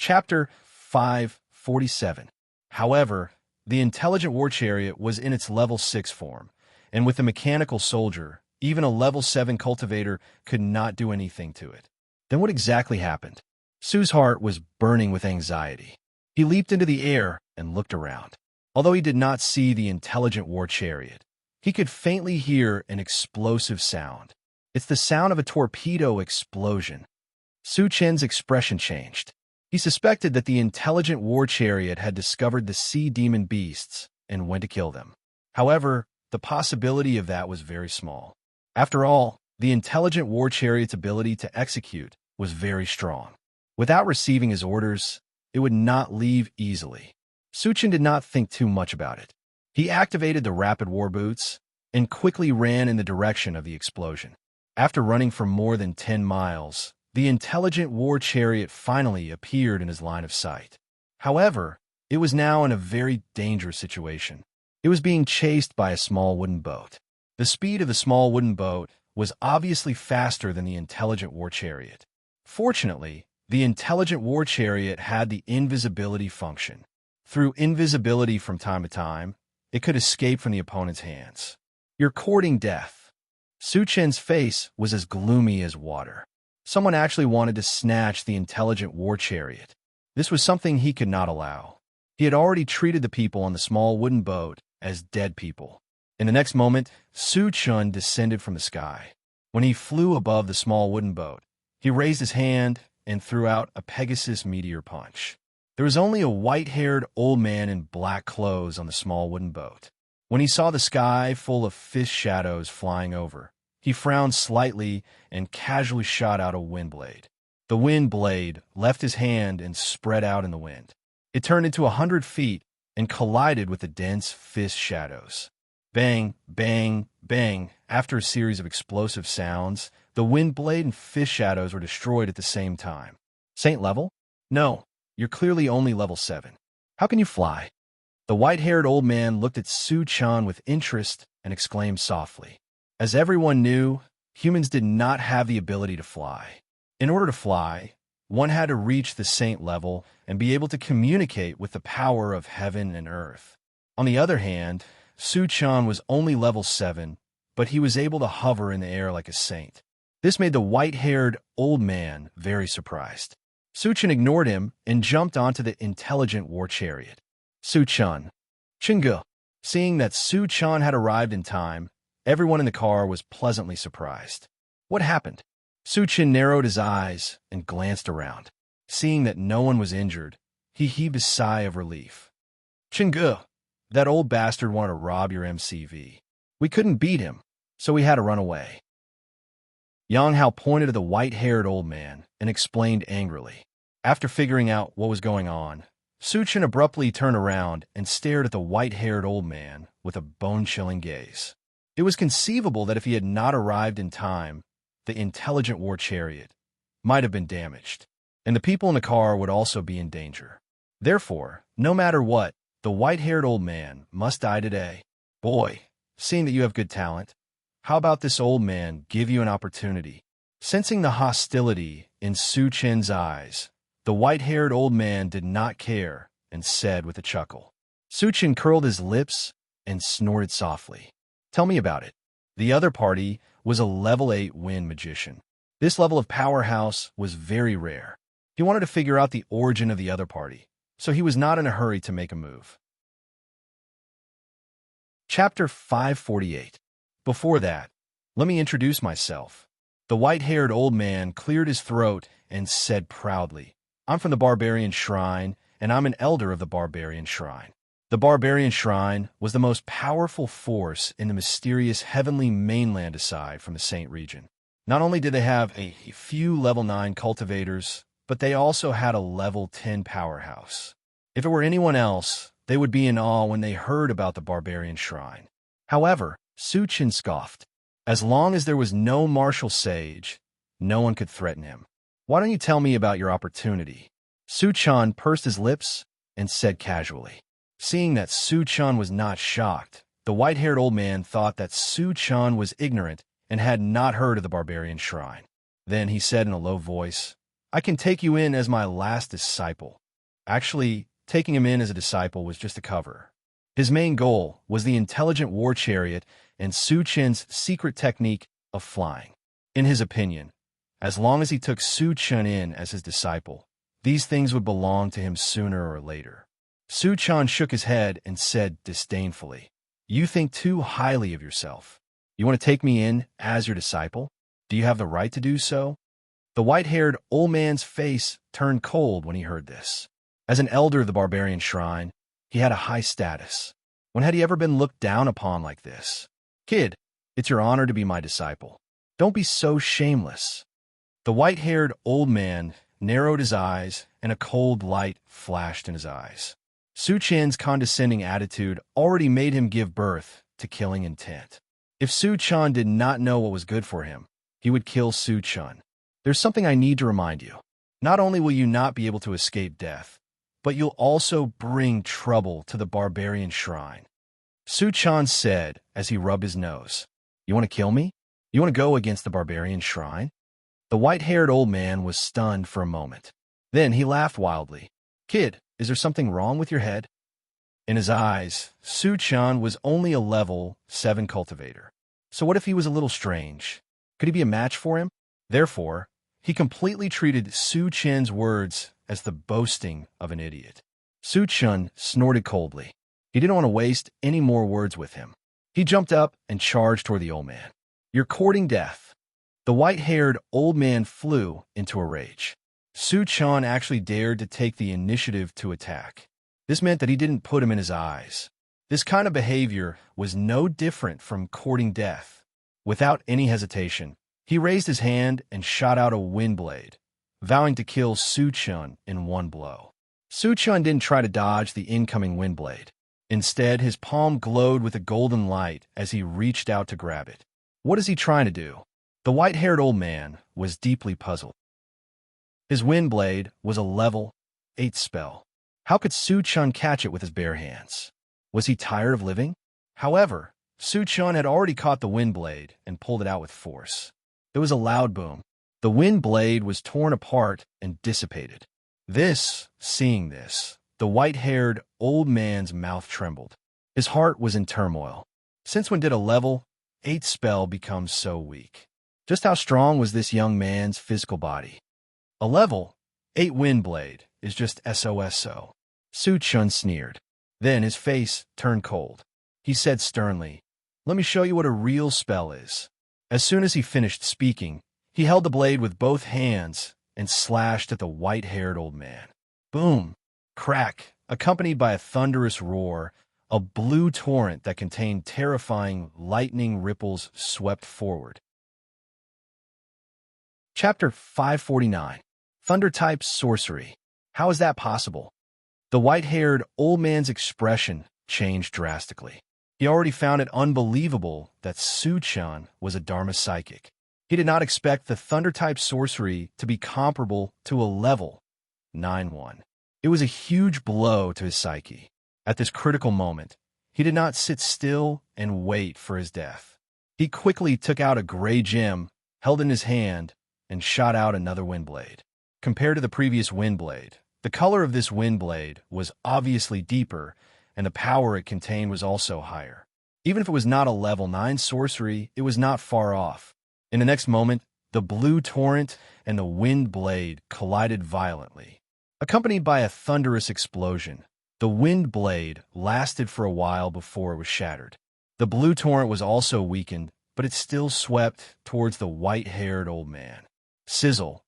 Chapter 547. However, the intelligent war chariot was in its level 6 form, and with a mechanical soldier, even a level 7 cultivator could not do anything to it. Then what exactly happened? Su's heart was burning with anxiety. He leaped into the air and looked around. Although he did not see the intelligent war chariot, he could faintly hear an explosive sound. It's the sound of a torpedo explosion. Su Chen's expression changed. He suspected that the intelligent war chariot had discovered the sea demon beasts and went to kill them. However, the possibility of that was very small. After all, the intelligent war chariot's ability to execute was very strong. Without receiving his orders, it would not leave easily. Su Chen did not think too much about it. He activated the rapid war boots and quickly ran in the direction of the explosion. After running for more than 10 miles, the intelligent war chariot finally appeared in his line of sight. However, it was now in a very dangerous situation. It was being chased by a small wooden boat. The speed of the small wooden boat was obviously faster than the intelligent war chariot. Fortunately, the intelligent war chariot had the invisibility function. Through invisibility from time to time, it could escape from the opponent's hands. You're courting death. Su Chen's face was as gloomy as water. Someone actually wanted to snatch the intelligent war chariot. This was something he could not allow. He had already treated the people on the small wooden boat as dead people. In the next moment, Su Chen descended from the sky. When he flew above the small wooden boat, he raised his hand and threw out a Pegasus meteor punch. There was only a white-haired old man in black clothes on the small wooden boat. When he saw the sky full of fish shadows flying over, he frowned slightly and casually shot out a wind blade. The wind blade left his hand and spread out in the wind. It turned into 100 feet and collided with the dense fish shadows. Bang, bang, bang. After a series of explosive sounds, the wind blade and fish shadows were destroyed at the same time. Saint level? No, you're clearly only level 7. How can you fly? The white-haired old man looked at Su Chen with interest and exclaimed softly. As everyone knew, humans did not have the ability to fly. In order to fly, one had to reach the saint level and be able to communicate with the power of heaven and earth. On the other hand, Su Chen was only level 7, but he was able to hover in the air like a saint. This made the white-haired old man very surprised. Su Chen ignored him and jumped onto the intelligent war chariot. Su Chen. Chingu. Seeing that Su Chen had arrived in time, everyone in the car was pleasantly surprised. What happened? Su Chen narrowed his eyes and glanced around. Seeing that no one was injured, he heaved a sigh of relief. Chingu, that old bastard wanted to rob your MCV. We couldn't beat him, so we had to run away. Yang Hao pointed to the white-haired old man and explained angrily. After figuring out what was going on, Su Chen abruptly turned around and stared at the white-haired old man with a bone-chilling gaze. It was conceivable that if he had not arrived in time, the intelligent war chariot might have been damaged, and the people in the car would also be in danger. Therefore, no matter what, the white-haired old man must die today. Boy, seeing that you have good talent, how about this old man give you an opportunity? Sensing the hostility in Su Chen's eyes, the white-haired old man did not care and said with a chuckle. Su Chen curled his lips and snorted softly. Tell me about it. The other party was a level 8 wind magician. This level of powerhouse was very rare. He wanted to figure out the origin of the other party, so he was not in a hurry to make a move. Chapter 548. Before that, let me introduce myself. The white-haired old man cleared his throat and said proudly, I'm from the Barbarian Shrine, and I'm an elder of the Barbarian Shrine. The Barbarian Shrine was the most powerful force in the mysterious heavenly mainland aside from the Saint region. Not only did they have a few level 9 cultivators, but they also had a level 10 powerhouse. If it were anyone else, they would be in awe when they heard about the Barbarian Shrine. However, Su Chen scoffed. As long as there was no martial sage, no one could threaten him. Why don't you tell me about your opportunity? Su Chen pursed his lips and said casually. Seeing that Su Chen was not shocked, the white-haired old man thought that Su Chen was ignorant and had not heard of the Barbarian Shrine. Then he said in a low voice, I can take you in as my last disciple. Actually, taking him in as a disciple was just a cover. His main goal was the intelligent war chariot and Su Chen's secret technique of flying. In his opinion, as long as he took Su Chen in as his disciple, these things would belong to him sooner or later. Su Chen shook his head and said disdainfully, "You think too highly of yourself. You want to take me in as your disciple? Do you have the right to do so?" The white-haired old man's face turned cold when he heard this. As an elder of the barbarian shrine, he had a high status. When had he ever been looked down upon like this? "Kid, it's your honor to be my disciple. Don't be so shameless." The white-haired old man narrowed his eyes, and a cold light flashed in his eyes. Su Chen's condescending attitude already made him give birth to killing intent. If Su Chen did not know what was good for him, he would kill Su Chen. "There's something I need to remind you. Not only will you not be able to escape death, but you'll also bring trouble to the barbarian shrine," Su Chen said as he rubbed his nose. "You want to kill me? You want to go against the barbarian shrine?" The white-haired old man was stunned for a moment. Then he laughed wildly. "Kid, is there something wrong with your head?" In his eyes, Su Chen was only a level 7 cultivator. So what if he was a little strange? Could he be a match for him? Therefore, he completely treated Su Chen's words as the boasting of an idiot. Su Chen snorted coldly. He didn't want to waste any more words with him. He jumped up and charged toward the old man. "You're courting death." The white-haired old man flew into a rage. Su Chen actually dared to take the initiative to attack. This meant that he didn't put him in his eyes. This kind of behavior was no different from courting death. Without any hesitation, he raised his hand and shot out a wind blade, vowing to kill Su Chen in one blow. Su Chen didn't try to dodge the incoming wind blade. Instead, his palm glowed with a golden light as he reached out to grab it. What is he trying to do? The white-haired old man was deeply puzzled. His wind blade was a level 8 spell. How could Su Chen catch it with his bare hands? Was he tired of living? However, Su Chen had already caught the wind blade and pulled it out with force. There was a loud boom. The wind blade was torn apart and dissipated. Seeing this, the white-haired old man's mouth trembled. His heart was in turmoil. Since when did a level 8 spell become so weak? Just how strong was this young man's physical body? A level 8 wind blade is just SOSO. Su Chen sneered. Then his face turned cold. He said sternly, "Let me show you what a real spell is." As soon as he finished speaking, he held the blade with both hands and slashed at the white-haired old man. Boom! Crack! Accompanied by a thunderous roar, a blue torrent that contained terrifying lightning ripples swept forward. Chapter 549. Thunder-type sorcery. How is that possible? The white-haired old man's expression changed drastically. He already found it unbelievable that Su Chen was a Dharma psychic. He did not expect the thunder-type sorcery to be comparable to a level 9-1. It was a huge blow to his psyche. At this critical moment, he did not sit still and wait for his death. He quickly took out a gray gem, held in his hand, and shot out another wind blade. Compared to the previous wind blade, the color of this wind blade was obviously deeper, and the power it contained was also higher. Even if it was not a level 9 sorcery, it was not far off. In the next moment, the blue torrent and the wind blade collided violently. Accompanied by a thunderous explosion, the wind blade lasted for a while before it was shattered. The blue torrent was also weakened, but it still swept towards the white-haired old man. Sizzle!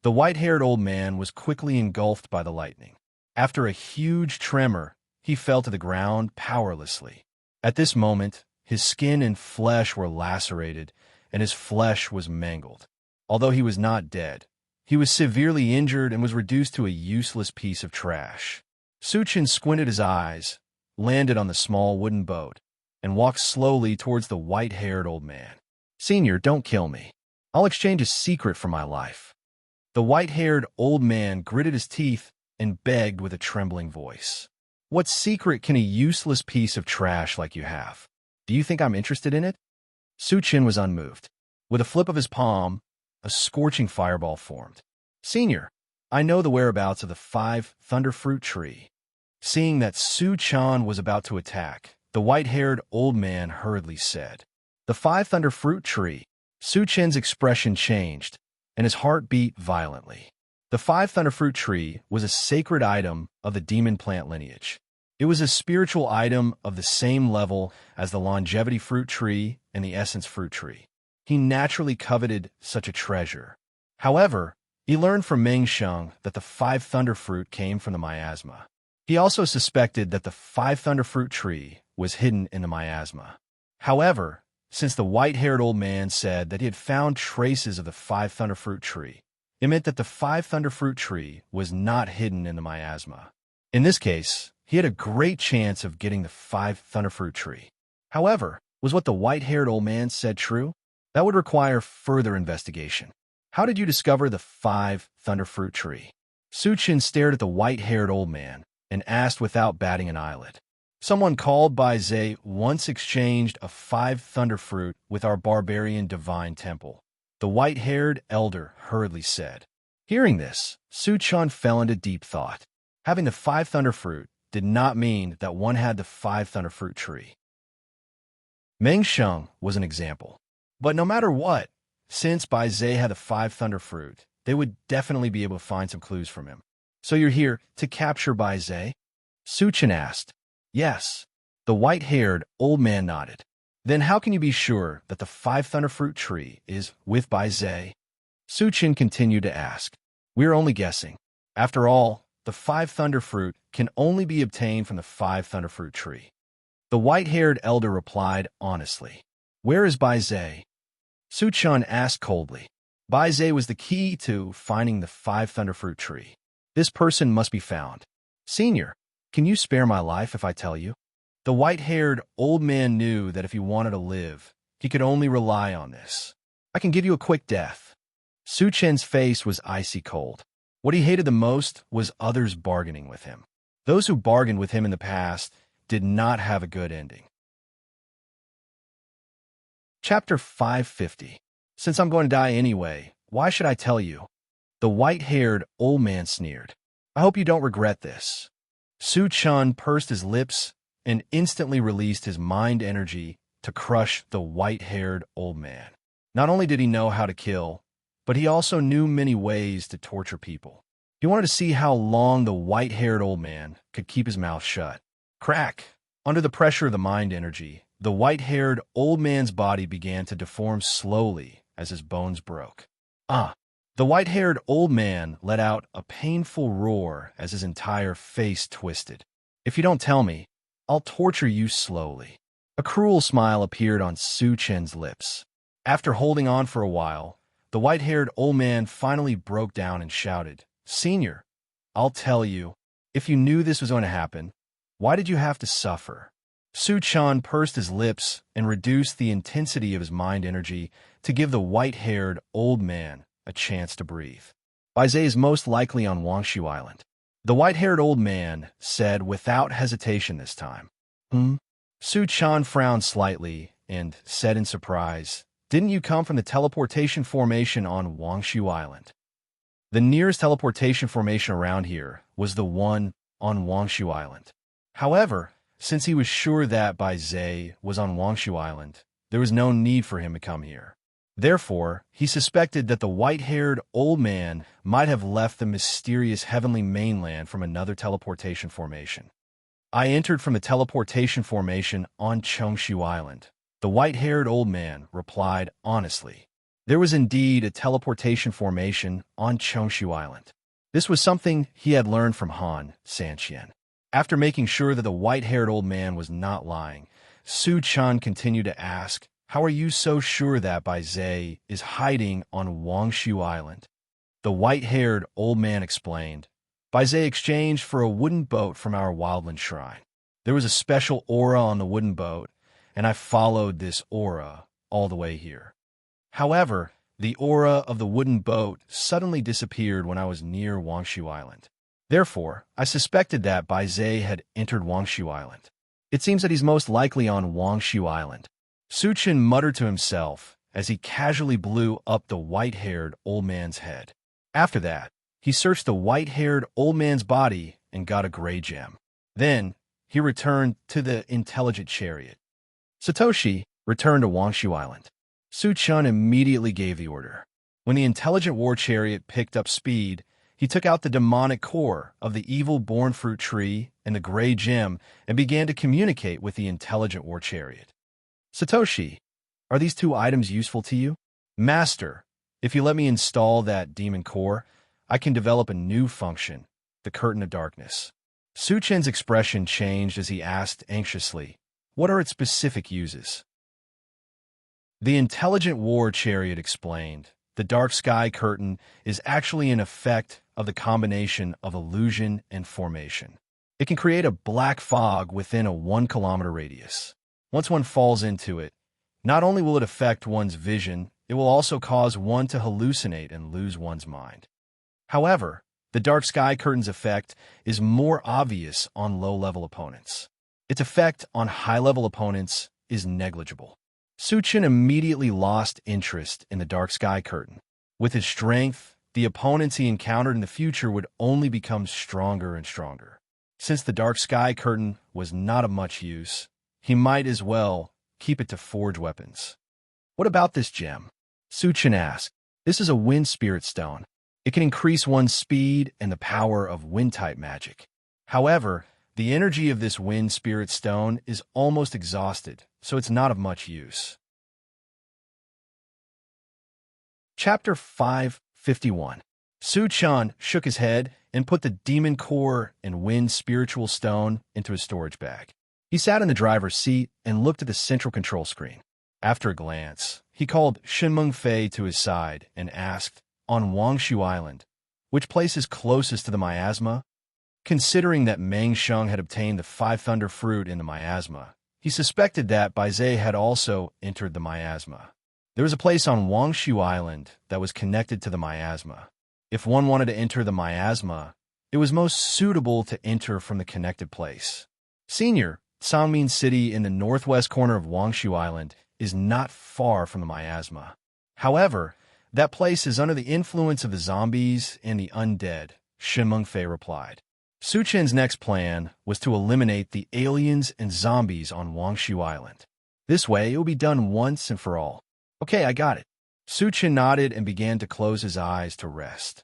The white-haired old man was quickly engulfed by the lightning. After a huge tremor, he fell to the ground powerlessly. At this moment, his skin and flesh were lacerated, and his flesh was mangled. Although he was not dead, he was severely injured and was reduced to a useless piece of trash. Su Chen squinted his eyes, landed on the small wooden boat, and walked slowly towards the white-haired old man. "Senior, don't kill me. I'll exchange a secret for my life." The white-haired old man gritted his teeth and begged with a trembling voice. "What secret can a useless piece of trash like you have? Do you think I'm interested in it?" Su Chen was unmoved. With a flip of his palm, a scorching fireball formed. Senior, I know the whereabouts of the 5-thunder-fruit tree. Seeing that Su-chan was about to attack, the white-haired old man hurriedly said, "The 5-thunder-fruit tree." Su-chan's expression changed, and his heart beat violently. The 5-thunder-fruit tree was a sacred item of the demon plant lineage. It was a spiritual item of the same level as the longevity fruit tree and the essence fruit tree. He naturally coveted such a treasure. However, he learned from Meng Sheng that the 5-thunder fruit came from the miasma. He also suspected that the 5-thunder fruit tree was hidden in the miasma. However, since the white-haired old man said that he had found traces of the 5-thunder fruit tree, it meant that the 5-thunder fruit tree was not hidden in the miasma. In this case, he had a great chance of getting the 5-thunder fruit tree. However, was what the white-haired old man said true? That would require further investigation. How did you discover the 5-thunder fruit tree? Su-chan stared at the white-haired old man and asked without batting an eyelid. Someone called Bai Zhe once exchanged a 5-thunder fruit with our barbarian divine temple, the white-haired elder hurriedly said. Hearing this, Su-chan fell into deep thought. Having the 5-thunder fruit did not mean that one had the 5-thunder fruit tree. Meng Sheng was an example. But no matter what, since Bai Zhe had the 5-thunder fruit, they would definitely be able to find some clues from him. So you're here to capture Bai Zhe? Su-chan asked. Yes. The white-haired old man nodded. Then how can you be sure that the 5-thunder fruit tree is with Bai Zhe? Su-chan continued to ask. We're only guessing. After all, the 5-thunder fruit can only be obtained from the 5-thunder fruit tree. The white-haired elder replied honestly. Where is Bai Zhe? Su-chan asked coldly. Bai Zhe was the key to finding the 5-thunder fruit tree. This person must be found. Senior, can you spare my life if I tell you? The white-haired old man knew that if he wanted to live, he could only rely on this. I can give you a quick death. Su-chan's face was icy cold. What he hated the most was others bargaining with him. Those who bargained with him in the past did not have a good ending. Chapter 550. Since I'm going to die anyway, why should I tell you? The white-haired old man sneered. I hope you don't regret this. Su-chan pursed his lips and instantly released his mind energy to crush the white-haired old man. Not only did he know how to kill, but he also knew many ways to torture people. He wanted to see how long the white-haired old man could keep his mouth shut. Crack! Under the pressure of the mind energy, the white-haired old man's body began to deform slowly as his bones broke. The white-haired old man let out a painful roar as his entire face twisted. If you don't tell me, I'll torture you slowly. A cruel smile appeared on Su-chan's lips. After holding on for a while, the white-haired old man finally broke down and shouted, Senior, I'll tell you, if you knew this was going to happen, why did you have to suffer? Su-chan pursed his lips and reduced the intensity of his mind energy to give the white-haired old man a chance to breathe. Bai Zhe is most likely on Wangshu Island. The white-haired old man said without hesitation this time. Su-chan frowned slightly and said in surprise, Didn't you come from the teleportation formation on Wangshu Island? The nearest teleportation formation around here was the one on Wangshu Island. However, since he was sure that Bai Zhe was on Wangshu Island, there was no need for him to come here. Therefore, he suspected that the white-haired old man might have left the mysterious heavenly mainland from another teleportation formation. I entered from the teleportation formation on Chongshu Island. The white-haired old man replied honestly. There was indeed a teleportation formation on Chongshu Island. This was something he had learned from Han Sanqian. After making sure that the white-haired old man was not lying, Su-chan continued to ask, How are you so sure that Bai Zhe is hiding on Wangshu Island? The white-haired old man explained, Bai Zhe exchanged for a wooden boat from our wildland shrine. There was a special aura on the wooden boat, and I followed this aura all the way here. However, the aura of the wooden boat suddenly disappeared when I was near Wangshu Island. Therefore, I suspected that Bai Zhe had entered Wangshu Island. It seems that he's most likely on Wangshu Island. Su-chan muttered to himself as he casually blew up the white-haired old man's head. After that, he searched the white-haired old man's body and got a gray gem. Then, he returned to the intelligent chariot. Satoshi returned to Wangshu Island. Su Chun immediately gave the order. When the intelligent war chariot picked up speed, he took out the demonic core of the evil born fruit tree and the gray gem and began to communicate with the intelligent war chariot. Satoshi, are these two items useful to you? Master, if you let me install that demon core, I can develop a new function, the curtain of darkness. Su Chen's expression changed as he asked anxiously, what are its specific uses? The intelligent war chariot explained, the dark sky curtain is actually an effect of the combination of illusion and formation. It can create a black fog within a 1-kilometer radius. Once one falls into it, not only will it affect one's vision, it will also cause one to hallucinate and lose one's mind. However, the dark sky curtain's effect is more obvious on low-level opponents. Its effect on high-level opponents is negligible. Su Chen immediately lost interest in the dark sky curtain. With his strength, the opponents he encountered in the future would only become stronger and stronger. Since the dark sky curtain was not of much use, he might as well keep it to forge weapons. What about this gem? Su Chen asked. This is a wind spirit stone. It can increase one's speed and the power of wind-type magic. However, the energy of this wind spirit stone is almost exhausted, so it's not of much use. Chapter 551. Su Chen shook his head and put the demon core and wind spiritual stone into his storage bag. He sat in the driver's seat and looked at the central control screen. After a glance, he called Shenmeng Fei to his side and asked, on Wangshu Island, which place is closest to the miasma? Considering that Meng Sheng had obtained the 5 Thunder Fruit in the miasma, he suspected that Baizhe had also entered the miasma. There was a place on Wangshu Island that was connected to the miasma. If one wanted to enter the miasma, it was most suitable to enter from the connected place. Senior, Sangmin City in the northwest corner of Wangshu Island is not far from the miasma. However, that place is under the influence of the zombies and the undead, Shenmeng Fei replied. Su Chen's next plan was to eliminate the aliens and zombies on Wangshu Island. This way, it will be done once and for all. Okay, I got it. Su Chen nodded and began to close his eyes to rest.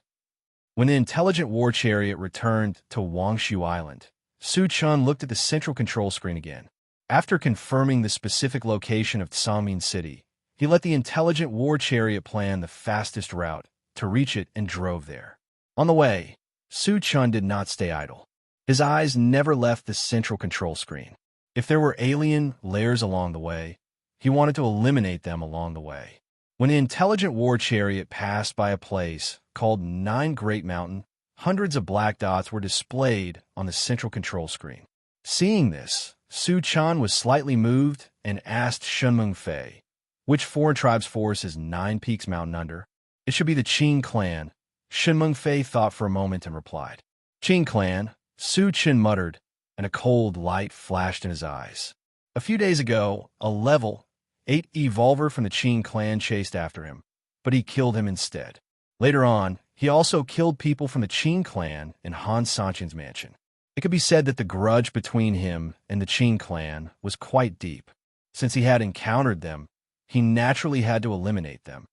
When the intelligent war chariot returned to Wangshu Island, Su Chen looked at the central control screen again. After confirming the specific location of Sangmin City, he let the intelligent war chariot plan the fastest route to reach it and drove there. On the way, Su Chen did not stay idle. His eyes never left the central control screen. If there were alien layers along the way, he wanted to eliminate them along the way. When the intelligent war chariot passed by a place called 9 Great Mountain, hundreds of black dots were displayed on the central control screen. Seeing this, Su Chen was slightly moved and asked Shenmeng Fei, which foreign tribe's force is 9 Peaks Mountain under? It should be the Qing clan. Shenmeng Fei thought for a moment and replied. Qing clan, Su Chen muttered, and a cold light flashed in his eyes. A few days ago, a level 8 evolver from the Qing clan chased after him, but he killed him instead. Later on, he also killed people from the Qing clan in Han Sanchen's mansion. It could be said that the grudge between him and the Qing clan was quite deep. Since he had encountered them, he naturally had to eliminate them.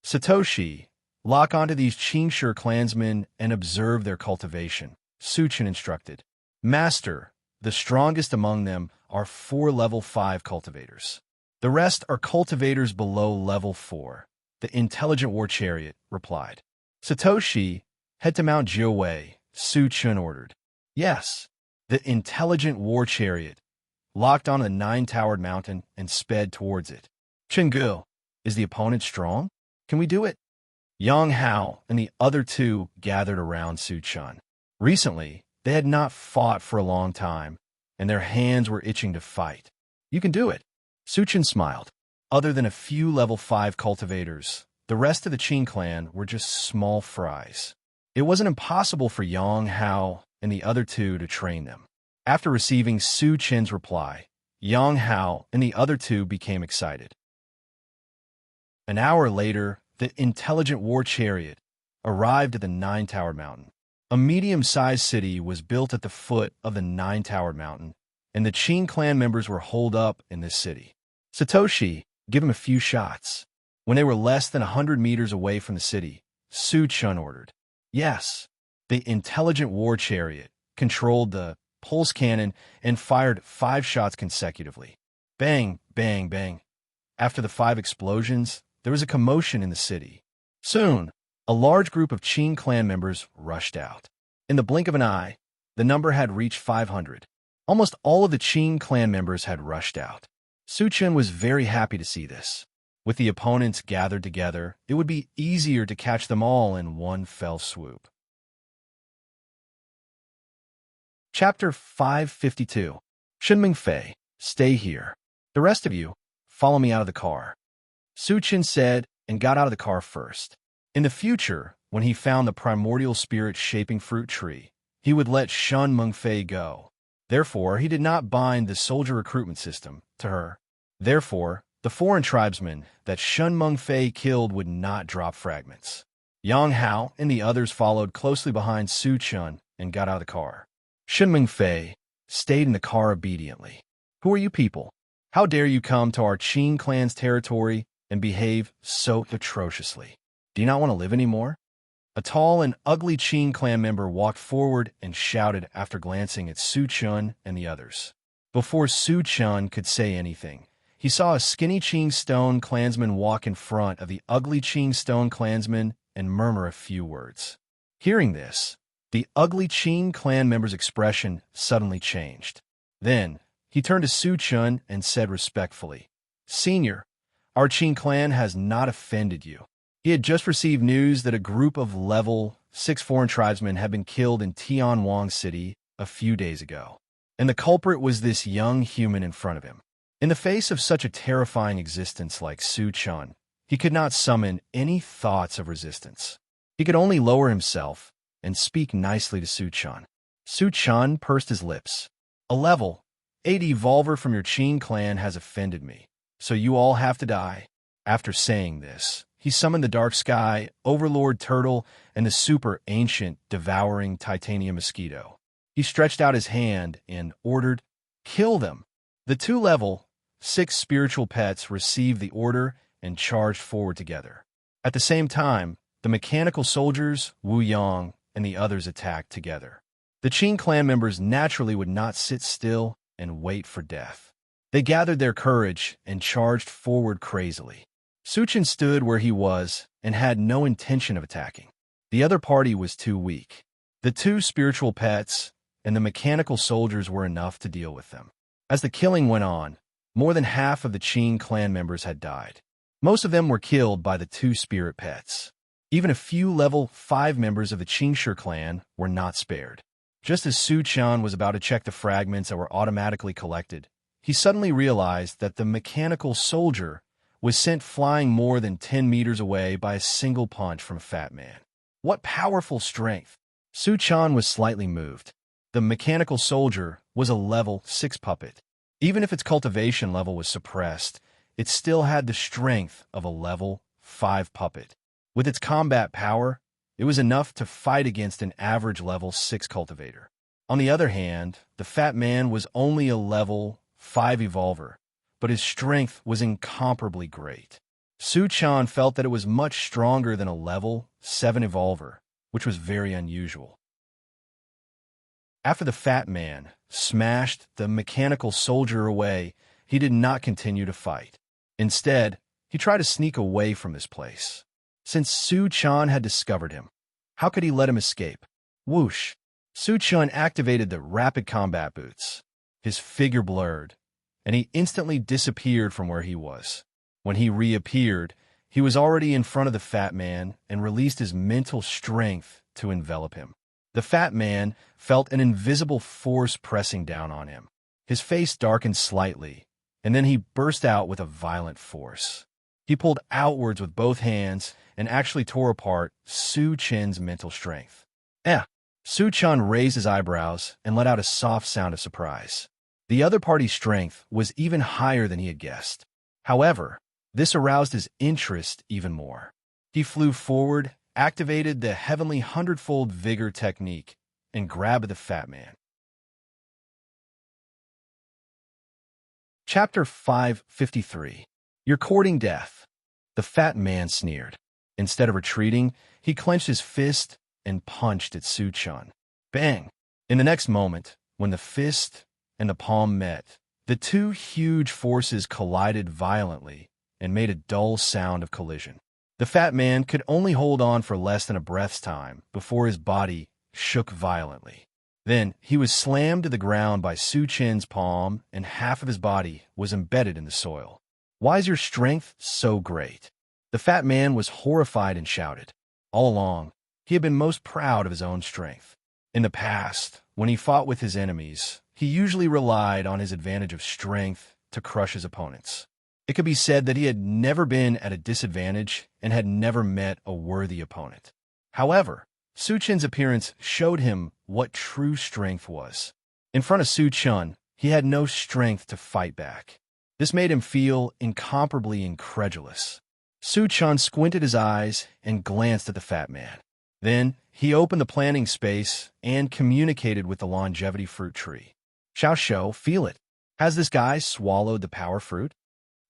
Satoshi, lock onto these Qingshi clansmen and observe their cultivation, Su Chen instructed. Master, the strongest among them are 4 level 5 cultivators. The rest are cultivators below level 4, the intelligent war chariot replied. Satoshi, head to Mount Jiuwei, Su Chen ordered. Yes, the intelligent war chariot locked on the 9-towered mountain and sped towards it. Chenggu, is the opponent strong? Can we do it? Yang Hao and the other 2 gathered around Su Chen. Recently, they had not fought for a long time, and their hands were itching to fight. You can do it. Su Chen smiled. Other than a few level 5 cultivators, the rest of the Qing clan were just small fries. It wasn't impossible for Yang Hao and the other 2 to train them. After receiving Su Chen's reply, Yang Hao and the other 2 became excited. An hour later, the intelligent war chariot arrived at the Nine-Towered Mountain. A medium-sized city was built at the foot of the Nine-Towered Mountain, and the Qing clan members were holed up in this city. Satoshi, give him a few shots. When they were less than 100 meters away from the city, Su Chun ordered. Yes. The intelligent war chariot controlled the pulse cannon and fired 5 shots consecutively. Bang, bang, bang. After the 5 explosions, there was a commotion in the city. Soon, a large group of Qing clan members rushed out. In the blink of an eye, the number had reached 500. Almost all of the Qing clan members had rushed out. Su Chun was very happy to see this. With the opponents gathered together, it would be easier to catch them all in one fell swoop. Chapter 552. Shenming Fei, stay here. The rest of you, follow me out of the car. Su Chun said and got out of the car first. In the future, when he found the primordial spirit-shaping fruit tree, he would let Shenming Fei go. Therefore, he did not bind the soldier recruitment system to her. Therefore, the foreign tribesmen that Shenming Fei killed would not drop fragments. Yang Hao and the others followed closely behind Su Chun and got out of the car. Shenming Fei stayed in the car obediently. Who are you people? How dare you come to our Qing clan's territory and behave so atrociously? Do you not want to live anymore? A tall and ugly Qing clan member walked forward and shouted after glancing at Su Chun and the others. Before Su Chun could say anything, he saw a skinny Qing stone clansman walk in front of the ugly Qing stone clansman and murmur a few words. Hearing this, the ugly Qing clan member's expression suddenly changed. Then, he turned to Su Chun and said respectfully, "Senior, our Qing clan has not offended you." He had just received news that a group of level 6 foreign tribesmen had been killed in Tianwang City a few days ago, and the culprit was this young human in front of him. In the face of such a terrifying existence like Su Chun, he could not summon any thoughts of resistance. He could only lower himself and speak nicely to Su Chun. Su Chun pursed his lips. "A level 8 evolver from your Qing clan has offended me, so you all have to die." After saying this, he summoned the Dark Sky, Overlord Turtle, and the super ancient devouring titanium mosquito. He stretched out his hand and ordered, "Kill them." The 2 level 6 spiritual pets received the order and charged forward together. At the same time, the mechanical soldiers, Wu Yang, and the others attacked together. The Qing clan members naturally would not sit still and wait for death. They gathered their courage and charged forward crazily. Su Chun stood where he was and had no intention of attacking. The other party was too weak. The 2 spiritual pets and the mechanical soldiers were enough to deal with them. As the killing went on, more than half of the Qing clan members had died. Most of them were killed by the 2 spirit pets. Even a few level 5 members of the Qingshi clan were not spared. Just as Su Chun was about to check the fragments that were automatically collected, he suddenly realized that the mechanical soldier was sent flying more than 10 meters away by a single punch from Fat Man. What powerful strength! Su Chun was slightly moved. The mechanical soldier was a level 6 puppet. Even if its cultivation level was suppressed, it still had the strength of a level 5 puppet. With its combat power, it was enough to fight against an average level 6 cultivator. On the other hand, the Fat Man was only a level 5 evolver, but his strength was incomparably great. Su Chun felt that it was much stronger than a level 7 evolver, which was very unusual. After the Fat Man smashed the mechanical soldier away, he did not continue to fight. Instead, he tried to sneak away from this place. Since Su Chun had discovered him, how could he let him escape? Whoosh! Su Chun activated the rapid combat boots. His figure blurred, and he instantly disappeared from where he was. When he reappeared, he was already in front of the Fat Man and released his mental strength to envelop him. The Fat Man felt an invisible force pressing down on him. His face darkened slightly, and then he burst out with a violent force. He pulled outwards with both hands and actually tore apart Su Chun's mental strength. Su Chun raised his eyebrows and let out a soft sound of surprise. The other party's strength was even higher than he had guessed. However, this aroused his interest even more. He flew forward activated the heavenly hundredfold vigor technique and grabbed the fat man. Chapter 553. You're courting death. The fat man sneered. Instead of retreating, he clenched his fist and punched at Su-chun. Bang! In the next moment, when the fist and the palm met, the two huge forces collided violently and made a dull sound of collision. The fat man could only hold on for less than a breath's time before his body shook violently. Then he was slammed to the ground by Su-chun's palm, and half of his body was embedded in the soil. Why is your strength so great? The fat man was horrified and shouted. All along, he had been most proud of his own strength. In the past, when he fought with his enemies, he usually relied on his advantage of strength to crush his opponents. It could be said that he had never been at a disadvantage and had never met a worthy opponent. However, Su-chun's appearance showed him what true strength was. In front of Su-chun, he had no strength to fight back. This made him feel incomparably incredulous. Su-chun squinted his eyes and glanced at the fat man. Then, he opened the planting space and communicated with the longevity fruit tree. Xiao, feel it. Has this guy swallowed the power fruit?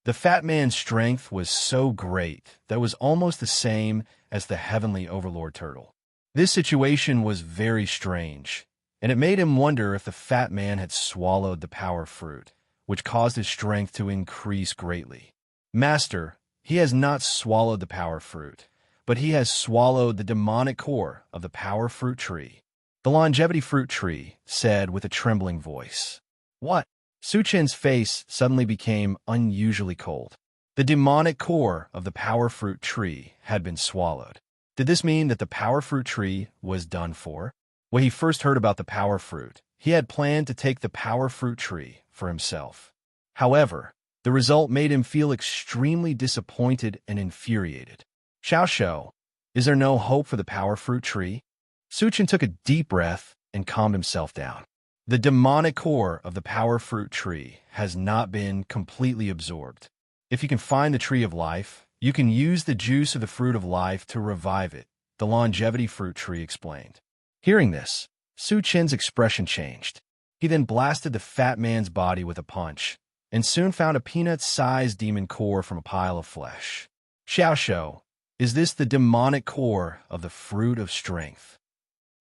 The fat man's strength was so great that it was almost the same as the heavenly overlord turtle. This situation was very strange, and it made him wonder if the fat man had swallowed the power fruit, which caused his strength to increase greatly. Master, he has not swallowed the power fruit, but he has swallowed the demonic core of the power fruit tree. The longevity fruit tree said with a trembling voice. What? Su-chun's face suddenly became unusually cold. The demonic core of the power fruit tree had been swallowed. Did this mean that the power fruit tree was done for? When he first heard about the power fruit, he had planned to take the power fruit tree for himself. However, the result made him feel extremely disappointed and infuriated. Xiao, is there no hope for the power fruit tree? Su-chun took a deep breath and calmed himself down. The demonic core of the power fruit tree has not been completely absorbed. If you can find the tree of life, you can use the juice of the fruit of life to revive it, the longevity fruit tree explained. Hearing this, Su-chun's expression changed. He then blasted the fat man's body with a punch, and soon found a peanut-sized demon core from a pile of flesh. Xiao, is this the demonic core of the fruit of strength?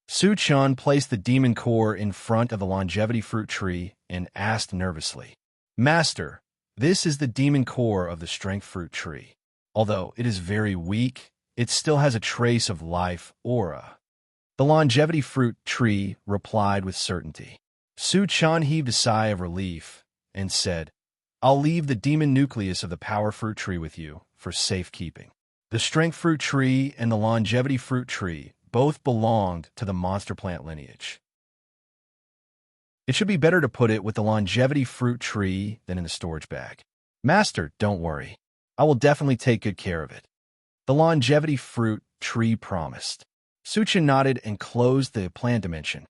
Su-chun placed the demon core in front of the longevity fruit tree and asked nervously, Master, this is the demon core of the strength fruit tree. Although it is very weak, it still has a trace of life aura. The longevity fruit tree replied with certainty. Su-chun heaved a sigh of relief and said, I'll leave the demon nucleus of the power fruit tree with you for safekeeping. The strength fruit tree and the longevity fruit tree both belonged to the monster plant lineage. It should be better to put it with the longevity fruit tree than in the storage bag. Master, don't worry. I will definitely take good care of it. The longevity fruit tree promised. Su-chun nodded and closed the plant dimension.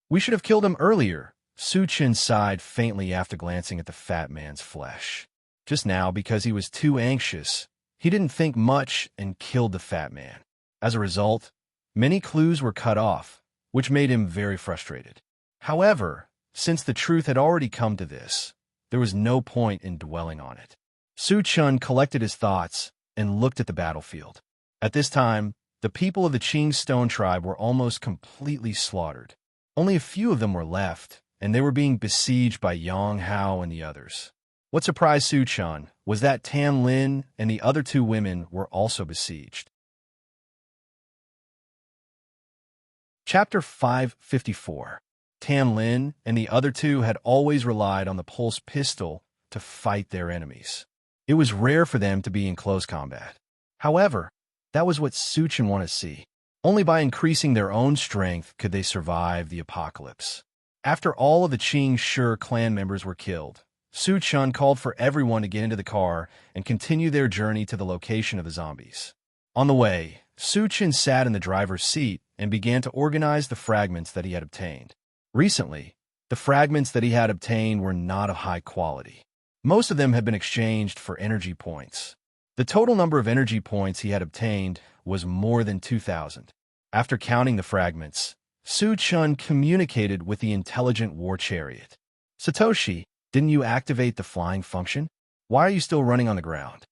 We should have killed him earlier. Su-chun sighed faintly after glancing at the fat man's flesh. Just now, because he was too anxious, he didn't think much and killed the fat man. As a result, many clues were cut off, which made him very frustrated. However, since the truth had already come to this, there was no point in dwelling on it. Su-chun collected his thoughts and looked at the battlefield. At this time, the people of the Qing Stone tribe were almost completely slaughtered. Only a few of them were left, and they were being besieged by Yang Hao and the others. What surprised Su-chun was that Tan Lin and the other two women were also besieged. Chapter 554. Tan Lin and the other two had always relied on the pulse pistol to fight their enemies. It was rare for them to be in close combat. However, that was what Su-chun wanted to see. Only by increasing their own strength could they survive the apocalypse. After all of the Qing Shi clan members were killed, Su-chun called for everyone to get into the car and continue their journey to the location of the zombies. On the way, Su-chun sat in the driver's seat and began to organize the fragments that he had obtained. Recently, the fragments that he had obtained were not of high quality. Most of them had been exchanged for energy points. The total number of energy points he had obtained was more than 2,000. After counting the fragments, Su Chun communicated with the intelligent war chariot. Satoshi, didn't you activate the flying function? Why are you still running on the ground?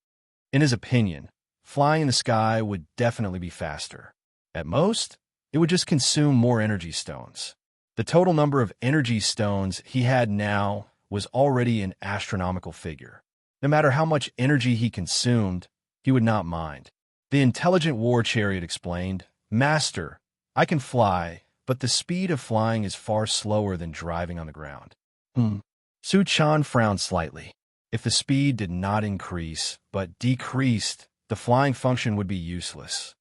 In his opinion, flying in the sky would definitely be faster. At most, it would just consume more energy stones. The total number of energy stones he had now was already an astronomical figure. No matter how much energy he consumed, he would not mind. The intelligent war chariot explained, "Master, I can fly, but the speed of flying is far slower than driving on the ground." Su Chan frowned slightly. If the speed did not increase, but decreased, the flying function would be useless.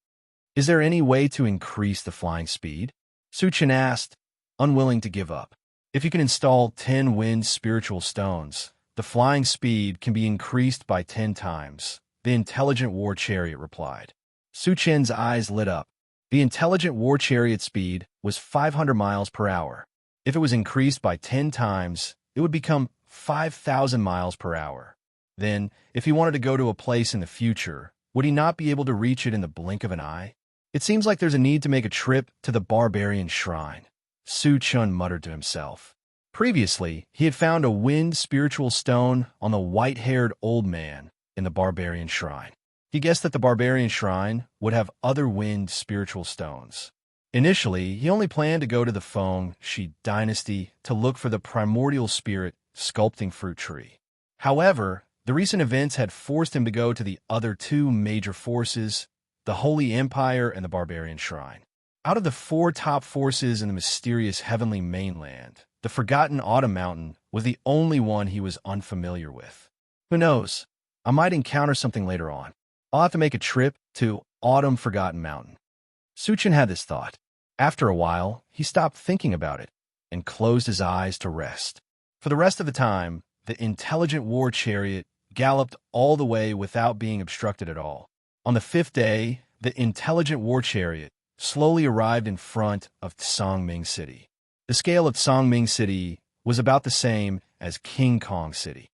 Is there any way to increase the flying speed? Su Chan asked, unwilling to give up. If you can install 10 wind spiritual stones, the flying speed can be increased by 10 times, the intelligent war chariot replied. Su Chen's eyes lit up. The intelligent war chariot speed was 500 miles per hour. If it was increased by 10 times, it would become 5,000 miles per hour. Then, if he wanted to go to a place in the future, would he not be able to reach it in the blink of an eye? It seems like there's a need to make a trip to the barbarian shrine, Su Chun muttered to himself. Previously, he had found a wind spiritual stone on the white-haired old man in the barbarian shrine. He guessed that the barbarian shrine would have other wind spiritual stones. Initially, he only planned to go to the Feng Shi dynasty to look for the primordial spirit sculpting fruit tree. However, the recent events had forced him to go to the other two major forces, the Holy Empire and the barbarian shrine. Out of the 4 top forces in the mysterious heavenly mainland, the Forgotten Autumn Mountain was the only one he was unfamiliar with. Who knows? I might encounter something later on. I'll have to make a trip to Autumn Forgotten Mountain. Su Chan had this thought. After a while, he stopped thinking about it and closed his eyes to rest. For the rest of the time, the intelligent war chariot galloped all the way without being obstructed at all. On the 5th day, the intelligent war chariot slowly arrived in front of Songming City. The scale of Songming City was about the same as King Kong City.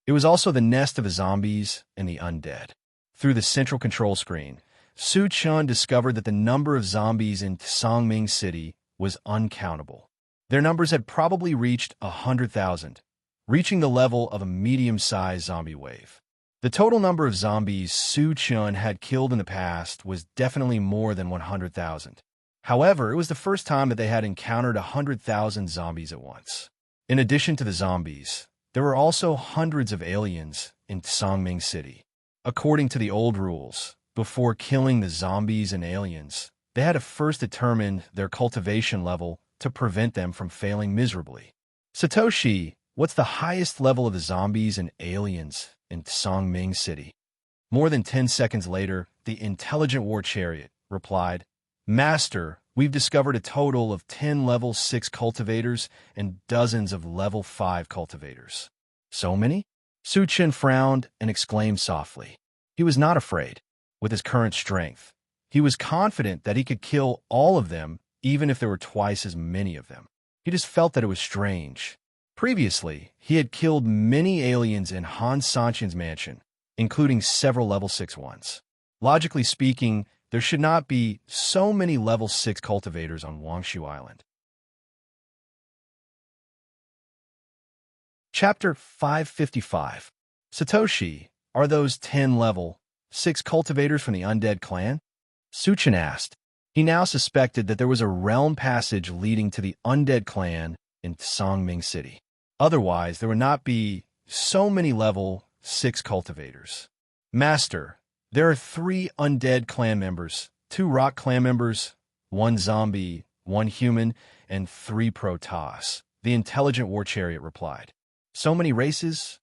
It was also the nest of the zombies and the undead. Through the central control screen, Su Chun discovered that the number of zombies in Songming City was uncountable. Their numbers had probably reached 100,000, reaching the level of a medium-sized zombie wave. The total number of zombies Su Chun had killed in the past was definitely more than 100,000. However, it was the first time that they had encountered 100,000 zombies at once. In addition to the zombies, there were also hundreds of aliens in Songming City. According to the old rules, before killing the zombies and aliens, they had to first determine their cultivation level to prevent them from failing miserably. Satoshi, what's the highest level of the zombies and aliens in Songming City? More than 10 seconds later, the intelligent war chariot replied, "Master, we've discovered a total of 10 level 6 cultivators and dozens of level 5 cultivators." So many? Su Chin frowned and exclaimed softly. He was not afraid. With his current strength, he was confident that he could kill all of them, even if there were twice as many of them. He just felt that it was strange. Previously, he had killed many aliens in Han Sanchin's mansion, including several level 6 ones. Logically speaking, there should not be so many level 6 cultivators on Wangshu Island. Chapter 555. Satoshi, are those 10 level 6 cultivators from the undead clan? Su Chin asked. He now suspected that there was a realm passage leading to the undead clan in Songming City. Otherwise, there would not be so many level 6 cultivators. Master, there are 3 undead clan members, 2 rock clan members, 1 zombie, 1 human, and 3 Protoss, the intelligent war chariot replied. So many races?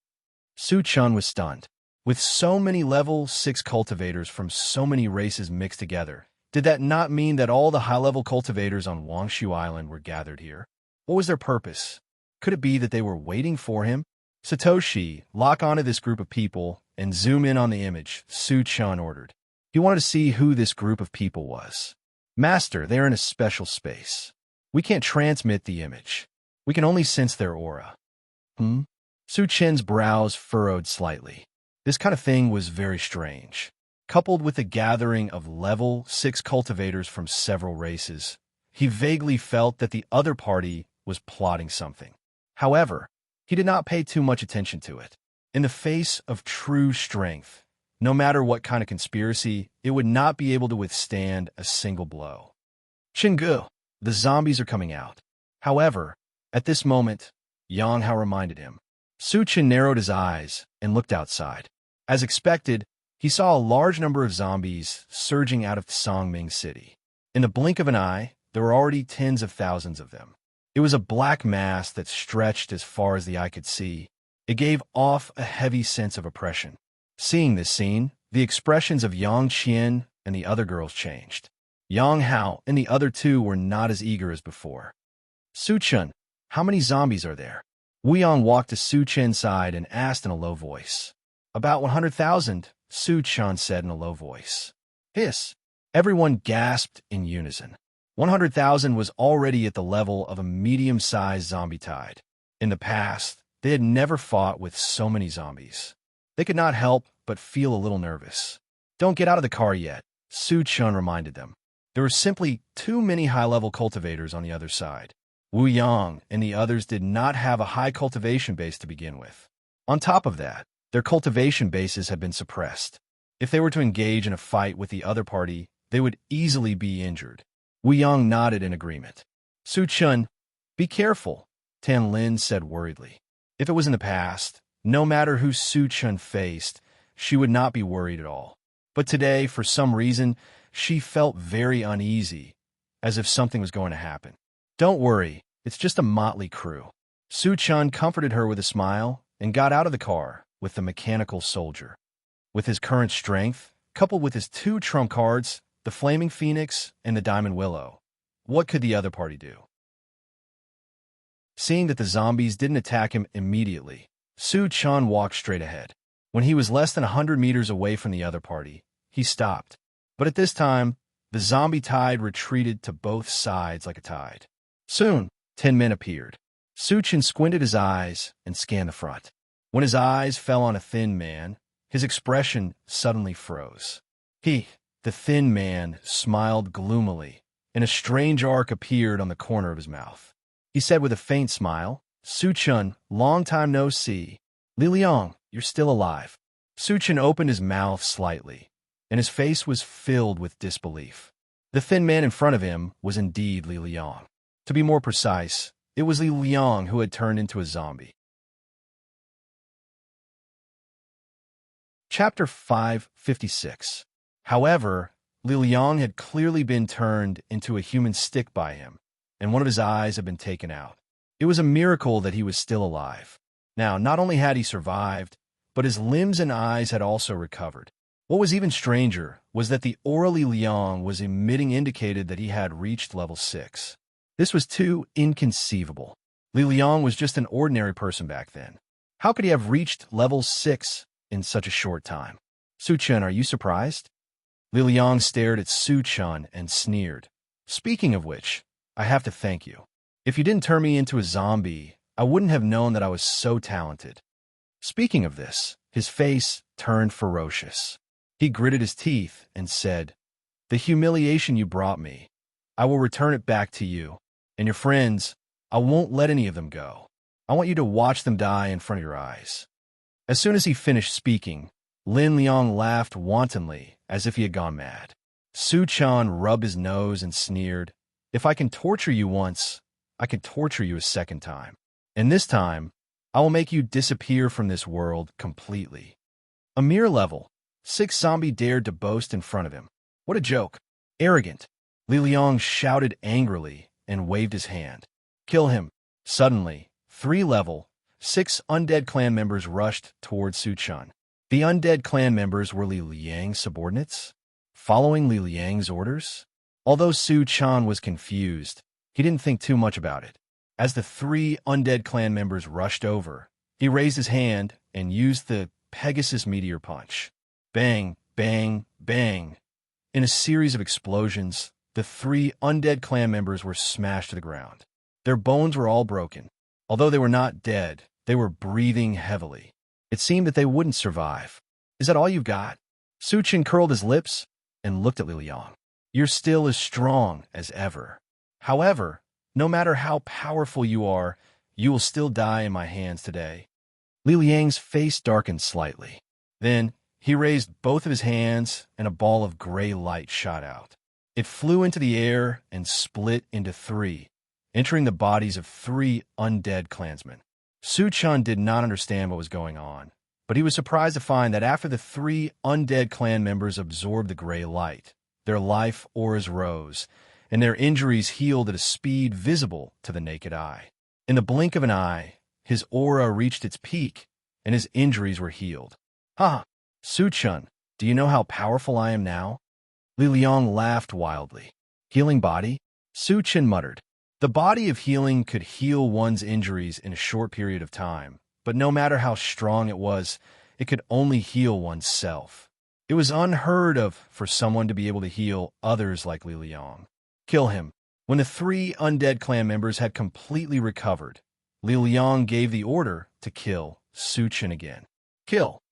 Su Chun was stunned. With so many level 6 cultivators from so many races mixed together, did that not mean that all the high-level cultivators on Wangshu Island were gathered here? What was their purpose? Could it be that they were waiting for him? Satoshi, lock onto this group of people and zoom in on the image, Su Chun ordered. He wanted to see who this group of people was. Master, they are in a special space. We can't transmit the image. We can only sense their aura. Su Chin's brows furrowed slightly. This kind of thing was very strange. coupled with a gathering of level 6 cultivators from several races, he vaguely felt that the other party was plotting something. However, he did not pay too much attention to it. In the face of true strength, no matter what kind of conspiracy, it would not be able to withstand a single blow. Chingu, the zombies are coming out. However, at this moment, Yang Hao reminded him. Su Chen narrowed his eyes and looked outside. As expected, he saw a large number of zombies surging out of Songming City. In the blink of an eye, there were already tens of thousands of them. It was a black mass that stretched as far as the eye could see. It gave off a heavy sense of oppression. Seeing this scene, the expressions of Yang Qian and the other girls changed. Yang Hao and the other two were not as eager as before. Su Chen, how many zombies are there? Wu Yang walked to Su Chen's side and asked in a low voice. About 100,000, Su Chen said in a low voice. Hiss! Everyone gasped in unison. 100,000 was already at the level of a medium-sized zombie tide. In the past, they had never fought with so many zombies. They could not help but feel a little nervous. Don't get out of the car yet, Su Chen reminded them. There were simply too many high-level cultivators on the other side. Wu Yang and the others did not have a high cultivation base to begin with. On top of that, their cultivation bases had been suppressed. If they were to engage in a fight with the other party, they would easily be injured. Wu Yang nodded in agreement. Su Chen, be careful, Tan Lin said worriedly. If it was in the past, no matter who Su Chen faced, she would not be worried at all. But today, for some reason, she felt very uneasy, as if something was going to happen. Don't worry, it's just a motley crew. Su Chen comforted her with a smile and got out of the car with the mechanical soldier. With his current strength, coupled with his two trump cards, the Flaming Phoenix and the Diamond Willow, what could the other party do? Seeing that the zombies didn't attack him immediately, Su Chen walked straight ahead. When he was less than 100 meters away from the other party, he stopped. But at this time, the zombie tide retreated to both sides like a tide. Soon, 10 men appeared. Su Chen squinted his eyes and scanned the front. When his eyes fell on a thin man, his expression suddenly froze. The thin man, smiled gloomily, and a strange arc appeared on the corner of his mouth. He said with a faint smile, Su Chen, long time no see. Li Liang, you're still alive. Su Chen opened his mouth slightly, and his face was filled with disbelief. The thin man in front of him was indeed Li Liang. To be more precise, it was Li Liang who had turned into a zombie. Chapter 556. However, Li Liang had clearly been turned into a human stick by him, and one of his eyes had been taken out. It was a miracle that he was still alive. Now, not only had he survived, but his limbs and eyes had also recovered. What was even stranger was that the aura Li Liang was emitting indicated that he had reached level 6. This was too inconceivable. Li Liang was just an ordinary person back then. How could he have reached level 6 in such a short time? Su Chen, are you surprised? Li Liang stared at Su Chen and sneered. Speaking of which, I have to thank you. If you didn't turn me into a zombie, I wouldn't have known that I was so talented. Speaking of this, his face turned ferocious. He gritted his teeth and said, The humiliation you brought me, I will return it back to you. And your friends, I won't let any of them go. I want you to watch them die in front of your eyes. As soon as he finished speaking, Lin Liang laughed wantonly, as if he had gone mad. Su Chen rubbed his nose and sneered, If I can torture you once, I can torture you a second time. And this time, I will make you disappear from this world completely. A mere level 6 zombie dared to boast in front of him. What a joke. Arrogant. Li Liang shouted angrily and waved his hand. Kill him. Suddenly, 3 level 6 undead clan members rushed towards Su Chen. The undead clan members were Li Liang's subordinates, following Li Liang's orders. Although Su Chen was confused, he didn't think too much about it. As the 3 undead clan members rushed over, he raised his hand and used the Pegasus Meteor Punch. Bang, bang, bang. In a series of explosions, the 3 undead clan members were smashed to the ground. Their bones were all broken. Although they were not dead, they were breathing heavily. It seemed that they wouldn't survive. Is that all you've got? Su Chen curled his lips and looked at Li Liang. You're still as strong as ever. However, no matter how powerful you are, you will still die in my hands today. Li Liang's face darkened slightly. Then he raised both of his hands and a ball of gray light shot out. It flew into the air and split into three, entering the bodies of three undead clansmen. Su Chen did not understand what was going on, but he was surprised to find that after the three undead clan members absorbed the gray light, their life auras rose, and their injuries healed at a speed visible to the naked eye. In the blink of an eye, his aura reached its peak, and his injuries were healed. Ha! Su Chen, do you know how powerful I am now? Li Liang laughed wildly. Healing body? Su Chen muttered. The body of healing could heal one's injuries in a short period of time, but no matter how strong it was, it could only heal oneself. It was unheard of for someone to be able to heal others like Li Liang. Kill him. When the three undead clan members had completely recovered, Li Liang gave the order to kill Su Chen again. Kill!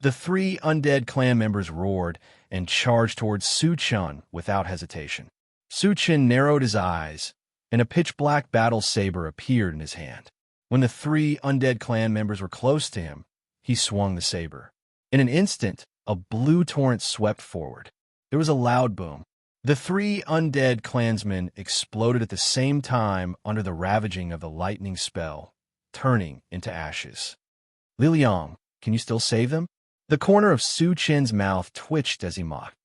The three undead clan members roared and charged towards Su Chen without hesitation. Su Chen narrowed his eyes, and a pitch-black battle saber appeared in his hand. When the three undead clan members were close to him, he swung the saber. In an instant, a blue torrent swept forward. There was a loud boom. The three undead clansmen exploded at the same time under the ravaging of the lightning spell, turning into ashes. Li Liang, can you still save them? The corner of Su Chen's mouth twitched as he mocked.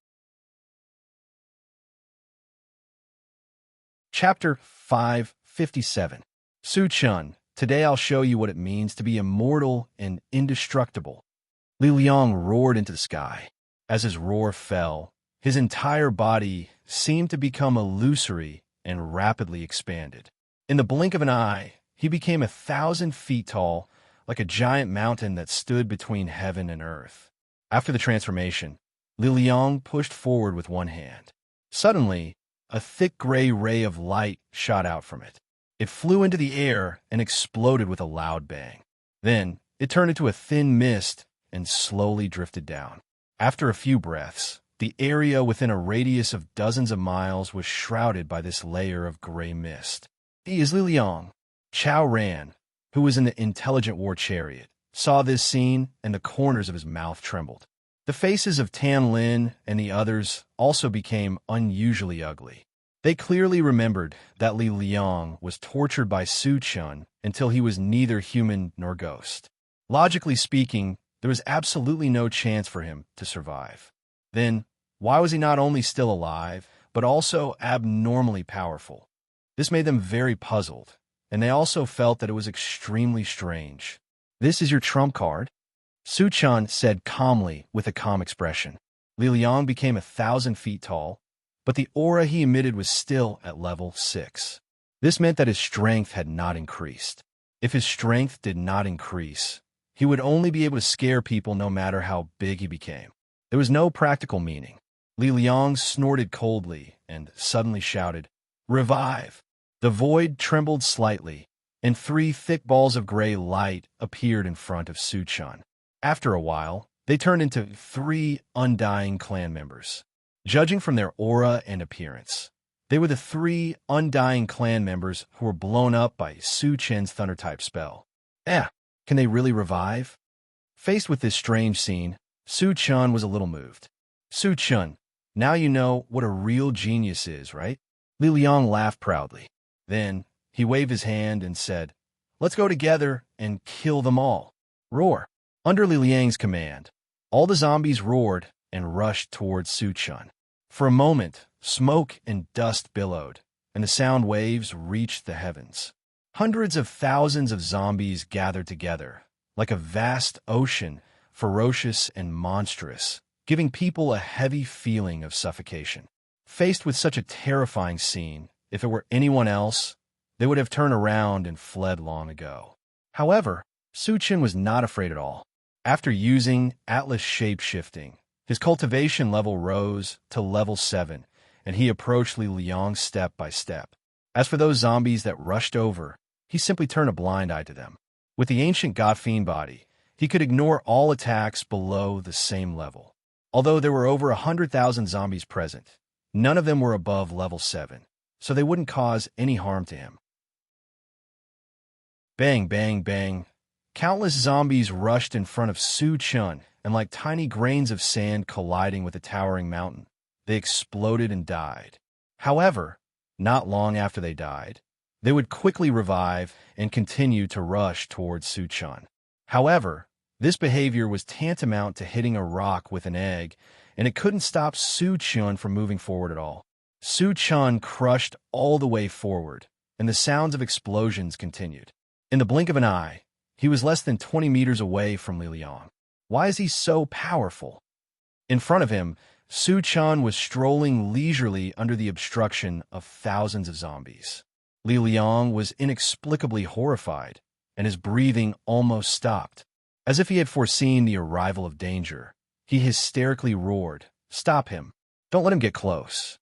Chapter 557. Su Chen, today I'll show you what it means to be immortal and indestructible. Li Liang roared into the sky. As his roar fell, his entire body seemed to become illusory and rapidly expanded. In the blink of an eye, he became 1,000 feet tall, like a giant mountain that stood between heaven and earth. After the transformation, Li Liang pushed forward with one hand. Suddenly, a thick gray ray of light shot out from it. It flew into the air and exploded with a loud bang. Then, it turned into a thin mist and slowly drifted down. After a few breaths, the area within a radius of dozens of miles was shrouded by this layer of gray mist. He is Li Liang. Chao Ran, who was in the intelligent war chariot, saw this scene and the corners of his mouth trembled. The faces of Tan Lin and the others also became unusually ugly. They clearly remembered that Li Liang was tortured by Su Chen until he was neither human nor ghost. Logically speaking, there was absolutely no chance for him to survive. Then, why was he not only still alive, but also abnormally powerful? This made them very puzzled, and they also felt that it was extremely strange. This is your trump card? Su Chen said calmly with a calm expression. Li Liang became 1,000 feet tall, but the aura he emitted was still at level 6. This meant that his strength had not increased. If his strength did not increase, he would only be able to scare people no matter how big he became. There was no practical meaning. Li Liang snorted coldly and suddenly shouted, "Revive!" The void trembled slightly, and 3 thick balls of gray light appeared in front of Su Chen. After a while, they turned into 3 undying clan members. Judging from their aura and appearance, they were the 3 undying clan members who were blown up by Su Chen's thunder-type spell. Can they really revive? Faced with this strange scene, Su Chen was a little moved. Su Chen, now you know what a real genius is, right? Li Liang laughed proudly. Then, he waved his hand and said, "Let's go together and kill them all." Roar. Under Li Liang's command, all the zombies roared and rushed towards Su Chen. For a moment, smoke and dust billowed, and the sound waves reached the heavens. Hundreds of thousands of zombies gathered together, like a vast ocean, ferocious and monstrous, giving people a heavy feeling of suffocation. Faced with such a terrifying scene, if it were anyone else, they would have turned around and fled long ago. However, Su Chen was not afraid at all. After using Atlas shape-shifting, his cultivation level rose to level 7, and he approached Li Liang step by step. As for those zombies that rushed over, he simply turned a blind eye to them. With the ancient god fiend body, He could ignore all attacks below the same level. Although there were over 100,000 zombies present, none of them were above level 7, so they wouldn't cause any harm to him. Bang, bang, bang. Countless zombies rushed in front of Su Chun, and like tiny grains of sand colliding with a towering mountain, they exploded and died. However, not long after they died, they would quickly revive and continue to rush towards Su Chun. However, this behavior was tantamount to hitting a rock with an egg, and it couldn't stop Su Chun from moving forward at all. Su Chun crushed all the way forward, and the sounds of explosions continued. In the blink of an eye, he was less than 20 meters away from Li Liang. Why is he so powerful? In front of him, Su Chun was strolling leisurely under the obstruction of thousands of zombies. Li Liang was inexplicably horrified, and his breathing almost stopped. As if he had foreseen the arrival of danger, he hysterically roared, "Stop him! Don't let him get close!"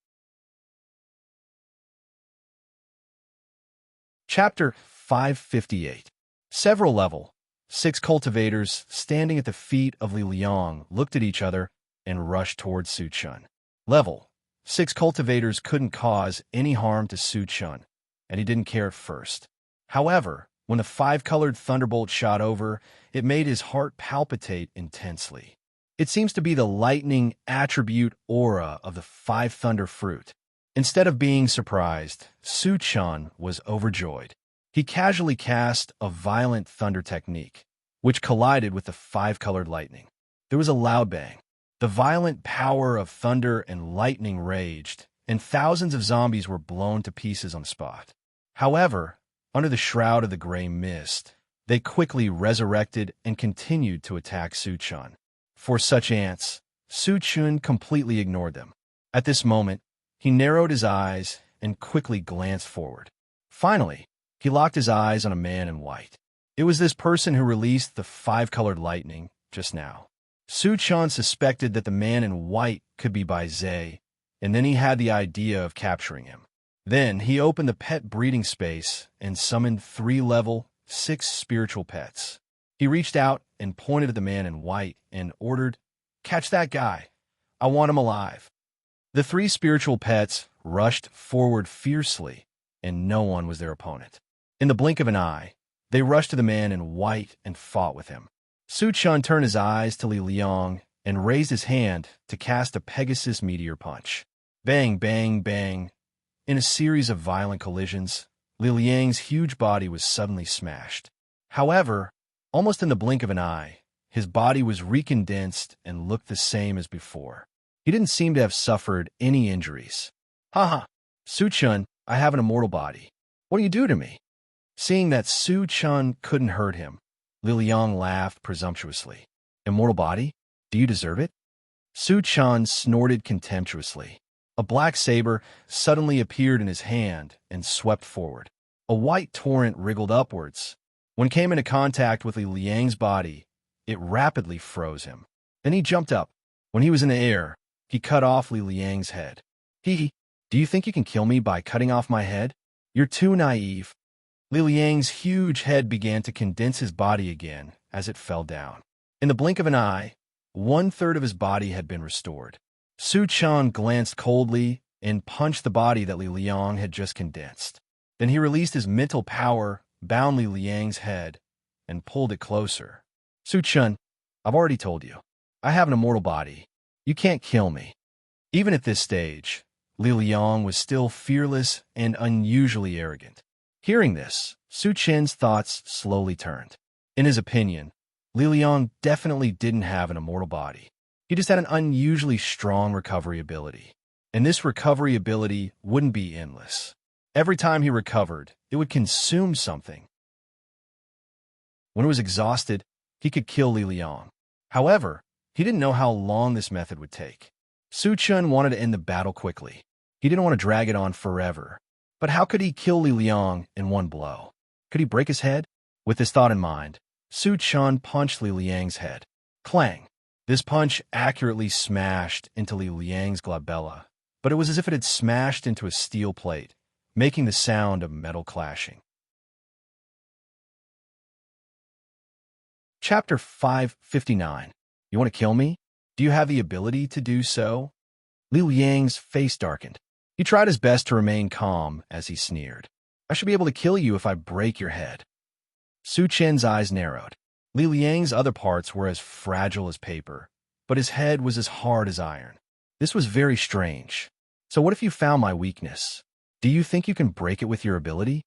Chapter 558. Several level 6 cultivators standing at the feet of Li Liang looked at each other and rushed towards Su Chun. Level 6 cultivators couldn't cause any harm to Su Chun, and he didn't care at first. However, when the 5-colored thunderbolt shot over, it made his heart palpitate intensely. It seems to be the lightning attribute aura of the 5 thunder fruit. Instead of being surprised, Su Chun was overjoyed. He casually cast a violent thunder technique, which collided with the 5-colored lightning. There was a loud bang. The violent power of thunder and lightning raged, and thousands of zombies were blown to pieces on the spot. However, under the shroud of the gray mist, they quickly resurrected and continued to attack Su Chun. For such ants, Su Chun completely ignored them. At this moment, he narrowed his eyes and quickly glanced forward. Finally, he locked his eyes on a man in white. It was this person who released the 5-colored lightning just now. Su Chun suspected that the man in white could be Bai Zhe, and then he had the idea of capturing him. Then he opened the pet breeding space and summoned 3 level 6 spiritual pets. He reached out and pointed at the man in white and ordered, "Catch that guy. I want him alive." The 3 spiritual pets rushed forward fiercely, and no one was their opponent. In the blink of an eye, they rushed to the man in white and fought with him. Su Chun turned his eyes to Li Liang and raised his hand to cast a Pegasus meteor punch. Bang, bang, bang. In a series of violent collisions, Li Liang's huge body was suddenly smashed. However, almost in the blink of an eye, his body was recondensed and looked the same as before. He didn't seem to have suffered any injuries. "Haha, Su Chun, I have an immortal body. What do you do to me?" Seeing that Su Chun couldn't hurt him, Li Liang laughed presumptuously. "Immortal body? Do you deserve it?" Su Chun snorted contemptuously. A black saber suddenly appeared in his hand and swept forward. A white torrent wriggled upwards. When it came into contact with Li Liang's body, it rapidly froze him. Then he jumped up. When he was in the air, he cut off Li Liang's head. Do you think you can kill me by cutting off my head? You're too naive." Li Liang's huge head began to condense his body again as it fell down. In the blink of an eye, 1/3 of his body had been restored. Su Chun glanced coldly and punched the body that Li Liang had just condensed. Then he released his mental power, bound Li Liang's head, and pulled it closer. "Su Chun, I've already told you. I have an immortal body. You can't kill me." Even at this stage, Li Liang was still fearless and unusually arrogant. Hearing this, Su Chun's thoughts slowly turned. In his opinion, Li Liang definitely didn't have an immortal body. He just had an unusually strong recovery ability. And this recovery ability wouldn't be endless. Every time he recovered, it would consume something. When it was exhausted, he could kill Li Liang. However, he didn't know how long this method would take. Su Chun wanted to end the battle quickly. He didn't want to drag it on forever. But how could he kill Li Liang in one blow? Could he break his head? With this thought in mind, Su Chun punched Li Liang's head. Clang! This punch accurately smashed into Li Liang's glabella, but it was as if it had smashed into a steel plate, making the sound of metal clashing. Chapter 559. You want to kill me? Do you have the ability to do so? Liu Yang's face darkened. He tried his best to remain calm as he sneered. I should be able to kill you if I break your head. Su Chen's eyes narrowed. Liu Yang's other parts were as fragile as paper, but his head was as hard as iron. This was very strange. So what if you found my weakness? Do you think you can break it with your ability?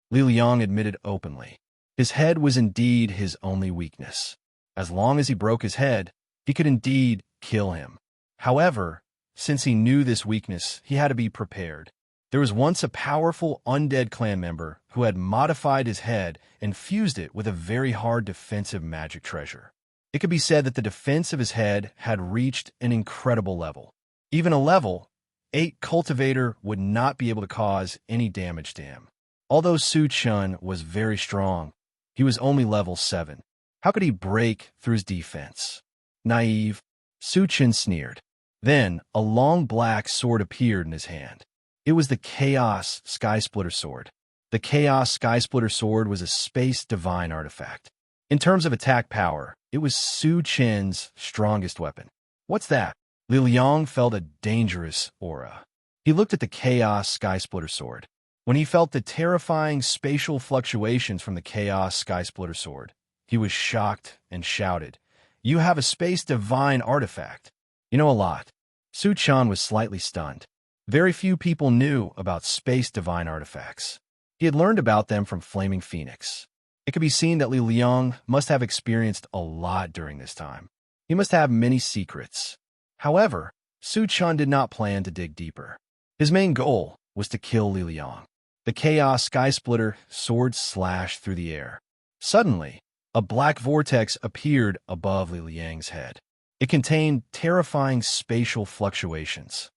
Liu Yang admitted openly. His head was indeed his only weakness. As long as he broke his head, he could indeed kill him. However, since he knew this weakness, he had to be prepared. There was once a powerful undead clan member who had modified his head and fused it with a very hard defensive magic treasure. It could be said that the defense of his head had reached an incredible level. Even a level 8 cultivator would not be able to cause any damage to him. Although Su Chen was very strong, he was only level 7. How could he break through his defense? Naive, Su Chen sneered. Then, a long black sword appeared in his hand. It was the Chaos Skysplitter Sword. The Chaos Skysplitter Sword was a space divine artifact. In terms of attack power, it was Su Chen's strongest weapon. What's that? Liu Yang felt a dangerous aura. He looked at the Chaos Skysplitter Sword. When he felt the terrifying spatial fluctuations from the Chaos Skysplitter Sword, he was shocked and shouted, "You have a space divine artifact. You know a lot." Su Chen was slightly stunned. Very few people knew about space divine artifacts. He had learned about them from Flaming Phoenix. It could be seen that Liu Yang must have experienced a lot during this time. He must have many secrets. However, Su Chen did not plan to dig deeper. His main goal was to kill Liu Yang. The Chaos Skysplitter sword slashed through the air. Suddenly, a black vortex appeared above Liu Yang's head. It contained terrifying spatial fluctuations.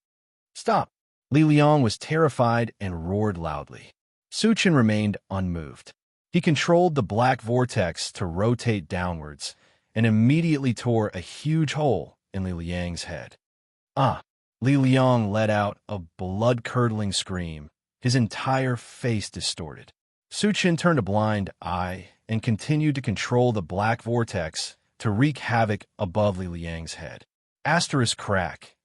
Stop! Liu Yang was terrified and roared loudly. Su Chen remained unmoved. He controlled the black vortex to rotate downwards and immediately tore a huge hole in Liu Yang's head. Ah! Liu Yang let out a blood-curdling scream, his entire face distorted. Su Chen turned a blind eye and continued to control the black vortex to wreak havoc above Liu Yang's head. Asterisk crack.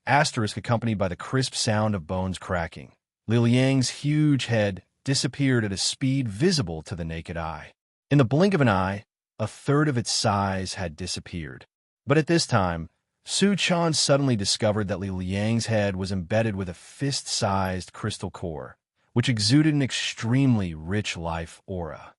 Asterisk accompanied by the crisp sound of bones cracking. Liu Yang's huge head disappeared at a speed visible to the naked eye. In the blink of an eye, a third of its size had disappeared. But at this time, Su Chen suddenly discovered that Liu Yang's head was embedded with a fist-sized crystal core, which exuded an extremely rich life aura.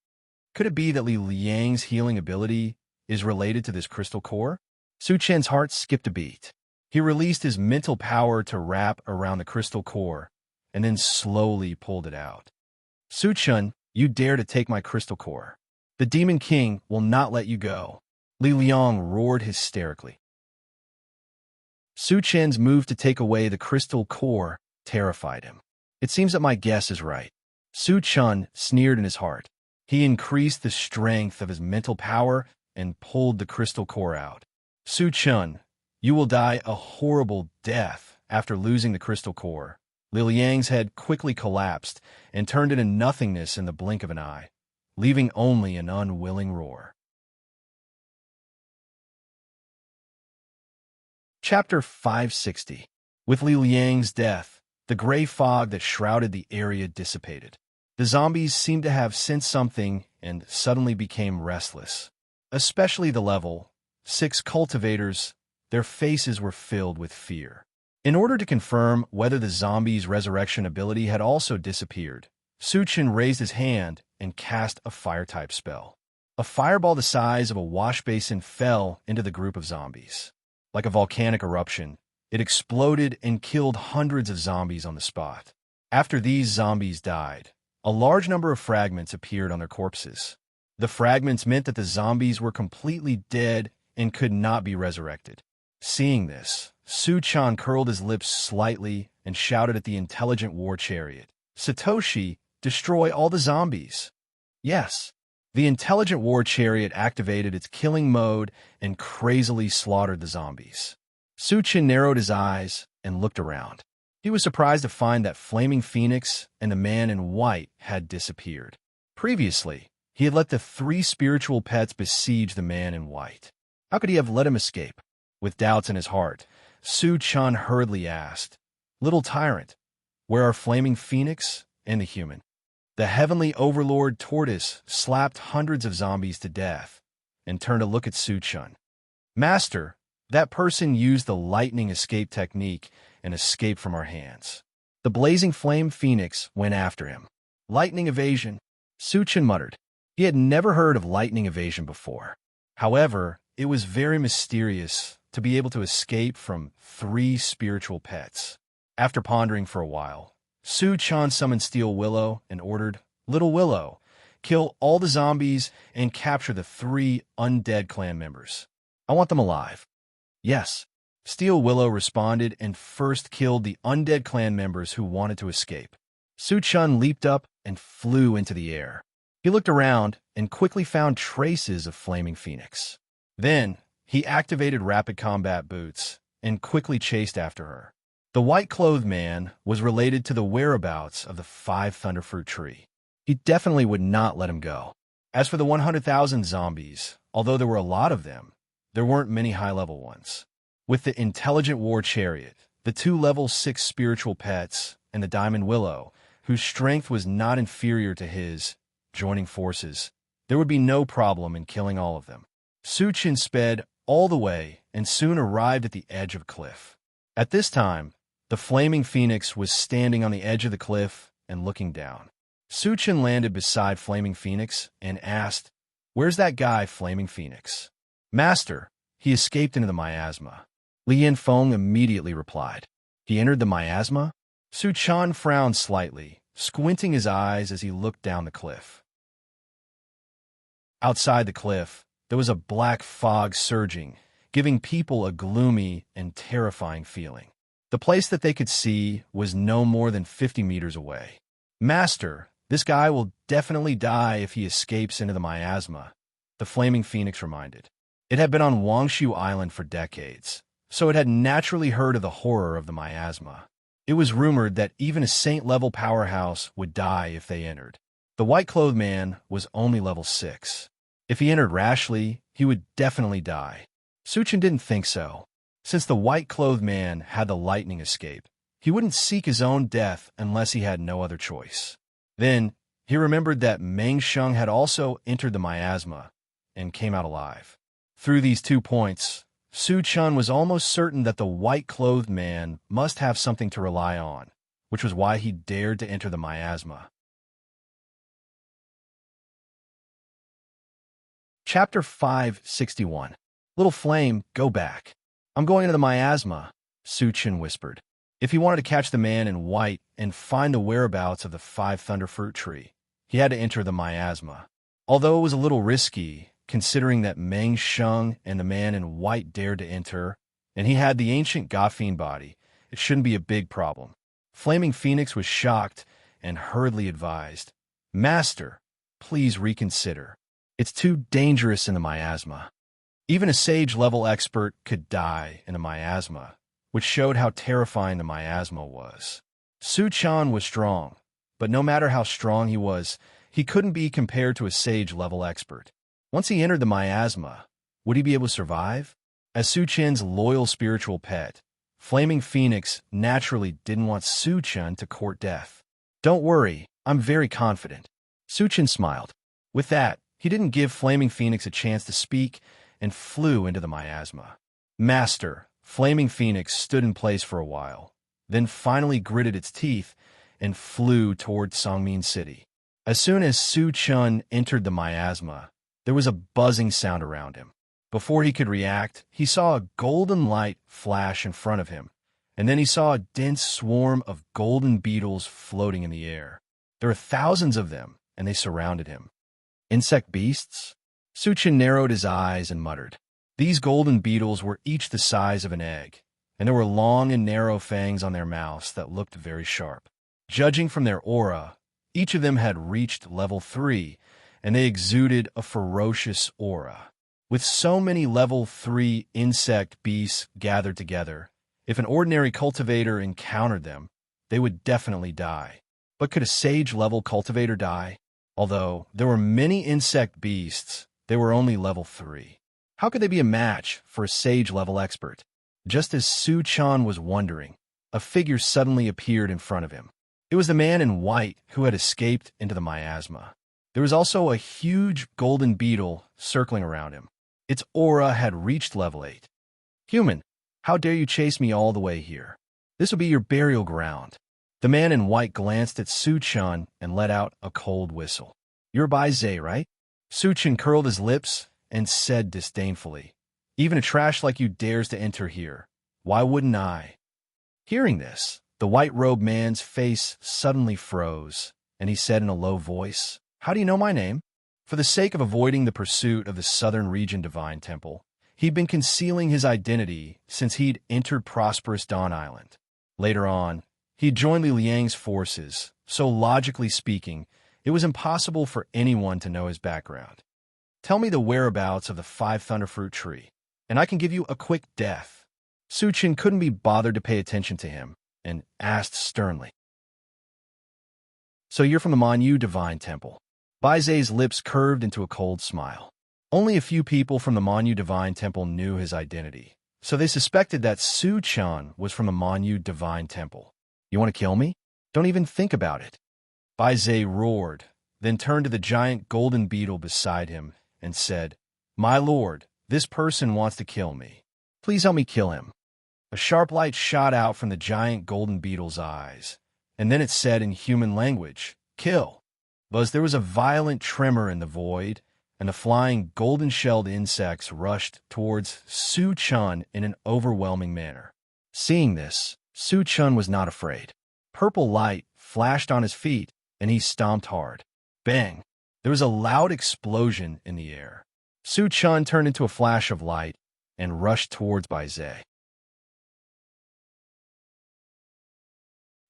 Could it be that Liu Yang's healing ability is related to this crystal core? Su Chen's heart skipped a beat. He released his mental power to wrap around the crystal core, and then slowly pulled it out. Su Chen, you dare to take my crystal core. The Demon King will not let you go. Liu Yang roared hysterically. Su Chen's move to take away the crystal core terrified him. It seems that my guess is right. Su Chen sneered in his heart. He increased the strength of his mental power and pulled the crystal core out. Su Chen, you will die a horrible death after losing the crystal core. Liu Yang's head quickly collapsed and turned into nothingness in the blink of an eye, leaving only an unwilling roar. Chapter 560. With Liu Yang's death, the gray fog that shrouded the area dissipated. The zombies seemed to have sensed something and suddenly became restless. Especially the level 6 cultivators, their faces were filled with fear. In order to confirm whether the zombies' resurrection ability had also disappeared, Su Chen raised his hand and cast a fire-type spell. A fireball the size of a wash basin fell into the group of zombies. Like a volcanic eruption, it exploded and killed hundreds of zombies on the spot. After these zombies died, a large number of fragments appeared on their corpses. The fragments meant that the zombies were completely dead and could not be resurrected. Seeing this, Su Chen curled his lips slightly and shouted at the intelligent war chariot, "Satoshi, destroy all the zombies." Yes, the intelligent war chariot activated its killing mode and crazily slaughtered the zombies. Su Chen narrowed his eyes and looked around. He was surprised to find that Flaming Phoenix and the man in white had disappeared. Previously, He had let the three spiritual pets besiege the man in white. How could he have let him escape? With doubts in his heart, Su-chan hurriedly asked, "Little tyrant, where are Flaming Phoenix and the human?" The heavenly overlord Tortoise slapped hundreds of zombies to death and turned to look at Su-chan. "Master, that person used the lightning escape technique and escaped from our hands. The blazing flame phoenix went after him." Lightning evasion, Su-chan muttered. He had never heard of lightning evasion before. However, it was very mysterious to be able to escape from three spiritual pets. After pondering for a while, Su-chan summoned Steel Willow and ordered, "Little Willow, kill all the zombies and capture the three undead clan members. I want them alive." "Yes." Steel Willow responded and first killed the undead clan members who wanted to escape. Su-chan leaped up and flew into the air. He looked around and quickly found traces of Flaming Phoenix. Then, he activated Rapid Combat Boots and quickly chased after her. The white-clothed man was related to the whereabouts of the 5 Thunderfruit tree. He definitely would not let him go. As for the 100,000 zombies, although there were a lot of them, there weren't many high-level ones. With the Intelligent War Chariot, the 2 level 6 spiritual pets, and the Diamond Willow, whose strength was not inferior to his, joining forces, there would be no problem in killing all of them. Su-chan sped all the way and soon arrived at the edge of a cliff. At this time, the Flaming Phoenix was standing on the edge of the cliff and looking down. Su-chan landed beside Flaming Phoenix and asked, "Where's that guy, Flaming Phoenix?" "Master, he escaped into the miasma." Li Yanfeng immediately replied. "He entered the miasma?" Su-chan frowned slightly, squinting his eyes as he looked down the cliff. Outside the cliff, there was a black fog surging, giving people a gloomy and terrifying feeling. The place that they could see was no more than 50 meters away. "Master, this guy will definitely die if he escapes into the miasma," the Flaming Phoenix reminded. It had been on Wangshu Island for decades, so it had naturally heard of the horror of the miasma. It was rumored that even a saint-level powerhouse would die if they entered. The white-clothed man was only level 6. If he entered rashly, he would definitely die. Su-chan didn't think so. Since the white-clothed man had the lightning escape, he wouldn't seek his own death unless he had no other choice. Then, he remembered that Meng Sheng had also entered the miasma and came out alive. Through these 2 points, Su-chan was almost certain that the white-clothed man must have something to rely on, which was why he dared to enter the miasma. Chapter 561. "Little Flame, go back. I'm going into the miasma," Su-chan whispered. If he wanted to catch the man in white and find the whereabouts of the 5 Thunderfruit tree, he had to enter the miasma. Although it was a little risky, considering that Meng Sheng and the man in white dared to enter, and he had the ancient Goffin body, it shouldn't be a big problem. Flaming Phoenix was shocked and hurriedly advised, "Master, please reconsider. It's too dangerous in the miasma." Even a sage-level expert could die in a miasma, which showed how terrifying the miasma was. Su-chan was strong, but no matter how strong he was, he couldn't be compared to a sage-level expert. Once he entered the miasma, would he be able to survive? As Su-chan's loyal spiritual pet, Flaming Phoenix naturally didn't want Su-chan to court death. "Don't worry, I'm very confident." Su-chan smiled. With that, he didn't give Flaming Phoenix a chance to speak and flew into the miasma. "Master," Flaming Phoenix stood in place for a while, then finally gritted its teeth and flew toward Songmin City. As soon as Su-chan entered the miasma, there was a buzzing sound around him. Before he could react, he saw a golden light flash in front of him, and then he saw a dense swarm of golden beetles floating in the air. There were thousands of them, and they surrounded him. "Insect beasts?" Su-chan narrowed his eyes and muttered. These golden beetles were each the size of an egg, and there were long and narrow fangs on their mouths that looked very sharp. Judging from their aura, each of them had reached level 3, and they exuded a ferocious aura. With so many level 3 insect beasts gathered together, if an ordinary cultivator encountered them, they would definitely die. But could a sage-level cultivator die? Although there were many insect beasts, they were only level 3. How could they be a match for a sage-level expert? Just as Su-chan was wondering, a figure suddenly appeared in front of him. It was the man in white who had escaped into the miasma. There was also a huge golden beetle circling around him. Its aura had reached level 8. "Human, how dare you chase me all the way here? This will be your burial ground." The man in white glanced at Su-chan and let out a cold whistle. "You're Bai Zhe, right?" Su-chan curled his lips and said disdainfully, "Even a trash like you dares to enter here. Why wouldn't I?" Hearing this, the white-robed man's face suddenly froze, and he said in a low voice, "How do you know my name?" For the sake of avoiding the pursuit of the Southern Region Divine Temple, he'd been concealing his identity since he'd entered prosperous Dawn Island. Later on, he'd joined Li Liang's forces, so logically speaking, it was impossible for anyone to know his background. "Tell me the whereabouts of the 5 Thunderfruit tree, and I can give you a quick death." Su-chan couldn't be bothered to pay attention to him, and asked sternly, "So you're from the Manyu Divine Temple?" Bai Zhe's lips curved into a cold smile. Only a few people from the Manyu Divine Temple knew his identity, so they suspected that Su-chan was from the Manyu Divine Temple. "You want to kill me? Don't even think about it." Bai Zhe roared, then turned to the giant golden beetle beside him and said, "My lord, this person wants to kill me. Please help me kill him." A sharp light shot out from the giant golden beetle's eyes, and then it said in human language, "Kill." But there was a violent tremor in the void, and the flying golden-shelled insects rushed towards Su-chan in an overwhelming manner. Seeing this, Su-chan was not afraid. Purple light flashed on his feet, and he stomped hard. Bang! There was a loud explosion in the air. Su-chan turned into a flash of light and rushed towards Bai Zhe.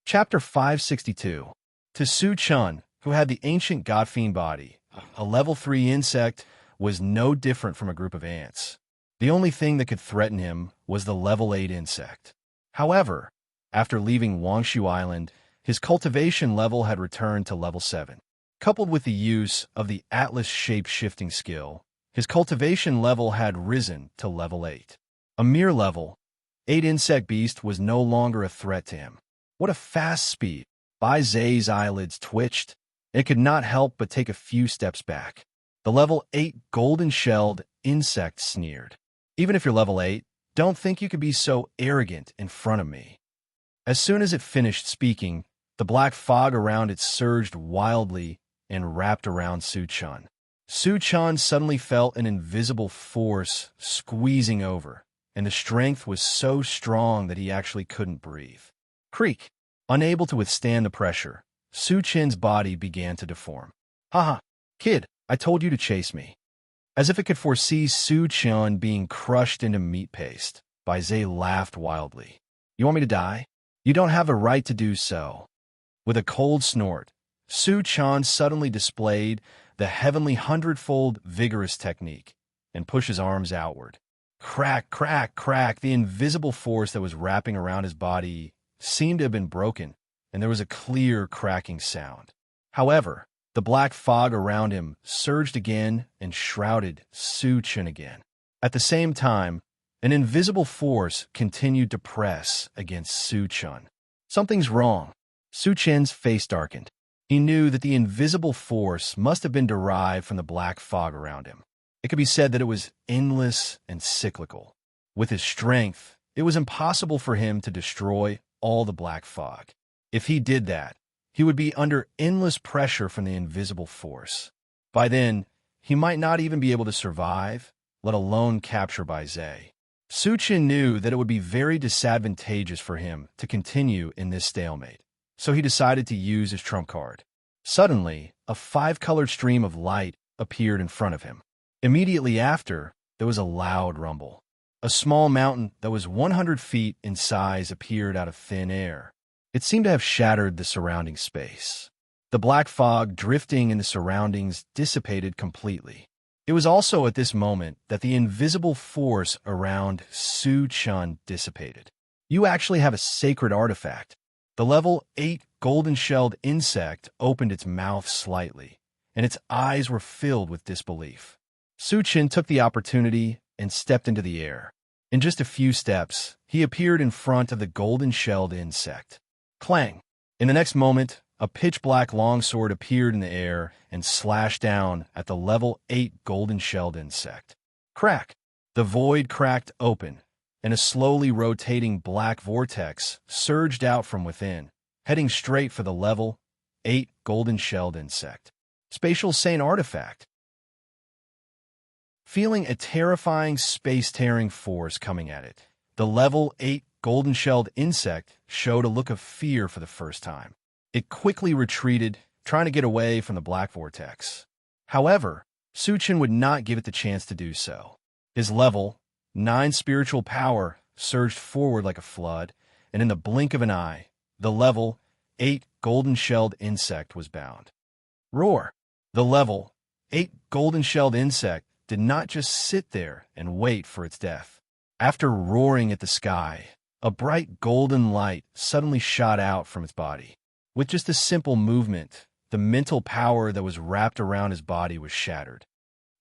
Chapter 562. To Su-chan, who had the ancient god-fiend body, a level 3 insect was no different from a group of ants. The only thing that could threaten him was the level 8 insect. However, after leaving Wangshu Island, his cultivation level had returned to level 7. Coupled with the use of the Atlas shape-shifting skill, his cultivation level had risen to level 8. A mere level 8 insect beast was no longer a threat to him. What a fast speed! Bai Zhe's eyelids twitched. It could not help but take a few steps back. The level 8 golden-shelled insect sneered. "Even if you're level 8, don't think you could be so arrogant in front of me." As soon as it finished speaking, the black fog around it surged wildly and wrapped around Su-chan. Su-chan suddenly felt an invisible force squeezing over, and the strength was so strong that he actually couldn't breathe. Creak! Unable to withstand the pressure, Su-chan's body began to deform. "Haha, kid, I told you to chase me." As if it could foresee Su-chan being crushed into meat paste, Bai Zhe laughed wildly. "You want me to die? You don't have a right to do so." With a cold snort, Su-chan suddenly displayed the heavenly hundredfold vigorous technique and pushed his arms outward. Crack, crack, crack, the invisible force that was wrapping around his body seemed to have been broken, and there was a clear cracking sound. However, the black fog around him surged again and shrouded Su-chan again. At the same time, an invisible force continued to press against Su-chan. "Something's wrong." Su-chan's face darkened. He knew that the invisible force must have been derived from the black fog around him. It could be said that it was endless and cyclical. With his strength, it was impossible for him to destroy all the black fog. If he did that, he would be under endless pressure from the invisible force. By then, he might not even be able to survive, let alone capture Bai Zhe. Su-chan knew that it would be very disadvantageous for him to continue in this stalemate, so he decided to use his trump card. Suddenly, a 5-colored stream of light appeared in front of him. Immediately after, there was a loud rumble. A small mountain that was 100 feet in size appeared out of thin air. It seemed to have shattered the surrounding space. The black fog drifting in the surroundings dissipated completely. It was also at this moment that the invisible force around Su-chan dissipated. "You actually have a sacred artifact." The level 8 golden-shelled insect opened its mouth slightly, and its eyes were filled with disbelief. Su-Chin took the opportunity and stepped into the air. In just a few steps, he appeared in front of the golden-shelled insect. Clang! In the next moment, a pitch-black longsword appeared in the air and slashed down at the level 8 golden-shelled insect. Crack! The void cracked open, and a slowly rotating black vortex surged out from within, heading straight for the level 8 golden-shelled insect. Spatial Sane Artifact. Feeling a terrifying space-tearing force coming at it, the level 8 golden-shelled insect showed a look of fear for the first time. It quickly retreated, trying to get away from the black vortex. However, Su-Chin would not give it the chance to do so. His level 9 spiritual power surged forward like a flood, and in the blink of an eye, the level 8 golden-shelled insect was bound. Roar! The level 8 golden-shelled insect did not just sit there and wait for its death. After roaring at the sky, a bright golden light suddenly shot out from its body. With just a simple movement, the mental power that was wrapped around his body was shattered.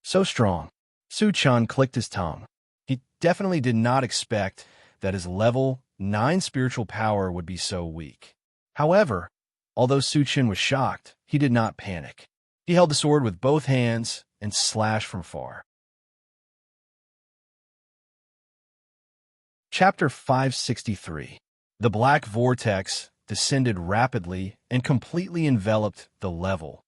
So strong, Su-Chin clicked his tongue. He definitely did not expect that his level 9 spiritual power would be so weak. However, although Su-Chin was shocked, he did not panic. He held the sword with both hands and slashed from far. Chapter 563. The black vortex descended rapidly and completely enveloped the level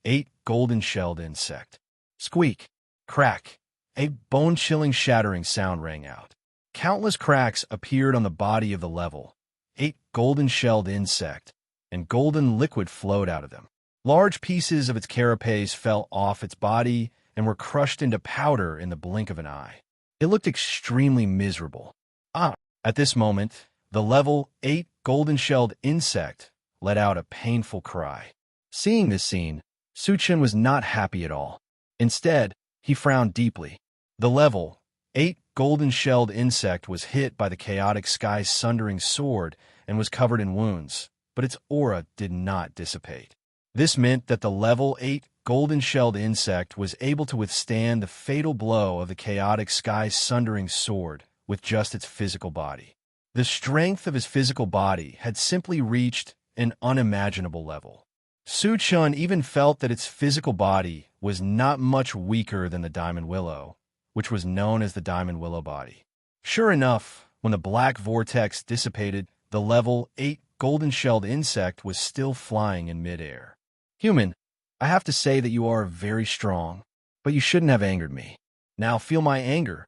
8 golden-shelled insect. Squeak! Crack! A bone-chilling shattering sound rang out. Countless cracks appeared on the body of the level 8 golden-shelled insect, and golden liquid flowed out of them. Large pieces of its carapace fell off its body and were crushed into powder in the blink of an eye. It looked extremely miserable. At this moment, the level 8 golden-shelled insect let out a painful cry. Seeing this scene, Su-Chin was not happy at all. Instead, he frowned deeply. The level 8 golden-shelled insect was hit by the chaotic sky's sundering sword and was covered in wounds, but its aura did not dissipate. This meant that the level 8 golden-shelled insect was able to withstand the fatal blow of the chaotic sky's sundering sword with just its physical body. The strength of his physical body had simply reached an unimaginable level. Su-Chin even felt that its physical body was not much weaker than the Diamond Willow, which was known as the Diamond Willow body. Sure enough, when the black vortex dissipated, the level 8 golden-shelled insect was still flying in midair. Human, I have to say that you are very strong, but you shouldn't have angered me. Now feel my anger.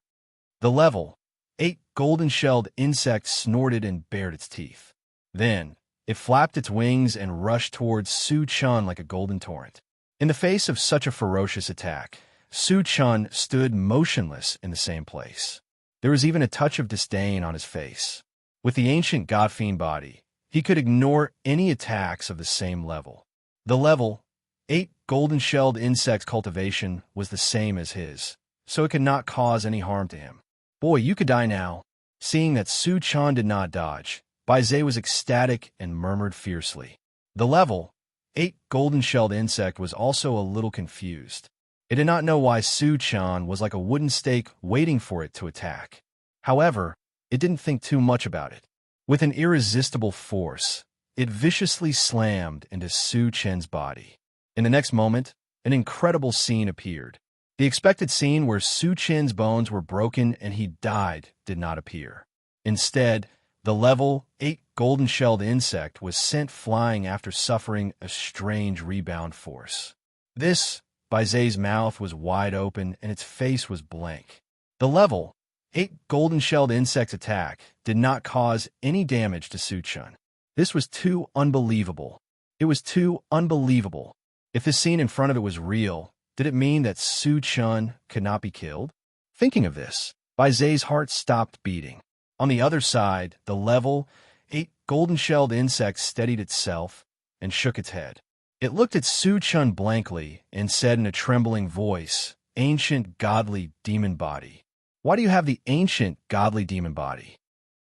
The level 8 golden-shelled insect snorted and bared its teeth. Then, it flapped its wings and rushed towards Su-Chin like a golden torrent. In the face of such a ferocious attack, Su-Chin stood motionless in the same place. There was even a touch of disdain on his face. With the ancient god-fiend body, he could ignore any attacks of the same level. The level 8 golden-shelled insect's cultivation was the same as his, so it could not cause any harm to him. Boy, you could die now. Seeing that Su-Chin did not dodge, Baizé was ecstatic and murmured fiercely. The level 8 golden-shelled insect was also a little confused. It did not know why Su-Chin was like a wooden stake waiting for it to attack. However, it didn't think too much about it. With an irresistible force, it viciously slammed into Su-Chin's body. In the next moment, an incredible scene appeared. The expected scene where Su-Chin's bones were broken and he died did not appear. Instead, the level 8 golden-shelled insect was sent flying after suffering a strange rebound force. Baizé's mouth was wide open and its face was blank. The level 8 golden-shelled insect's attack did not cause any damage to Su-Chin. This was too unbelievable. It was too unbelievable. If this scene in front of it was real, did it mean that Su-Chin could not be killed? Thinking of this, Baizé's heart stopped beating. On the other side, the level 8 golden-shelled insect steadied itself and shook its head. It looked at Su-Chin blankly and said in a trembling voice, "Ancient godly demon body. Why do you have the ancient godly demon body?"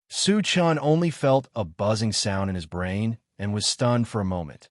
Su-Chin only felt a buzzing sound in his brain and was stunned for a moment.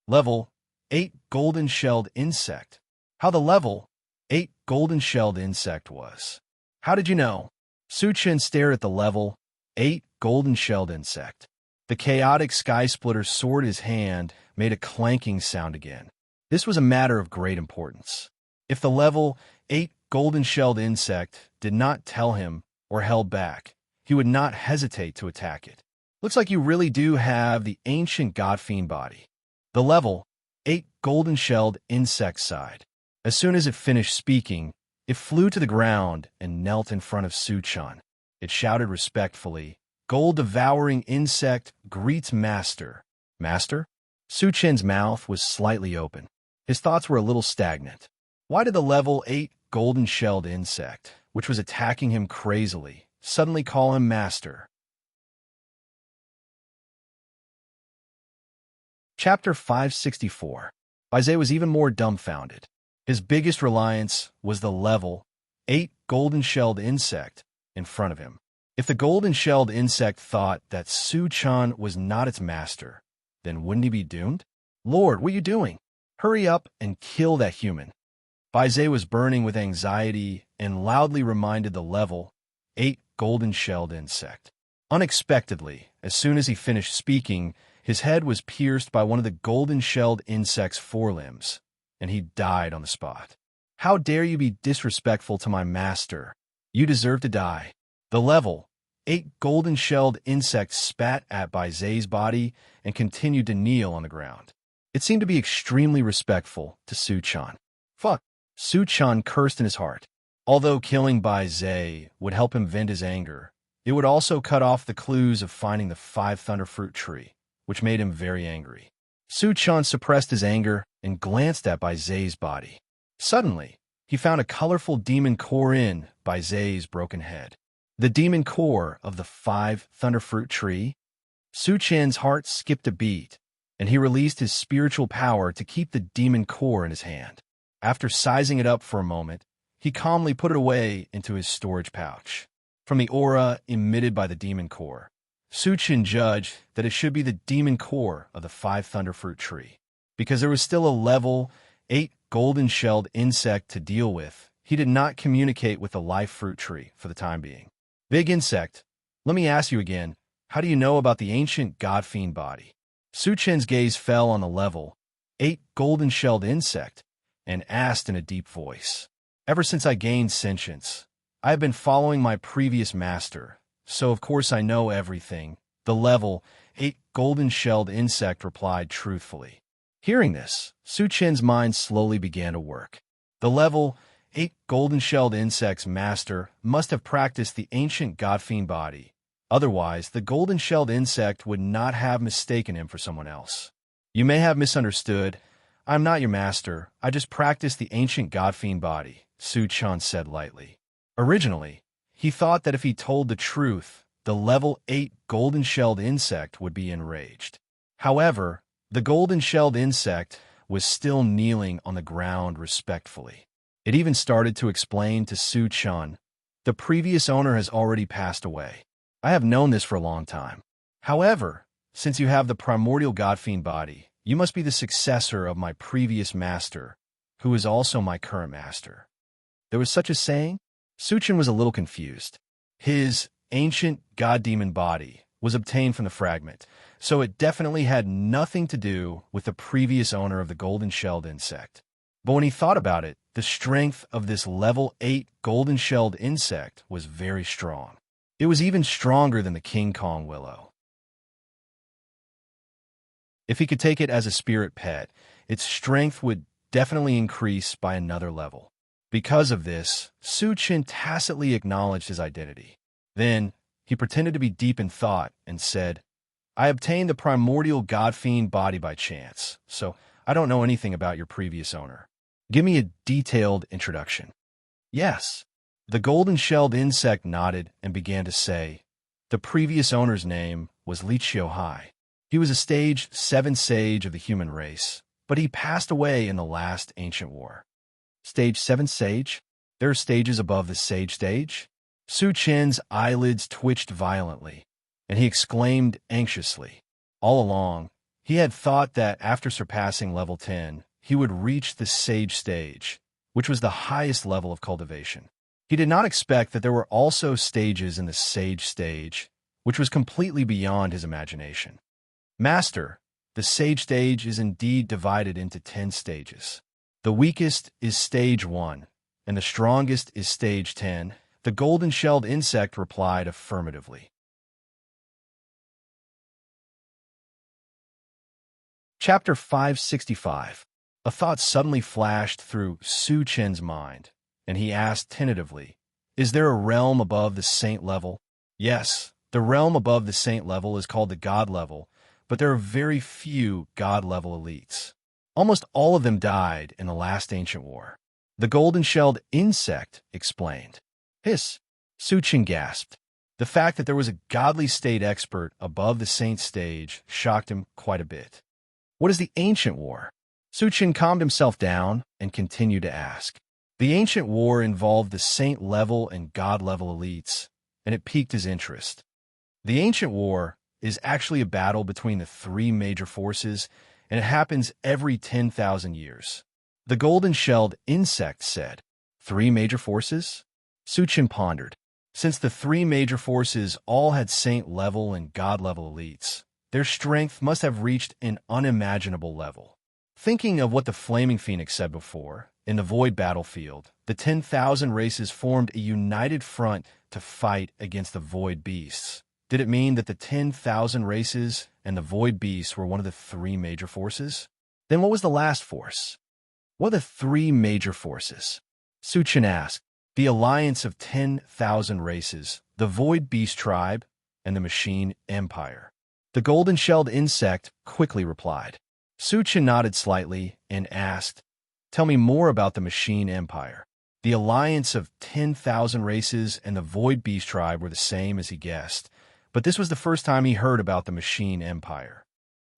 Level 8 golden-shelled insect. How the level 8 golden-shelled insect was. How did you know? Su-Chen stared at the level 8 golden-shelled insect. The chaotic sky splitter's sword in his hand made a clanking sound again. This was a matter of great importance. If the level 8 golden-shelled insect did not tell him or held back, he would not hesitate to attack it. Looks like you really do have the ancient god-fiend body. The level 8 golden-shelled insect sighed. As soon as it finished speaking, it flew to the ground and knelt in front of Su-Chen. It shouted respectfully, "Gold-devouring insect greets master." Master? Su-Chen's mouth was slightly open. His thoughts were a little stagnant. Why did the level 8 golden-shelled insect, which was attacking him crazily, suddenly call him master? Chapter 564. Baize was even more dumbfounded. His biggest reliance was the level 8 golden-shelled insect in front of him. If the golden-shelled insect thought that Su-Chen was not its master, then wouldn't he be doomed? Lord, what are you doing? Hurry up and kill that human. Baize was burning with anxiety and loudly reminded the level 8 golden-shelled insect. Unexpectedly, as soon as he finished speaking, his head was pierced by one of the golden-shelled insect's forelimbs, and he died on the spot. How dare you be disrespectful to my master? You deserve to die. The level 8 golden-shelled insect spat at Baize's body and continued to kneel on the ground. It seemed to be extremely respectful to Su-Chen. Fuck! Su-Chen cursed in his heart. Although killing Baize would help him vent his anger, it would also cut off the clues of finding the 5 thunderfruit tree, which made him very angry. Su-Chen suppressed his anger and glanced at Baize's body. Suddenly, he found a colorful demon core in Baize's broken head. The demon core of the 5 thunderfruit tree? Su-Chen's heart skipped a beat, and he released his spiritual power to keep the demon core in his hand. After sizing it up for a moment, he calmly put it away into his storage pouch. From the aura emitted by the demon core, Su-Chen judged that it should be the demon core of the 5 thunderfruit tree. Because there was still a level 8 golden-shelled insect to deal with, he did not communicate with the life fruit tree for the time being. Big insect, let me ask you again, how do you know about the ancient god-fiend body? Su-Chen's gaze fell on the level 8 golden-shelled insect and asked in a deep voice. Ever since I gained sentience, I have been following my previous master, so of course I know everything, the level 8 golden-shelled insect replied truthfully. Hearing this, Su-Chen's mind slowly began to work. The level 8 golden-shelled insect's master must have practiced the ancient god-fiend body. Otherwise, the golden-shelled insect would not have mistaken him for someone else. You may have misunderstood. I'm not your master. I just practiced the ancient god-fiend body, Su-Chen said lightly. Originally, he thought that if he told the truth, the level 8 golden-shelled insect would be enraged. However, the golden-shelled insect was still kneeling on the ground respectfully. It even started to explain to Su-Chen, the previous owner has already passed away. I have known this for a long time. However, since you have the primordial god-fiend body, you must be the successor of my previous master, who is also my current master. There was such a saying? Su-Chen was a little confused. His ancient god-demon body was obtained from the fragment, so it definitely had nothing to do with the previous owner of the golden-shelled insect. But when he thought about it, the strength of this level 8 golden-shelled insect was very strong. It was even stronger than the King Kong willow. If he could take it as a spirit pet, its strength would definitely increase by another level. Because of this, Su-Chen tacitly acknowledged his identity. Then, he pretended to be deep in thought and said, I obtained the primordial god-fiend body by chance, so I don't know anything about your previous owner. Give me a detailed introduction. Yes. The golden-shelled insect nodded and began to say, the previous owner's name was Li Qiuhai. He was a stage 7 sage of the human race, but he passed away in the last ancient war. Stage 7 sage? There are stages above the sage stage? Su-Chen's eyelids twitched violently, and he exclaimed anxiously. All along, He had thought that after surpassing level 10, he would reach the Sage stage, which was the highest level of cultivation. He did not expect that there were also stages in the Sage stage, which was completely beyond his imagination. Master, the Sage stage is indeed divided into 10 stages. The weakest is Stage 1, and the strongest is Stage 10. The golden-shelled insect replied affirmatively. Chapter 565. A thought suddenly flashed through Su Chen's mind, and he asked tentatively, "Is there a realm above the saint level?" Yes, the realm above the saint level is called the god level, but there are very few god-level elites. Almost all of them died in the last ancient war. The golden-shelled insect explained. Hiss! Su Chen gasped. The fact that there was a godly state expert above the saint stage shocked him quite a bit. What is the ancient war? Su Chen calmed himself down and continued to ask. The ancient war involved the saint-level and god-level elites, and it piqued his interest. The ancient war is actually a battle between the three major forces, and it happens every 10,000 years. The golden-shelled insect said. 3 major forces? Su Chen pondered. Since the 3 major forces all had saint-level and god-level elites, their strength must have reached an unimaginable level. Thinking of what the Flaming Phoenix said before, in the Void battlefield, the 10,000 races formed a united front to fight against the Void beasts. Did it mean that the 10,000 races and the Void beasts were one of the 3 major forces? Then what was the last force? What are the 3 major forces? Su Chen asked. The alliance of 10,000 races, the Void Beast tribe, and the Machine Empire. The golden-shelled insect quickly replied. Su Chen nodded slightly and asked, "Tell me more about the Machine Empire." The alliance of 10,000 races and the Void Beast tribe were the same as he guessed, but this was the first time he heard about the Machine Empire.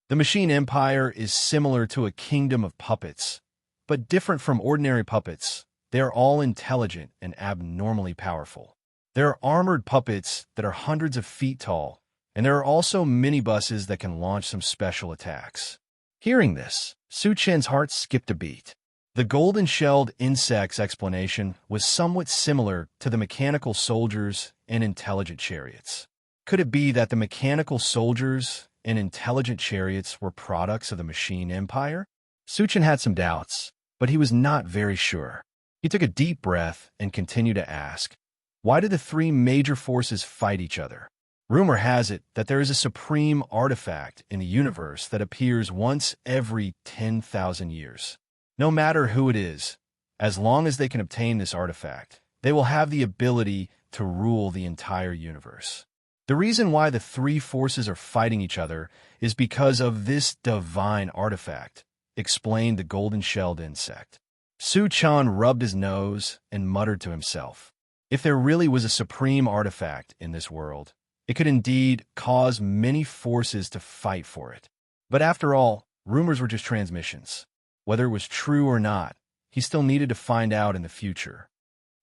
The Machine Empire is similar to a kingdom of puppets, but different from ordinary puppets. They are all intelligent and abnormally powerful. There are armored puppets that are hundreds of feet tall, and there are also minibuses that can launch some special attacks. Hearing this, Su Chen's heart skipped a beat. The golden-shelled insect's explanation was somewhat similar to the mechanical soldiers and intelligent chariots. Could it be that the mechanical soldiers and intelligent chariots were products of the Machine Empire? Su Chen had some doubts, but he was not very sure. He took a deep breath and continued to ask, why did the 3 major forces fight each other? Rumor has it that there is a supreme artifact in the universe that appears once every 10,000 years. No matter who it is, as long as they can obtain this artifact, they will have the ability to rule the entire universe. The reason why the 3 forces are fighting each other is because of this divine artifact, explained the golden-shelled insect. Su Chen rubbed his nose and muttered to himself. If there really was a supreme artifact in this world, it could indeed cause many forces to fight for it. But after all, rumors were just transmissions. Whether it was true or not, he still needed to find out in the future.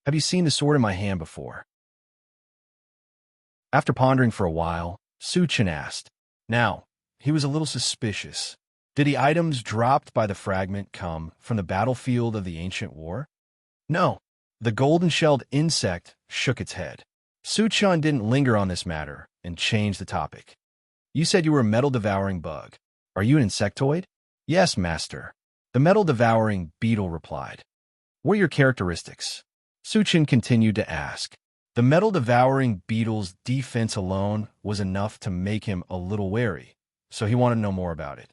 Have you seen the sword in my hand before? After pondering for a while, Su Chen asked. Now, he was a little suspicious. Did the items dropped by the fragment come from the battlefield of the ancient war? No. The golden-shelled insect shook its head. Su Chen didn't linger on this matter and changed the topic. You said you were a metal-devouring bug. Are you an insectoid? Yes, master. The metal-devouring beetle replied. What are your characteristics? Su Chen continued to ask. The metal-devouring beetle's defense alone was enough to make him a little wary, so he wanted to know more about it.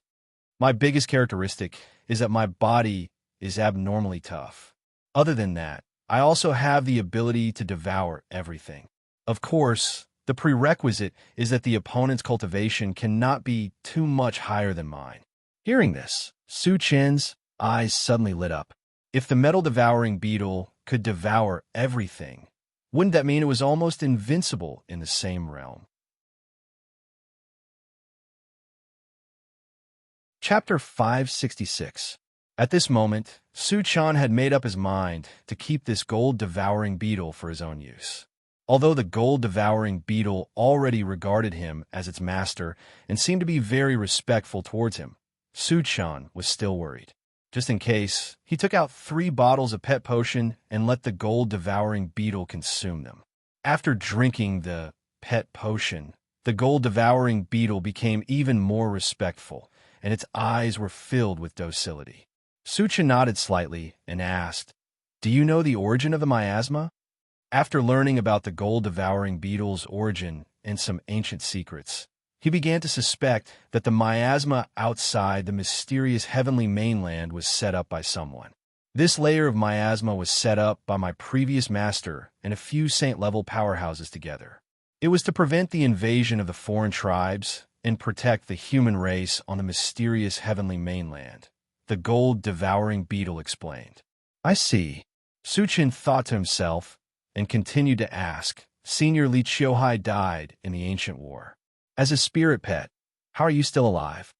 My biggest characteristic is that my body is abnormally tough. Other than that, I also have the ability to devour everything. Of course, the prerequisite is that the opponent's cultivation cannot be too much higher than mine. Hearing this, Su Chen's eyes suddenly lit up. If the metal-devouring beetle could devour everything, wouldn't that mean it was almost invincible in the same realm? Chapter 566. At this moment, Su Chen had made up his mind to keep this gold-devouring beetle for his own use. Although the gold-devouring beetle already regarded him as its master and seemed to be very respectful towards him, Su-chan was still worried. Just in case, he took out 3 bottles of pet potion and let the gold-devouring beetle consume them. After drinking the pet potion, the gold-devouring beetle became even more respectful, and its eyes were filled with docility. Su-chan nodded slightly and asked, "Do you know the origin of the miasma?" After learning about the gold-devouring beetle's origin and some ancient secrets, he began to suspect that the miasma outside the mysterious heavenly mainland was set up by someone. This layer of miasma was set up by my previous master and a few saint-level powerhouses together. It was to prevent the invasion of the foreign tribes and protect the human race on the mysterious heavenly mainland, the gold-devouring beetle explained. "I see." Su-chan thought to himself and continued to ask, "Senior Li Qiuhai died in the ancient war. As a spirit pet, how are you still alive?"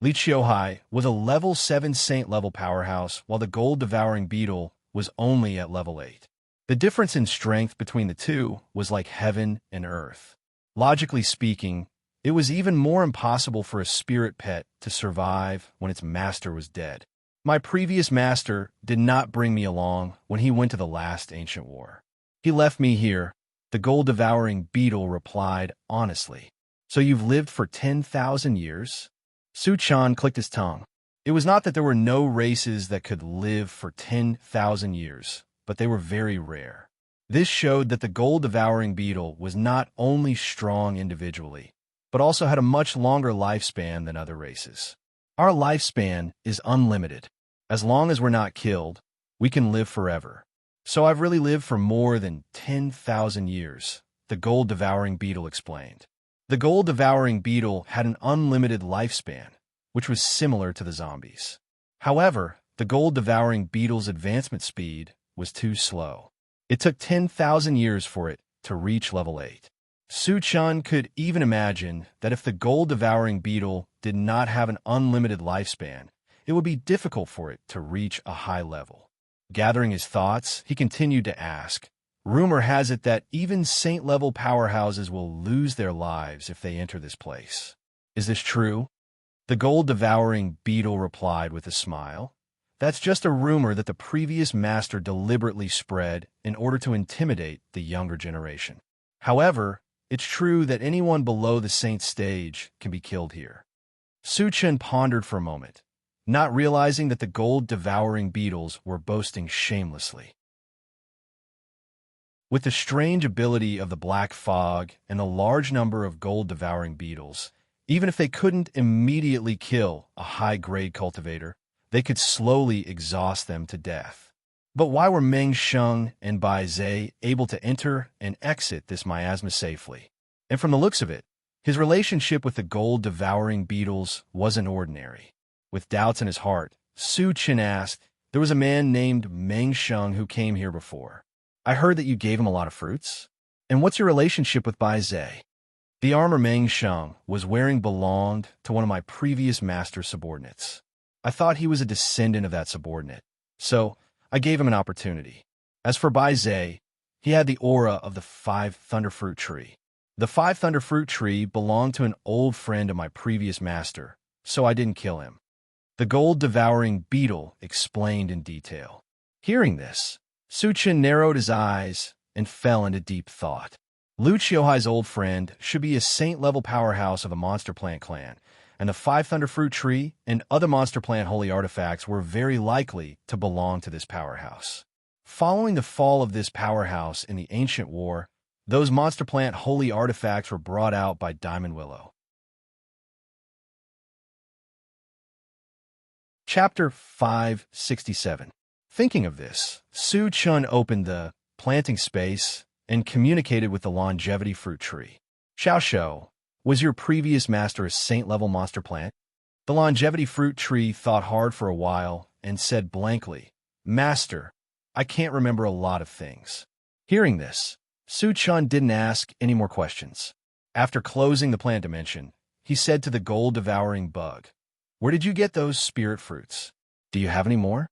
Li Qiuhai was a level 7 saint-level powerhouse, while the gold-devouring beetle was only at level 8. The difference in strength between the two was like heaven and earth. Logically speaking, it was even more impossible for a spirit pet to survive when its master was dead. My previous master did not bring me along when he went to the last ancient war. He left me here, the gold-devouring beetle replied honestly. "So you've lived for 10,000 years? Su-chan clicked his tongue. It was not that there were no races that could live for 10,000 years, but they were very rare. This showed that the gold-devouring beetle was not only strong individually, but also had a much longer lifespan than other races. Our lifespan is unlimited. As long as we're not killed, we can live forever. So I've really lived for more than 10,000 years, the gold-devouring beetle explained. The gold-devouring beetle had an unlimited lifespan, which was similar to the zombies. However, the gold-devouring beetle's advancement speed was too slow. It took 10,000 years for it to reach level 8. Su-chan could even imagine that if the gold-devouring beetle did not have an unlimited lifespan, it would be difficult for it to reach a high level. Gathering his thoughts, he continued to ask, "Rumor has it that even saint-level powerhouses will lose their lives if they enter this place. Is this true?" The gold-devouring beetle replied with a smile. "That's just a rumor that the previous master deliberately spread in order to intimidate the younger generation. However, it's true that anyone below the saint stage can be killed here." Su-chan pondered for a moment, not realizing that the gold-devouring beetles were boasting shamelessly. With the strange ability of the black fog and the large number of gold-devouring beetles, even if they couldn't immediately kill a high-grade cultivator, they could slowly exhaust them to death. But why were Meng Sheng and Bai Zhe able to enter and exit this miasma safely? And from the looks of it, his relationship with the gold-devouring beetles wasn't ordinary. With doubts in his heart, Su-chan asked, "There was a man named Meng Sheng who came here before. I heard that you gave him a lot of fruits. And what's your relationship with Bai Zhe?" The armor Meng Sheng was wearing belonged to one of my previous master subordinates. I thought he was a descendant of that subordinate, so I gave him an opportunity. As for Bai Zhe, he had the aura of the 5 Thunderfruit tree. The 5 Thunderfruit tree belonged to an old friend of my previous master, so I didn't kill him. The gold-devouring beetle explained in detail. Hearing this, Su-chan narrowed his eyes and fell into deep thought. Lu Qiuhai's old friend should be a saint-level powerhouse of a monster plant clan, and the 5 Thunderfruit tree and other monster plant holy artifacts were very likely to belong to this powerhouse. Following the fall of this powerhouse in the ancient war, those monster plant holy artifacts were brought out by Diamond Willow. Chapter 567. Thinking of this, Su-chan opened the planting space and communicated with the longevity fruit tree. "Xiao Shou, was your previous master a saint-level monster plant?" The longevity fruit tree thought hard for a while and said blankly, "Master, I can't remember a lot of things." Hearing this, Su-chan didn't ask any more questions. After closing the plant dimension, he said to the gold-devouring bug, "Where did you get those spirit fruits? Do you have any more?"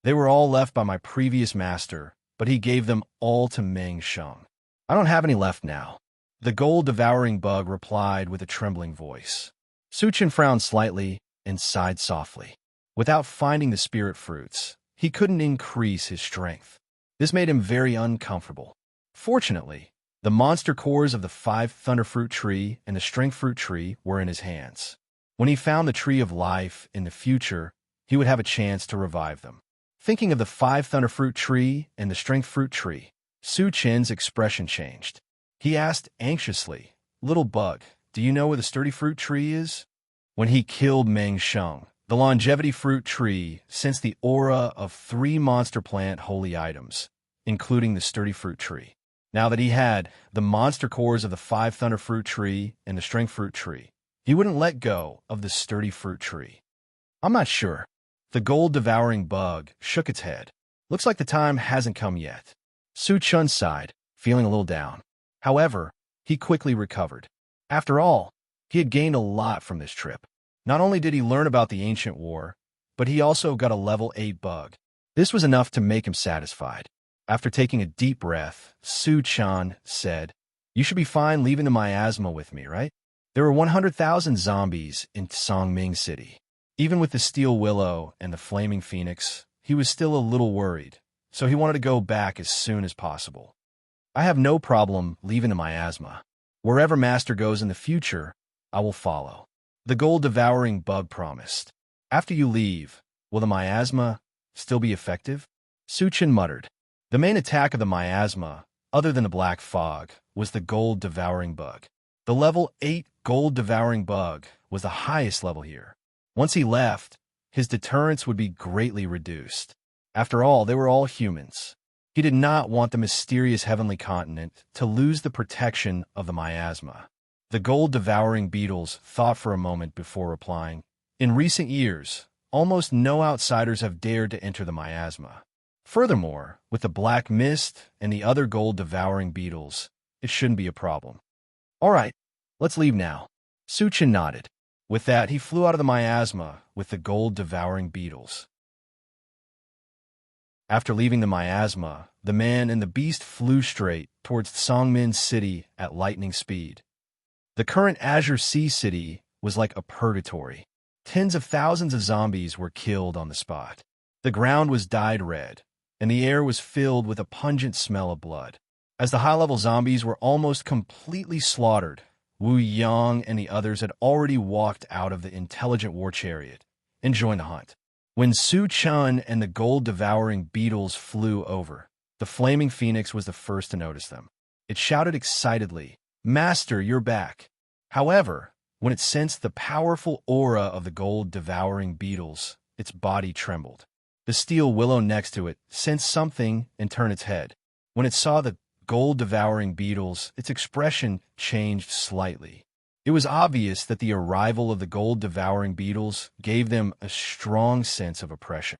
"They were all left by my previous master, but he gave them all to Meng Sheng." I don't have any left now. The gold-devouring bug replied with a trembling voice. Suchin frowned slightly and sighed softly. Without finding the spirit fruits, he couldn't increase his strength. This made him very uncomfortable. Fortunately, the monster cores of the 5 Thunderfruit tree and the Strength Fruit tree were in his hands. When he found the Tree of Life in the future, he would have a chance to revive them. Thinking of the 5 Thunderfruit tree and the Strength Fruit tree, Su Chin's expression changed. He asked anxiously, "Little bug, do you know where the Sturdy Fruit tree is?" When he killed Meng Sheng, the Longevity Fruit tree sensed the aura of 3 monster plant holy items, including the Sturdy Fruit tree. Now that he had the monster cores of the 5 Thunderfruit tree and the Strength Fruit tree, he wouldn't let go of the Sturdy Fruit tree. "I'm not sure." The gold-devouring bug shook its head. "Looks like the time hasn't come yet." Su Chun sighed, feeling a little down. However, he quickly recovered. After all, he had gained a lot from this trip. Not only did he learn about the ancient war, but he also got a level 8 bug. This was enough to make him satisfied. After taking a deep breath, Su Chan said, "You should be fine leaving the miasma with me, right?" There were 100,000 zombies in Songming City. Even with the Steel Willow and the Flaming Phoenix, he was still a little worried, so he wanted to go back as soon as possible. "I have no problem leaving the miasma. Wherever Master goes in the future, I will follow," the gold-devouring bug promised. "After you leave, will the miasma still be effective?" Suchin muttered. The main attack of the miasma, other than the black fog, was the gold-devouring bug. The level 8 gold-devouring bug was the highest level here. Once he left, his deterrence would be greatly reduced. After all, they were all humans. He did not want the mysterious heavenly continent to lose the protection of the miasma. The gold-devouring beetles thought for a moment before replying. In recent years, almost no outsiders have dared to enter the miasma. Furthermore, with the black mist and the other gold-devouring beetles, it shouldn't be a problem. "All right, let's leave now." Suchin nodded. With that, he flew out of the miasma with the gold-devouring beetles. After leaving the miasma, the man and the beast flew straight towards Songmin City at lightning speed. The current Azure Sea City was like a purgatory. Tens of thousands of zombies were killed on the spot. The ground was dyed red, and the air was filled with a pungent smell of blood. As the high-level zombies were almost completely slaughtered, Wu Yang and the others had already walked out of the intelligent war chariot and joined the hunt. When Su Chun and the gold-devouring beetles flew over, the flaming phoenix was the first to notice them. It shouted excitedly, "Master, you're back." However, when it sensed the powerful aura of the gold-devouring beetles, its body trembled. The steel willow next to it sensed something and turned its head. When it saw the gold-devouring beetles, its expression changed slightly. It was obvious that the arrival of the gold-devouring beetles gave them a strong sense of oppression.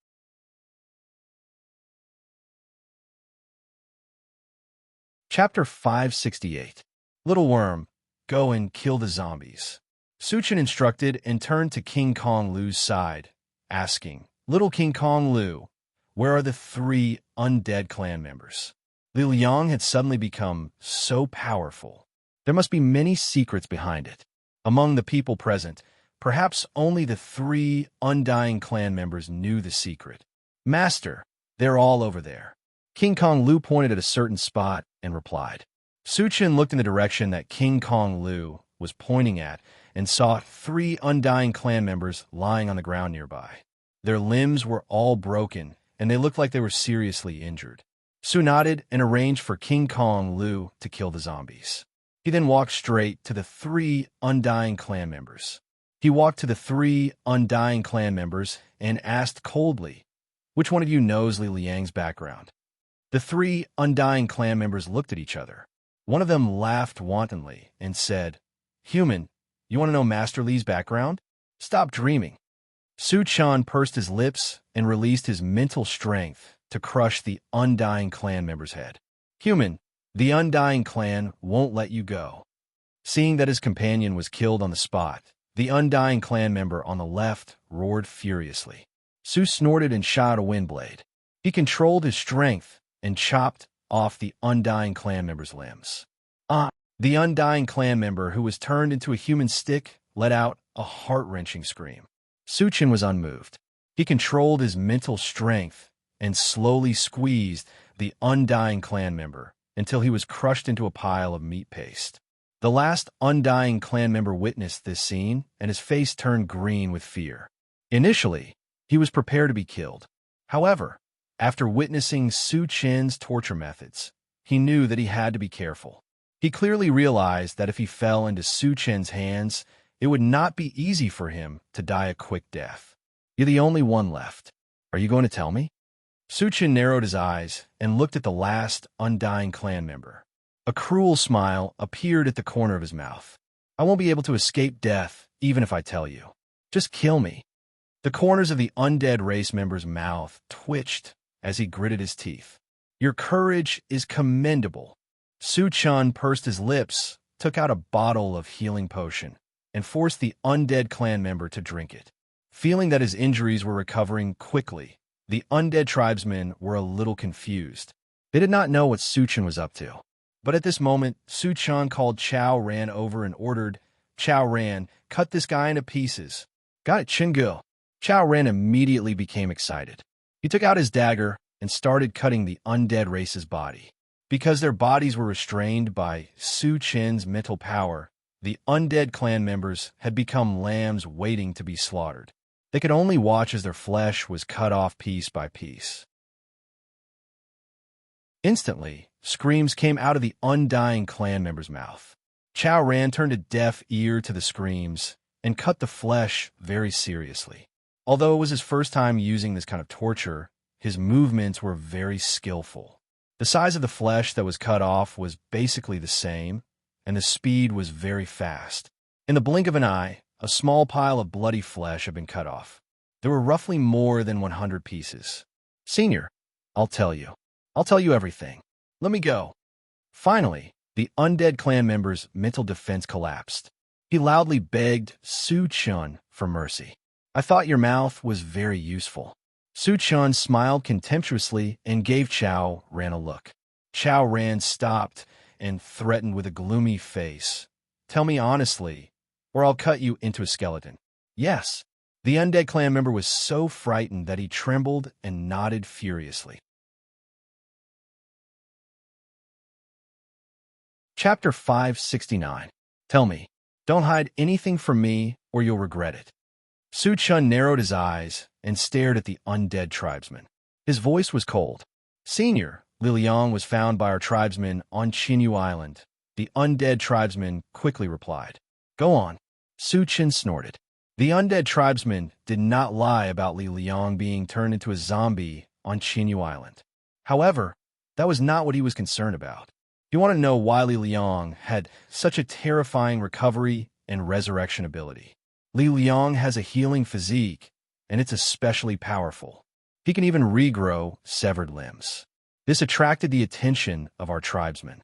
Chapter 568. Little Worm, go and kill the zombies. Suchin instructed and turned to King Kong Lu's side, asking, "Little King Kong Lu, where are the 3 undead clan members?" Liu Yang had suddenly become so powerful. There must be many secrets behind it. Among the people present, perhaps only the 3 undying clan members knew the secret. "Master, they're all over there." King Kong Lu pointed at a certain spot and replied. Suchin looked in the direction that King Kong Lu was pointing at and saw 3 undying clan members lying on the ground nearby. Their limbs were all broken, and they looked like they were seriously injured. Su nodded and arranged for King Kong Lu to kill the zombies. He then walked straight to the 3 undying clan members. He walked to the 3 undying clan members and asked coldly, "Which one of you knows Li Liang's background?" The 3 undying clan members looked at each other. One of them laughed wantonly and said, "Human, you want to know Master Li's background? Stop dreaming." Su Chan pursed his lips and released his mental strength to crush the undying clan member's head. "Human, the undying clan won't let you go." Seeing that his companion was killed on the spot, the undying clan member on the left roared furiously. Su snorted and shot a wind blade. He controlled his strength and chopped off the undying clan member's limbs. The undying clan member, who was turned into a human stick, let out a heart-wrenching scream. Suchin was unmoved. He controlled his mental strength and slowly squeezed the undying clan member until he was crushed into a pile of meat paste. The last undying clan member witnessed this scene, and his face turned green with fear. Initially, he was prepared to be killed. However, after witnessing Suchin's torture methods, he knew that he had to be careful. He clearly realized that if he fell into Suchin's hands, it would not be easy for him to die a quick death. You're the only one left. Are you going to tell me? Suchin narrowed his eyes and looked at the last undying clan member. A cruel smile appeared at the corner of his mouth. I won't be able to escape death, even if I tell you. Just kill me. The corners of the undead race member's mouth twitched as he gritted his teeth. Your courage is commendable. Suchin pursed his lips, took out a bottle of healing potion, and forced the undead clan member to drink it. Feeling that his injuries were recovering quickly, the undead tribesmen were a little confused. They did not know what Suchin was up to. But at this moment, Suchin called Chao Ran over and ordered, Chao Ran, cut this guy into pieces. Got it, Chingu. Chao Ran immediately became excited. He took out his dagger and started cutting the undead race's body. Because their bodies were restrained by Suchin's mental power, the undead clan members had become lambs waiting to be slaughtered. They could only watch as their flesh was cut off piece by piece. Instantly, screams came out of the undying clan member's mouth. Chao Ran turned a deaf ear to the screams and cut the flesh very seriously. Although it was his first time using this kind of torture, his movements were very skillful. The size of the flesh that was cut off was basically the same, and the speed was very fast. In the blink of an eye, a small pile of bloody flesh had been cut off. There were roughly more than 100 pieces. Senior, I'll tell you. I'll tell you everything. Let me go. Finally, the undead clan member's mental defense collapsed. He loudly begged Suchin for mercy. I thought your mouth was very useful. Suchin smiled contemptuously and gave Chao Ran a look. Chao Ran stopped and threatened with a gloomy face. Tell me honestly, or I'll cut you into a skeleton. Yes. The undead clan member was so frightened that he trembled and nodded furiously. Chapter 569. Tell me, don't hide anything from me or you'll regret it. Suchin narrowed his eyes and stared at the undead tribesman. His voice was cold. Senior, Li Liang was found by our tribesmen on Qinyu Island. The undead tribesman quickly replied. Go on. Suchin snorted. The undead tribesman did not lie about Li Liang being turned into a zombie on Qinyu Island. However, that was not what he was concerned about. He wanted to know why Li Liang had such a terrifying recovery and resurrection ability. Li Liang has a healing physique, and it's especially powerful. He can even regrow severed limbs. This attracted the attention of our tribesmen.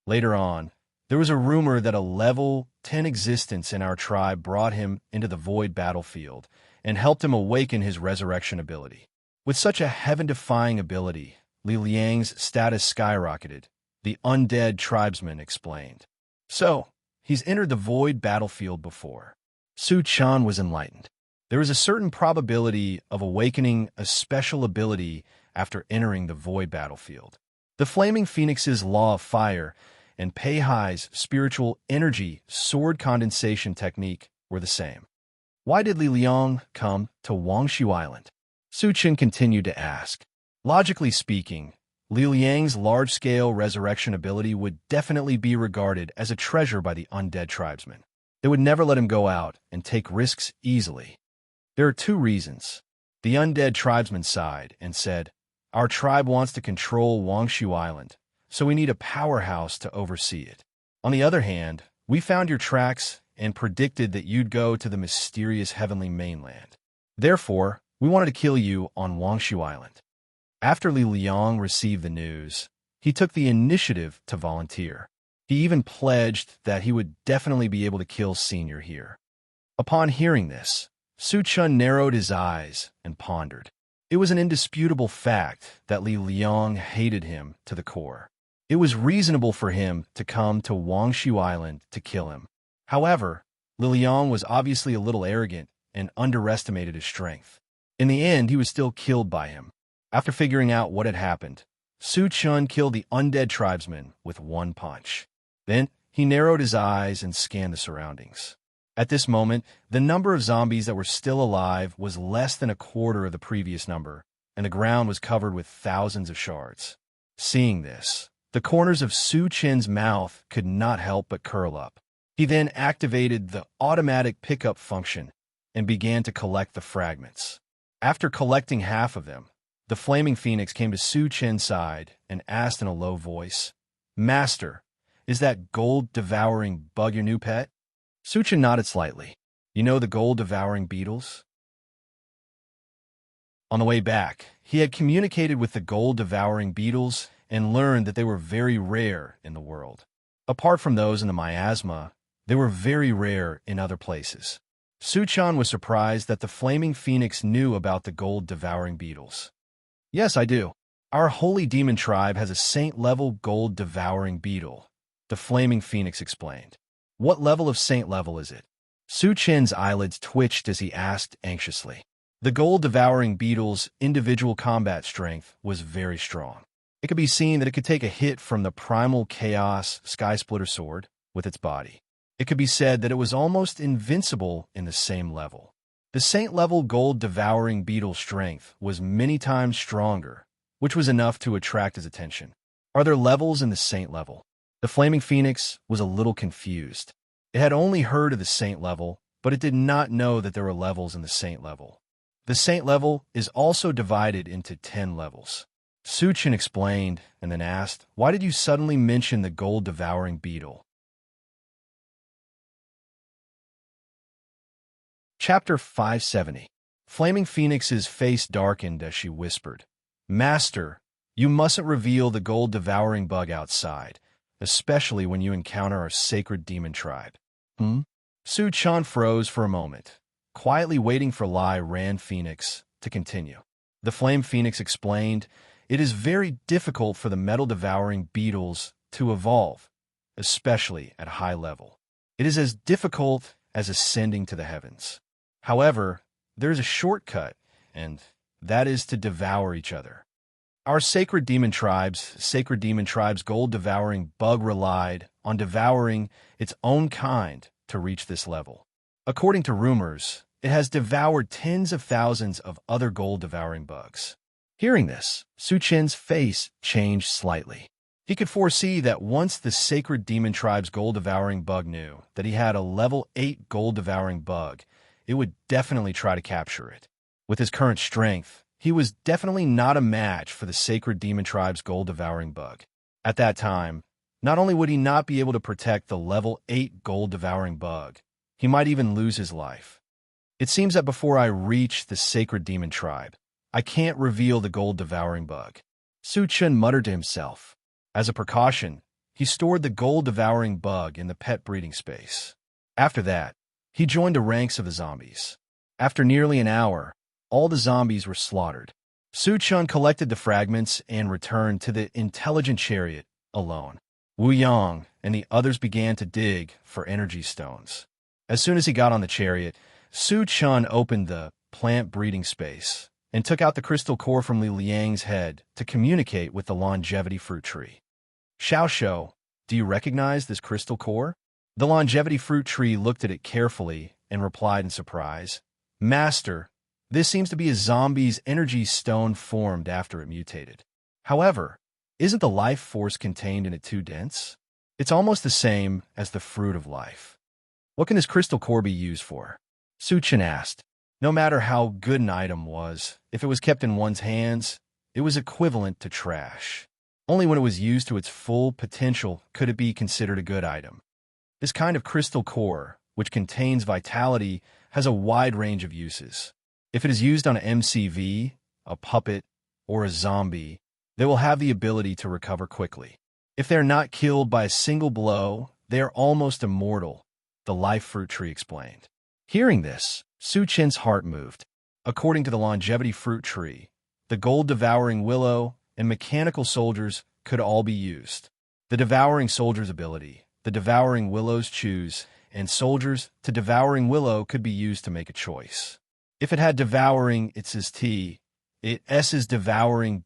Later on, there was a rumor that a level 10 existence in our tribe brought him into the void battlefield and helped him awaken his resurrection ability. With such a heaven-defying ability, Li Liang's status skyrocketed, the undead tribesman explained. So, he's entered the void battlefield before. Suchin was enlightened. There is a certain probability of awakening a special ability after entering the void battlefield. The Flaming Phoenix's law of fire and Peihai's spiritual energy sword condensation technique were the same. Why did Li Liang come to Wangshu Island? Suchin continued to ask. Logically speaking, Li Liang's large-scale resurrection ability would definitely be regarded as a treasure by the undead tribesmen. They would never let him go out and take risks easily. There are two reasons. The undead tribesman sighed and said, Our tribe wants to control Wangshu Island, so we need a powerhouse to oversee it. On the other hand, we found your tracks and predicted that you'd go to the mysterious heavenly mainland. Therefore, we wanted to kill you on Wangshu Island. After Li Liang received the news, he took the initiative to volunteer. He even pledged that he would definitely be able to kill Senior here. Upon hearing this, Suchin narrowed his eyes and pondered. It was an indisputable fact that Li Liang hated him to the core. It was reasonable for him to come to Wangshu Island to kill him. However, Li Liang was obviously a little arrogant and underestimated his strength. In the end, he was still killed by him. After figuring out what had happened, Su Chun killed the undead tribesman with one punch. Then, he narrowed his eyes and scanned the surroundings. At this moment, the number of zombies that were still alive was less than a quarter of the previous number, and the ground was covered with thousands of shards. Seeing this, the corners of Su Chen's mouth could not help but curl up. He then activated the automatic pickup function and began to collect the fragments. After collecting half of them, the flaming phoenix came to Su Chen's side and asked in a low voice, "Master, is that gold-devouring bug your new pet?" Su Chen nodded slightly. "You know the gold-devouring beetles?" On the way back, he had communicated with the gold-devouring beetles and learned that they were very rare in the world. Apart from those in the miasma, they were very rare in other places. Su Chan was surprised that the flaming phoenix knew about the gold-devouring beetles. "Yes, I do. Our holy demon tribe has a saint-level gold-devouring beetle," the flaming phoenix explained. "What level of saint level is it?" Su Chen's eyelids twitched as he asked anxiously. The gold-devouring beetle's individual combat strength was very strong. It could be seen that it could take a hit from the primal chaos sky splitter sword with its body. It could be said that it was almost invincible in the same level. The saint-level gold-devouring beetle's strength was many times stronger, which was enough to attract his attention. "Are there levels in the saint level?" The flaming phoenix was a little confused. It had only heard of the saint level, but it did not know that there were levels in the saint level. The saint level is also divided into 10 levels. Su Chen explained and then asked, "Why did you suddenly mention the gold-devouring beetle?" Chapter 570. Flaming Phoenix's face darkened as she whispered, "Master, you mustn't reveal the gold-devouring bug outside, especially when you encounter our sacred demon tribe." Su Chan froze for a moment, quietly waiting for Lai Ran Phoenix to continue. The Flame Phoenix explained, "It is very difficult for the metal-devouring beetles to evolve, especially at high level. It is as difficult as ascending to the heavens. However, there is a shortcut, and that is to devour each other. Our sacred demon tribe's gold-devouring bug relied on devouring its own kind to reach this level. According to rumors, it has devoured tens of thousands of other gold-devouring bugs." Hearing this, Su Chen's face changed slightly. He could foresee that once the sacred demon tribe's gold-devouring bug knew that he had a level 8 gold-devouring bug, it would definitely try to capture it. With his current strength, he was definitely not a match for the sacred demon tribe's gold-devouring bug. At that time, not only would he not be able to protect the level 8 gold-devouring bug, he might even lose his life. "It seems that before I reach the sacred demon tribe, I can't reveal the gold-devouring bug," Su Chen muttered to himself. As a precaution, he stored the gold-devouring bug in the pet breeding space. After that, he joined the ranks of the zombies. After nearly an hour, all the zombies were slaughtered. Su Chen collected the fragments and returned to the intelligent chariot alone. Wu Yang and the others began to dig for energy stones. As soon as he got on the chariot, Su Chen opened the plant breeding space and took out the crystal core from Li Liang's head to communicate with the longevity fruit tree. "Xiao Shou, do you recognize this crystal core?" The longevity fruit tree looked at it carefully and replied in surprise, "Master, this seems to be a zombie's energy stone formed after it mutated. However, isn't the life force contained in it too dense? It's almost the same as the fruit of life. What can this crystal core be used for?" Su Chen asked. No matter how good an item was, if it was kept in one's hands, it was equivalent to trash. Only when it was used to its full potential could it be considered a good item. This kind of crystal core, which contains vitality, has a wide range of uses. If it is used on an MCV, a puppet, or a zombie, they will have the ability to recover quickly. If they are not killed by a single blow, they are almost immortal, the life fruit tree explained. Hearing this, Su Chen's heart moved. According to the longevity fruit tree, the gold-devouring willow, and mechanical soldiers could all be used. The devouring soldier's ability, the devouring willow's choose, and soldiers to devouring willow could be used to make a choice. If it had devouring, it says it is devouring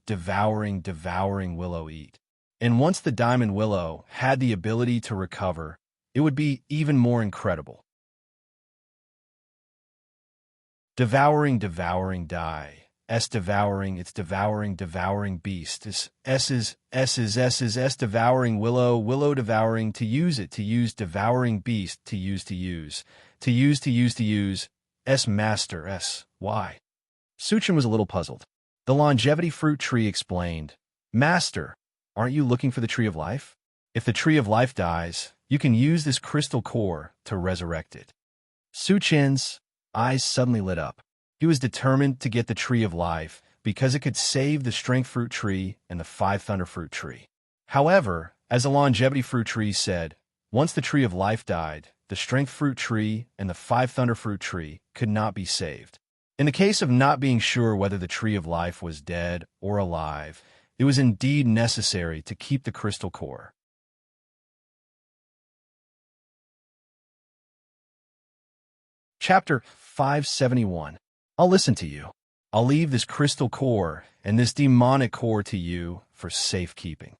willow eat. And once the diamond willow had the ability to recover, it would be even more incredible. Devouring die. Devouring, it's devouring beast. S devouring willow devouring to use devouring beast to use S master S why. Suchin was a little puzzled. The longevity fruit tree explained, Master, aren't you looking for the tree of life? If the tree of life dies, you can use this crystal core to resurrect it. Suchin's eyes suddenly lit up. He was determined to get the tree of life because it could save the strength fruit tree and the 5 thunder fruit tree. However, as the longevity fruit tree said, once the tree of life died, the strength fruit tree and the 5 thunder fruit tree could not be saved. In the case of not being sure whether the tree of life was dead or alive, it was indeed necessary to keep the crystal core. Chapter 571. I'll listen to you. I'll leave this crystal core and this demonic core to you for safekeeping.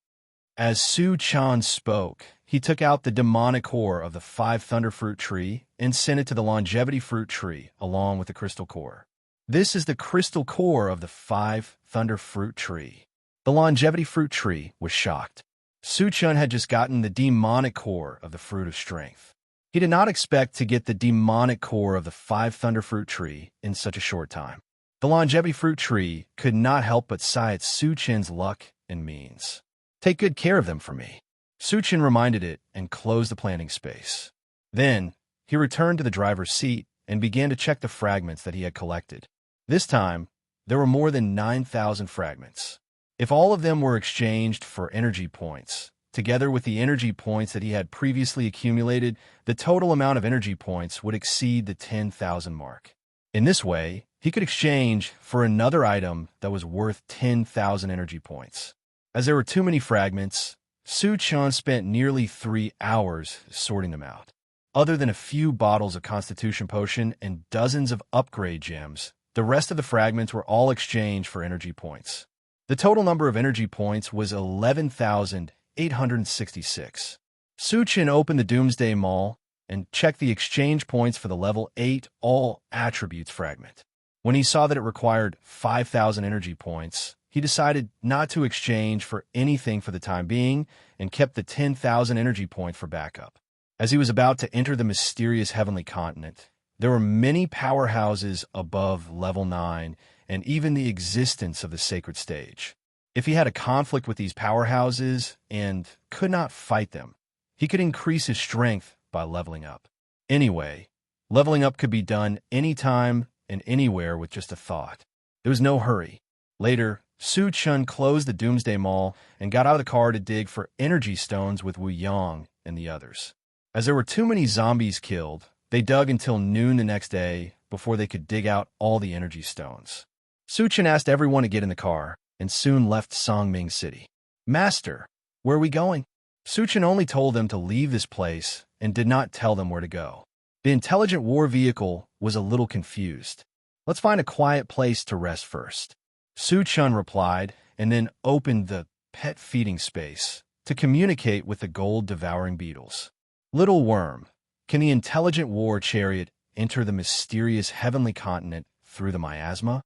As Su Chan spoke, he took out the demonic core of the 5 thunder fruit tree and sent it to the longevity fruit tree along with the crystal core. This is the crystal core of the 5 thunder fruit tree. The longevity fruit tree was shocked. Su Chan had just gotten the demonic core of the fruit of strength. He did not expect to get the demonic core of the 5 thunder fruit tree in such a short time. The longevity fruit tree could not help but sigh at Su Chin's luck and means. Take good care of them for me. Su Chin reminded it and closed the planting space. Then, he returned to the driver's seat and began to check the fragments that he had collected. This time, there were more than 9,000 fragments. If all of them were exchanged for energy points, together with the energy points that he had previously accumulated, the total amount of energy points would exceed the 10,000 mark. In this way, he could exchange for another item that was worth 10,000 energy points. As there were too many fragments, Su Chan spent nearly 3 hours sorting them out. Other than a few bottles of Constitution Potion and dozens of upgrade gems, the rest of the fragments were all exchanged for energy points. The total number of energy points was 11,866. Su Chin opened the Doomsday Mall and checked the exchange points for the level 8 All Attributes fragment. When he saw that it required 5,000 energy points, he decided not to exchange for anything for the time being and kept the 10,000 energy point for backup. As he was about to enter the mysterious heavenly continent, there were many powerhouses above level 9 and even the existence of the sacred stage. If he had a conflict with these powerhouses and could not fight them, he could increase his strength by leveling up. Anyway, leveling up could be done anytime and anywhere with just a thought. There was no hurry. Later, Su Chun closed the Doomsday Mall and got out of the car to dig for energy stones with Wu Yang and the others. As there were too many zombies killed, they dug until noon the next day before they could dig out all the energy stones. Su Chun asked everyone to get in the car and soon left Songming City. Master, where are we going? Su Chun only told them to leave this place and did not tell them where to go. The intelligent war vehicle was a little confused. Let's find a quiet place to rest first. Su Chun replied and then opened the pet feeding space to communicate with the gold-devouring beetles. Little worm, can the intelligent war chariot enter the mysterious heavenly continent through the miasma?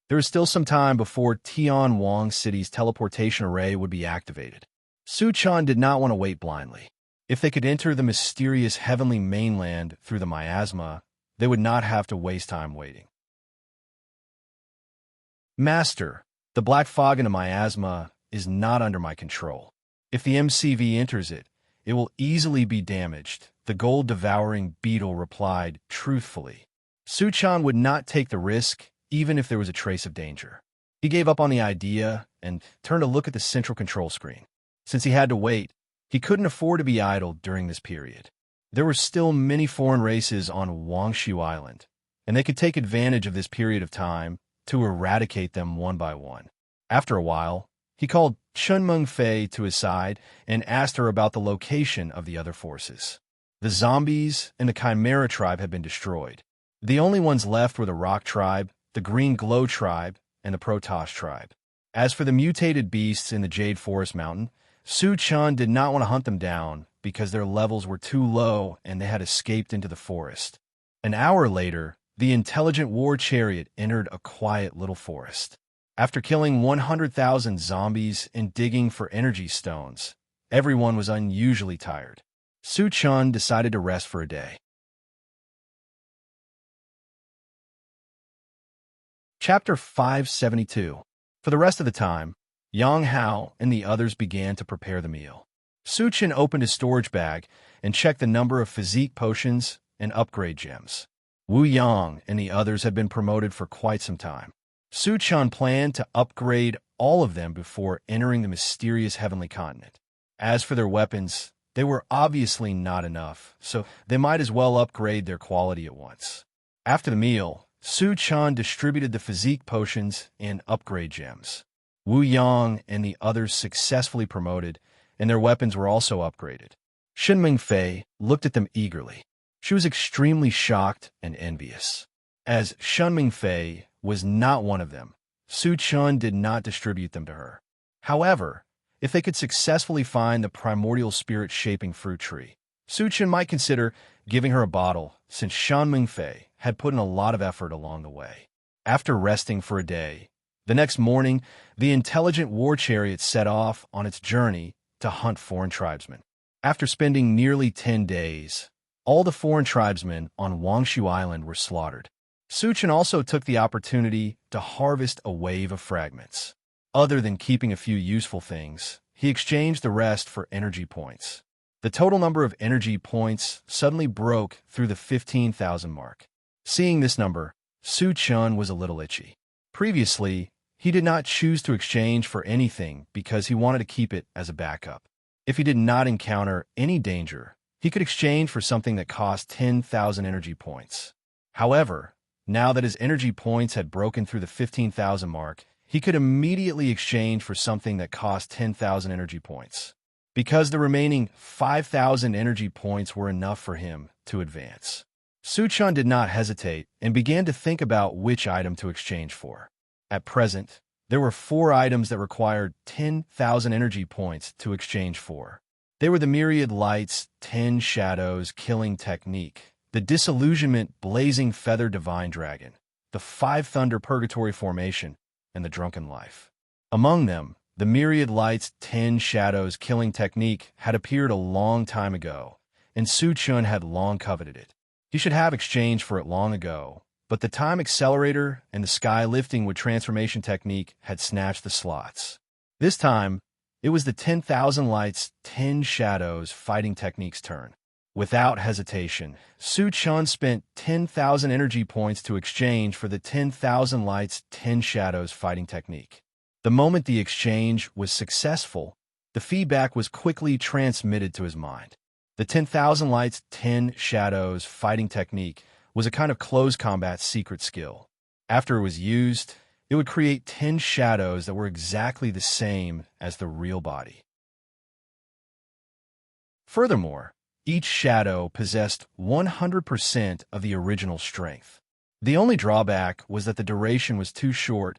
There is still some time before Tian Wang City's teleportation array would be activated. Su Chan did not want to wait blindly. If they could enter the mysterious heavenly mainland through the miasma, they would not have to waste time waiting. Master, the black fog in the miasma is not under my control. If the MCV enters it, it will easily be damaged, the gold-devouring beetle replied truthfully. Su Chan would not take the risk, even if there was a trace of danger. He gave up on the idea and turned to look at the central control screen. Since he had to wait, he couldn't afford to be idle during this period. There were still many foreign races on Wangshu Island, and they could take advantage of this period of time to eradicate them one by one. After a while, he called Chunmeng Fei to his side and asked her about the location of the other forces. The zombies and the Chimera tribe had been destroyed. The only ones left were the Rock tribe, the Green Glow tribe, and the Protoss tribe. As for the mutated beasts in the Jade Forest Mountain, Su Chun did not want to hunt them down because their levels were too low and they had escaped into the forest. An hour later, the intelligent war chariot entered a quiet little forest. After killing 100,000 zombies and digging for energy stones, everyone was unusually tired. Su Chun decided to rest for a day. Chapter 572. For the rest of the time, Yang Hao and the others began to prepare the meal. Su Chun opened his storage bag and checked the number of physique potions and upgrade gems. Wu Yang and the others had been promoted for quite some time. Su Chun planned to upgrade all of them before entering the mysterious heavenly continent. As for their weapons, they were obviously not enough, so they might as well upgrade their quality at once. After the meal, Su Chun distributed the physique potions and upgrade gems. Wu Yang and the others successfully promoted, and their weapons were also upgraded. Shenming Fei looked at them eagerly. She was extremely shocked and envious. As Shenming Fei was not one of them, Su Chun did not distribute them to her. However, if they could successfully find the primordial spirit-shaping fruit tree, Su Chun might consider giving her a bottle, since Shenming Fei had put in a lot of effort along the way. After resting for a day, the next morning, the intelligent war chariot set off on its journey to hunt foreign tribesmen. After spending nearly 10 days, all the foreign tribesmen on Wangshu Island were slaughtered. Su Chun also took the opportunity to harvest a wave of fragments. Other than keeping a few useful things, he exchanged the rest for energy points. The total number of energy points suddenly broke through the 15,000 mark. Seeing this number, Su Chun was a little itchy. Previously, he did not choose to exchange for anything because he wanted to keep it as a backup. If he did not encounter any danger, he could exchange for something that cost 10,000 energy points. However, now that his energy points had broken through the 15,000 mark, he could immediately exchange for something that cost 10,000 energy points. Because the remaining 5,000 energy points were enough for him to advance. Su Chun did not hesitate and began to think about which item to exchange for. At present, there were 4 items that required 10,000 energy points to exchange for. They were the Myriad Lights 10 Shadows Killing Technique, the Disillusionment Blazing Feather Divine Dragon, the 5 Thunder Purgatory Formation, and the Drunken Life. Among them, the Myriad Lights 10 Shadows Killing Technique had appeared a long time ago, and Su Chun had long coveted it. He should have exchanged for it long ago, but the Time Accelerator and the Sky Lifting with Transformation Technique had snatched the slots. This time, it was the 10,000 Lights 10 Shadows Fighting Technique's turn. Without hesitation, Su Chun spent 10,000 energy points to exchange for the 10,000 Lights 10 Shadows Fighting Technique. The moment the exchange was successful, the feedback was quickly transmitted to his mind. The 10,000 Lights 10 Shadows Fighting Technique was a kind of close combat secret skill. After it was used, it would create 10 shadows that were exactly the same as the real body. Furthermore, each shadow possessed 100% of the original strength. The only drawback was that the duration was too short,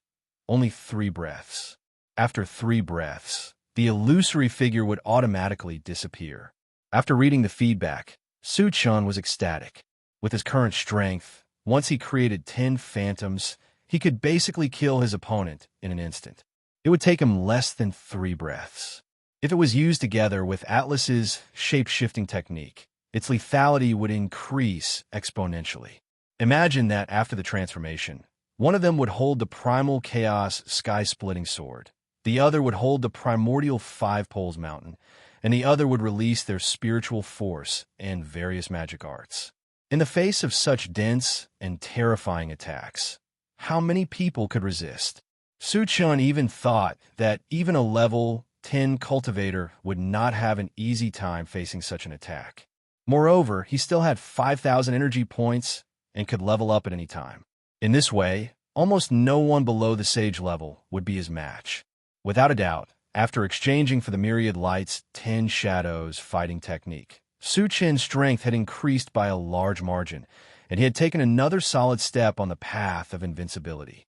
only 3 breaths. After 3 breaths, the illusory figure would automatically disappear. After reading the feedback, Su Chun was ecstatic. With his current strength, once he created 10 phantoms, he could basically kill his opponent in an instant. It would take him less than 3 breaths. If it was used together with Atlas's shape-shifting technique, its lethality would increase exponentially. Imagine that after the transformation, one of them would hold the primal chaos sky-splitting sword, the other would hold the primordial 5 poles mountain, and the other would release their spiritual force and various magic arts. In the face of such dense and terrifying attacks, how many people could resist? Su Chun even thought that even a level 10 cultivator would not have an easy time facing such an attack. Moreover, he still had 5,000 energy points and could level up at any time. In this way, almost no one below the sage level would be his match. Without a doubt, after exchanging for the Myriad Light's 10 Shadows fighting technique, Su Chen's strength had increased by a large margin, and he had taken another solid step on the path of invincibility.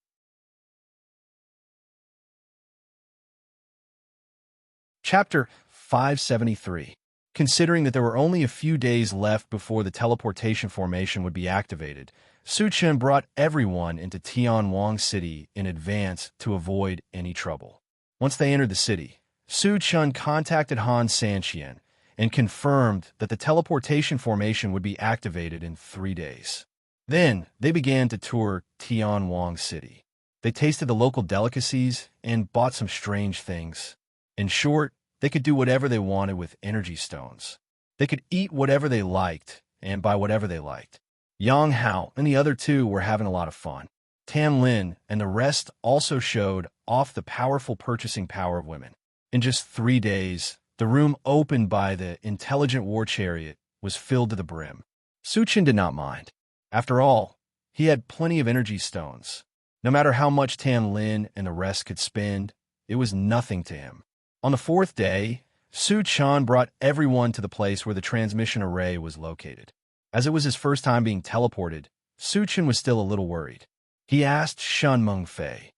Chapter 573. Considering that there were only a few days left before the teleportation formation would be activated, Su Chen brought everyone into Tianwang City in advance to avoid any trouble. Once they entered the city, Su Chen contacted Han Sanqian and confirmed that the teleportation formation would be activated in 3 days. Then, they began to tour Tianwang City. They tasted the local delicacies and bought some strange things. In short, they could do whatever they wanted with energy stones. They could eat whatever they liked and buy whatever they liked. Yang Hao and the other two were having a lot of fun. Tan Lin and the rest also showed off the powerful purchasing power of women. In just 3 days, the room opened by the intelligent war chariot was filled to the brim. Su Chen did not mind. After all, he had plenty of energy stones. No matter how much Tan Lin and the rest could spend, it was nothing to him. On the 4th day, Su Chen brought everyone to the place where the transmission array was located. As it was his first time being teleported, Su Chen was still a little worried. He asked Shen Mengfei,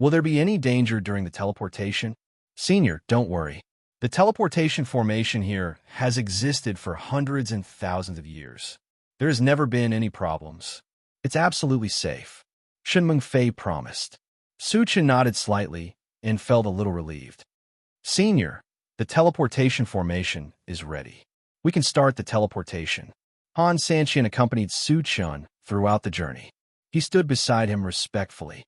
"Will there be any danger during the teleportation?" "Senior, don't worry. The teleportation formation here has existed for hundreds and thousands of years. There has never been any problems. It's absolutely safe," Shen Mengfei promised. Su Chen nodded slightly and felt a little relieved. "Senior, the teleportation formation is ready. We can start the teleportation." Han Sanqian accompanied Su Chen throughout the journey. He stood beside him respectfully.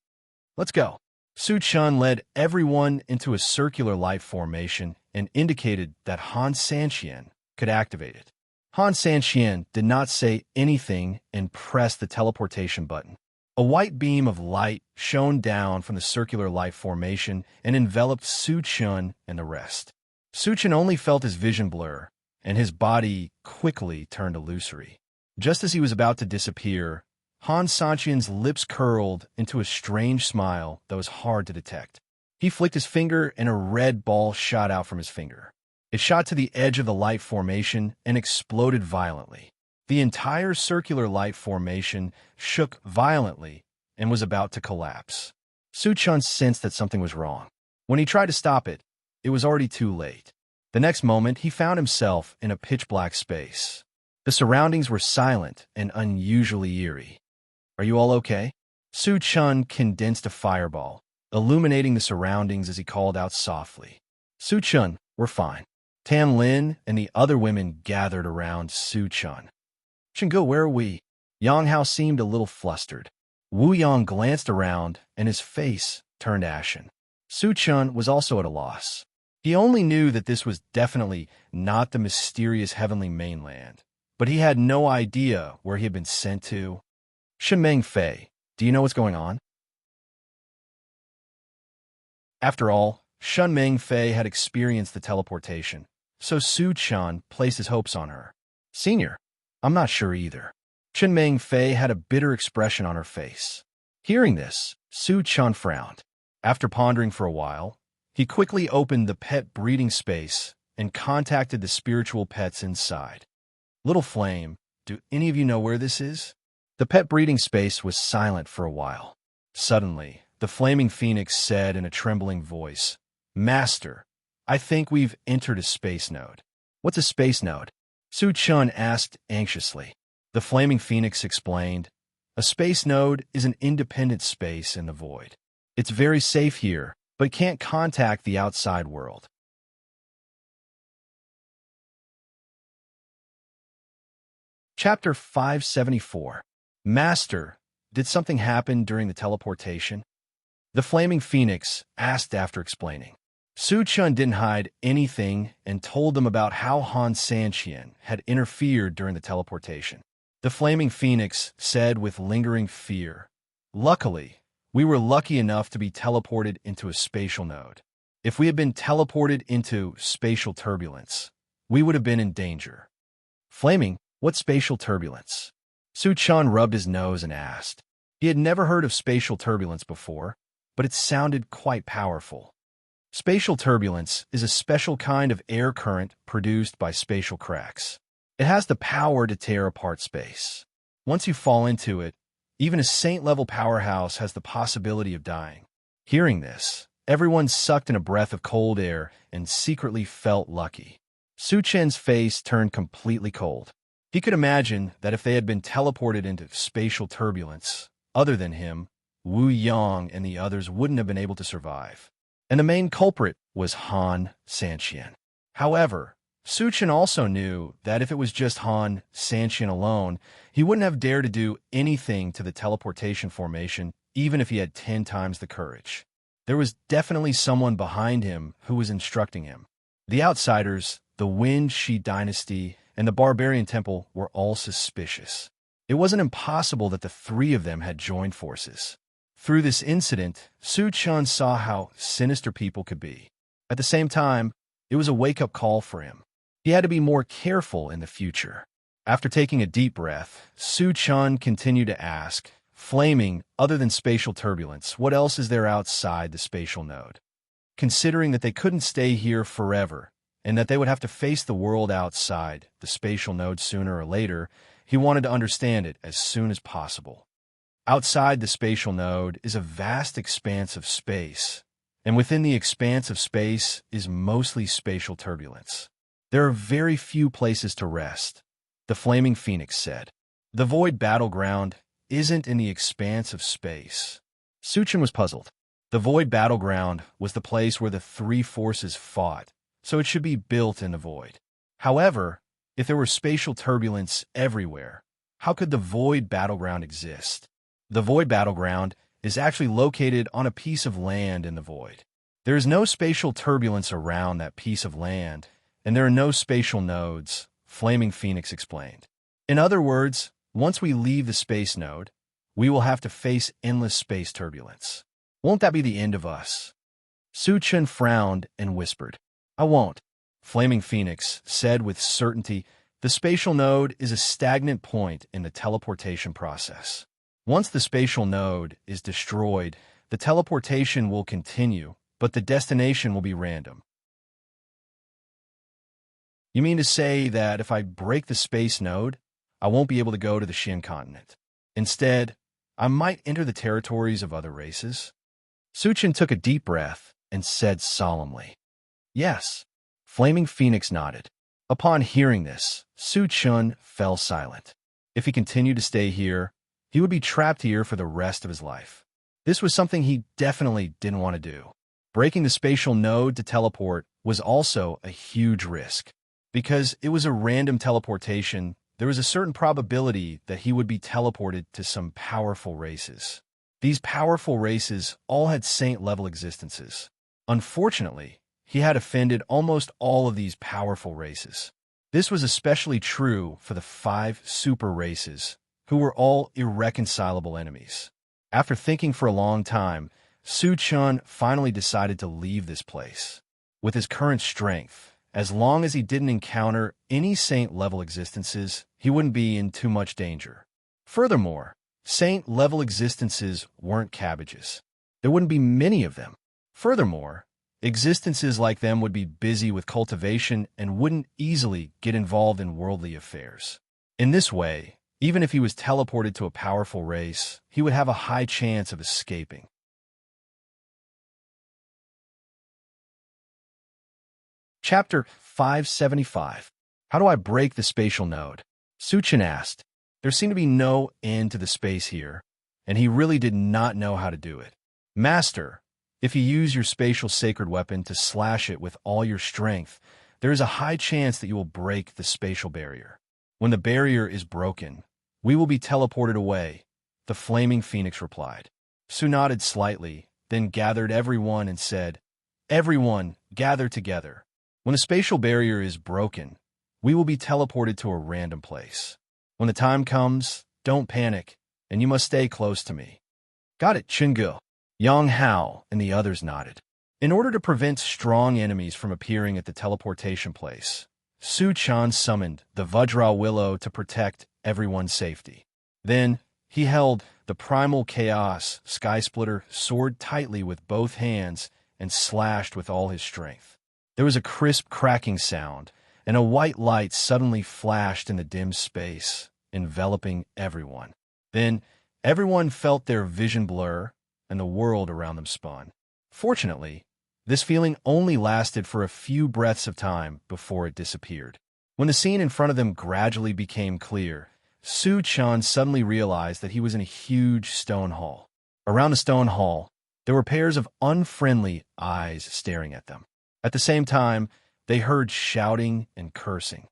"Let's go." Su Chen led everyone into a circular light formation and indicated that Han Sanqian could activate it. Han Sanqian did not say anything and pressed the teleportation button. A white beam of light shone down from the circular light formation and enveloped Su Chen and the rest. Su Chen only felt his vision blur, and his body quickly turned illusory. Just as he was about to disappear, Han Sanqian's lips curled into a strange smile that was hard to detect. He flicked his finger and a red ball shot out from his finger. It shot to the edge of the light formation and exploded violently. The entire circular light formation shook violently and was about to collapse. Su Chen sensed that something was wrong. When he tried to stop it, it was already too late. The next moment, he found himself in a pitch-black space. The surroundings were silent and unusually eerie. "Are you all okay?" Su Chen condensed a fireball, illuminating the surroundings as he called out softly. "Su Chen, we're fine." Tan Lin and the other women gathered around Su Chen. "Shingo, where are we?" Yang Hao seemed a little flustered. Wu Yang glanced around, and his face turned ashen. Su Chen was also at a loss. He only knew that this was definitely not the mysterious heavenly mainland, but he had no idea where he had been sent to. "Shen Mengfei, do you know what's going on?" After all, Shen Mengfei had experienced the teleportation, so Su Chen placed his hopes on her. "Senior, I'm not sure either." Shen Mengfei had a bitter expression on her face. Hearing this, Su Chen frowned. After pondering for a while, he quickly opened the pet breeding space and contacted the spiritual pets inside. "Little Flame, do any of you know where this is?" The pet breeding space was silent for a while. Suddenly, the flaming phoenix said in a trembling voice, "Master, I think we've entered a space node." "What's a space node?" Su Chen asked anxiously. The flaming phoenix explained, "A space node is an independent space in the void. It's very safe here, but can't contact the outside world." Chapter 574. Master, did something happen during the teleportation? The flaming phoenix asked after explaining. Su Chen didn't hide anything and told them about how Han Sanqian had interfered during the teleportation. The flaming phoenix said with lingering fear, "Luckily, we were lucky enough to be teleported into a spatial node. If we had been teleported into spatial turbulence, we would have been in danger." "Flaming, what spatial turbulence?" Su Chen rubbed his nose and asked. He had never heard of spatial turbulence before, but it sounded quite powerful. Spatial turbulence is a special kind of air current produced by spatial cracks. It has the power to tear apart space. Once you fall into it, even a saint-level powerhouse has the possibility of dying. Hearing this, everyone sucked in a breath of cold air and secretly felt lucky. Su Chen's face turned completely cold. He could imagine that if they had been teleported into spatial turbulence, other than him, Wu Yang and the others wouldn't have been able to survive. And the main culprit was Han Sanqian. However, Su Chen also knew that if it was just Han Sanqian alone, he wouldn't have dared to do anything to the teleportation formation, even if he had 10 times the courage. There was definitely someone behind him who was instructing him. The outsiders, the Wind Shi dynasty, and the Barbarian Temple were all suspicious. It wasn't impossible that the three of them had joined forces. Through this incident, Su Chen saw how sinister people could be. At the same time, it was a wake-up call for him. He had to be more careful in the future. After taking a deep breath, Su Chen continued to ask, flaming, other than spatial turbulence, what else is there outside the spatial node? Considering that they couldn't stay here forever, and that they would have to face the world outside the spatial node sooner or later, he wanted to understand it as soon as possible. Outside the spatial node is a vast expanse of space, and within the expanse of space is mostly spatial turbulence. There are very few places to rest, the Flaming Phoenix said. The Void Battleground isn't in the expanse of space. Su Chen was puzzled. The Void Battleground was the place where the three forces fought, so it should be built in the void. However, if there were spatial turbulence everywhere, how could the Void Battleground exist? The Void Battleground is actually located on a piece of land in the void. There is no spatial turbulence around that piece of land, and there are no spatial nodes, Flaming Phoenix explained. In other words, once we leave the space node, we will have to face endless space turbulence. Won't that be the end of us? Su Chen frowned and whispered. I won't. Flaming Phoenix said with certainty, the spatial node is a stagnant point in the teleportation process. Once the spatial node is destroyed, the teleportation will continue, but the destination will be random. You mean to say that if I break the space node, I won't be able to go to the Xin continent? Instead, I might enter the territories of other races? Su Chen took a deep breath and said solemnly, Yes. Flaming Phoenix nodded. Upon hearing this, Su Chen fell silent. If he continued to stay here, he would be trapped here for the rest of his life. This was something he definitely didn't want to do. Breaking the spatial node to teleport was also a huge risk. Because it was a random teleportation, there was a certain probability that he would be teleported to some powerful races. These powerful races all had saint-level existences. Unfortunately, he had offended almost all of these powerful races. This was especially true for the 5 super races, who were all irreconcilable enemies. After thinking for a long time, Su Chen finally decided to leave this place. With his current strength, as long as he didn't encounter any saint-level existences, he wouldn't be in too much danger. Furthermore, saint-level existences weren't cabbages. There wouldn't be many of them. Furthermore, existences like them would be busy with cultivation and wouldn't easily get involved in worldly affairs. In this way, even if he was teleported to a powerful race, he would have a high chance of escaping. Chapter 575. How do I break the spatial node? Su Chen asked. There seemed to be no end to the space here, and he really did not know how to do it. Master, if you use your spatial sacred weapon to slash it with all your strength, there is a high chance that you will break the spatial barrier. When the barrier is broken, we will be teleported away, the Flaming Phoenix replied. Su nodded slightly, then gathered everyone and said, Everyone, gather together. When the spatial barrier is broken, we will be teleported to a random place. When the time comes, don't panic, and you must stay close to me. Got it, Chungu. Yang Hao and the others nodded. In order to prevent strong enemies from appearing at the teleportation place, Su Chen summoned the Vajra Willow to protect everyone's safety. Then, He held the primal chaos skysplitter sword tightly with both hands and slashed with all his strength. There was a crisp cracking sound, and a white light suddenly flashed in the dim space, enveloping everyone. Then everyone felt their vision blur, and the world around them spun. Fortunately, this feeling only lasted for a few breaths of time before it disappeared. When the scene in front of them gradually became clear, Su-chan suddenly realized that he was in a huge stone hall. Around the stone hall, there were pairs of unfriendly eyes staring at them. At the same time, they heard shouting and cursing.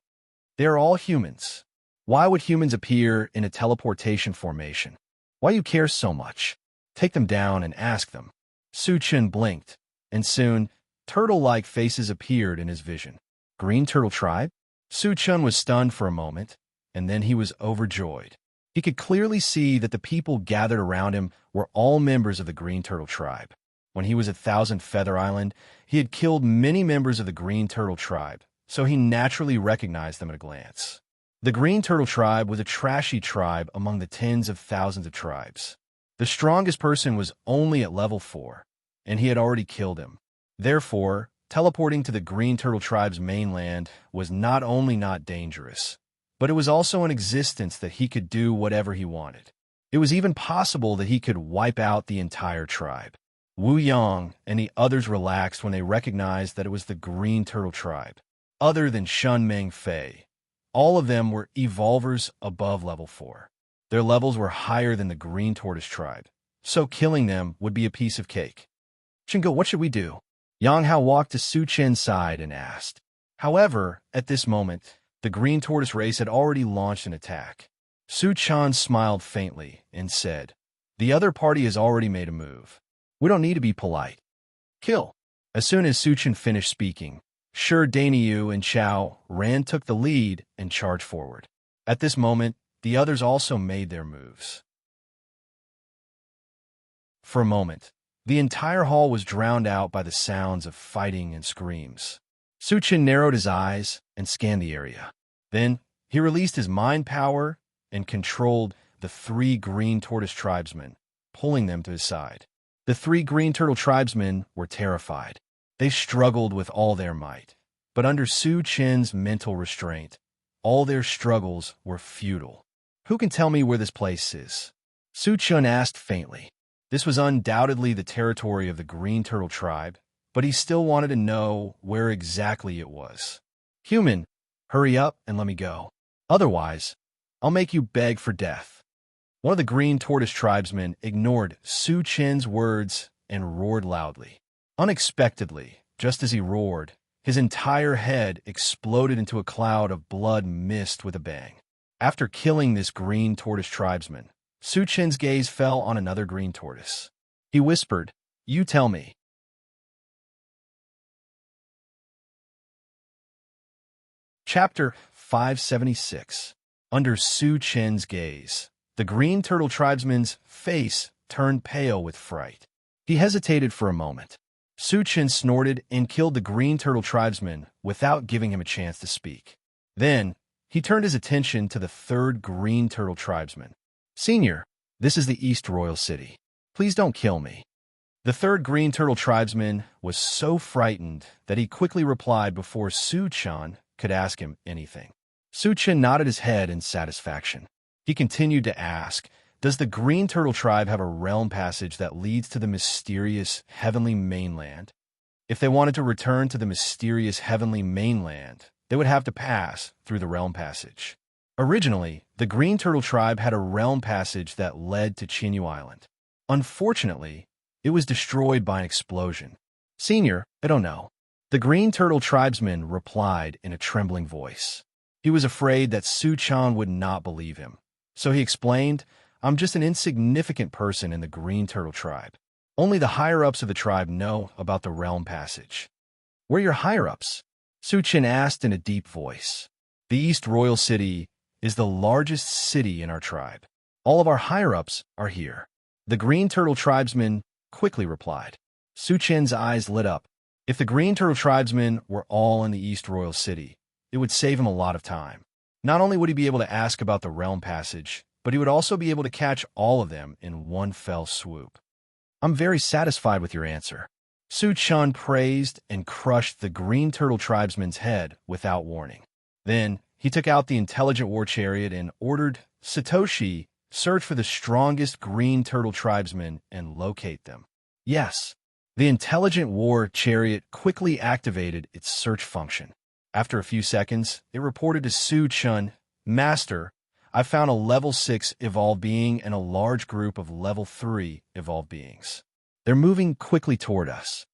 They are all humans. Why would humans appear in a teleportation formation? Why you care so much? Take them down and ask them. Su-chan blinked, and soon, turtle-like faces appeared in his vision. Green Turtle Tribe? Su-chan was stunned for a moment, and then he was overjoyed. He could clearly see that the people gathered around him were all members of the Green Turtle Tribe. When he was at Thousand Feather Island, he had killed many members of the Green Turtle Tribe, so he naturally recognized them at a glance. The Green Turtle Tribe was a trashy tribe among the tens of thousands of tribes. The strongest person was only at level 4, and he had already killed him. Therefore, teleporting to the Green Turtle Tribe's mainland was not only not dangerous, but it was also an existence that he could do whatever he wanted. It was even possible that he could wipe out the entire tribe. Wu Yang and the others relaxed when they recognized that it was the Green Turtle Tribe. Other than Shun Meng Fei, all of them were evolvers above level 4. Their levels were higher than the Green Tortoise Tribe, so killing them would be a piece of cake. Shingo, what should we do? Yang Hao walked to Su-chen's side and asked. However, at this moment, the Green Tortoise race had already launched an attack. Su-chan smiled faintly and said, "The other party has already made a move. We don't need to be polite. Kill." As soon as Su-chan finished speaking, Shi Danyu and Chao Ran took the lead and charged forward. At this moment, the others also made their moves. For a moment, the entire hall was drowned out by the sounds of fighting and screams. Su-chan narrowed his eyes and scanned the area. Then, he released his mind power and controlled the 3 Green Tortoise tribesmen, pulling them to his side. The 3 Green Turtle tribesmen were terrified. They struggled with all their might, but under Su-chen's mental restraint, all their struggles were futile. "Who can tell me where this place is?" Su-chen asked faintly. This was undoubtedly the territory of the Green Turtle Tribe, but he still wanted to know where exactly it was. "Human, hurry up and let me go. Otherwise, I'll make you beg for death." One of the Green Tortoise tribesmen ignored Su-chen's words and roared loudly. Unexpectedly, just as he roared, his entire head exploded into a cloud of blood mist with a bang. After killing this Green Tortoise tribesman, Su-chen's gaze fell on another Green Tortoise. He whispered, "You tell me." Chapter 576. Under Su-chen's gaze, the Green Turtle tribesman's face turned pale with fright. He hesitated for a moment. Su-chen snorted and killed the Green Turtle tribesman without giving him a chance to speak. Then, he turned his attention to the 3rd Green Turtle tribesman. "Senior, this is the East Royal City. Please don't kill me." The 3rd Green Turtle tribesman was so frightened that he quickly replied before Su-chan could ask him anything. Su-chen nodded his head in satisfaction. He continued to ask, "Does the Green Turtle Tribe have a realm passage that leads to the mysterious heavenly mainland? If they wanted to return to the mysterious heavenly mainland, they would have to pass through the realm passage." Originally, the Green Turtle Tribe had a realm passage that led to Chinyu Island. Unfortunately, it was destroyed by an explosion. "Senior, I don't know." The Green Turtle tribesman replied in a trembling voice. He was afraid that Su-chan would not believe him, so he explained, "I'm just an insignificant person in the Green Turtle Tribe. Only the higher-ups of the tribe know about the realm passage." "Where are your higher-ups?" Su-chan asked in a deep voice. "The East Royal City is the largest city in our tribe. All of our higher-ups are here." The Green Turtle tribesman quickly replied. Su-chen's eyes lit up. If the Green Turtle tribesmen were all in the East Royal City, it would save him a lot of time. Not only would he be able to ask about the realm passage, but he would also be able to catch all of them in one fell swoop. I'm very satisfied with your answer. Su Chun praised and crushed the green turtle tribesman's head without warning. Then, he took out the intelligent war chariot and ordered Satoshi search for the strongest green turtle tribesmen and locate them. Yes, the intelligent war chariot quickly activated its search function. After a few seconds, it reported to Su Chun, Master, I found a level 6 evolved being and a large group of level 3 evolved beings. They're moving quickly toward us.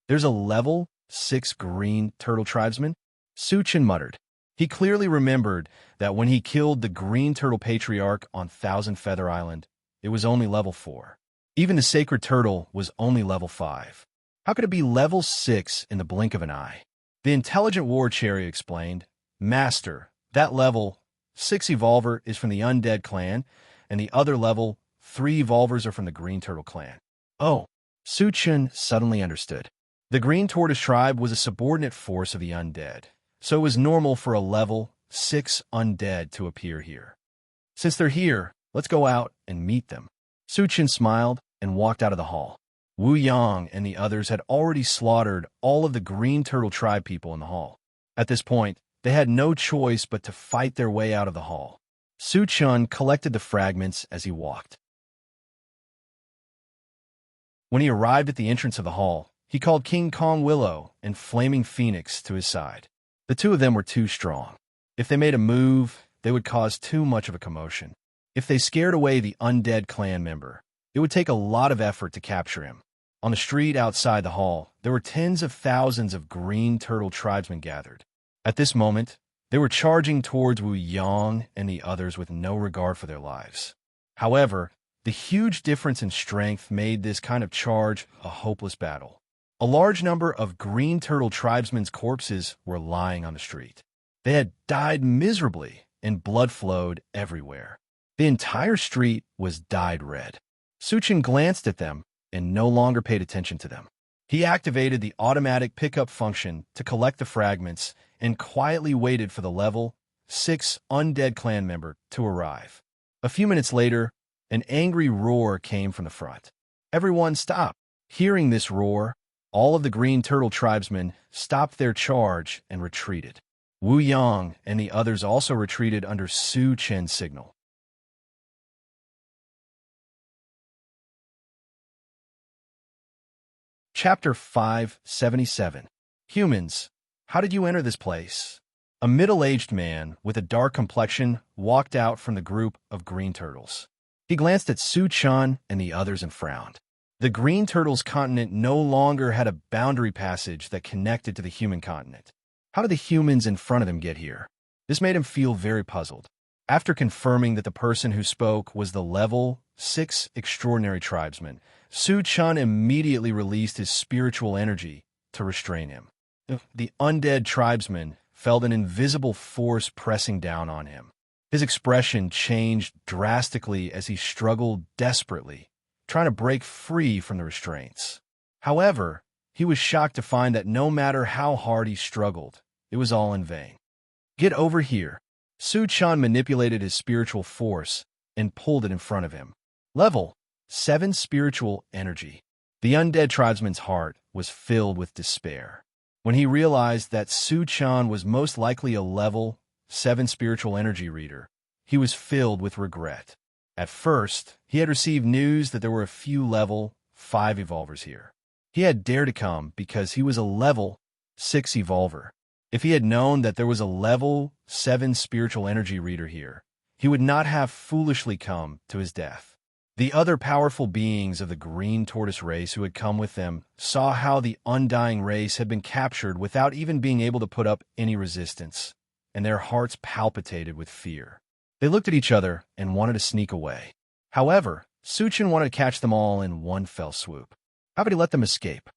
There's a level 6 green turtle tribesman? Su Chun muttered. He clearly remembered that when he killed the green turtle patriarch on Thousand Feather Island, it was only level 4. Even the sacred turtle was only level 5. How could it be level 6 in the blink of an eye? The intelligent war chariot explained, Master, that level 6 evolver is from the undead clan, and the other level 3 evolvers are from the green turtle clan. Oh, Su Chun suddenly understood. The green tortoise tribe was a subordinate force of the undead, so it was normal for a level 6 undead to appear here. Since they're here, let's go out and meet them. Su Chun smiled and walked out of the hall. Wu Yang and the others had already slaughtered all of the green turtle tribe people in the hall. At this point, they had no choice but to fight their way out of the hall. Su Chun collected the fragments as he walked. When he arrived at the entrance of the hall, he called King Kong Willow and Flaming Phoenix to his side. The two of them were too strong. If they made a move, they would cause too much of a commotion. If they scared away the undead clan member, it would take a lot of effort to capture him. On the street outside the hall, there were tens of thousands of green turtle tribesmen gathered. At this moment, they were charging towards Wu Yang and the others with no regard for their lives. However, the huge difference in strength made this kind of charge a hopeless battle. A large number of green turtle tribesmen's corpses were lying on the street. They had died miserably, and blood flowed everywhere. The entire street was dyed red. Su Chun glanced at them and no longer paid attention to them. He activated the automatic pickup function to collect the fragments and quietly waited for the level 6 undead clan member to arrive. A few minutes later, an angry roar came from the front. Everyone stopped. Hearing this roar, all of the green turtle tribesmen stopped their charge and retreated. Wu Yang and the others also retreated under Su Chun's signal. Chapter 577. Humans, how did you enter this place? A middle-aged man with a dark complexion walked out from the group of green turtles. He glanced at Su Chun and the others and frowned. The green turtles' continent no longer had a boundary passage that connected to the human continent. How did the humans in front of them get here? This made him feel very puzzled. After confirming that the person who spoke was the level 6 extraordinary tribesman, Su Chun immediately released his spiritual energy to restrain him. The undead tribesman felt an invisible force pressing down on him. His expression changed drastically as he struggled desperately, trying to break free from the restraints. However, he was shocked to find that no matter how hard he struggled, it was all in vain. Get over here. Su Chun manipulated his spiritual force and pulled it in front of him. Level 7 spiritual energy. The undead tribesman's heart was filled with despair. When he realized that Su Chun was most likely a level 7 spiritual energy reader, he was filled with regret. At first, he had received news that there were a few level 5 evolvers here. He had dared to come because he was a level 6 evolver. If he had known that there was a level 7 spiritual energy reader here, he would not have foolishly come to his death. The other powerful beings of the green tortoise race who had come with them saw how the undying race had been captured without even being able to put up any resistance, and their hearts palpitated with fear. They looked at each other and wanted to sneak away. However, Su Chun wanted to catch them all in one fell swoop. How could he let them escape?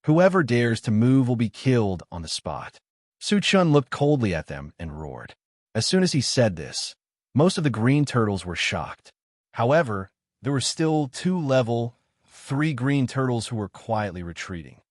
Whoever dares to move will be killed on the spot. Su Chun looked coldly at them and roared. As soon as he said this, most of the green turtles were shocked. However, there were still 2 level 3 green turtles who were quietly retreating.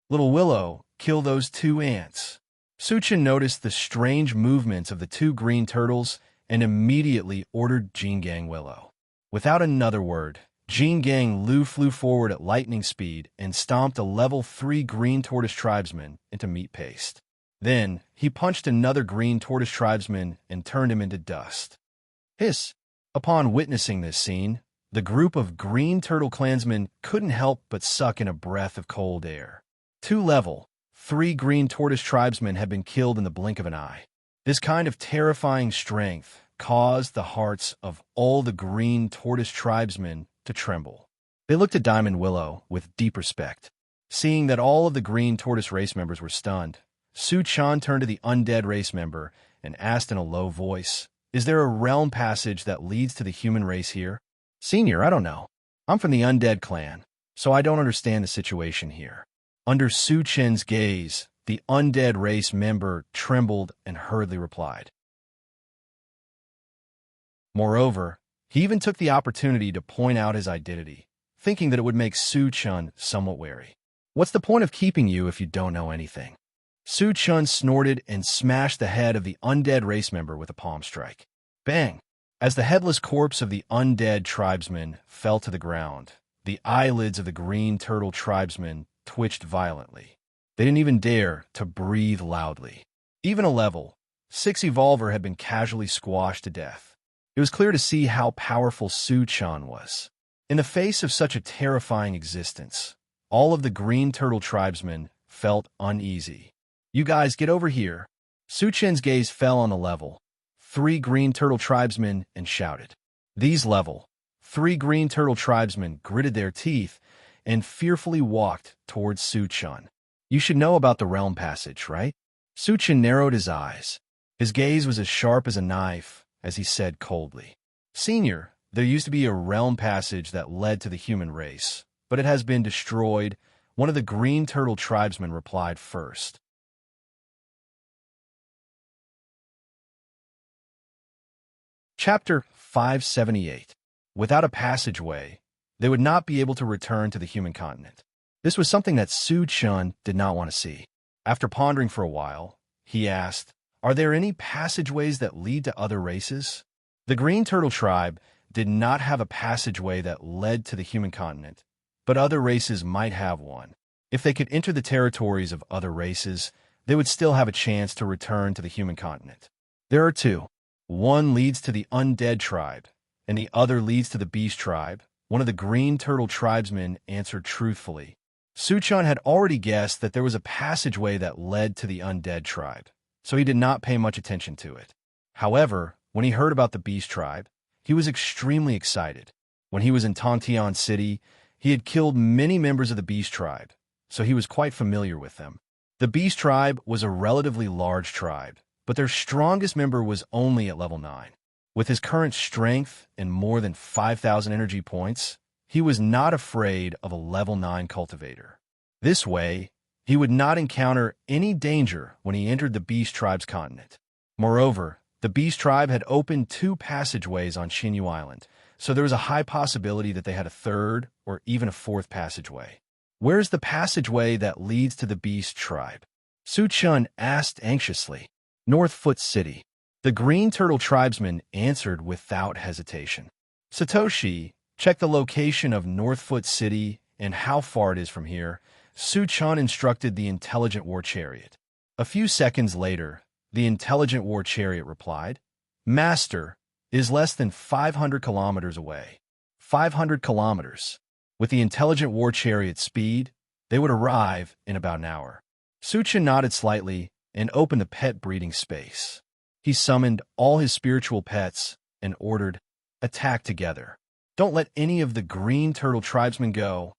Little Willow, kill those 2 ants. Su Chun noticed the strange movements of the 2 green turtles and immediately ordered Jean Gang Willow. Without another word, Jean Gang Lu flew forward at lightning speed and stomped a level 3 green tortoise tribesman into meat paste. Then, he punched another green tortoise tribesman and turned him into dust. Hiss! Upon witnessing this scene, the group of green turtle clansmen couldn't help but suck in a breath of cold air. 2 level 3 green tortoise tribesmen had been killed in the blink of an eye. This kind of terrifying strength caused the hearts of all the green tortoise tribesmen to tremble. They looked at Diamond Willow with deep respect. Seeing that all of the green tortoise race members were stunned, Su Chan turned to the undead race member and asked in a low voice, "Is there a realm passage that leads to the human race here?" "Senior, I don't know. I'm from the undead clan, so I don't understand the situation here." Under Su Chen's gaze, the undead race member trembled and hurriedly replied. Moreover, he even took the opportunity to point out his identity, thinking that it would make Su Chen somewhat wary. "What's the point of keeping you if you don't know anything?" Su Chen snorted and smashed the head of the undead race member with a palm strike. Bang! As the headless corpse of the undead tribesman fell to the ground, the eyelids of the green turtle tribesman twitched violently. They didn't even dare to breathe loudly. Even a level 6 evolver had been casually squashed to death. It was clear to see how powerful Su Chen was. In the face of such a terrifying existence, all of the green turtle tribesmen felt uneasy. "You guys get over here." Su Chen's gaze fell on the level 3 green turtle tribesmen and shouted. These level 3 green turtle tribesmen gritted their teeth and fearfully walked towards Su Chen. "You should know about the realm passage, right?" Su Chen narrowed his eyes. His gaze was as sharp as a knife as he said coldly, "Senior, there used to be a realm passage that led to the human race, but it has been destroyed," one of the green turtle tribesmen replied first. Chapter 578. Without a passageway, they would not be able to return to the human continent. This was something that Su Chen did not want to see. After pondering for a while, he asked, "Are there any passageways that lead to other races?" The Green Turtle Tribe did not have a passageway that led to the human continent, but other races might have one. If they could enter the territories of other races, they would still have a chance to return to the human continent. There are 2. One leads to the Undead Tribe, and the other leads to the Beast Tribe, one of the Green Turtle Tribesmen answered truthfully. Su Chen had already guessed that there was a passageway that led to the Undead Tribe, so he did not pay much attention to it. However, when he heard about the Beast Tribe, he was extremely excited. When he was in Tontian City, he had killed many members of the Beast Tribe, so he was quite familiar with them. The Beast Tribe was a relatively large tribe, but their strongest member was only at level 9. With his current strength and more than 5,000 energy points, he was not afraid of a level 9 cultivator. This way, he would not encounter any danger when he entered the Beast Tribe's continent. Moreover, the Beast Tribe had opened 2 passageways on Xinyu Island, so there was a high possibility that they had a 3rd or even a 4th passageway. "Where's the passageway that leads to the Beast Tribe?" Su Chen asked anxiously. "Northfoot City." The Green Turtle Tribesman answered without hesitation. "Satoshi, check the location of Northfoot City and how far it is from here," Su Chen instructed the Intelligent War Chariot. A few seconds later, the Intelligent War Chariot replied, "Master, it is less than 500 kilometers away." 500 kilometers. With the Intelligent War Chariot's speed, they would arrive in about an hour. Su Chen nodded slightly and opened the pet breeding space. He summoned all his spiritual pets and ordered, "Attack together. Don't let any of the Green Turtle Tribesmen go."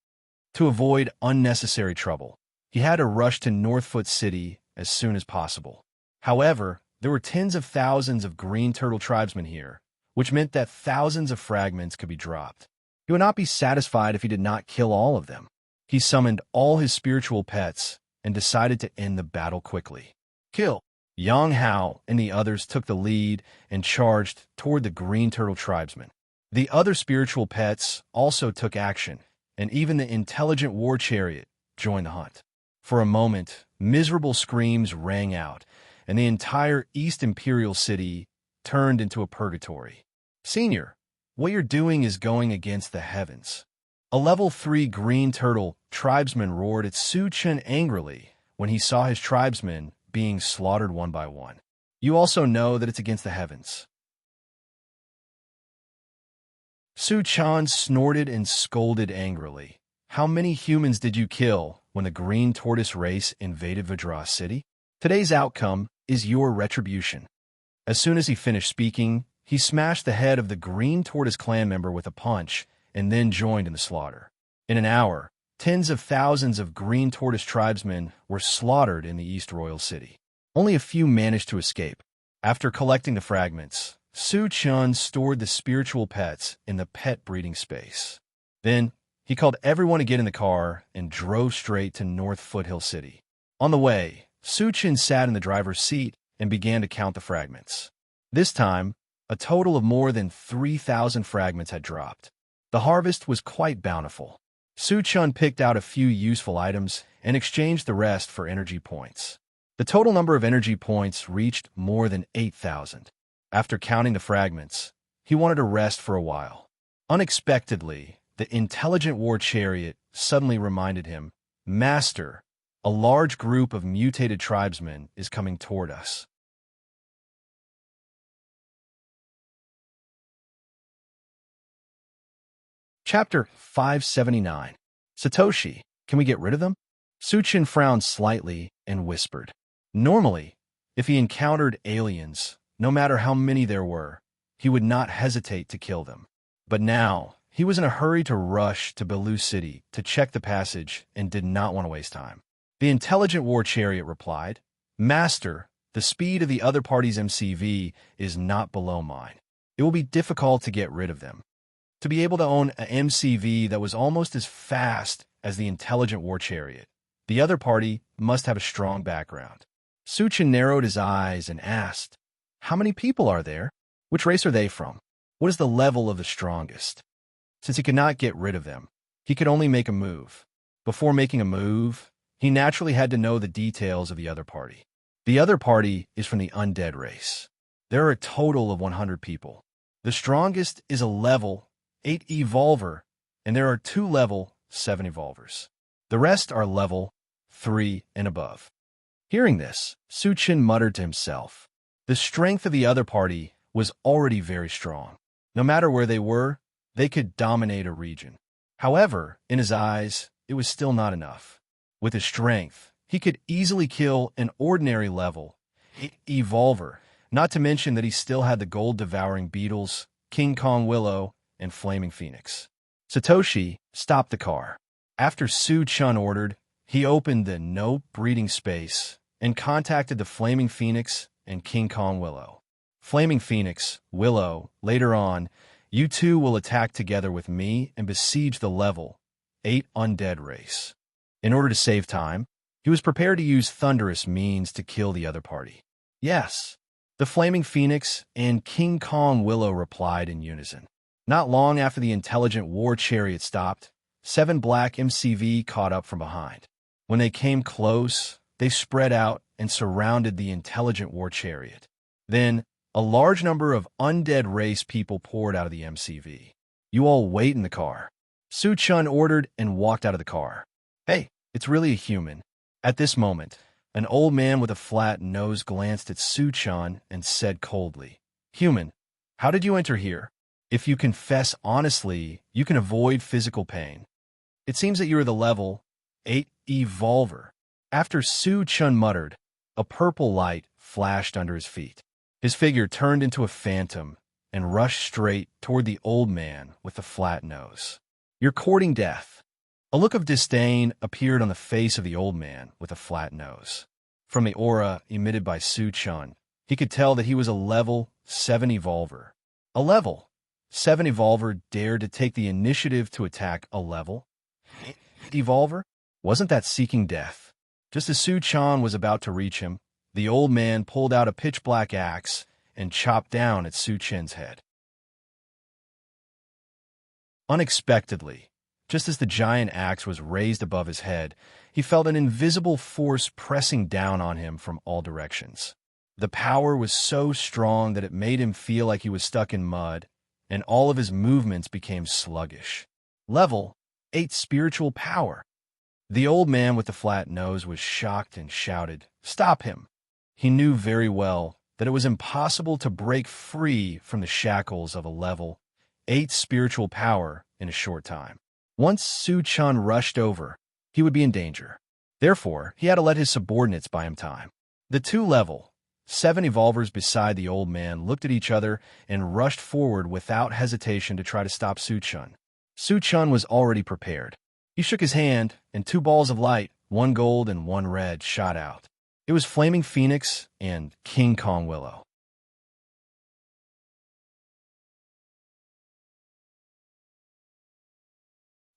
To avoid unnecessary trouble, he had to rush to Northfoot City as soon as possible. However, there were tens of thousands of Green Turtle Tribesmen here, which meant that thousands of fragments could be dropped. He would not be satisfied if he did not kill all of them. He summoned all his spiritual pets and decided to end the battle quickly. "Kill!" Yang Hao and the others took the lead and charged toward the Green Turtle Tribesmen. The other spiritual pets also took action, and even the Intelligent War Chariot joined the hunt. For a moment, miserable screams rang out, and the entire East Imperial City turned into a purgatory. Senior, what you're doing is going against the heavens. A level 3 green turtle tribesman roared at Su Chen angrily when he saw his tribesmen being slaughtered one by one. You also know that it's against the heavens. Su Chen snorted and scolded angrily. How many humans did you kill when the green tortoise race invaded Vajra City? Today's outcome is your retribution. As soon as he finished speaking, he smashed the head of the green tortoise clan member with a punch and then joined in the slaughter. In an hour, tens of thousands of green tortoise tribesmen were slaughtered in the East Royal City. Only a few managed to escape. After collecting the fragments, Su Chen stored the spiritual pets in the pet breeding space. Then, he called everyone to get in the car and drove straight to North Foothill City. On the way, Su Chen sat in the driver's seat and began to count the fragments. This time, a total of more than 3,000 fragments had dropped. The harvest was quite bountiful. Su Chen picked out a few useful items and exchanged the rest for energy points. The total number of energy points reached more than 8,000. After counting the fragments, he wanted to rest for a while. Unexpectedly, the intelligent war chariot suddenly reminded him, "Master, a large group of mutated tribesmen is coming toward us." Chapter 579. Satoshi, can we get rid of them? Su Chen frowned slightly and whispered. Normally, if he encountered aliens, no matter how many there were, he would not hesitate to kill them. But now, he was in a hurry to rush to Belu City to check the passage and did not want to waste time. The intelligent war chariot replied, "Master, the speed of the other party's MCV is not below mine. It will be difficult to get rid of them. To be able to own an MCV that was almost as fast as the intelligent war chariot, the other party must have a strong background." Su Chen narrowed his eyes and asked, "How many people are there? Which race are they from? What is the level of the strongest?" Since he could not get rid of them, he could only make a move. Before making a move, he naturally had to know the details of the other party. The other party is from the undead race. There are a total of 100 people. The strongest is a level 8 evolver, and there are 2 level 7 evolvers. The rest are level 3 and above. Hearing this, Su Chen muttered to himself. The strength of the other party was already very strong. No matter where they were, they could dominate a region. However, in his eyes, it was still not enough. With his strength, he could easily kill an ordinary level 8 evolver, not to mention that he still had the gold-devouring beetles, King Kong Willow, and Flaming Phoenix. Satoshi stopped the car. After Su Chen ordered, he opened the no breeding space and contacted the Flaming Phoenix and King Kong Willow. Flaming Phoenix, Willow, later on, you two will attack together with me and besiege the level 8 undead race. In order to save time, he was prepared to use thunderous means to kill the other party. Yes, the Flaming Phoenix and King Kong Willow replied in unison. Not long after the intelligent war chariot stopped, 7 black MCV caught up from behind. When they came close, they spread out and surrounded the intelligent war chariot. Then, a large number of undead race people poured out of the MCV. "You all wait in the car," Su Chen ordered and walked out of the car. "Hey, it's really a human." At this moment, an old man with a flat nose glanced at Su Chen and said coldly, "Human, how did you enter here? If you confess honestly, you can avoid physical pain. It seems that you are the level 8 evolver." After Su Chen muttered, a purple light flashed under his feet. His figure turned into a phantom and rushed straight toward the old man with the flat nose. "You're courting death." A look of disdain appeared on the face of the old man with a flat nose. From the aura emitted by Su Chen, he could tell that he was a level 7 evolver. A level 7 evolver dared to take the initiative to attack a level 8 evolver? Wasn't that seeking death? Just as Su Chen was about to reach him, the old man pulled out a pitch-black axe and chopped down at Su Chen's head. Unexpectedly, just as the giant axe was raised above his head, he felt an invisible force pressing down on him from all directions. The power was so strong that it made him feel like he was stuck in mud, and all of his movements became sluggish. Level 8 Spiritual Power. The old man with the flat nose was shocked and shouted, "Stop him!" He knew very well that it was impossible to break free from the shackles of a level 8 spiritual power in a short time. Once Su Chun rushed over, he would be in danger. Therefore, he had to let his subordinates buy him time. The two level 7 evolvers beside the old man looked at each other and rushed forward without hesitation to try to stop Su Chun. Su Chun was already prepared. He shook his hand, and 2 balls of light, 1 gold and 1 red, shot out. It was Flaming Phoenix and King Kong Willow.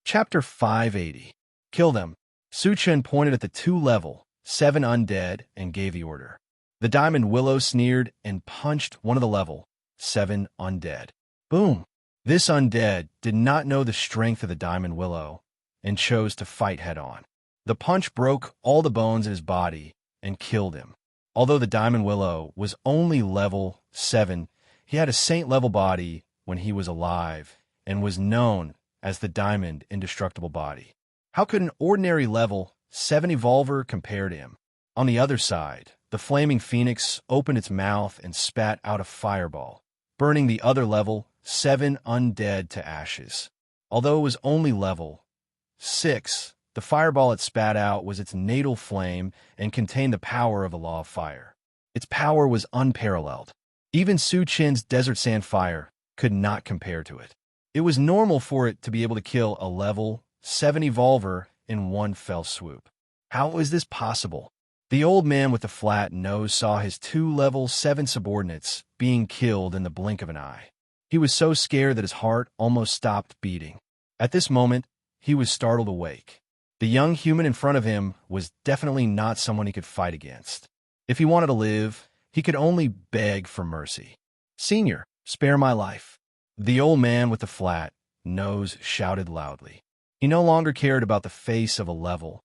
Chapter 580. Kill them. Su Chun pointed at the 2 level 7 undead and gave the order. The Diamond Willow sneered and punched one of the level 7 undead. Boom! This undead did not know the strength of the Diamond Willow and chose to fight head-on. The punch broke all the bones in his body and killed him. Although the Diamond Willow was only level 7, he had a saint-level body when he was alive and was known as the Diamond Indestructible Body. How could an ordinary level 7 evolver compare to him? On the other side, the Flaming Phoenix opened its mouth and spat out a fireball, burning the other level 7 undead to ashes. Although it was only level 6, the fireball it spat out was its natal flame and contained the power of a law of fire. Its power was unparalleled. Even Su Chin's desert sand fire could not compare to it. It was normal for it to be able to kill a level 7 evolver in one fell swoop. How is this possible? The old man with the flat nose saw his 2 level 7 subordinates being killed in the blink of an eye. He was so scared that his heart almost stopped beating. At this moment, he was startled awake. The young human in front of him was definitely not someone he could fight against. If he wanted to live, he could only beg for mercy. "Senior, spare my life." The old man with the flat nose shouted loudly. He no longer cared about the face of a level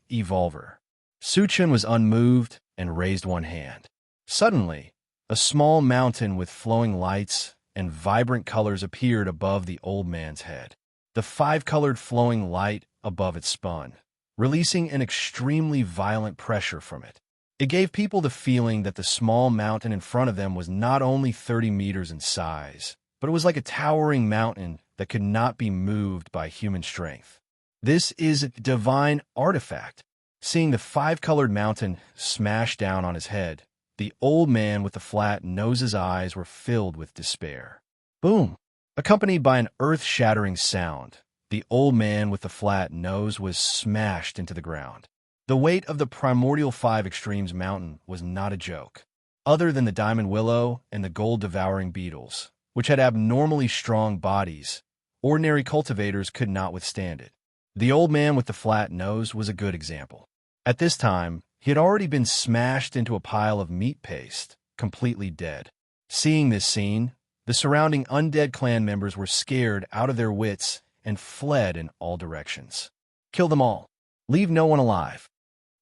evolver. Su Chun was unmoved and raised one hand. Suddenly, a small mountain with flowing lights and vibrant colors appeared above the old man's head. The 5-colored flowing light above it spun, releasing an extremely violent pressure from it. It gave people the feeling that the small mountain in front of them was not only 30 meters in size, but it was like a towering mountain that could not be moved by human strength. This is a divine artifact. Seeing the 5-colored mountain smash down on his head, the old man with the flat nose's eyes were filled with despair. Boom! Accompanied by an earth-shattering sound, the old man with the flat nose was smashed into the ground. The weight of the Primordial 5 Extremes mountain was not a joke. Other than the Diamond Willow and the gold-devouring beetles, which had abnormally strong bodies, ordinary cultivators could not withstand it. The old man with the flat nose was a good example. At this time, he had already been smashed into a pile of meat paste, completely dead. Seeing this scene, the surrounding undead clan members were scared out of their wits and fled in all directions. "Kill them all. Leave no one alive."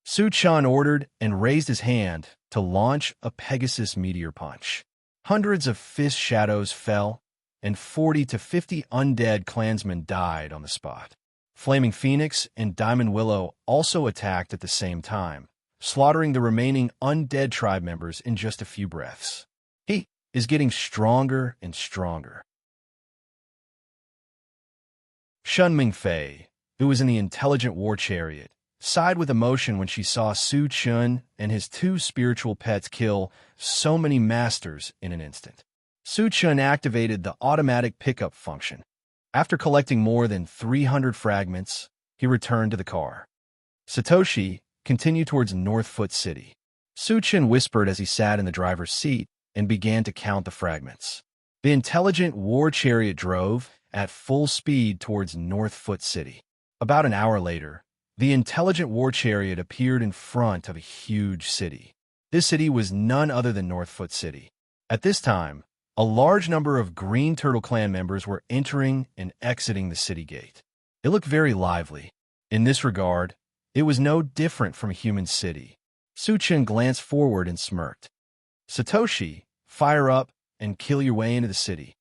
Su Chun ordered and raised his hand to launch a Pegasus meteor punch. Hundreds of fist shadows fell, and 40 to 50 undead clansmen died on the spot. Flaming Phoenix and Diamond Willow also attacked at the same time, slaughtering the remaining undead tribe members in just a few breaths. He is getting stronger and stronger. Shun Mingfei, who was in the intelligent war chariot, sighed with emotion when she saw Su Chun and his 2 spiritual pets kill so many masters in an instant. Su Chun activated the automatic pickup function. After collecting more than 300 fragments, he returned to the car. Satoshi continued towards Northfoot City. Su Chun whispered as he sat in the driver's seat and began to count the fragments. The intelligent war chariot drove at full speed towards Northfoot City. About an hour later, the intelligent war chariot appeared in front of a huge city. This city was none other than Northfoot City. At this time, a large number of Green Turtle Clan members were entering and exiting the city gate. It looked very lively. In this regard, it was no different from a human city. Su Chun glanced forward and smirked. Satoshi, fire up and kill your way into the city.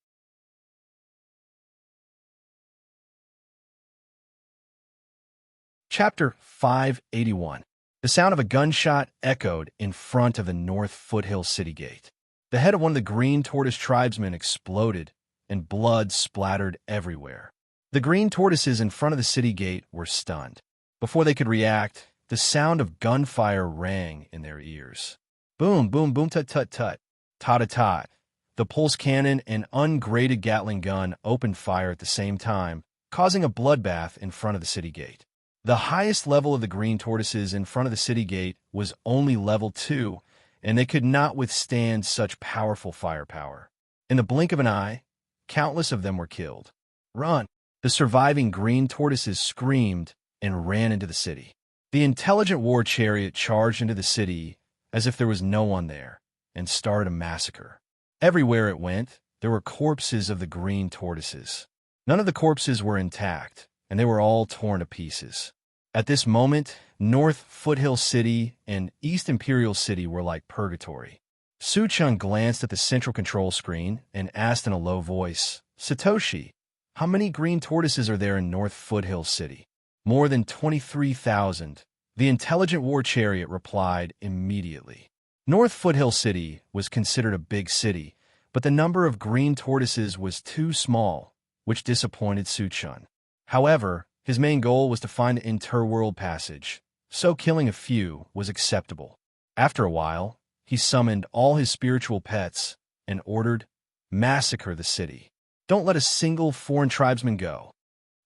Chapter 581. The sound of a gunshot echoed in front of the North Foothill City Gate. The head of one of the Green Tortoise tribesmen exploded, and blood splattered everywhere. The green tortoises in front of the city gate were stunned. Before they could react, the sound of gunfire rang in their ears. Boom, boom, boom, tut-tut-tut, tot-a-tot. The pulse cannon and ungraded Gatling gun opened fire at the same time, causing a bloodbath in front of the city gate. The highest level of the green tortoises in front of the city gate was only level 2, and they could not withstand such powerful firepower. In the blink of an eye, countless of them were killed. Run! The surviving green tortoises screamed and ran into the city. The intelligent war chariot charged into the city as if there was no one there and started a massacre. Everywhere it went, there were corpses of the green tortoises. None of the corpses were intact, and they were all torn to pieces. At this moment, North Foothill City and East Imperial City were like purgatory. Su-chun glanced at the central control screen and asked in a low voice, Satoshi, how many green tortoises are there in North Foothill City? More than 23,000. The intelligent war chariot replied immediately. North Foothill City was considered a big city, but the number of green tortoises was too small, which disappointed Su-chun. However, his main goal was to find the interworld passage, so killing a few was acceptable. After a while, he summoned all his spiritual pets and ordered, massacre the city. Don't let a single foreign tribesman go.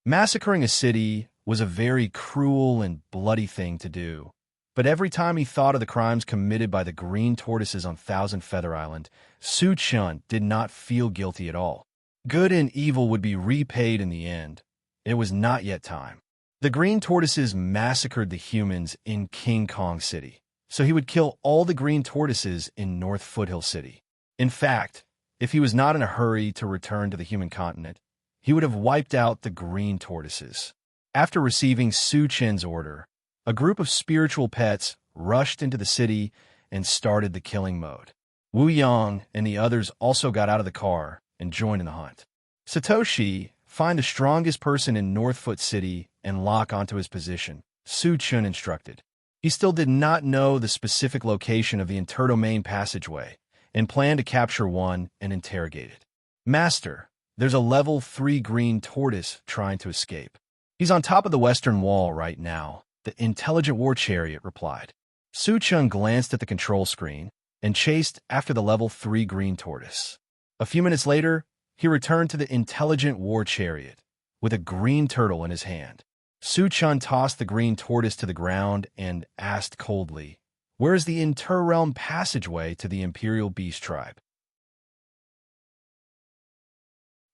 Massacring a city was a very cruel and bloody thing to do, but every time he thought of the crimes committed by the green tortoises on Thousand Feather Island, Su-chun did not feel guilty at all. Good and evil would be repaid in the end. It was not yet time. The green tortoises massacred the humans in King Kong City, so he would kill all the green tortoises in North Foothill City. In fact, if he was not in a hurry to return to the human continent, he would have wiped out the green tortoises. After receiving Su-chun's order, a group of spiritual pets rushed into the city and started the killing mode. Wu Yang and the others also got out of the car and joined in the hunt. Satoshi, find the strongest person in North Foot City and lock onto his position, Su-chun instructed. He still did not know the specific location of the interdomain passageway and planned to capture one and interrogate it. Master, there's a level 3 green tortoise trying to escape. He's on top of the western wall right now, the intelligent war chariot replied. Su-chun glanced at the control screen and chased after the level 3 green tortoise. A few minutes later, he returned to the intelligent war chariot with a green turtle in his hand. Su-chun tossed the green tortoise to the ground and asked coldly, where is the interrealm passageway to the Imperial Beast Tribe?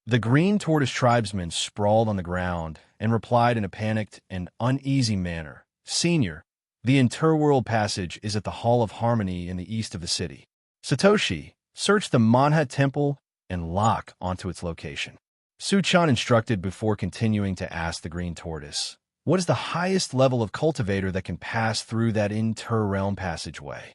The green tortoise tribesman sprawled on the ground and replied in a panicked and uneasy manner, Senior, the interworld passage is at the Hall of Harmony in the east of the city. Satoshi, search the Manha Temple and lock onto its location. Su-chun instructed before continuing to ask the green tortoise, what is the highest level of cultivator that can pass through that interrealm passageway?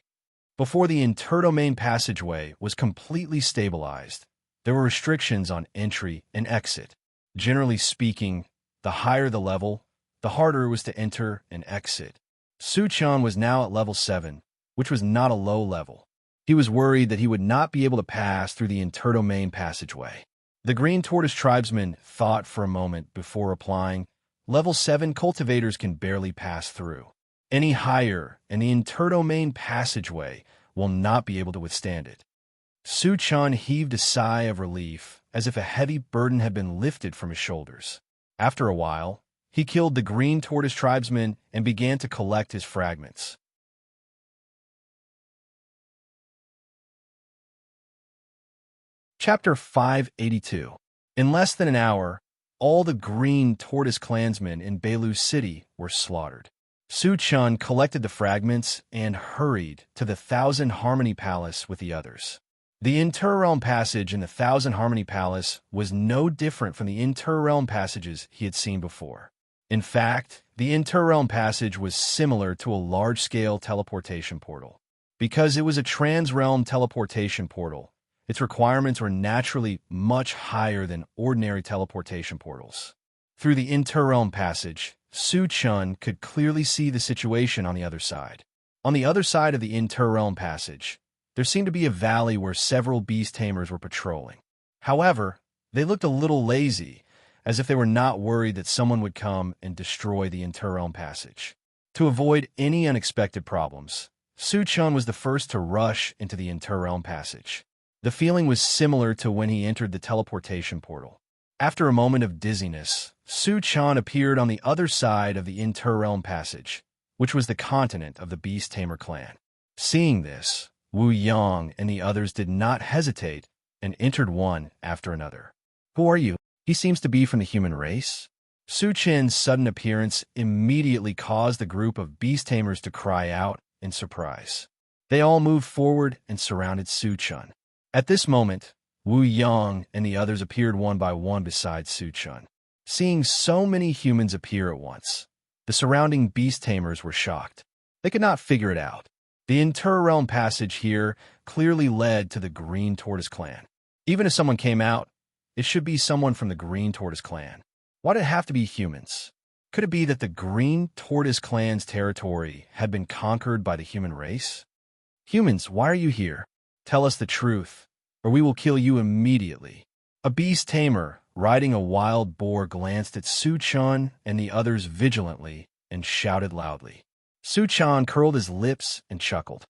Before the interdomain passageway was completely stabilized, there were restrictions on entry and exit. Generally speaking, the higher the level, the harder it was to enter and exit. Su-chun was now at level 7, which was not a low level. He was worried that he would not be able to pass through the interdomain passageway. The green tortoise tribesman thought for a moment before replying, level 7 cultivators can barely pass through. Any higher, and the interdomain passageway will not be able to withstand it. Su-chun heaved a sigh of relief, as if a heavy burden had been lifted from his shoulders. After a while, he killed the green tortoise tribesman and began to collect his fragments. Chapter 582. In less than an hour, all the green tortoise clansmen in Beilu City were slaughtered. Su-chun collected the fragments and hurried to the Thousand Harmony Palace with the others. The interrealm passage in the Thousand Harmony Palace was no different from the interrealm passages he had seen before. In fact, the interrealm passage was similar to a large-scale teleportation portal. Because it was a trans-realm teleportation portal, its requirements were naturally much higher than ordinary teleportation portals. Through the inter-realm passage, Su Chun could clearly see the situation on the other side. On the other side of the inter-realm passage, there seemed to be a valley where several beast tamers were patrolling. However, they looked a little lazy, as if they were not worried that someone would come and destroy the inter-realm passage. To avoid any unexpected problems, Su Chun was the first to rush into the inter-realm passage. The feeling was similar to when he entered the teleportation portal. After a moment of dizziness, Su Chun appeared on the other side of the inter-realm passage, which was the continent of the Beast Tamer clan. Seeing this, Wu Yang and the others did not hesitate and entered one after another. "Who are you? He seems to be from the human race." Su Chen's sudden appearance immediately caused the group of beast tamers to cry out in surprise. They all moved forward and surrounded Su Chun. At this moment, Wu Yang and the others appeared one by one beside Su Chun. Seeing so many humans appear at once, the surrounding beast tamers were shocked. They could not figure it out. The inter-realm passage here clearly led to the Green Tortoise clan. Even if someone came out, it should be someone from the Green Tortoise clan. Why did it have to be humans? Could it be that the Green Tortoise clan's territory had been conquered by the human race? "Humans, why are you here? Tell us the truth, or we will kill you immediately." A beast tamer riding a wild boar glanced at Su Chun and the others vigilantly and shouted loudly. Su Chun curled his lips and chuckled.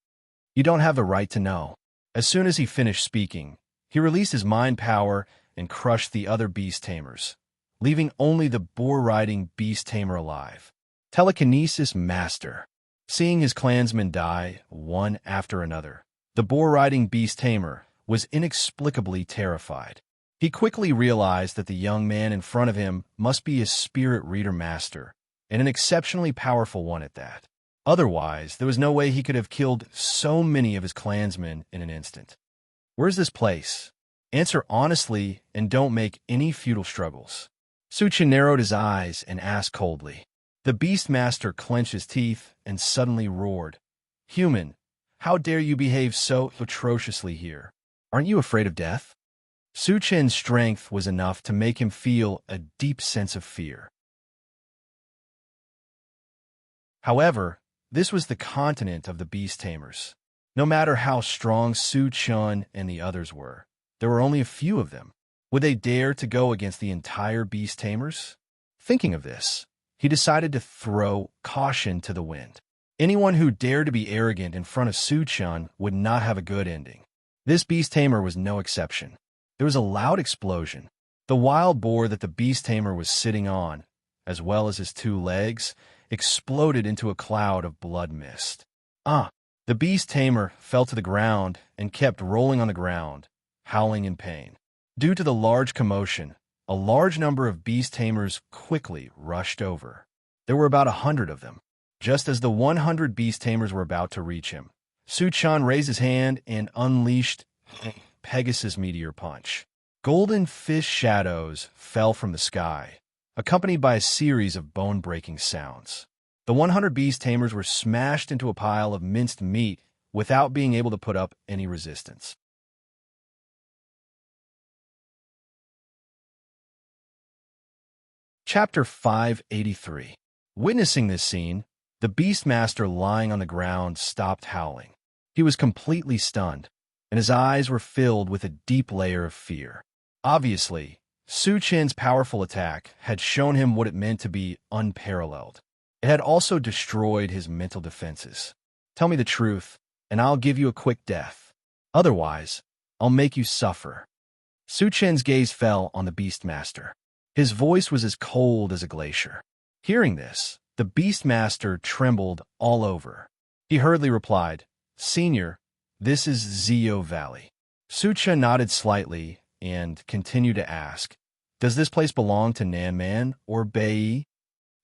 "You don't have the right to know." As soon as he finished speaking, he released his mind power and crushed the other beast tamers, leaving only the boar-riding beast tamer alive. Telekinesis Master. Seeing his clansmen die one after another, the boar-riding beast tamer was inexplicably terrified. He quickly realized that the young man in front of him must be a spirit reader master, and an exceptionally powerful one at that. Otherwise, there was no way he could have killed so many of his clansmen in an instant. "Where's this place? Answer honestly and don't make any futile struggles." Su Chun narrowed his eyes and asked coldly. The Beastmaster clenched his teeth and suddenly roared, "Human, how dare you behave so atrociously here? Aren't you afraid of death?" Su Chen's strength was enough to make him feel a deep sense of fear. However, this was the continent of the beast tamers. No matter how strong Su Chun and the others were, there were only a few of them. Would they dare to go against the entire beast tamers? Thinking of this, he decided to throw caution to the wind. Anyone who dared to be arrogant in front of Su Chun would not have a good ending. This beast tamer was no exception. There was a loud explosion. The wild boar that the beast tamer was sitting on, as well as his two legs, exploded into a cloud of blood mist. The beast tamer fell to the ground and kept rolling on the ground, howling in pain. Due to the large commotion, a large number of beast tamers quickly rushed over. There were about 100 of them. Just as the 100 beast tamers were about to reach him, Su Chun raised his hand and unleashed Pegasus Meteor Punch. Golden fish shadows fell from the sky, accompanied by a series of bone-breaking sounds. The 100 beast tamers were smashed into a pile of minced meat without being able to put up any resistance. Chapter 583. Witnessing this scene, the Beastmaster lying on the ground stopped howling. He was completely stunned, and his eyes were filled with a deep layer of fear. Obviously, Su Chen's powerful attack had shown him what it meant to be unparalleled. It had also destroyed his mental defenses. "Tell me the truth, and I'll give you a quick death. Otherwise, I'll make you suffer." Su Chen's gaze fell on the Beastmaster. His voice was as cold as a glacier. Hearing this, the Beastmaster trembled all over. He hurriedly replied, "Senior, this is Zio Valley." Su Chen nodded slightly and continued to ask, "Does this place belong to Nan Man or Bai?"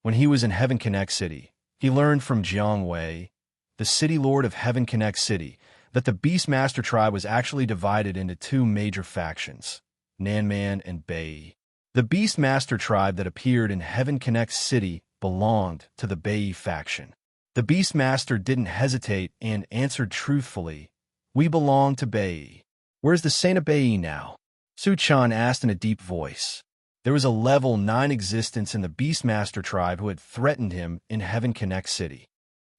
When he was in Heaven Connect City, he learned from Jiang Wei, the city lord of Heaven Connect City, that the Beastmaster tribe was actually divided into two major factions, Nan Man and Bai. The Beastmaster tribe that appeared in Heaven Connect City belonged to the Bai faction. The Beastmaster didn't hesitate and answered truthfully, "We belong to Bei." "Where's the Saint of Bei now?" Su-chan asked in a deep voice. There was a level 9 existence in the Beastmaster tribe who had threatened him in Heaven Connect City.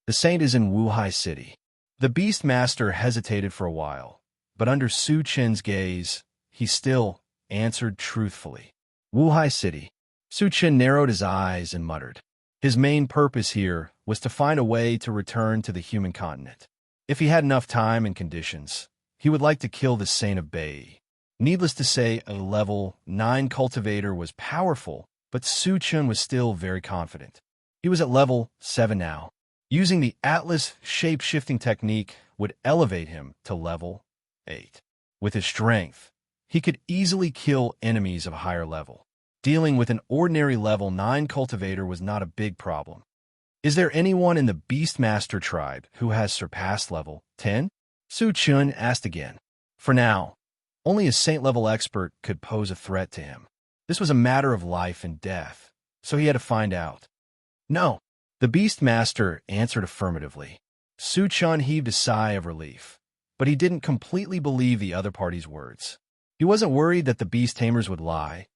"The Saint is in Wuhai City." The Beastmaster hesitated for a while, but under Su-chen's gaze, he still answered truthfully, "Wuhai City." Su-chen narrowed his eyes and muttered. His main purpose here was to find a way to return to the human continent. If he had enough time and conditions, he would like to kill the Saint of Bei. Needless to say, a level 9 cultivator was powerful, but Su-chen was still very confident. He was at level 7 now. Using the Atlas shape-shifting technique would elevate him to level 8. With his strength, he could easily kill enemies of a higher level. Dealing with an ordinary level 9 cultivator was not a big problem. "Is there anyone in the Beastmaster tribe who has surpassed level 10? Su-chen asked again. For now, only a saint-level expert could pose a threat to him. This was a matter of life and death, so he had to find out. "No." The Beastmaster answered affirmatively. Su-chen heaved a sigh of relief, but he didn't completely believe the other party's words. He wasn't worried that the Beast Tamers would lie,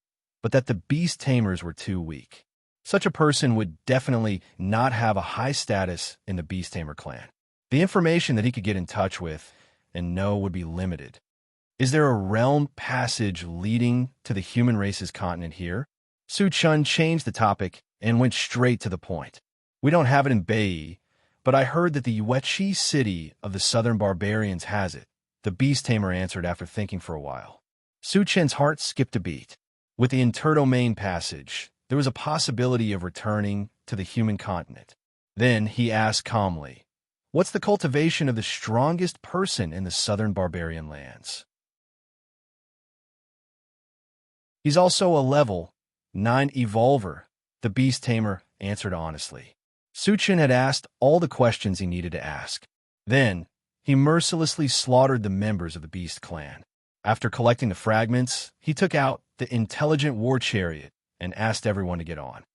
but that the Beast Tamers were too weak. Such a person would definitely not have a high status in the Beast Tamer clan. The information that he could get in touch with and know would be limited. "Is there a realm passage leading to the human race's continent here?" Su-chen changed the topic and went straight to the point. "We don't have it in Bei, but I heard that the Yuechi city of the southern barbarians has it," the Beast Tamer answered after thinking for a while. Su-chen's heart skipped a beat. With the interdomain passage, there was a possibility of returning to the human continent. Then he asked calmly, "What's the cultivation of the strongest person in the southern barbarian lands?" "He's also a level 9 evolver," the Beast Tamer answered honestly. Su-chen had asked all the questions he needed to ask. Then, he mercilessly slaughtered the members of the Beast clan. After collecting the fragments, he took out the intelligent war chariot and asked everyone to get on.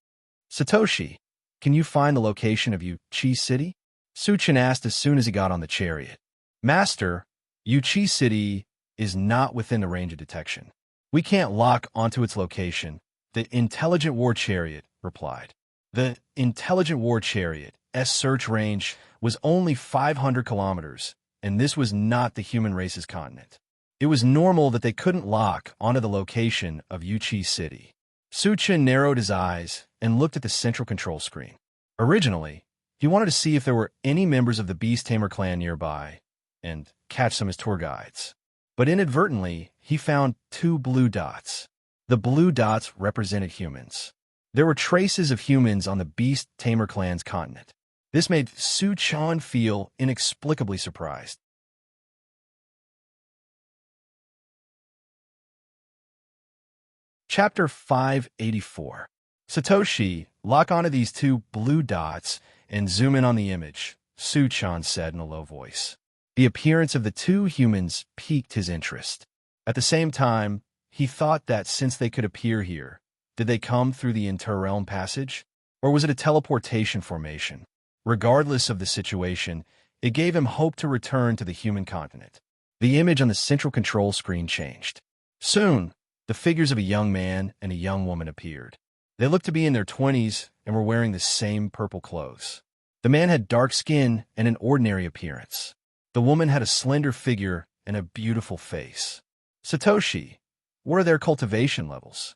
"Satoshi, can you find the location of Yuchi City?" Su-chen asked as soon as he got on the chariot. "Master, Yuchi City is not within the range of detection. We can't lock onto its location," the intelligent war chariot replied. The intelligent war chariot's search range was only 500 kilometers, and this was not the human race's continent. It was normal that they couldn't lock onto the location of Yuchi City. Su-chen narrowed his eyes and looked at the central control screen. Originally, he wanted to see if there were any members of the Beast Tamer clan nearby and catch some as tour guides. But inadvertently, he found 2 blue dots. The blue dots represented humans. There were traces of humans on the Beast Tamer clan's continent. This made Su-chen feel inexplicably surprised. Chapter 584. "Satoshi, lock onto these 2 blue dots and zoom in on the image," Su-chen said in a low voice. The appearance of the 2 humans piqued his interest. At the same time, he thought that since they could appear here, did they come through the interrealm passage? Or was it a teleportation formation? Regardless of the situation, it gave him hope to return to the human continent. The image on the central control screen changed. Soon, the figures of a young man and a young woman appeared. They looked to be in their 20s and were wearing the same purple clothes. The man had dark skin and an ordinary appearance. The woman had a slender figure and a beautiful face. "Satoshi, what are their cultivation levels?"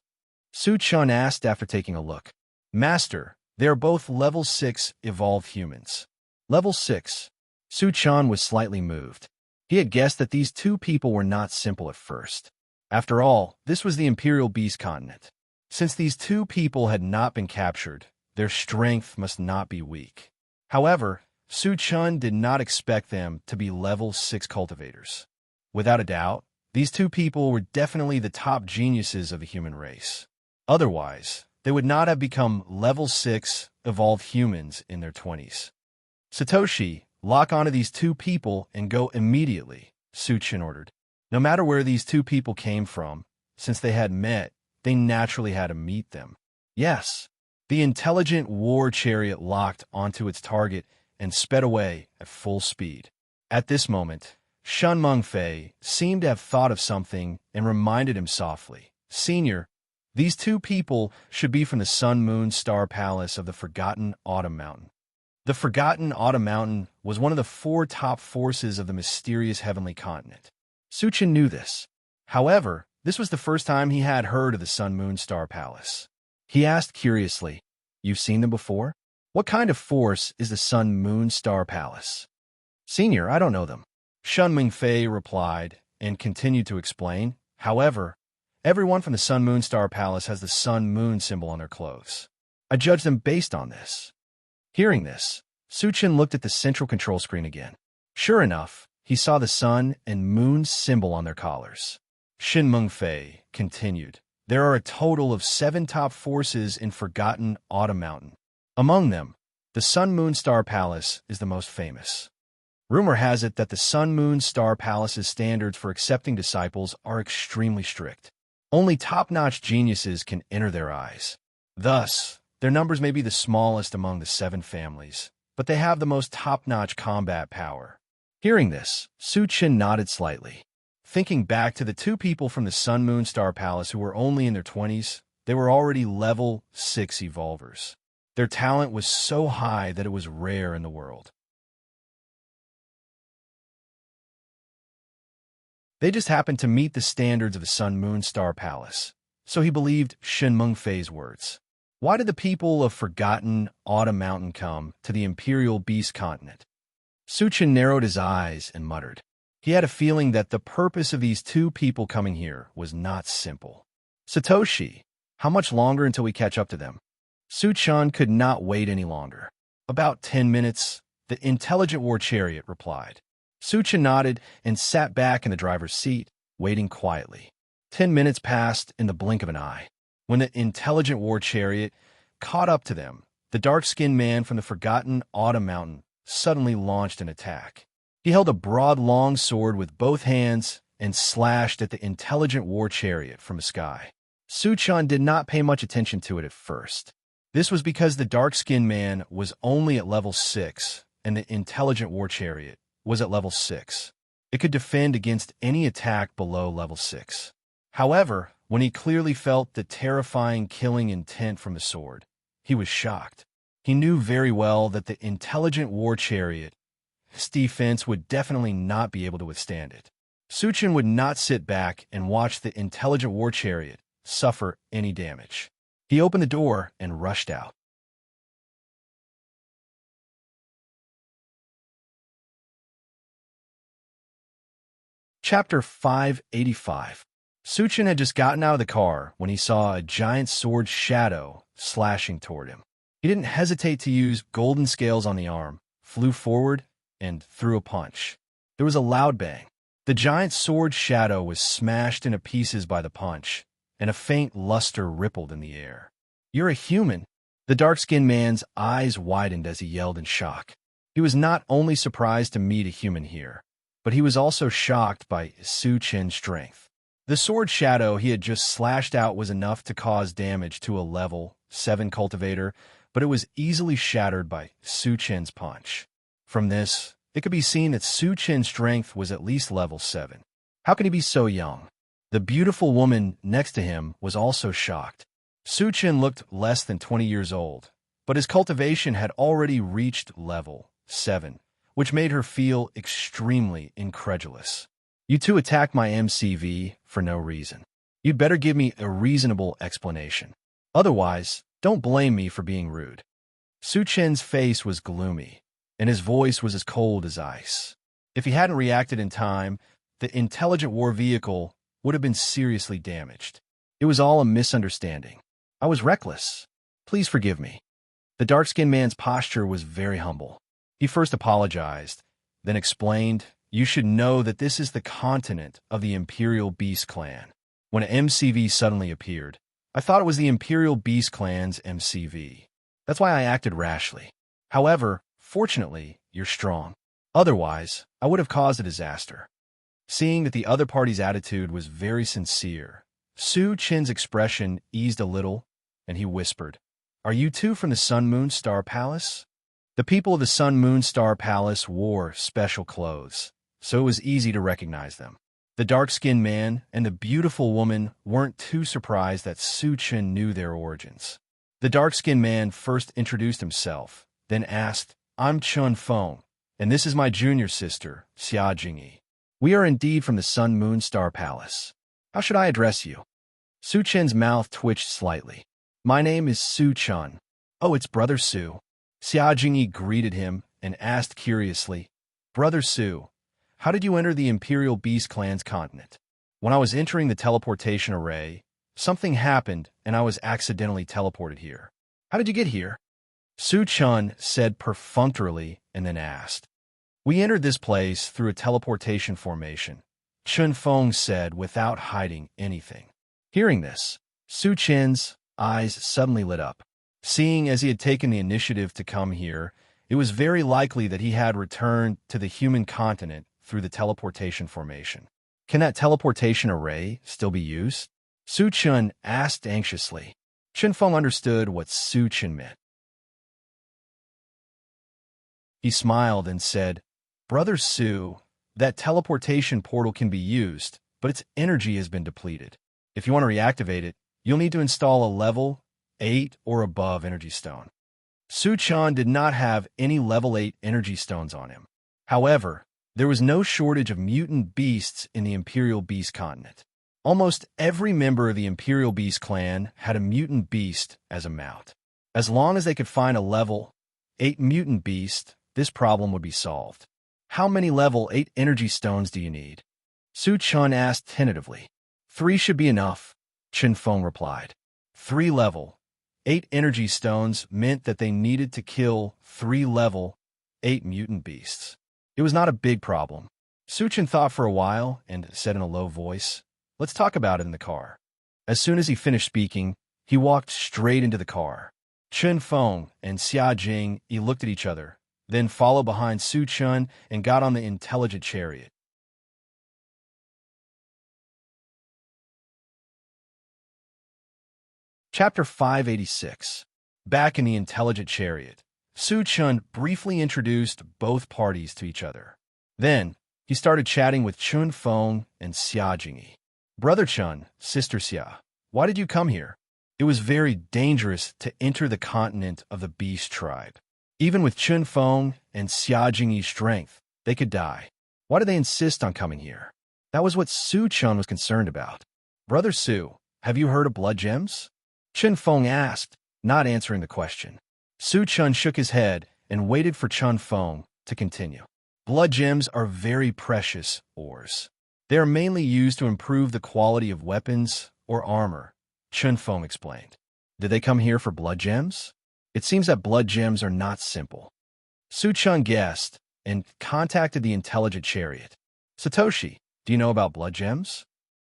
Su-chen asked after taking a look. "Master, they are both level 6 evolved humans." Level 6. Su-chen was slightly moved. He had guessed that these 2 people were not simple at first. After all, this was the Imperial Beast continent. Since these 2 people had not been captured, their strength must not be weak. However, Su-chen did not expect them to be level 6 cultivators. Without a doubt, these 2 people were definitely the top geniuses of the human race. Otherwise, they would not have become level 6 evolved humans in their 20s. "Satoshi, lock onto these 2 people and go immediately," Su-chen ordered. No matter where these 2 people came from, since they had met, they naturally had to meet them. Yes, the intelligent war chariot locked onto its target and sped away at full speed. At this moment, Shun Mengfei seemed to have thought of something and reminded him softly, "Senior, these two people should be from the Sun Moon Star Palace of the Forgotten Autumn Mountain." The Forgotten Autumn Mountain was one of the four top forces of the mysterious heavenly continent. Suchin knew this. However, this was the first time he had heard of the Sun Moon Star Palace. He asked curiously, "You've seen them before? What kind of force is the Sun Moon Star Palace?" "Senior, I don't know them," Shun Mengfei replied and continued to explain. "However, everyone from the Sun Moon Star Palace has the Sun Moon symbol on their clothes. I judge them based on this." Hearing this, Suchin looked at the central control screen again. Sure enough, he saw the sun and moon symbol on their collars. Shin Mengfei continued, "There are a total of 7 top forces in Forgotten Autumn Mountain. Among them, the Sun Moon Star Palace is the most famous. Rumor has it that the Sun Moon Star Palace's standards for accepting disciples are extremely strict. Only top-notch geniuses can enter their eyes. Thus, their numbers may be the smallest among the 7 families, but they have the most top-notch combat power." Hearing this, Suchin nodded slightly. Thinking back to the 2 people from the Sun Moon Star Palace who were only in their 20s, they were already level 6 evolvers. Their talent was so high that it was rare in the world. They just happened to meet the standards of the Sun Moon Star Palace, so he believed Shin Mengfei's words. Why did the people of Forgotten Autumn Mountain come to the Imperial Beast Continent? Suchin narrowed his eyes and muttered. He had a feeling that the purpose of these 2 people coming here was not simple. "Satoshi, how much longer until we catch up to them?" Suchin could not wait any longer. "About 10 minutes, the intelligent war chariot replied. Suchin nodded and sat back in the driver's seat, waiting quietly. 10 minutes passed in the blink of an eye. When the intelligent war chariot caught up to them, the dark-skinned man from the Forgotten Autumn Mountain suddenly launched an attack. He held a broad, long sword with both hands and slashed at the intelligent war chariot from the sky. Suchin did not pay much attention to it at first. This was because the dark-skinned man was only at level 6, and the intelligent war chariot was at level 6. It could defend against any attack below level 6. However, when he clearly felt the terrifying killing intent from the sword, he was shocked. He knew very well that the intelligent war chariot's defense would definitely not be able to withstand it. Suchin would not sit back and watch the intelligent war chariot suffer any damage. He opened the door and rushed out. Chapter 585. Suchin had just gotten out of the car when he saw a giant sword shadow slashing toward him. He didn't hesitate to use golden scales on the arm, flew forward, and threw a punch. There was a loud bang. The giant sword shadow was smashed into pieces by the punch, and a faint luster rippled in the air. "You're a human." The dark-skinned man's eyes widened as he yelled in shock. He was not only surprised to meet a human here, but he was also shocked by Suchin's strength. The sword shadow he had just slashed out was enough to cause damage to a level 7 cultivator, but it was easily shattered by Suchin's punch. From this, it could be seen that Suchin's strength was at least level 7. How can he be so young? The beautiful woman next to him was also shocked. Suchin looked less than 20 years old, but his cultivation had already reached level 7, which made her feel extremely incredulous. "You two attacked my MCV for no reason. You'd better give me a reasonable explanation. Otherwise, don't blame me for being rude." Suchin's face was gloomy, and his voice was as cold as ice. If he hadn't reacted in time, the intelligent war vehicle would have been seriously damaged. It was all a misunderstanding. "I was reckless. Please forgive me." The dark-skinned man's posture was very humble. He first apologized, then explained, "You should know that this is the continent of the Imperial Beast Clan. When an MCV suddenly appeared, I thought it was the Imperial Beast Clan's MCV. That's why I acted rashly. However, fortunately, you're strong. Otherwise, I would have caused a disaster." Seeing that the other party's attitude was very sincere, Suchin's expression eased a little, and he whispered, "Are you two from the Sun Moon Star Palace?" The people of the Sun Moon Star Palace wore special clothes, so it was easy to recognize them. The dark-skinned man and the beautiful woman weren't too surprised that Su Chen knew their origins. The dark-skinned man first introduced himself, then asked, "I'm Chun Feng, and this is my junior sister, Xia Jingyi. We are indeed from the Sun Moon Star Palace. How should I address you?" Su Chen's mouth twitched slightly. "My name is Su Chun." "Oh, it's Brother Su." Xia Jingyi greeted him and asked curiously, "Brother Su, how did you enter the Imperial Beast Clan's continent?" "When I was entering the teleportation array, something happened and I was accidentally teleported here." "How did you get here?" Su Chun said perfunctorily and then asked. "We entered this place through a teleportation formation," Chun Feng said without hiding anything. Hearing this, Su Chen's eyes suddenly lit up. Seeing as he had taken the initiative to come here, it was very likely that he had returned to the human continent through the teleportation formation. "Can that teleportation array still be used?" Su Chun asked anxiously. Chun Feng understood what Su Chen meant. He smiled and said, "Brother Su, that teleportation portal can be used, but its energy has been depleted. If you want to reactivate it, you'll need to install a level 8 or above energy stone." Su Chan did not have any level 8 energy stones on him. However, there was no shortage of mutant beasts in the Imperial Beast continent. Almost every member of the Imperial Beast clan had a mutant beast as a mount. As long as they could find a level 8 mutant beast, this problem would be solved. "How many level 8 energy stones do you need?" Su Chun asked tentatively. "3 should be enough," Chun Feng replied. 3 level 8 energy stones meant that they needed to kill 3 level 8 mutant beasts. It was not a big problem. Su Chen thought for a while and said in a low voice, "Let's talk about it in the car." As soon as he finished speaking, he walked straight into the car. Chun Feng and Xia Jingyi looked at each other, then followed behind Su Chun and got on the intelligent chariot. Chapter 586. Back in the intelligent chariot, Su Chun briefly introduced both parties to each other. Then, he started chatting with Chun Feng and Xia Jingyi. "Brother Chun, Sister Xia, why did you come here?" It was very dangerous to enter the continent of the Beast tribe. Even with Chun Feng and Xia Jingyi's strength, they could die. Why did they insist on coming here? That was what Su Chun was concerned about. "Brother Su, have you heard of blood gems?" Chun Feng asked, not answering the question. Su Chun shook his head and waited for Chun Feng to continue. "Blood gems are very precious ores. They are mainly used to improve the quality of weapons or armor," Chun Feng explained. "Did they come here for blood gems?" It seems that blood gems are not simple. Su Chun guessed and contacted the intelligent chariot. "Satoshi, do you know about blood gems?"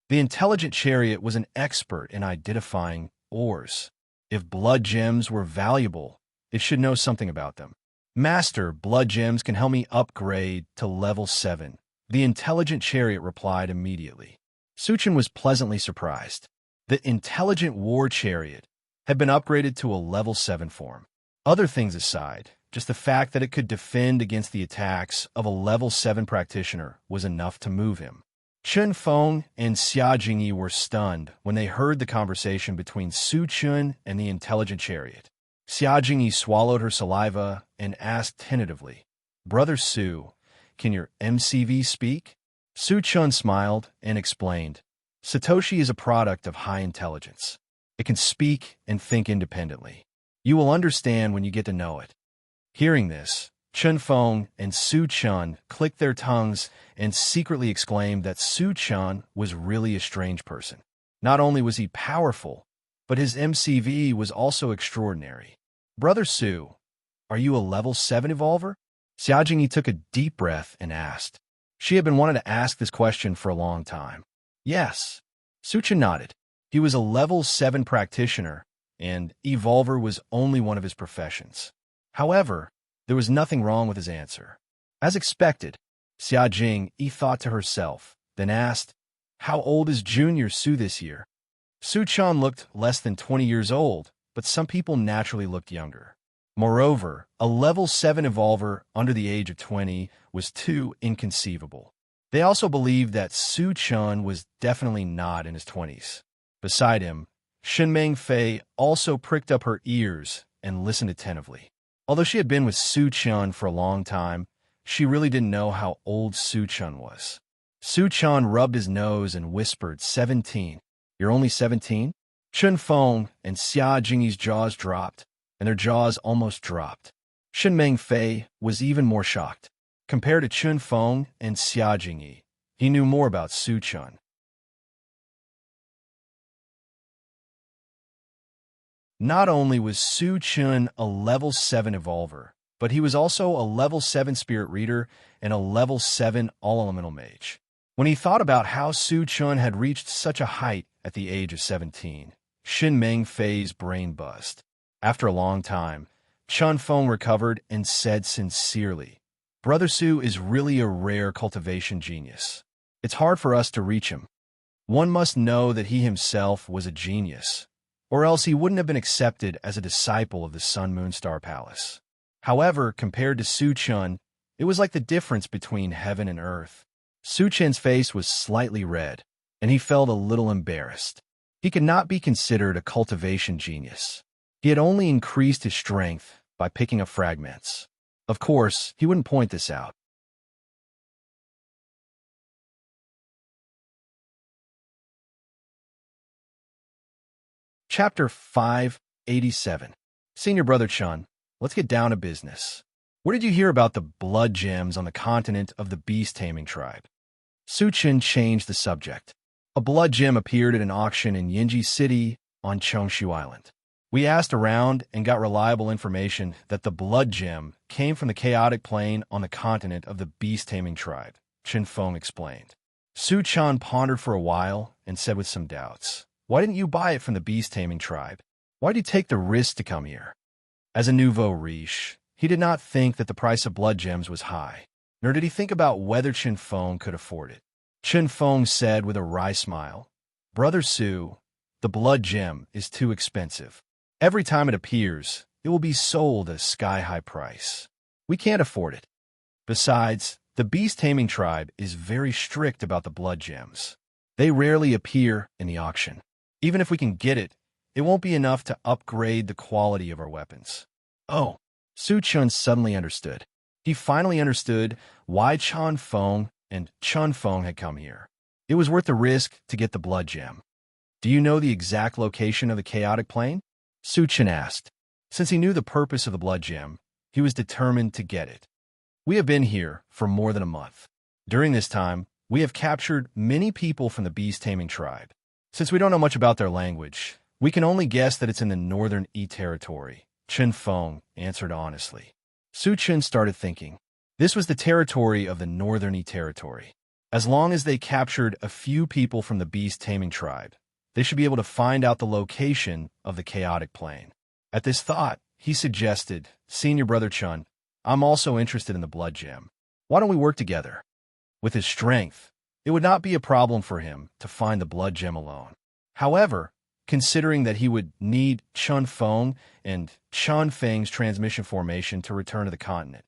The intelligent chariot was an expert in identifying ores. If blood gems were valuable, it should know something about them. "Master, blood gems can help me upgrade to level 7. The intelligent chariot replied immediately. Su Chen was pleasantly surprised. The intelligent war chariot had been upgraded to a level 7 form. Other things aside, just the fact that it could defend against the attacks of a level 7 practitioner was enough to move him. Chun Feng and Xia Jingyi were stunned when they heard the conversation between Su Chun and the intelligent chariot. Xia Jingyi swallowed her saliva and asked tentatively, "Brother Su, can your MCV speak?" Su Chun smiled and explained, "Satoshi is a product of high intelligence. It can speak and think independently. You will understand when you get to know it." Hearing this, Chun Feng and Su Chun clicked their tongues and secretly exclaimed that Su Chun was really a strange person. Not only was he powerful, but his MCV was also extraordinary. "Brother Su, are you a level 7 evolver?" Xia Jingyi took a deep breath and asked. She had been wanting to ask this question for a long time. "Yes." Su Chun nodded. He was a level 7 practitioner, and evolver was only one of his professions. However, there was nothing wrong with his answer. As expected, Xia Jingyi thought to herself, then asked, "How old is Junior Su this year?" Su Chun looked less than 20 years old, but some people naturally looked younger. Moreover, a level 7 evolver under the age of 20 was too inconceivable. They also believed that Su Chun was definitely not in his 20s. Beside him, Shenmeng Fei also pricked up her ears and listened attentively. Although she had been with Su Chun for a long time, she really didn't know how old Su Chun was. Su Chun rubbed his nose and whispered, 17. You're only 17? Chun Feng and Xia Jingyi's jaws dropped, and their jaws almost dropped. Shenmeng Fei was even more shocked. Compared to Chun Feng and Xia Jingyi, he knew more about Su Chun. Not only was Su Chun a level 7 evolver, but he was also a level 7 spirit reader and a level 7 all-elemental mage. When he thought about how Su Chun had reached such a height at the age of 17, Shenmeng Fei's brain buzzed. After a long time, Chun Feng recovered and said sincerely, Brother Su is really a rare cultivation genius. It's hard for us to reach him. One must know that he himself was a genius, or else he wouldn't have been accepted as a disciple of the Sun Moon Star Palace. However, compared to Su Chun, it was like the difference between heaven and earth. Su Chun's face was slightly red, and he felt a little embarrassed. He could not be considered a cultivation genius. He had only increased his strength by picking up fragments. Of course, he wouldn't point this out. Chapter 587. Senior Brother Chun, let's get down to business. Where did you hear about the blood gems on the continent of the beast-taming tribe? Su Chun changed the subject. A blood gem appeared at an auction in Yinji City on Chongshu Island. We asked around and got reliable information that the blood gem came from the chaotic plane on the continent of the beast-taming tribe, Chun Feng explained. Su Chun pondered for a while and said with some doubts, Why didn't you buy it from the beast-taming tribe? Why did you take the risk to come here? As a nouveau riche, he did not think that the price of blood gems was high, nor did he think about whether Chun Feng could afford it. Chun Feng said with a wry smile, Brother Su, the blood gem is too expensive. Every time it appears, it will be sold at a sky-high price. We can't afford it. Besides, the beast-taming tribe is very strict about the blood gems. They rarely appear in the auction. Even if we can get it, it won't be enough to upgrade the quality of our weapons. Oh, Su Chun suddenly understood. He finally understood why Chun Feng and Chun Feng had come here. It was worth the risk to get the blood gem. Do you know the exact location of the chaotic plane? Su Chun asked. Since he knew the purpose of the blood gem, he was determined to get it. We have been here for more than a month. During this time, we have captured many people from the beast-taming tribe. Since we don't know much about their language, we can only guess that it's in the northern E territory, Chun Feng answered honestly. Su Chun started thinking. This was the territory of the northern E territory. As long as they captured a few people from the beast-taming tribe, they should be able to find out the location of the chaotic plane. At this thought, he suggested, Senior Brother Chun, I'm also interested in the blood gem. Why don't we work together? With his strength, it would not be a problem for him to find the blood gem alone. However, considering that he would need Chun Feng and Chun Feng's transmission formation to return to the continent,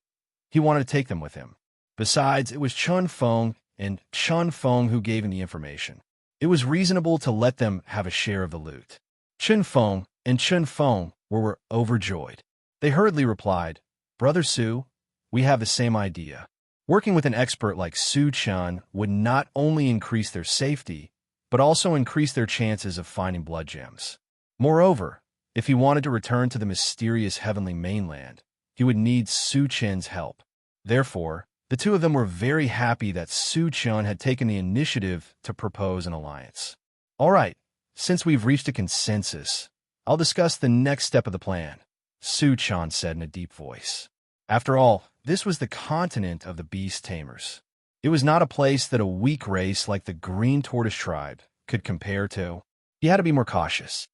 he wanted to take them with him. Besides, it was Chun Feng and Chun Feng who gave him the information. It was reasonable to let them have a share of the loot. Chun Feng and Chun Feng were overjoyed. They hurriedly replied, Brother Su, we have the same idea. Working with an expert like Su Chun would not only increase their safety, but also increase their chances of finding blood gems. Moreover, if he wanted to return to the mysterious heavenly mainland, he would need Su Chun's help. Therefore, the two of them were very happy that Su Chun had taken the initiative to propose an alliance. All right, since we've reached a consensus, I'll discuss the next step of the plan, Su Chun said in a deep voice. After all, this was the continent of the beast tamers. It was not a place that a weak race like the Green Tortoise tribe could compare to. He had to be more cautious.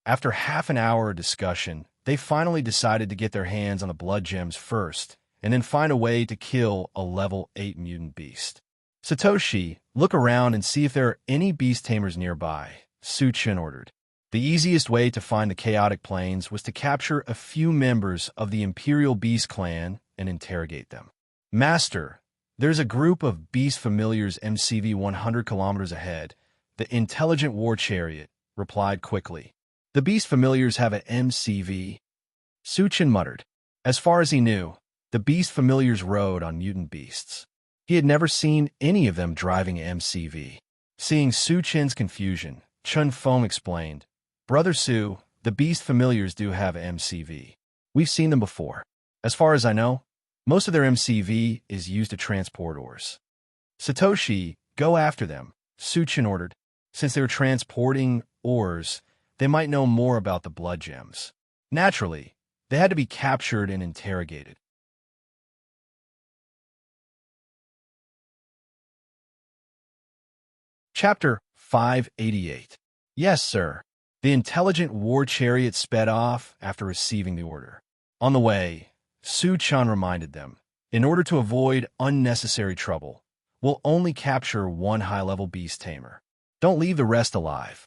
After half an hour of discussion, they finally decided to get their hands on the blood gems first, and then find a way to kill a level 8 mutant beast. Satoshi, look around and see if there are any beast tamers nearby, Su Chun ordered. The easiest way to find the chaotic planes was to capture a few members of the Imperial Beast clan and interrogate them. Master, there's a group of beast familiars MCV 100 kilometers ahead. The intelligent war chariot replied quickly. The beast familiars have an MCV. Suchin muttered. As far as he knew, the beast familiars rode on mutant beasts. He had never seen any of them driving an MCV. Seeing Su Chen's confusion, Chun Feng explained, Brother Su, the beast familiars do have an MCV. We've seen them before. As far as I know, most of their MCV is used to transport ores. Satoshi, go after them, Su Chen ordered. Since they were transporting ores, they might know more about the blood gems. Naturally, they had to be captured and interrogated. Chapter 588. Yes, sir. The intelligent war chariot sped off after receiving the order. On the way, Su Chan reminded them, in order to avoid unnecessary trouble, we'll only capture one high-level beast tamer. Don't leave the rest alive.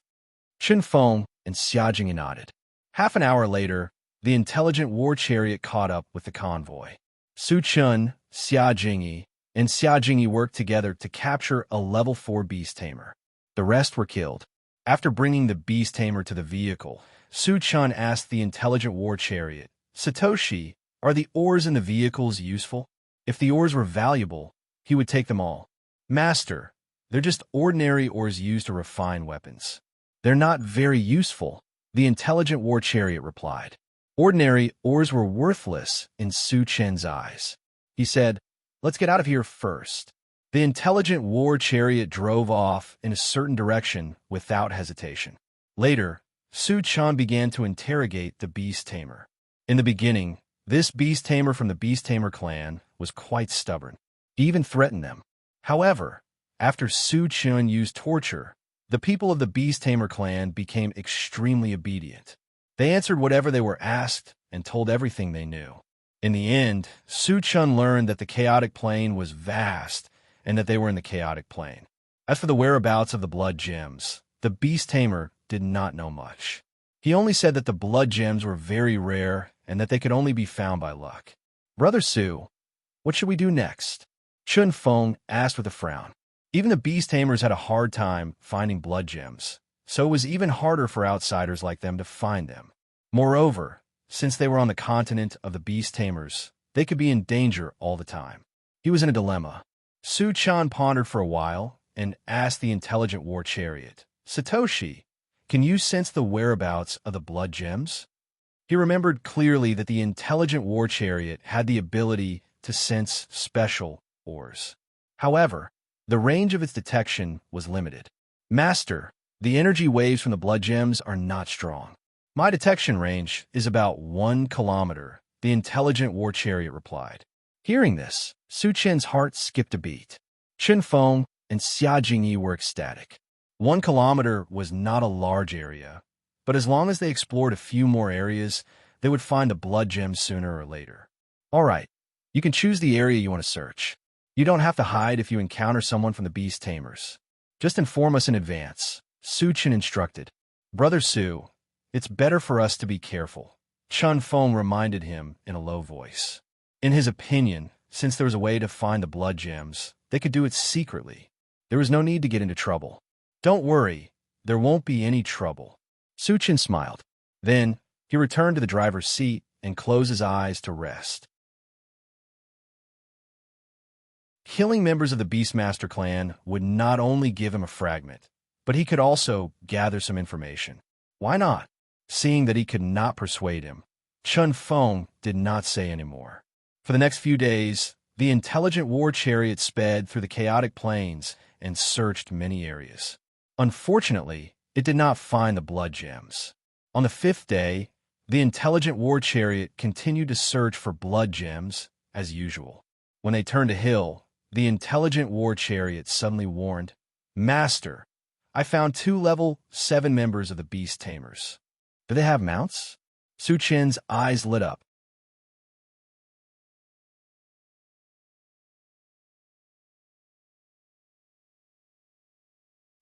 Chun Feng and Xia Jingyi nodded. Half an hour later, the intelligent war chariot caught up with the convoy. Su Chun, Xia Jingyi, and Xia Jingyi worked together to capture a level 4 beast tamer. The rest were killed. After bringing the beast tamer to the vehicle, Su Chun asked the intelligent war chariot, Satoshi, are the ores in the vehicles useful? If the ores were valuable, he would take them all. Master, they're just ordinary ores used to refine weapons. They're not very useful, the intelligent war chariot replied. Ordinary ores were worthless in Su Chen's eyes. He said, let's get out of here first. The intelligent war chariot drove off in a certain direction without hesitation. Later, Su Chan began to interrogate the beast tamer. In the beginning, this beast tamer from the beast tamer clan was quite stubborn. He even threatened them. However, after Su Chun used torture, the people of the beast tamer clan became extremely obedient. They answered whatever they were asked and told everything they knew. In the end, Su Chun learned that the chaotic plane was vast and that they were in the chaotic plane. As for the whereabouts of the blood gems, the beast tamer did not know much. He only said that the blood gems were very rare and that they could only be found by luck. Brother Su, what should we do next? Chun Feng asked with a frown. Even the beast tamers had a hard time finding blood gems, so it was even harder for outsiders like them to find them. Moreover, since they were on the continent of the beast tamers, they could be in danger all the time. He was in a dilemma. Su Chan pondered for a while and asked the intelligent war chariot, Satoshi, can you sense the whereabouts of the blood gems? He remembered clearly that the intelligent war chariot had the ability to sense special ores. However, the range of its detection was limited. Master, the energy waves from the blood gems are not strong. My detection range is about 1 kilometer, the intelligent war chariot replied. Hearing this, Su Chen's heart skipped a beat. Chun Feng and Xia Jingyi were ecstatic. 1 kilometer was not a large area, but as long as they explored a few more areas, they would find the blood gems sooner or later. All right, you can choose the area you want to search. You don't have to hide if you encounter someone from the beast tamers. Just inform us in advance, Su Chen instructed. Brother Su, it's better for us to be careful, Chun Feng reminded him in a low voice. In his opinion, since there was a way to find the blood gems, they could do it secretly. There was no need to get into trouble. Don't worry, there won't be any trouble. Su Chen smiled. Then, he returned to the driver's seat and closed his eyes to rest. Killing members of the Beastmaster clan would not only give him a fragment, but he could also gather some information. Why not? Seeing that he could not persuade him, Chun Feng did not say any more. For the next few days, the intelligent war chariot sped through the chaotic plains and searched many areas. Unfortunately, it did not find the blood gems. On the 5th day, the intelligent war chariot continued to search for blood gems as usual. When they turned a hill, the intelligent war chariot suddenly warned, Master, I found 2 level 7 members of the beast tamers. Do they have mounts? Su Chen's eyes lit up.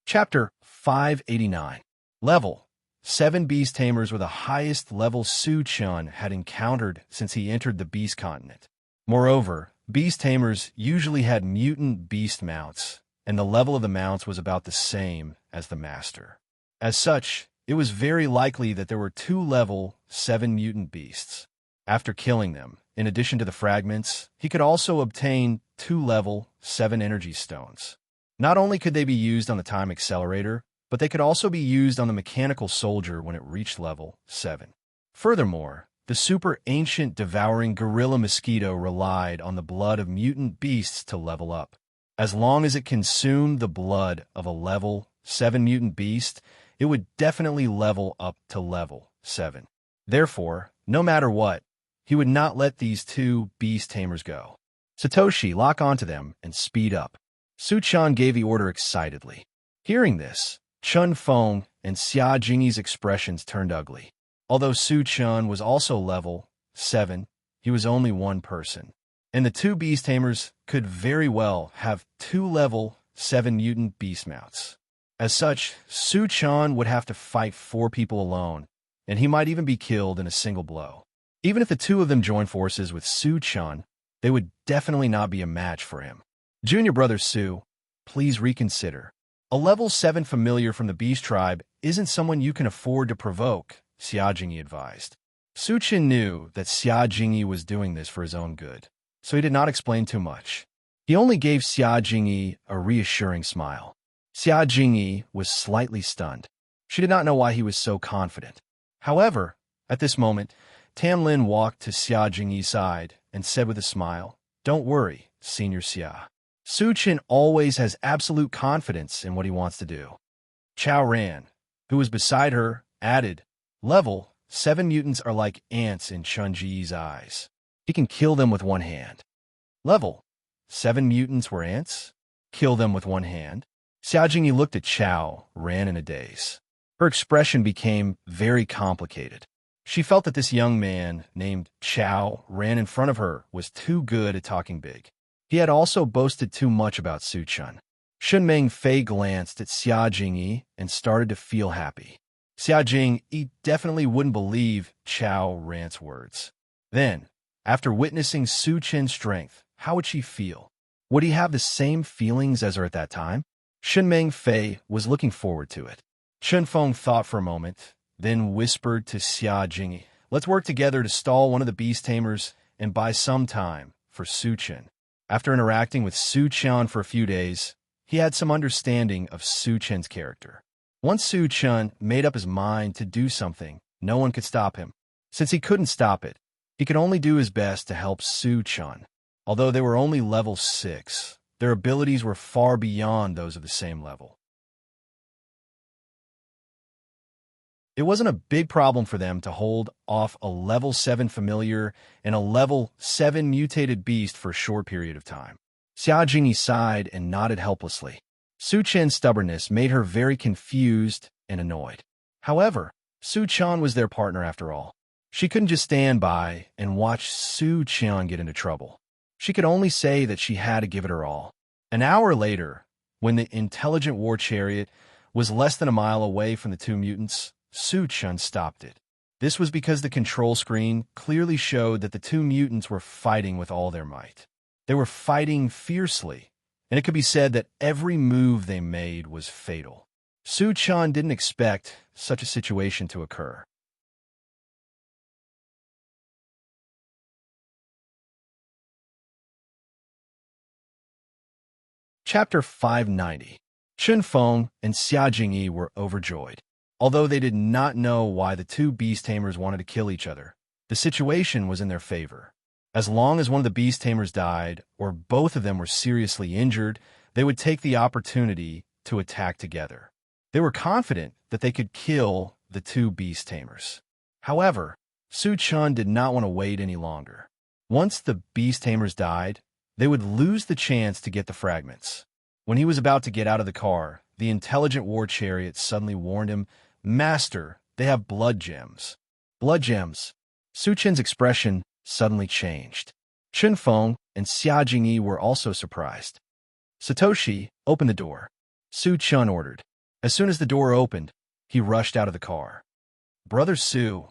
Chapter 589. Level 7 beast tamers were the highest level Su Chun had encountered since he entered the beast continent. Moreover, beast tamers usually had mutant beast mounts, and the level of the mounts was about the same as the master. As such, it was very likely that there were 2 level 7 mutant beasts. After killing them, in addition to the fragments, he could also obtain 2 level 7 energy stones. Not only could they be used on the time accelerator, but they could also be used on the mechanical soldier when it reached level 7. Furthermore, the super ancient devouring gorilla mosquito relied on the blood of mutant beasts to level up. As long as it consumed the blood of a level 7 mutant beast, it would definitely level up to level 7. Therefore, no matter what, he would not let these 2 beast tamers go. Satoshi, lock onto them and speed up. Su Chun gave the order excitedly. Hearing this, Chun Feng and Xia Jingyi's expressions turned ugly. Although Su Chun was also level 7, he was only one person. And the 2 beast tamers could very well have 2 level 7 mutant beast mounts. As such, Su Chun would have to fight 4 people alone, and he might even be killed in a single blow. Even if the 2 of them joined forces with Su Chun, they would definitely not be a match for him. Junior brother Su, please reconsider. A level 7 familiar from the beast tribe isn't someone you can afford to provoke, Xia Jingyi advised. Su Chen knew that Xia Jingyi was doing this for his own good, so he did not explain too much. He only gave Xia Jingyi a reassuring smile. Xia Jingyi was slightly stunned. She did not know why he was so confident. However, at this moment, Tam Lin walked to Xia Jingyi's side and said with a smile, "Don't worry, Senior Xia. Su Chen always has absolute confidence in what he wants to do." Chao Ran, who was beside her, added, "Level 7 mutants are like ants in Chun Ji's eyes. He can kill them with one hand." Level 7 mutants were ants? Kill them with one hand? Xia Jingyi looked at Chao Ran in a daze. Her expression became very complicated. She felt that this young man, named Chao Ran in front of her, was too good at talking big. He had also boasted too much about Su Chun. Shunmeng Fei glanced at Xia Jingyi and started to feel happy. Xia Jingyi definitely wouldn't believe Chao Ran's words. Then, after witnessing Su Chen's strength, how would she feel? Would he have the same feelings as her at that time? Shunmeng Fei was looking forward to it. Chun Feng thought for a moment, then whispered to Xia Jingyi, "Let's work together to stall one of the beast tamers and buy some time for Su Chen." After interacting with Su Chen for a few days, he had some understanding of Su Chen's character. Once Su Chen made up his mind to do something, no one could stop him. Since he couldn't stop it, he could only do his best to help Su Chen. Although they were only level 6, their abilities were far beyond those of the same level. It wasn't a big problem for them to hold off a level 7 familiar and a level 7 mutated beast for a short period of time. Xia Jingyi sighed and nodded helplessly. Su Chen's stubbornness made her very confused and annoyed. However, Su Chen was their partner after all. She couldn't just stand by and watch Su Chen get into trouble. She could only say that she had to give it her all. An hour later, when the intelligent war chariot was less than a mile away from the 2 mutants, Su Chen stopped it. This was because the control screen clearly showed that the 2 mutants were fighting with all their might. They were fighting fiercely, and it could be said that every move they made was fatal. Su Chen didn't expect such a situation to occur. Chapter 590. Chun Feng and Xia Jingyi were overjoyed. Although they did not know why the 2 beast tamers wanted to kill each other, the situation was in their favor. As long as one of the beast tamers died, or both of them were seriously injured, they would take the opportunity to attack together. They were confident that they could kill the 2 beast tamers. However, Su Chen did not want to wait any longer. Once the beast tamers died, they would lose the chance to get the fragments. When he was about to get out of the car, the intelligent war chariot suddenly warned him, "Master, they have blood gems." Blood gems. Su Chen's expression suddenly changed. Chun Feng and Xia Jingyi were also surprised. "Satoshi, open the door," Su Chen ordered. As soon as the door opened, he rushed out of the car. Brother Su.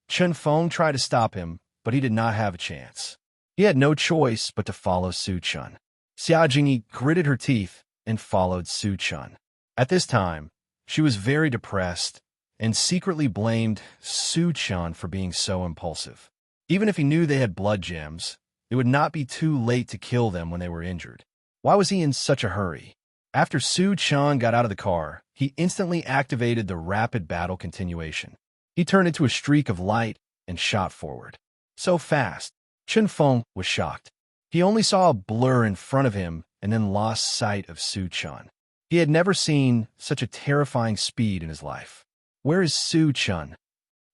Chen Feng tried to stop him, but he did not have a chance. He had no choice but to follow Su Chun. Xia Jingyi gritted her teeth and followed Su Chun. At this time, she was very depressed and secretly blamed Su Chun for being so impulsive. Even if he knew they had blood gems, it would not be too late to kill them when they were injured. Why was he in such a hurry? After Su Chun got out of the car, he instantly activated the rapid battle continuation. He turned into a streak of light and shot forward. So fast, Chen Feng was shocked. He only saw a blur in front of him and then lost sight of Su Chun. He had never seen such a terrifying speed in his life. Where is Su Chun?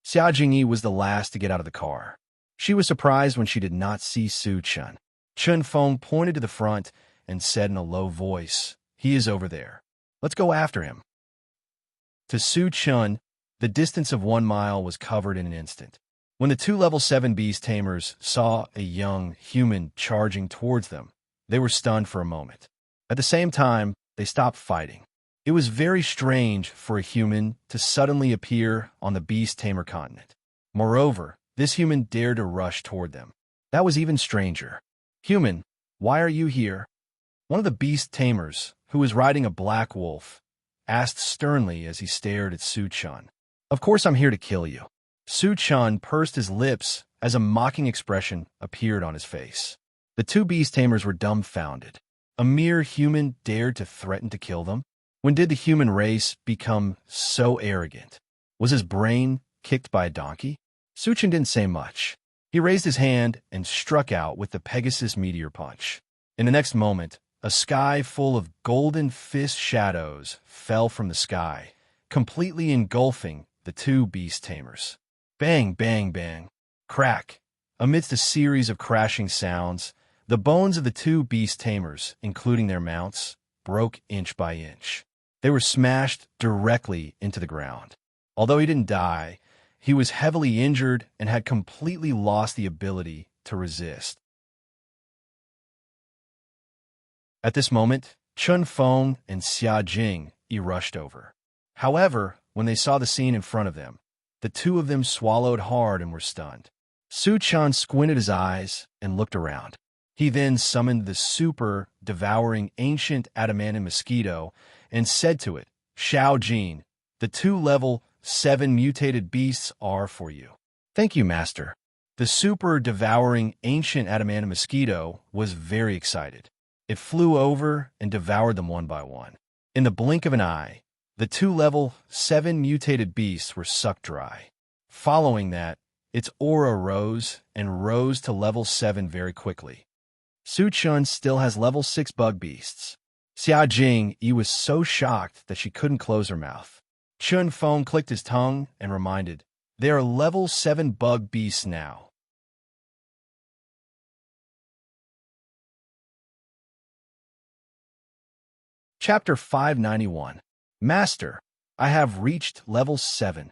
Xia Jingyi was the last to get out of the car. She was surprised when she did not see Su Chun. Chen Feng pointed to the front and said in a low voice, "He is over there. Let's go after him." To Su Chun, the distance of 1 mile was covered in an instant. When the 2 level 7 beast tamers saw a young human charging towards them, they were stunned for a moment. At the same time, they stopped fighting. It was very strange for a human to suddenly appear on the beast tamer continent. Moreover, this human dared to rush toward them. That was even stranger. "Human, why are you here?" One of the beast tamers, who was riding a black wolf, asked sternly as he stared at Su Chun. "Of course I'm here to kill you." Su Chun pursed his lips as a mocking expression appeared on his face. The 2 beast tamers were dumbfounded. A mere human dared to threaten to kill them? When did the human race become so arrogant? Was his brain kicked by a donkey? Su Chun didn't say much. He raised his hand and struck out with the Pegasus Meteor Punch. In the next moment, a sky full of golden fist shadows fell from the sky, completely engulfing the 2 beast tamers. Bang, bang, bang. Crack. Amidst a series of crashing sounds, the bones of the 2 beast tamers, including their mounts, broke inch by inch. They were smashed directly into the ground. Although he didn't die, he was heavily injured and had completely lost the ability to resist. At this moment, Chen Feng and Xia Jingyi rushed over. However, when they saw the scene in front of them, the 2 of them swallowed hard and were stunned. Su Chun squinted his eyes and looked around. He then summoned the super devouring ancient adamantine mosquito and said to it, "Xiao Jin, the 2 level 7 mutated beasts are for you." "Thank you, master." The super devouring ancient adamantine mosquito was very excited. It flew over and devoured them one by one. In the blink of an eye, the 2 level 7 mutated beasts were sucked dry. Following that, its aura rose to level 7 very quickly. Su Chun still has level 6 bug beasts. Xia Jingyi was so shocked that she couldn't close her mouth. Chen Feng clicked his tongue and reminded, "They are level 7 bug beasts now." Chapter 591. Master, I have reached level 7.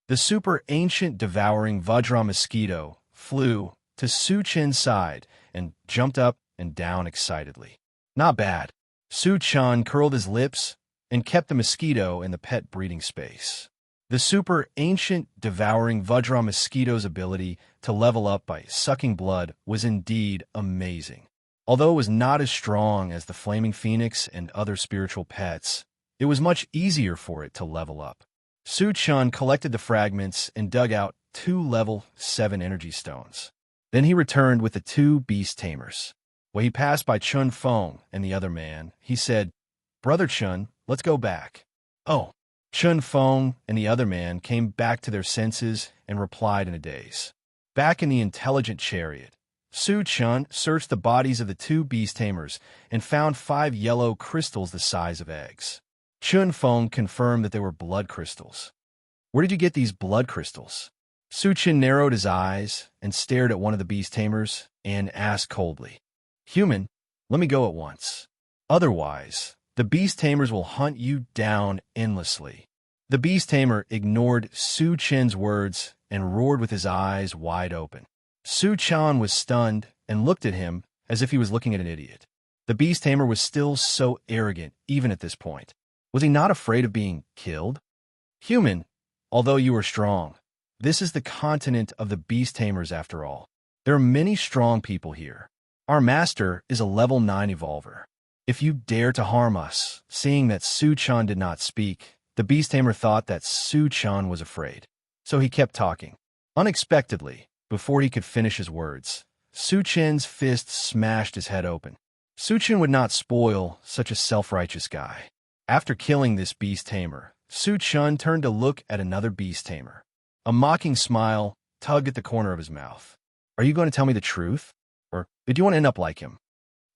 The super ancient devouring Vajra mosquito flew to Su Chun's side and jumped up and down excitedly. Not bad. Su Chun curled his lips and kept the mosquito in the pet breeding space. The super ancient devouring Vajra mosquito's ability to level up by sucking blood was indeed amazing. Although it was not as strong as the flaming phoenix and other spiritual pets, it was much easier for it to level up. Su Chun collected the fragments and dug out 2 level 7 energy stones. Then he returned with the 2 beast tamers. When he passed by Chen Feng and the other man, he said, "Brother Chun, let's go back." "Oh." Chen Feng and the other man came back to their senses and replied in a daze. Back in the intelligent chariot, Su Chun searched the bodies of the 2 beast tamers and found 5 yellow crystals the size of eggs. Chen Feng confirmed that they were blood crystals. "Where did you get these blood crystals?" Su Chun narrowed his eyes and stared at one of the beast tamers and asked coldly, "Human, let me go at once. Otherwise, the beast tamers will hunt you down endlessly." The beast tamer ignored Su Chun's words and roared with his eyes wide open. Su Chun was stunned and looked at him as if he was looking at an idiot. The beast tamer was still so arrogant even at this point. Was he not afraid of being killed? "Human, although you are strong, This is the continent of the beast tamers after all. There are many strong people here. Our master is a level 9 evolver. If you dare to harm us," seeing that Su-chan did not speak, the beast tamer thought that Su-chan was afraid. So he kept talking. Unexpectedly, before he could finish his words, Su-chan's fist smashed his head open. Su-chan would not spoil such a self-righteous guy. After killing this beast tamer, Su-chan turned to look at another beast tamer. A mocking smile tugged at the corner of his mouth. "Are you going to tell me the truth? Or did you want to end up like him?"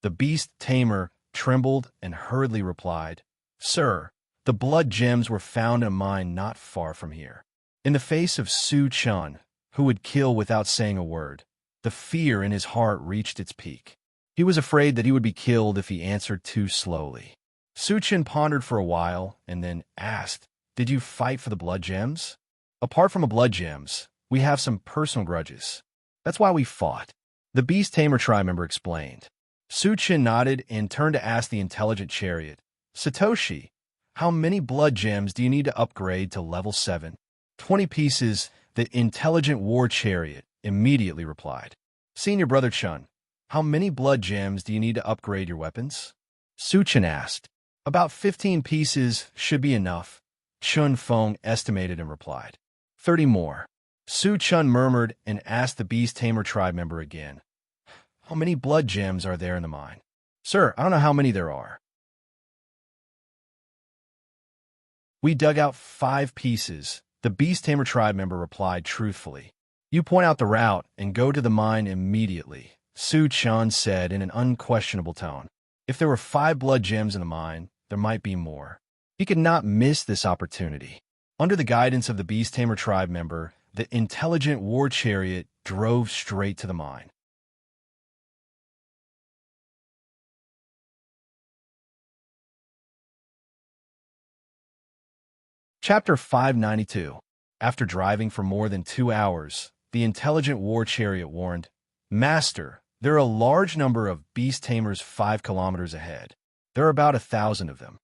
The beast tamer trembled and hurriedly replied, "Sir, the blood gems were found in a mine not far from here." In the face of Su-chan, who would kill without saying a word, the fear in his heart reached its peak. He was afraid that he would be killed if he answered too slowly. Su-chan pondered for a while and then asked, "Did you fight for the blood gems?" "Apart from the blood gems, we have some personal grudges. That's why we fought," the beast tamer tribe member explained. Su-chan nodded and turned to ask the intelligent chariot, "Satoshi, how many blood gems do you need to upgrade to level 7? 20 pieces, the intelligent war chariot immediately replied. "Senior brother Chun, how many blood gems do you need to upgrade your weapons?" Su-chan asked. "About 15 pieces should be enough," Chun Feng estimated and replied. 30 more. Su-chan murmured and asked the beast tamer tribe member again, "How many blood gems are there in the mine?" "Sir, I don't know how many there are. We dug out 5 pieces," the beast tamer tribe member replied truthfully. "You point out the route and go to the mine immediately," Su-chan said in an unquestionable tone. If there were 5 blood gems in the mine, there might be more. He could not miss this opportunity. Under the guidance of the beast tamer tribe member, the intelligent war chariot drove straight to the mine. Chapter 592. After driving for more than 2 hours, the intelligent war chariot warned, "Master, there are a large number of beast tamers 5 kilometers ahead. There are about 1,000 of them."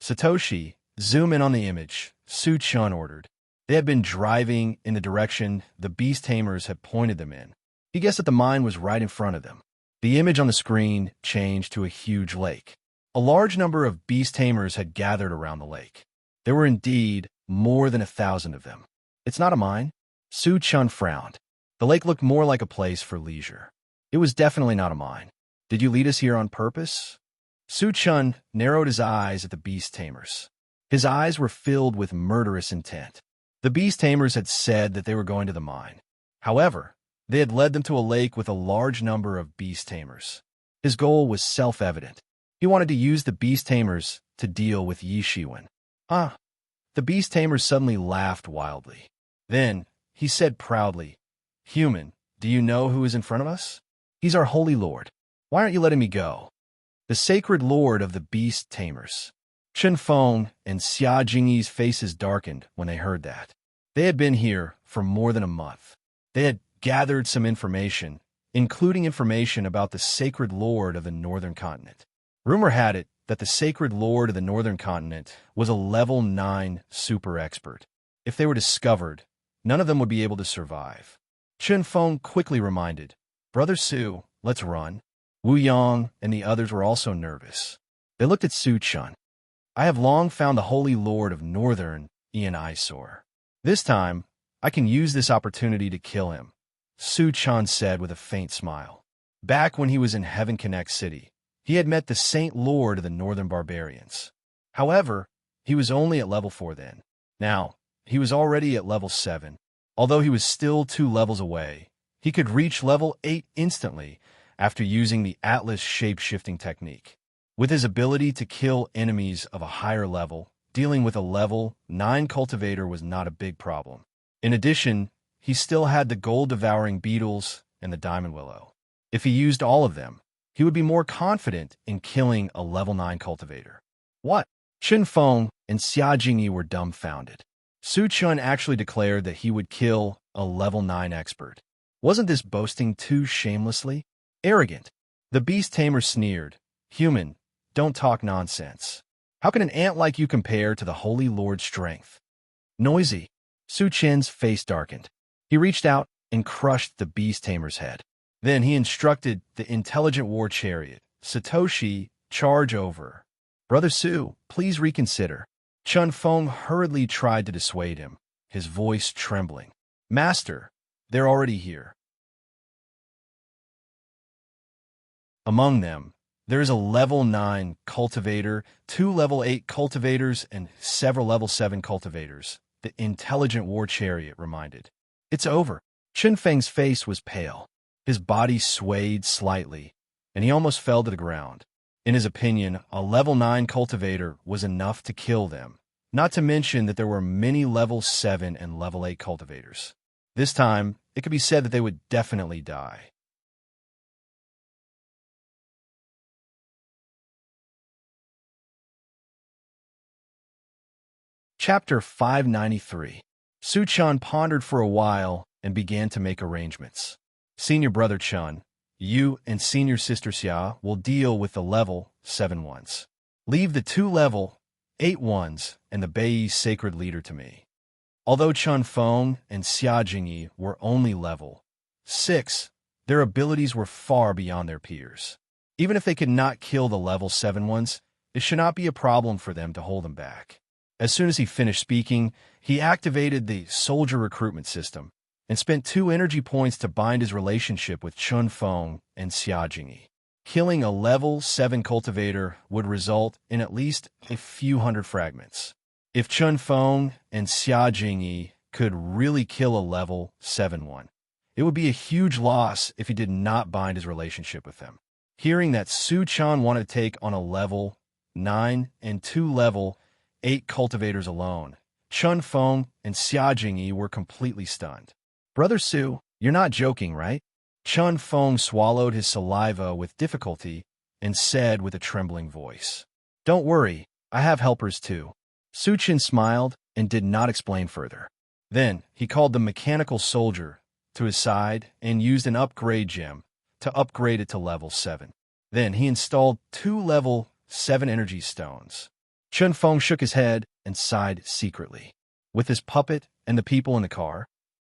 "Satoshi, zoom in on the image," Su-chan ordered. They had been driving in the direction the beast tamers had pointed them in. He guessed that the mine was right in front of them. The image on the screen changed to a huge lake. A large number of beast tamers had gathered around the lake. There were indeed more than 1,000 of them. "It's not a mine." Su-chan frowned. The lake looked more like a place for leisure. It was definitely not a mine. "Did you lead us here on purpose?" Su-chan narrowed his eyes at the beast tamers. His eyes were filled with murderous intent. The beast tamers had said that they were going to the mine. However, they had led them to a lake with a large number of beast tamers. His goal was self-evident. He wanted to use the beast tamers to deal with Yi Shiwen. "Ah!" The beast tamers suddenly laughed wildly. Then, he said proudly, "Human, do you know who is in front of us? He's our holy lord. Why aren't you letting me go?" The sacred lord of the beast tamers. Chun Feng and Xia Jingyi's faces darkened when they heard that. They had been here for more than a month. They had gathered some information, including information about the sacred lord of the northern continent. Rumor had it that the sacred lord of the northern continent was a level 9 super expert. If they were discovered, none of them would be able to survive. Chun Feng quickly reminded, "Brother Su, let's run." Wu Yang and the others were also nervous. They looked at Su-chan. "I have long found the holy lord of northern an eyesore. This time, I can use this opportunity to kill him," Su-chan said with a faint smile. Back when he was in Heaven Connect City, he had met the Saint Lord of the Northern Barbarians. However, he was only at level 4 then. Now, he was already at level 7. Although he was still 2 levels away, he could reach level 8 instantly after using the Atlas shape-shifting technique. With his ability to kill enemies of a higher level, dealing with a level 9 cultivator was not a big problem. In addition, he still had the gold-devouring beetles and the diamond willow. If he used all of them, he would be more confident in killing a level 9 cultivator. What? Chun Feng and Xia Jingyi were dumbfounded. Su-chan actually declared that he would kill a level 9 expert. Wasn't this boasting too shamelessly? Arrogant. The beast tamer sneered. "Human, don't talk nonsense. How can an ant like you compare to the Holy Lord's strength?" Noisy. Su-chan's face darkened. He reached out and crushed the beast tamer's head. Then he instructed the intelligent war chariot, Satoshi, charge over. Brother Su, please reconsider. Chun Feng hurriedly tried to dissuade him, his voice trembling. Master, they're already here. Among them, there is a level 9 cultivator, 2 level 8 cultivators, and several level 7 cultivators, the intelligent war chariot reminded. It's over. Chun Feng's face was pale. His body swayed slightly, and he almost fell to the ground. In his opinion, a level 9 cultivator was enough to kill them, not to mention that there were many level 7 and level 8 cultivators. This time, it could be said that they would definitely die. Chapter 593. Su Chan pondered for a while and began to make arrangements. Senior brother Chun, you and senior sister Xia will deal with the level 7 ones. Leave the 2 level 8 ones and the Bei sacred leader to me. Although Chun Feng and Xia Jingyi were only level 6, their abilities were far beyond their peers. Even if they could not kill the level 7 ones, it should not be a problem for them to hold them back. As soon as he finished speaking, he activated the soldier recruitment system and spent 2 energy points to bind his relationship with Chun Feng and Xia Jingyi. Killing a level 7 cultivator would result in at least a few hundred fragments. If Chun Feng and Xia Jingyi could really kill a level 7 one, it would be a huge loss if he did not bind his relationship with them. Hearing that Su Chan wanted to take on a level 9 and 2 level 8 cultivators alone, Chun Feng and Xia Jingyi were completely stunned. Brother Su, you're not joking, right? Chun Feng swallowed his saliva with difficulty and said with a trembling voice, Don't worry, I have helpers too. Su Chan smiled and did not explain further. Then he called the mechanical soldier to his side and used an upgrade gem to upgrade it to level 7. Then he installed 2 level 7 energy stones. Chun Feng shook his head and sighed secretly. With his puppet and the people in the car,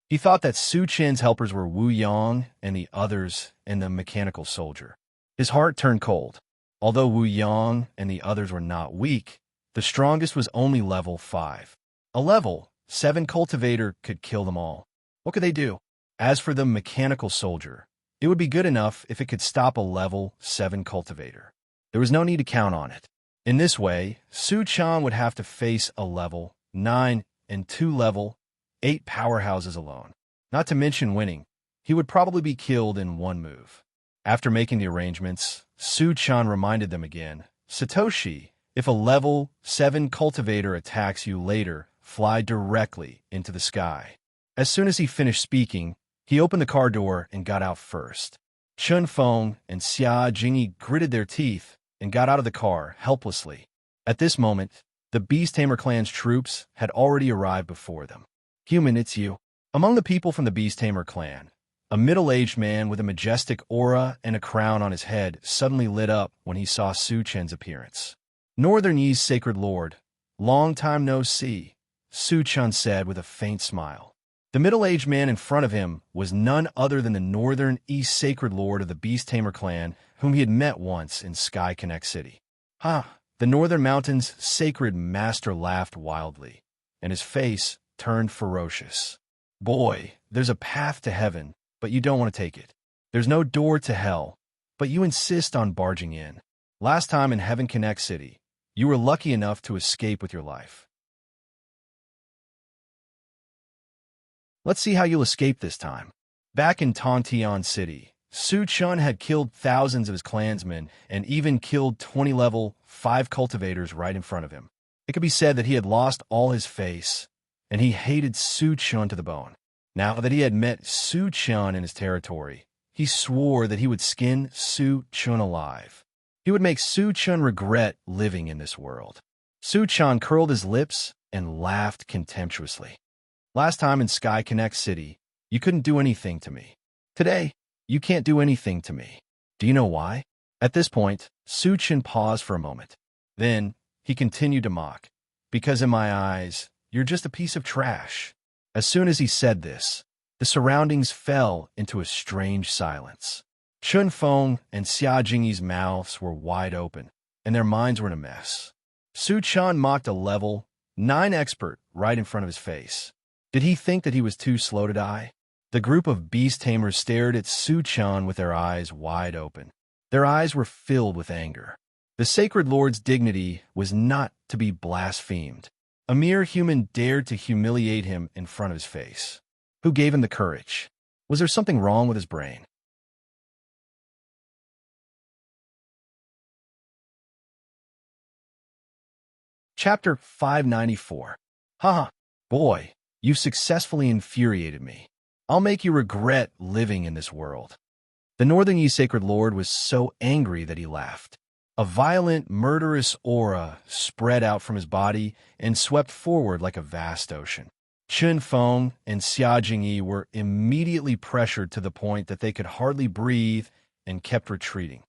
he thought that Su Chen's helpers were Wu Yang and the others and the mechanical soldier. His heart turned cold. Although Wu Yang and the others were not weak, the strongest was only level 5. A level 7 cultivator could kill them all. What could they do? As for the mechanical soldier, it would be good enough if it could stop a level 7 cultivator. There was no need to count on it. In this way, Su Chan would have to face a level 9 and 2 level 8 powerhouses alone. Not to mention winning, he would probably be killed in one move. After making the arrangements, Su Chan reminded them again, Satoshi, if a level 7 cultivator attacks you later, fly directly into the sky. As soon as he finished speaking, he opened the car door and got out first. Chun Feng and Xia Jingyi gritted their teeth and got out of the car helplessly. At this moment, the Beast Tamer clan's troops had already arrived before them. Human, it's you. Among the people from the Beast Tamer clan, a middle-aged man with a majestic aura and a crown on his head suddenly lit up when he saw Su Chen's appearance. Northern Yi's sacred lord, long time no see, Su Chen said with a faint smile. The middle-aged man in front of him was none other than the Northern East sacred lord of the Beast Tamer clan, whom he had met once in Sky Connect City. The Northern Mountain's sacred master laughed wildly, and his face turned ferocious. Boy, there's a path to heaven, but you don't want to take it. There's no door to hell, but you insist on barging in. Last time in Heaven Connect City, you were lucky enough to escape with your life. Let's see how you'll escape this time. Back in Tontian City, Su Chun had killed thousands of his clansmen and even killed 20 level 5 cultivators right in front of him. It could be said that he had lost all his face, and he hated Su Chun to the bone. Now that he had met Su Chun in his territory, he swore that he would skin Su Chun alive. He would make Su Chun regret living in this world. Su Chun curled his lips and laughed contemptuously. Last time in Sky Connect City, you couldn't do anything to me. Today, you can't do anything to me. Do you know why? At this point, Su Chun paused for a moment. Then, he continued to mock. Because in my eyes, you're just a piece of trash. As soon as he said this, The surroundings fell into a strange silence. Chun Feng and Xia Jingyi's mouths were wide open, and their minds were in a mess. Su Chan mocked a level 9 expert right in front of his face. Did he think that he was too slow to die? The group of beast tamers stared at Su Chan with their eyes wide open. Their eyes were filled with anger. The Sacred Lord's dignity was not to be blasphemed. A mere human dared to humiliate him in front of his face. Who gave him the courage? Was there something wrong with his brain? Chapter 594. Haha, boy, you've successfully infuriated me. I'll make you regret living in this world. The Northern Yi Sacred Lord was so angry that he laughed. A violent, murderous aura spread out from his body and swept forward like a vast ocean. Chun Feng and Xia Jingyi were immediately pressured to the point that they could hardly breathe and kept retreating.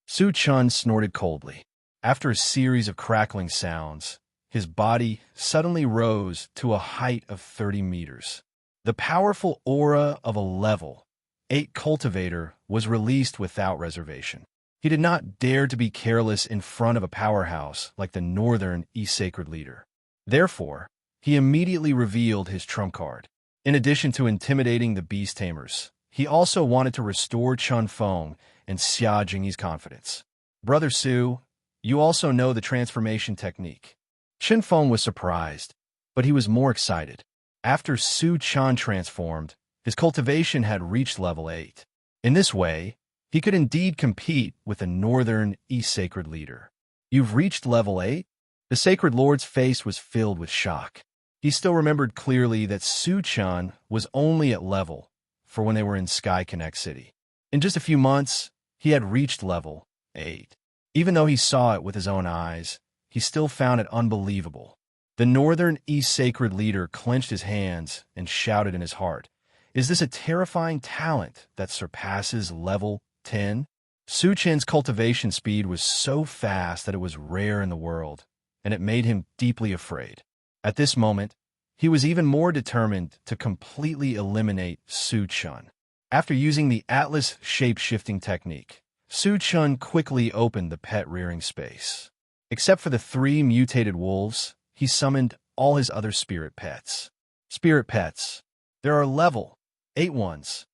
Su Chun snorted coldly. After a series of crackling sounds, his body suddenly rose to a height of 30 meters. The powerful aura of a level 8 cultivator was released without reservation. He did not dare to be careless in front of a powerhouse like the Northern East Sacred Leader. Therefore, he immediately revealed his trump card. In addition to intimidating the beast tamers, he also wanted to restore Chun Feng and Xia Jingyi's confidence. Brother Su, you also know the transformation technique. Chun Feng was surprised, but he was more excited. After Su Chan transformed, his cultivation had reached level 8. In this way, he could indeed compete with the Northern East Sacred Leader. You've reached level 8? The Sacred Lord's face was filled with shock. He still remembered clearly that Su Chan was only at level for when they were in Sky Connect City. In just a few months, he had reached level 8. Even though he saw it with his own eyes, he still found it unbelievable. The Northern East Sacred Leader clenched his hands and shouted in his heart, "Is this a terrifying talent that surpasses level 10? Su Chen's cultivation speed was so fast that it was rare in the world, and it made him deeply afraid. At this moment, he was even more determined to completely eliminate Su Chun. After using the Atlas shape-shifting technique, Su Chun quickly opened the pet rearing space. Except for the 3 mutated wolves, he summoned all his other spirit pets. Spirit pets. There are level 8 ones.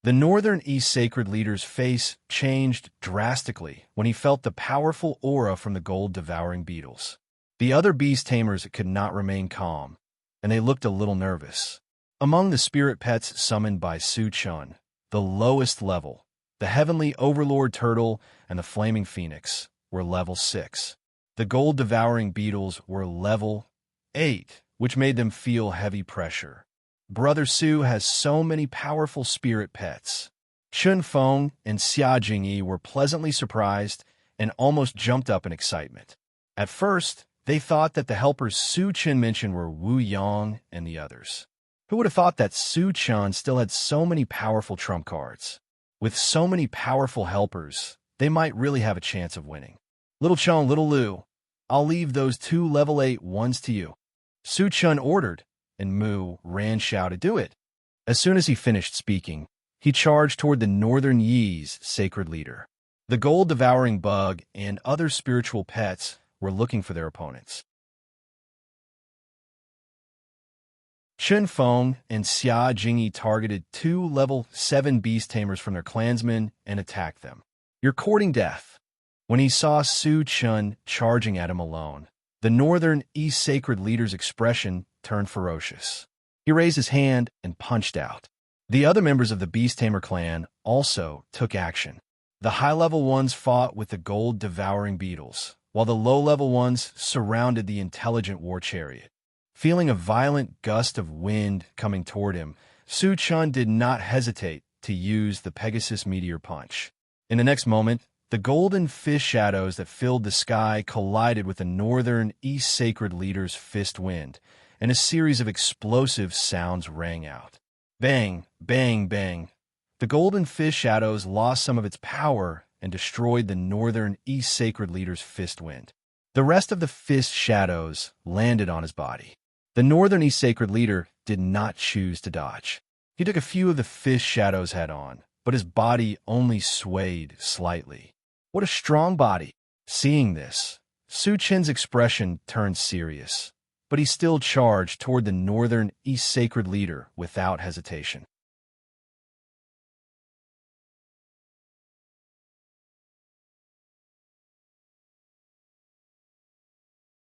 The Northern East Sacred Leader's face changed drastically when he felt the powerful aura from the gold-devouring beetles. The other beast tamers could not remain calm, and they looked a little nervous. Among the spirit pets summoned by Su Chun, the lowest level, the Heavenly Overlord Turtle and the Flaming Phoenix, were level 6. The gold-devouring beetles were level 8, which made them feel heavy pressure. Brother Su has so many powerful spirit pets. Chun Feng and Xia Jingyi were pleasantly surprised and almost jumped up in excitement. At first, they thought that the helpers Su Chen mentioned were Wu Yang and the others. Who would have thought that Su Chan still had so many powerful trump cards? With so many powerful helpers, they might really have a chance of winning. Little Chong, Little Lu, I'll leave those 2 level 8 ones to you. Su Chun ordered, and Mu Ran shouted, "Do it." As soon as he finished speaking, he charged toward the Northern Yi's Sacred Leader. The gold-devouring bug and other spiritual pets were looking for their opponents. Chun Feng and Xia Jingyi targeted 2 level 7 beast tamers from their clansmen and attacked them. "You're courting death." When he saw Su Chun charging at him alone, the Northern East Sacred Leader's expression turned ferocious. He raised his hand and punched out. The other members of the Beast Tamer clan also took action. The high-level ones fought with the gold-devouring beetles, while the low-level ones surrounded the intelligent war chariot. Feeling a violent gust of wind coming toward him, Su Chun did not hesitate to use the Pegasus Meteor Punch. In the next moment, the golden fish shadows that filled the sky collided with the Northern East Sacred Leader's fist wind, and a series of explosive sounds rang out. Bang, bang, bang. The golden fish shadows lost some of its power and destroyed the Northern East Sacred Leader's fist wind. The rest of the fist shadows landed on his body. The Northern East Sacred Leader did not choose to dodge. He took a few of the fish Shadows had on, but his body only swayed slightly. What a strong body! Seeing this, Su Chen's expression turned serious, but he still charged toward the Northern East Sacred Leader without hesitation.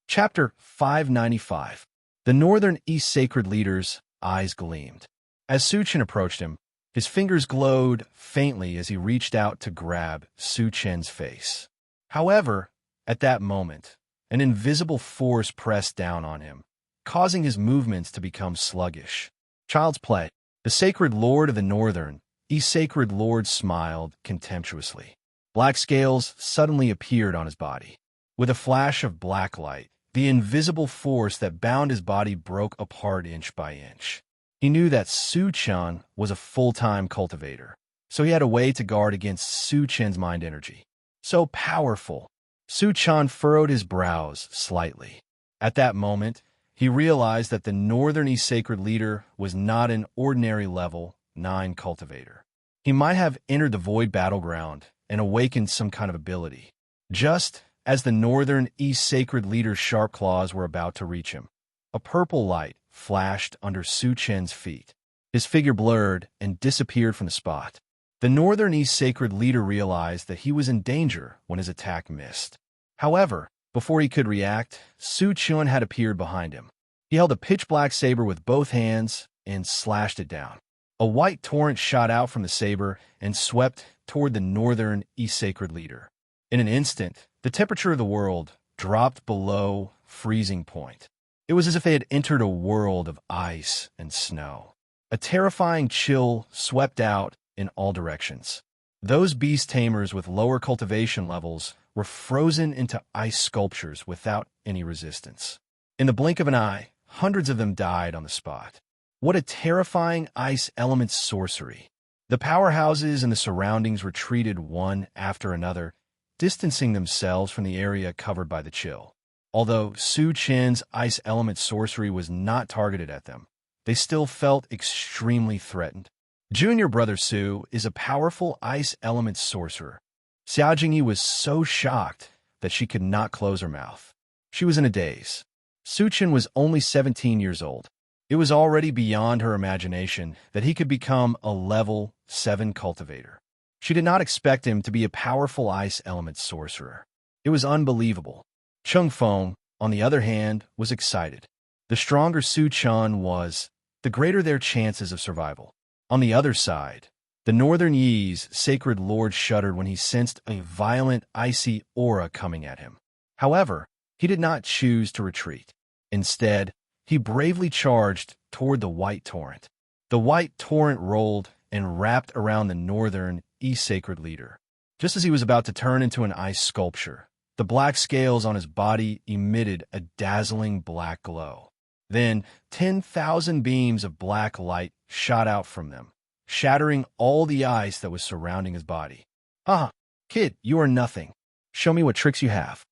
Chapter 595. The Northern East Sacred Leader's eyes gleamed. As Su Chen approached him, his fingers glowed faintly as he reached out to grab Su Chen's face. However, at that moment, an invisible force pressed down on him, causing his movements to become sluggish. Child's play. The Sacred Lord of the Northern East Sacred Lord smiled contemptuously. Black scales suddenly appeared on his body. With a flash of black light, the invisible force that bound his body broke apart inch by inch. He knew that Su Chen was a full-time cultivator, so he had a way to guard against Su Chen's mind energy. So powerful. Su Chen furrowed his brows slightly. At that moment, he realized that the Northern East Sacred Leader was not an ordinary level 9 cultivator. He might have entered the Void Battleground and awakened some kind of ability. Just as the Northern East Sacred Leader's sharp claws were about to reach him, a purple light flashed under Su Chen's feet. His figure blurred and disappeared from the spot. The Northern East Sacred Leader realized that he was in danger when his attack missed. However, before he could react, Su Chen had appeared behind him. He held a pitch-black saber with both hands and slashed it down. A white torrent shot out from the saber and swept toward the Northern East Sacred Leader. In an instant, the temperature of the world dropped below freezing point. It was as if they had entered a world of ice and snow. A terrifying chill swept out in all directions. Those beast tamers with lower cultivation levels were frozen into ice sculptures without any resistance. In the blink of an eye, hundreds of them died on the spot. What a terrifying ice element sorcery! The powerhouses and the surroundings retreated one after another, distancing themselves from the area covered by the chill. Although Su Chen's ice element sorcery was not targeted at them, they still felt extremely threatened. Junior brother Su is a powerful ice element sorcerer. Xia Jingyi was so shocked that she could not close her mouth. She was in a daze. Su Chen was only 17 years old. It was already beyond her imagination that he could become a level 7 cultivator. She did not expect him to be a powerful ice element sorcerer. It was unbelievable. Cheng Feng, on the other hand, was excited. The stronger Su Chen was, the greater their chances of survival. On the other side, the Northern Yi's Sacred Lord shuddered when he sensed a violent, icy aura coming at him. However, he did not choose to retreat. Instead, he bravely charged toward the white torrent. The white torrent rolled and wrapped around the Northern East Sacred Leader. Just as he was about to turn into an ice sculpture, the black scales on his body emitted a dazzling black glow. Then 10,000 beams of black light shot out from them, shattering all the ice that was surrounding his body. "Ah, kid, you are nothing. Show me what tricks you have."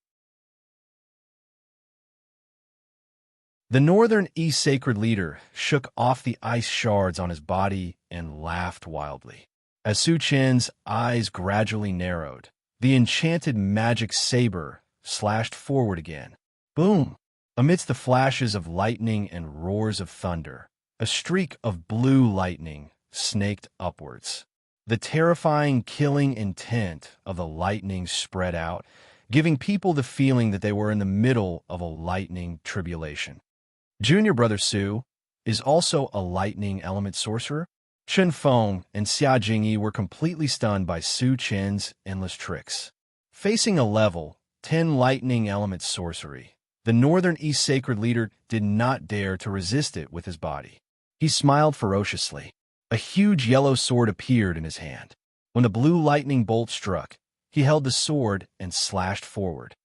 The Northern East Sacred Leader shook off the ice shards on his body and laughed wildly. As Su Chen's eyes gradually narrowed, the enchanted magic saber slashed forward again. Boom! Amidst the flashes of lightning and roars of thunder, a streak of blue lightning snaked upwards. The terrifying killing intent of the lightning spread out, giving people the feeling that they were in the middle of a lightning tribulation. Junior brother Su is also a lightning element sorcerer. Cheng Feng and Xia Jingyi were completely stunned by Su Chen's endless tricks. Facing a level 10 lightning element sorcery, the Northern East Sacred Leader did not dare to resist it with his body. He smiled ferociously. A huge yellow sword appeared in his hand. When the blue lightning bolt struck, he held the sword and slashed forward.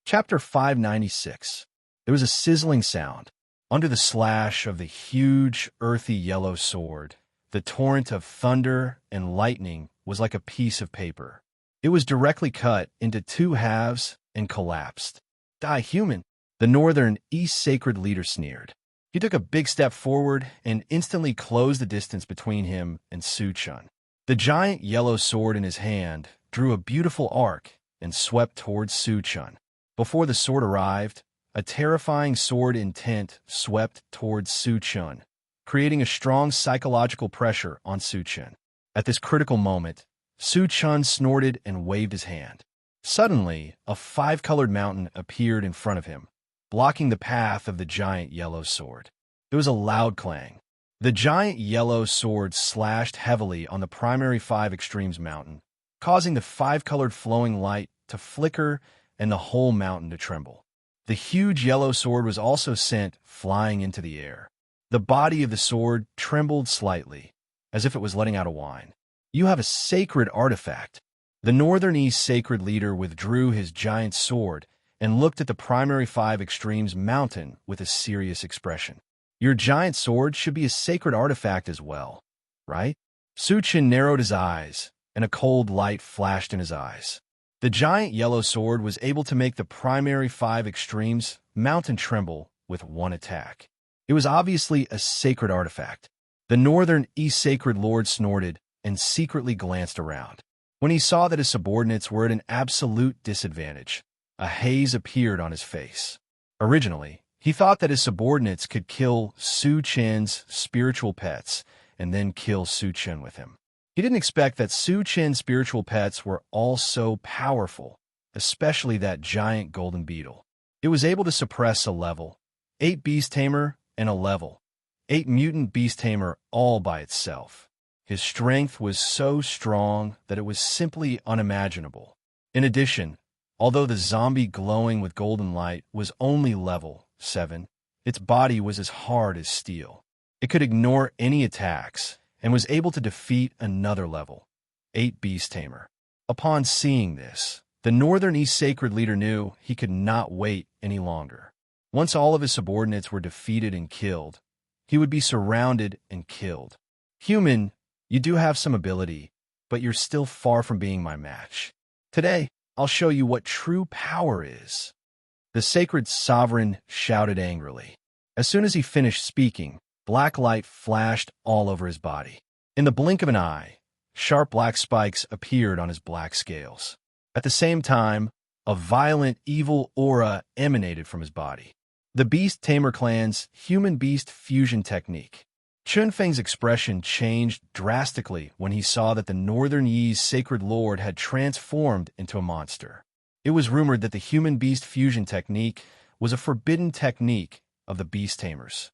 Chapter 596. There was a sizzling sound. Under the slash of the huge, earthy yellow sword, the torrent of thunder and lightning was like a piece of paper. It was directly cut into 2 halves and collapsed. Die, human, the Northern East Sacred Leader sneered. He took a big step forward and instantly closed the distance between him and Su Chun. The giant yellow sword in his hand drew a beautiful arc and swept towards Su Chun. Before the sword arrived, a terrifying sword intent swept towards Su Chun, creating a strong psychological pressure on Su Chun. At this critical moment, Su Chun snorted and waved his hand. Suddenly, a five-colored mountain appeared in front of him, blocking the path of the giant yellow sword. There was a loud clang. The giant yellow sword slashed heavily on the primary 5 extremes mountain, causing the 5-colored flowing light to flicker and the whole mountain to tremble. The huge yellow sword was also sent flying into the air. The body of the sword trembled slightly, as if it was letting out a whine. You have a sacred artifact. The Northern East Sacred Leader withdrew his giant sword and looked at the primary 5 extremes mountain with a serious expression. Your giant sword should be a sacred artifact as well, right? Su Chun narrowed his eyes, and a cold light flashed in his eyes. The giant yellow sword was able to make the primary 5 extremes mountain tremble with one attack. It was obviously a sacred artifact. The Northern East Sacred Lord snorted and secretly glanced around. When he saw that his subordinates were at an absolute disadvantage, a haze appeared on his face. Originally, he thought that his subordinates could kill Su Chen's spiritual pets and then kill Su Chen with him. He didn't expect that Su Chen's spiritual pets were all so powerful, especially that giant golden beetle. It was able to suppress a level 8 beast tamer and a level 8 mutant beast tamer all by itself. His strength was so strong that it was simply unimaginable. In addition, although the zombie glowing with golden light was only level 7, its body was as hard as steel. It could ignore any attacks and was able to defeat another level 8 beast tamer. Upon seeing this, the Northern East Sacred Leader knew he could not wait any longer. Once all of his subordinates were defeated and killed, he would be surrounded and killed. Human, you do have some ability, but you're still far from being my match. Today, I'll show you what true power is. The Sacred Sovereign shouted angrily. As soon as he finished speaking, black light flashed all over his body. In the blink of an eye, sharp black spikes appeared on his black scales. At the same time, a violent, evil aura emanated from his body. The Beast Tamer clan's human-beast fusion technique. Chun Feng's expression changed drastically when he saw that the Northern Yi's Sacred Lord had transformed into a monster. It was rumored that the human-beast fusion technique was a forbidden technique of the Beast Tamers.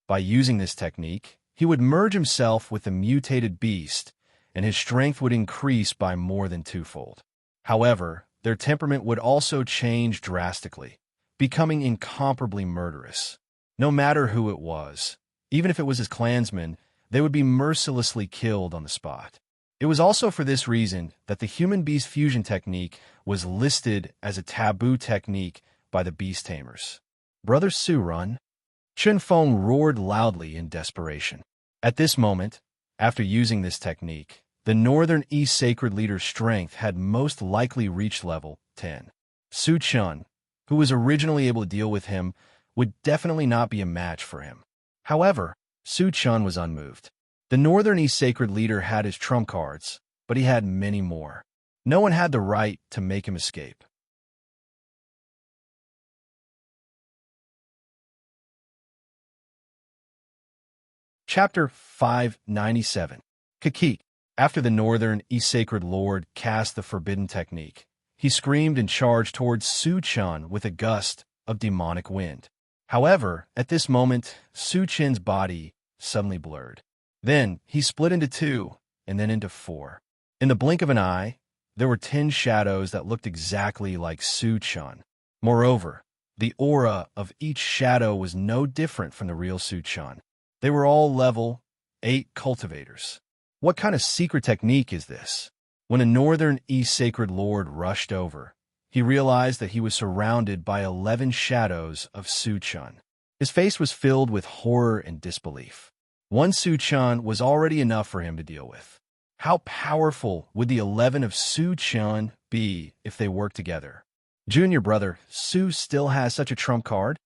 By using this technique, he would merge himself with the mutated beast, and his strength would increase by more than twofold. However, their temperament would also change drastically, becoming incomparably murderous. No matter who it was, even if it was his clansmen, they would be mercilessly killed on the spot. It was also for this reason that the human-beast fusion technique was listed as a taboo technique by the Beast Tamers. Brother Su, run! Chun Feng roared loudly in desperation. At this moment, after using this technique, the Northern East Sacred Leader's strength had most likely reached level 10. Su Chun, who was originally able to deal with him, would definitely not be a match for him. However, Su Chun was unmoved. The Northern East Sacred Leader had his trump cards, but he had many more. No one had the right to make him escape. Chapter 597. Kakik. After the Northern East Sacred Lord cast the forbidden technique, he screamed and charged towards Su Chun with a gust of demonic wind. However, at this moment, Su Chun's body suddenly blurred. Then he split into 2, and then into 4. In the blink of an eye, there were 10 shadows that looked exactly like Su Chun. Moreover, the aura of each shadow was no different from the real Su Chun. They were all level 8 cultivators. What kind of secret technique is this? When a Northern East Sacred Lord rushed over, he realized that he was surrounded by 11 shadows of Su Chun. His face was filled with horror and disbelief. One Su Chun was already enough for him to deal with. How powerful would the 11 of Su Chun be if they work together. Junior brother, Su still has such a trump card?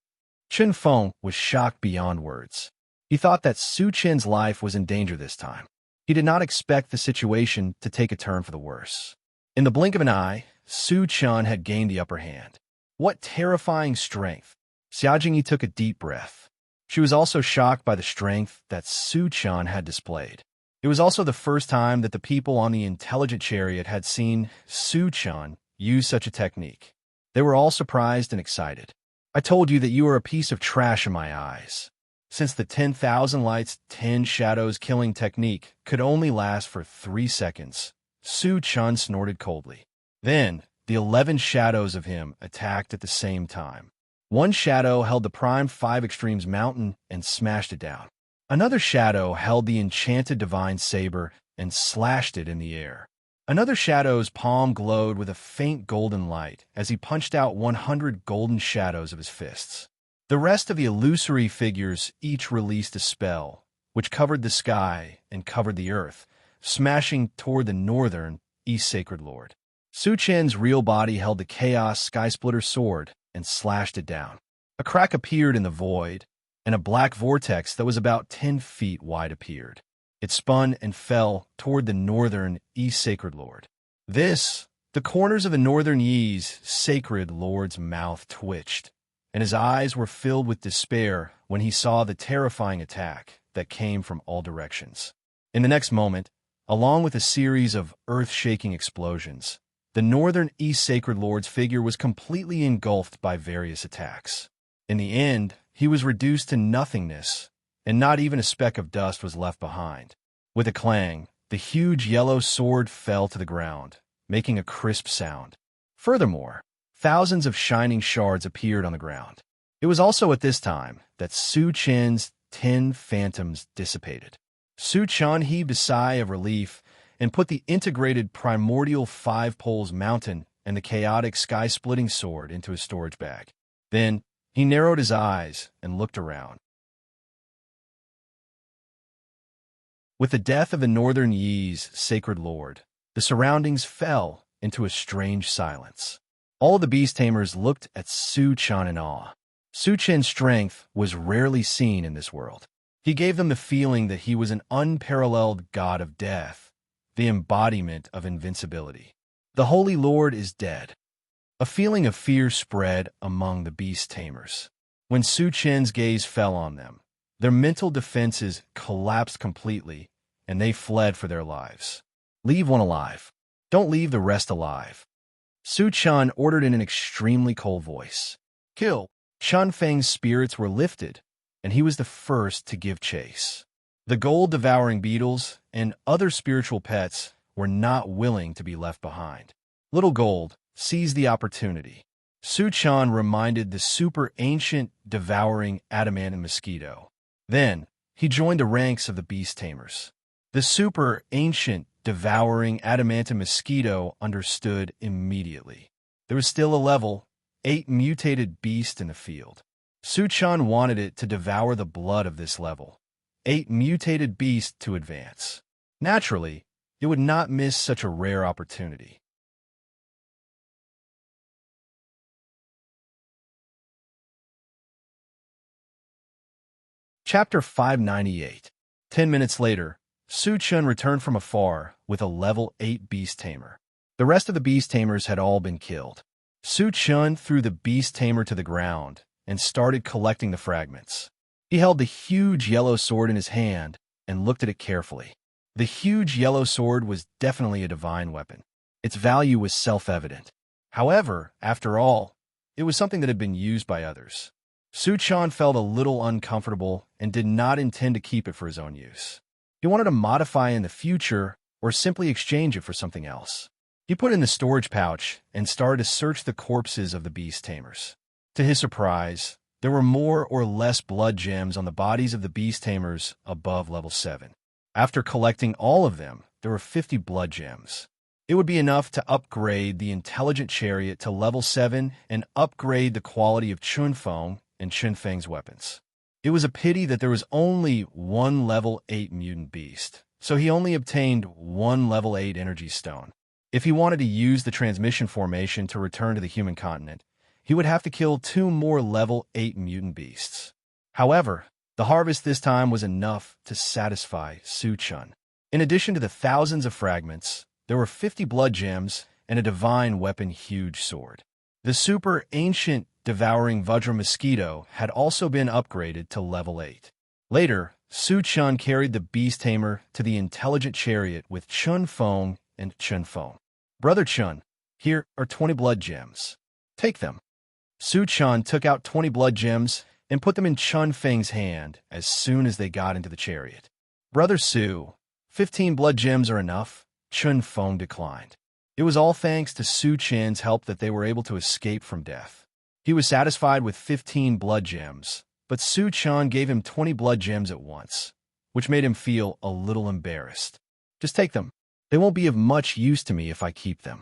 Chen Feng was shocked beyond words. He thought that Su Chen's life was in danger this time. He did not expect the situation to take a turn for the worse. In the blink of an eye, Su Chen had gained the upper hand. What terrifying strength! Xia Jingyi took a deep breath. She was also shocked by the strength that Su Chen had displayed. It was also the first time that the people on the intelligent chariot had seen Su Chen use such a technique. They were all surprised and excited. I told you that you were a piece of trash in my eyes. Since the 10,000 lights, 10 shadows killing technique could only last for 3 seconds, Su Chen snorted coldly. Then, the 11 shadows of him attacked at the same time. One shadow held the Prime 5 Extremes Mountain and smashed it down. Another shadow held the enchanted Divine Saber and slashed it in the air. Another shadow's palm glowed with a faint golden light as he punched out 100 golden shadows of his fists. The rest of the illusory figures each released a spell, which covered the sky and covered the earth, smashing toward the northern East Sacred Lord. Su Chen's real body held the Chaos Sky Splitter sword and slashed it down. A crack appeared in the void, and a black vortex that was about 10 feet wide appeared. It spun and fell toward the northern East Sacred Lord. The corners of the northern Yi's Sacred Lord's mouth twitched, and his eyes were filled with despair when he saw the terrifying attack that came from all directions. In the next moment, along with a series of earth-shaking explosions, the northern East Sacred Lord's figure was completely engulfed by various attacks. In the end, he was reduced to nothingness, and not even a speck of dust was left behind. With a clang, the huge yellow sword fell to the ground, making a crisp sound. Furthermore, thousands of shining shards appeared on the ground. It was also at this time that Su Chen's 10 phantoms dissipated. Su Chen heaved a sigh of relief and put the integrated primordial 5 poles mountain and the chaotic sky-splitting sword into his storage bag. Then, he narrowed his eyes and looked around. With the death of the Northern Yi's Sacred Lord, the surroundings fell into a strange silence. All of the beast tamers looked at Su Chen in awe. Su Chen's strength was rarely seen in this world. He gave them the feeling that he was an unparalleled god of death, the embodiment of invincibility. The Holy Lord is dead. A feeling of fear spread among the beast tamers. When Su Chen's gaze fell on them, their mental defenses collapsed completely, and they fled for their lives. Leave one alive. Don't leave the rest alive. Su Chen ordered in an extremely cold voice. Kill. Chen Feng's spirits were lifted, and he was the first to give chase. The gold-devouring beetles and other spiritual pets were not willing to be left behind. Little Gold seized the opportunity. Su Chen reminded the super-ancient, devouring adamant mosquito. Then, he joined the ranks of the beast tamers. The super-ancient, devouring adamantium mosquito understood immediately. There was still a level 8 mutated beast in the field. Su Chen wanted it to devour the blood of this level 8 mutated beast to advance. Naturally, it would not miss such a rare opportunity. Chapter 598. 10 minutes later, Su Chen returned from afar with a level 8 beast tamer. The rest of the beast tamers had all been killed. Su Chen threw the beast tamer to the ground and started collecting the fragments. He held the huge yellow sword in his hand and looked at it carefully. The huge yellow sword was definitely a divine weapon. Its value was self-evident. However, after all, it was something that had been used by others. Su Chen felt a little uncomfortable and did not intend to keep it for his own use. He wanted to modify in the future or simply exchange it for something else. He put it in the storage pouch and started to search the corpses of the beast tamers. To his surprise, there were more or less blood gems on the bodies of the beast tamers above level 7. After collecting all of them, there were 50 blood gems. It would be enough to upgrade the intelligent chariot to level 7 and upgrade the quality of Chunfeng and Chunfeng's weapons. It was a pity that there was only one level 8 mutant beast, so he only obtained one level 8 energy stone. If he wanted to use the transmission formation to return to the human continent, he would have to kill 2 more level 8 mutant beasts. However, the harvest this time was enough to satisfy Su Chun. In addition to the thousands of fragments, there were 50 blood gems and a divine weapon huge sword. The super ancient devouring Vajra mosquito had also been upgraded to level 8. Later, Su Chun carried the beast tamer to the intelligent chariot with Chun Feng and Chun Feng. Brother Chun, here are 20 blood gems. Take them. Su Chun took out 20 blood gems and put them in Chun Feng's hand as soon as they got into the chariot. Brother Su, 15 blood gems are enough, Chun Feng declined. It was all thanks to Su Chen's help that they were able to escape from death. He was satisfied with 15 blood gems, but Su Chun gave him 20 blood gems at once, which made him feel a little embarrassed. Just take them. They won't be of much use to me if I keep them.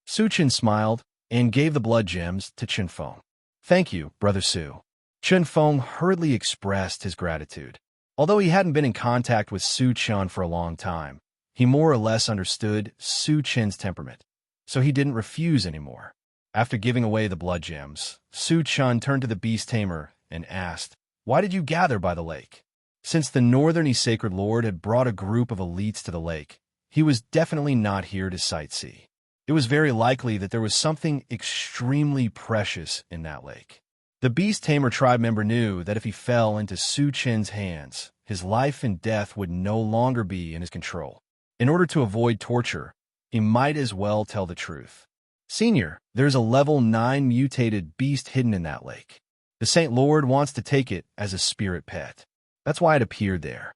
Su Chun smiled and gave the blood gems to Chun Feng. Thank you, Brother Su. Chun Feng hurriedly expressed his gratitude. Although he hadn't been in contact with Su Chun for a long time, he more or less understood Su Chen's temperament, so he didn't refuse anymore. After giving away the blood gems, Su Chun turned to the beast tamer and asked, "Why did you gather by the lake?" Since the Northern Sacred Lord had brought a group of elites to the lake, he was definitely not here to sightsee. It was very likely that there was something extremely precious in that lake. The beast tamer tribe member knew that if he fell into Su Chen's hands, his life and death would no longer be in his control. In order to avoid torture, he might as well tell the truth. Senior, there's a level 9 mutated beast hidden in that lake. The Saint Lord wants to take it as a spirit pet. That's why it appeared there.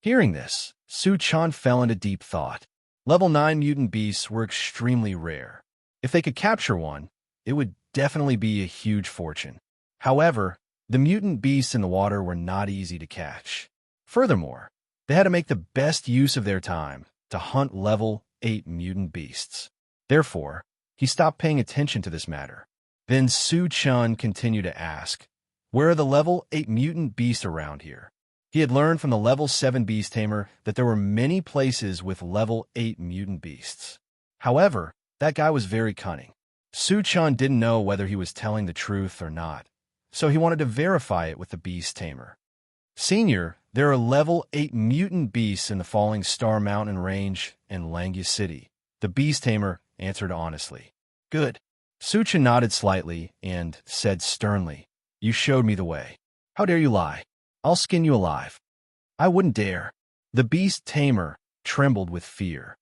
Hearing this, Su Chun fell into deep thought. Level 9 mutant beasts were extremely rare. If they could capture one, it would definitely be a huge fortune. However, the mutant beasts in the water were not easy to catch. Furthermore, they had to make the best use of their time to hunt level 8 mutant beasts. Therefore, he stopped paying attention to this matter. Then Su Chun continued to ask, "Where are the level 8 mutant beasts around here?" He had learned from the level 7 beast tamer that there were many places with level 8 mutant beasts. However, that guy was very cunning. Su Chun didn't know whether he was telling the truth or not, so he wanted to verify it with the beast tamer. Senior, there are level 8 mutant beasts in the Falling Star Mountain Range in Langya City. The beast tamer answered honestly. Good. Su Chun nodded slightly and said sternly, "You showed me the way. How dare you lie? I'll skin you alive." "I wouldn't dare." The beast tamer trembled with fear.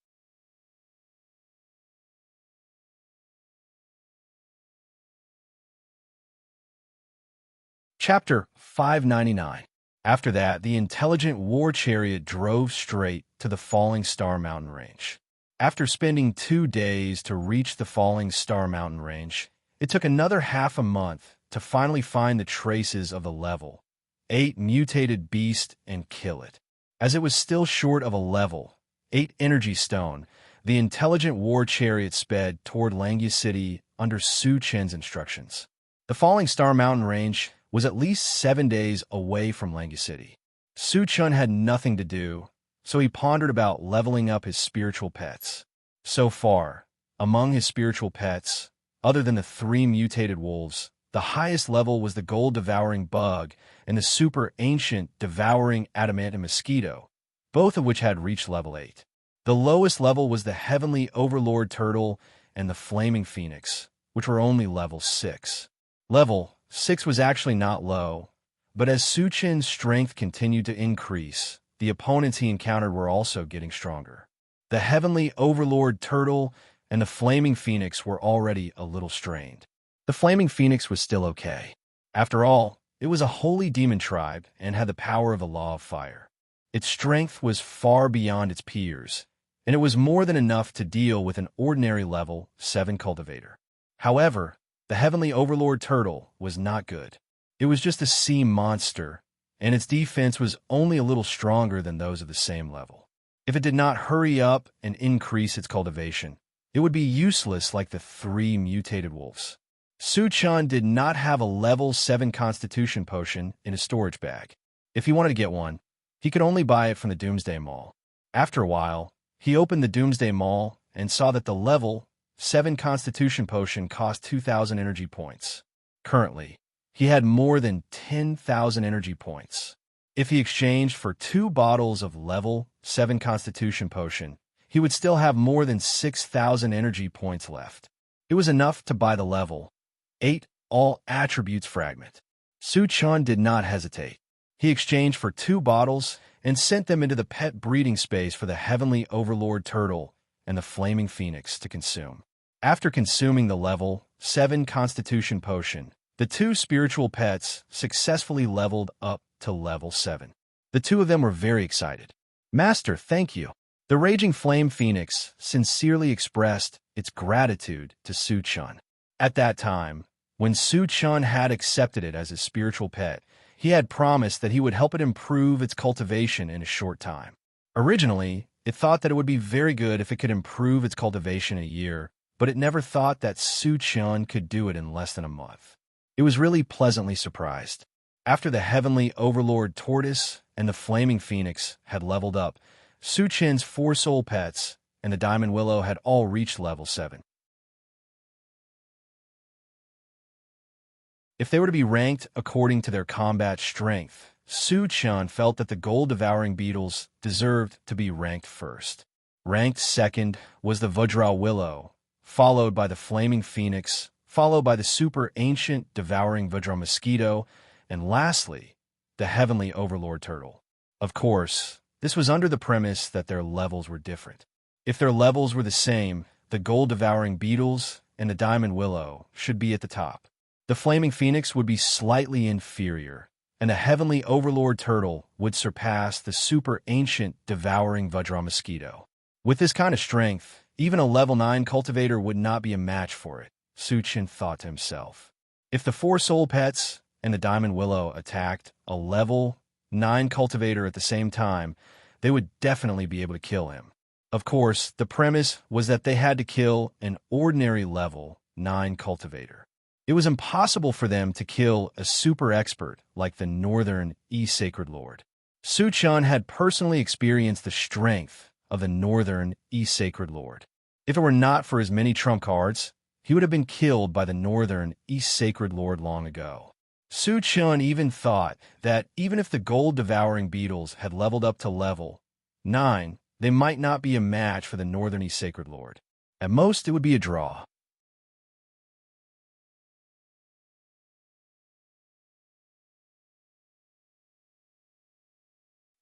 Chapter 599. After that, the intelligent war chariot drove straight to the Falling Star Mountain Range. After spending 2 days to reach the Falling Star Mountain Range, it took another half a month to finally find the traces of the level 8 mutated beast and kill it. As it was still short of a level 8 energy stone, the intelligent war chariot sped toward Langya City under Su Chen's instructions. The Falling Star Mountain Range was at least 7 days away from Langya City. Su Chun had nothing to do, so he pondered about leveling up his spiritual pets. So far, among his spiritual pets, other than the 3 mutated wolves, the highest level was the gold-devouring bug and the super ancient devouring adamantine mosquito, both of which had reached level 8. The lowest level was the heavenly overlord turtle and the flaming phoenix, which were only level 6. Level 6 was actually not low, but as Su Chen's strength continued to increase, the opponents he encountered were also getting stronger. The heavenly overlord turtle and the flaming phoenix were already a little strained. The flaming phoenix was still okay. After all, it was a holy demon tribe and had the power of the law of fire. Its strength was far beyond its peers, and it was more than enough to deal with an ordinary level 7 cultivator. However, the heavenly overlord turtle was not good. It was just a sea monster, and its defense was only a little stronger than those of the same level. If it did not hurry up and increase its cultivation, it would be useless like the 3 mutated wolves. Su Chun did not have a level 7 constitution potion in his storage bag. If he wanted to get one, he could only buy it from the Doomsday Mall. After a while, he opened the Doomsday Mall and saw that the level 7 Constitution potion cost 2,000 energy points. Currently, he had more than 10,000 energy points. If he exchanged for 2 bottles of level 7 Constitution potion, he would still have more than 6,000 energy points left. It was enough to buy the level 8 all attributes fragment. Su Chun did not hesitate. He exchanged for 2 bottles and sent them into the pet breeding space for the Heavenly Overlord Turtle and the Flaming Phoenix to consume. After consuming the level 7 Constitution potion, the 2 spiritual pets successfully leveled up to level 7. The 2 of them were very excited. "Master, thank you." The Raging Flame Phoenix sincerely expressed its gratitude to Su Chun. At that time, when Su Chun had accepted it as his spiritual pet, he had promised that he would help it improve its cultivation in a short time. Originally, it thought that it would be very good if it could improve its cultivation in a year, but it never thought that Su Chun could do it in less than a month. It was really pleasantly surprised. After the Heavenly Overlord Tortoise and the Flaming Phoenix had leveled up, Su Chun's 4 soul pets and the Diamond Willow had all reached level 7. If they were to be ranked according to their combat strength, Su Chun felt that the gold-devouring beetles deserved to be ranked first. Ranked second was the Vajra Willow, followed by the Flaming Phoenix, followed by the super ancient devouring Vajra Mosquito, and lastly, the Heavenly Overlord Turtle. Of course, this was under the premise that their levels were different. If their levels were the same, the gold-devouring beetles and the Diamond Willow should be at the top. The Flaming Phoenix would be slightly inferior, and the Heavenly Overlord Turtle would surpass the super ancient devouring Vajra Mosquito. With this kind of strength, even a level 9 cultivator would not be a match for it, Su Chun thought to himself. If the 4 soul pets and the Diamond Willow attacked a level 9 cultivator at the same time, they would definitely be able to kill him. Of course, the premise was that they had to kill an ordinary level 9 cultivator. It was impossible for them to kill a super expert like the Northern E-Sacred Lord. Su Chun had personally experienced the strength of the Northern E-Sacred Lord. If it were not for his many trump cards, he would have been killed by the Northern E-Sacred Lord long ago. Su Chun even thought that even if the gold-devouring beetles had leveled up to level 9, they might not be a match for the Northern E-Sacred Lord. At most, it would be a draw.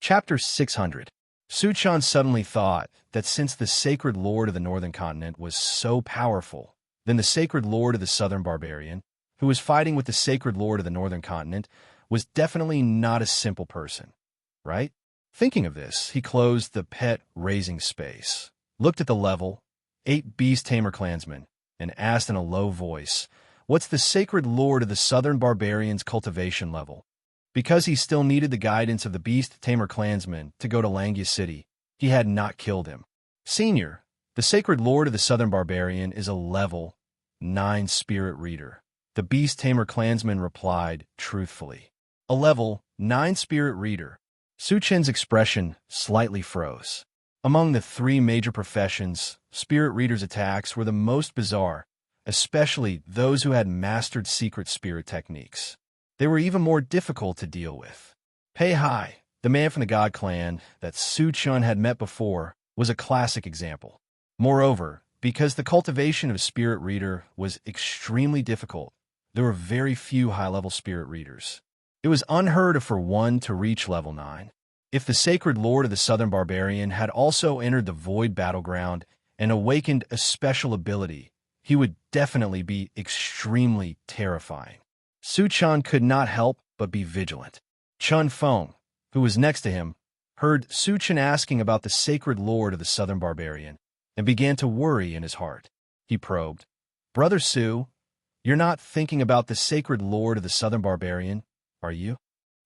Chapter 600. Su Chun suddenly thought that since the Sacred Lord of the Northern Continent was so powerful, then the Sacred Lord of the Southern Barbarian, who was fighting with the Sacred Lord of the Northern Continent, was definitely not a simple person, right? Thinking of this, he closed the pet raising space, looked at the level 8 Beast Tamer Clansman, and asked in a low voice, "What's the Sacred Lord of the Southern Barbarian's cultivation level?" Because he still needed the guidance of the Beast Tamer Clansman to go to Langia City, he had not killed him. "Senior, the Sacred Lord of the Southern Barbarian is a level 9 Spirit Reader," the Beast Tamer Clansman replied truthfully. "A level 9 Spirit Reader." Su Chun's expression slightly froze. Among the 3 major professions, Spirit Readers' attacks were the most bizarre, especially those who had mastered secret spirit techniques. They were even more difficult to deal with. Pei Hai, the man from the God Clan that Su Chun had met before, was a classic example. Moreover, because the cultivation of Spirit Reader was extremely difficult, there were very few high-level Spirit Readers. It was unheard of for one to reach level 9. If the Sacred Lord of the Southern Barbarian had also entered the Void Battleground and awakened a special ability, he would definitely be extremely terrifying. Su Chun could not help but be vigilant. Chun Feng, who was next to him, heard Su Chun asking about the Sacred Lord of the Southern Barbarian and began to worry in his heart. He probed, "Brother Su, you're not thinking about the Sacred Lord of the Southern Barbarian, are you?"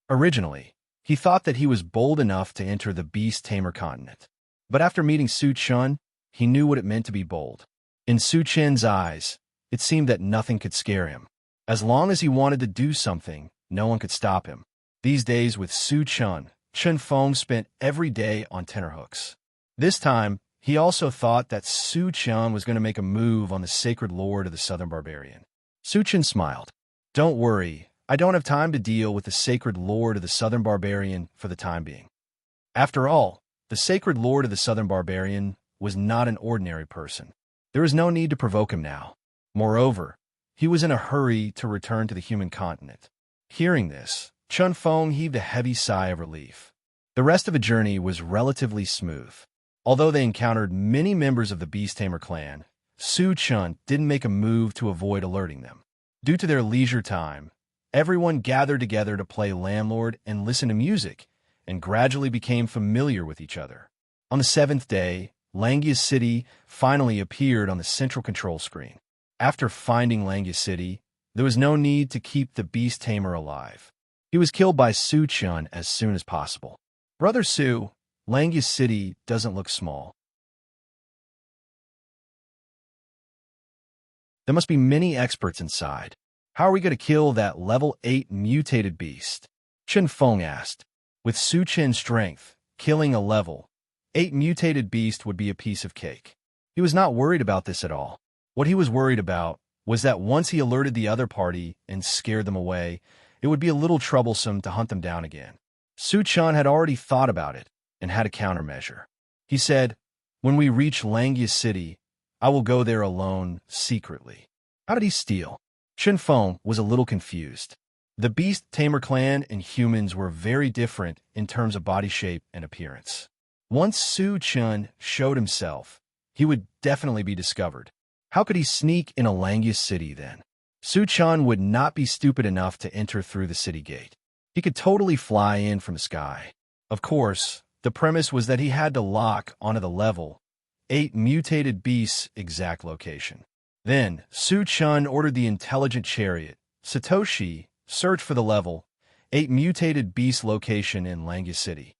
Originally, he thought that he was bold enough to enter the Beast Tamer continent. But after meeting Su Chun, he knew what it meant to be bold. In Su Chun's eyes, it seemed that nothing could scare him. As long as he wanted to do something, no one could stop him. These days with Su Chun, Chun Feng spent every day on tenterhooks. This time, he also thought that Su Chen was going to make a move on the sacred lord of the Southern Barbarian. Su Chen smiled. Don't worry, I don't have time to deal with the sacred lord of the Southern Barbarian for the time being. After all, the sacred lord of the Southern Barbarian was not an ordinary person. There was no need to provoke him now. Moreover, he was in a hurry to return to the human continent. Hearing this, Chun Feng heaved a heavy sigh of relief. The rest of the journey was relatively smooth. Although they encountered many members of the Beast Tamer clan, Su Chun didn't make a move to avoid alerting them. Due to their leisure time, everyone gathered together to play landlord and listen to music, and gradually became familiar with each other. On the 7th day, Langia City finally appeared on the central control screen. After finding Langia City, there was no need to keep the Beast Tamer alive. He was killed by Su Chun as soon as possible. Brother Su, Langia City doesn't look small. There must be many experts inside. How are we going to kill that level 8 mutated beast? Chen Feng asked. With Su Chen's strength, killing a level 8 mutated beast would be a piece of cake. He was not worried about this at all. What he was worried about was that once he alerted the other party and scared them away, it would be a little troublesome to hunt them down again. Su Chen had already thought about it and had a countermeasure. He said, when we reach Langia City, I will go there alone, secretly. How did he steal? Chen Feng was a little confused. The Beast Tamer clan and humans were very different in terms of body shape and appearance. Once Su Chen showed himself, he would definitely be discovered. How could he sneak in a Langia City then? Su Chen would not be stupid enough to enter through the city gate. He could totally fly in from the sky. Of course, the premise was that he had to lock onto the level 8 mutated beast's exact location. Then, Su Chen ordered the intelligent chariot, Satoshi, search for the level 8 mutated beast location in Langia City.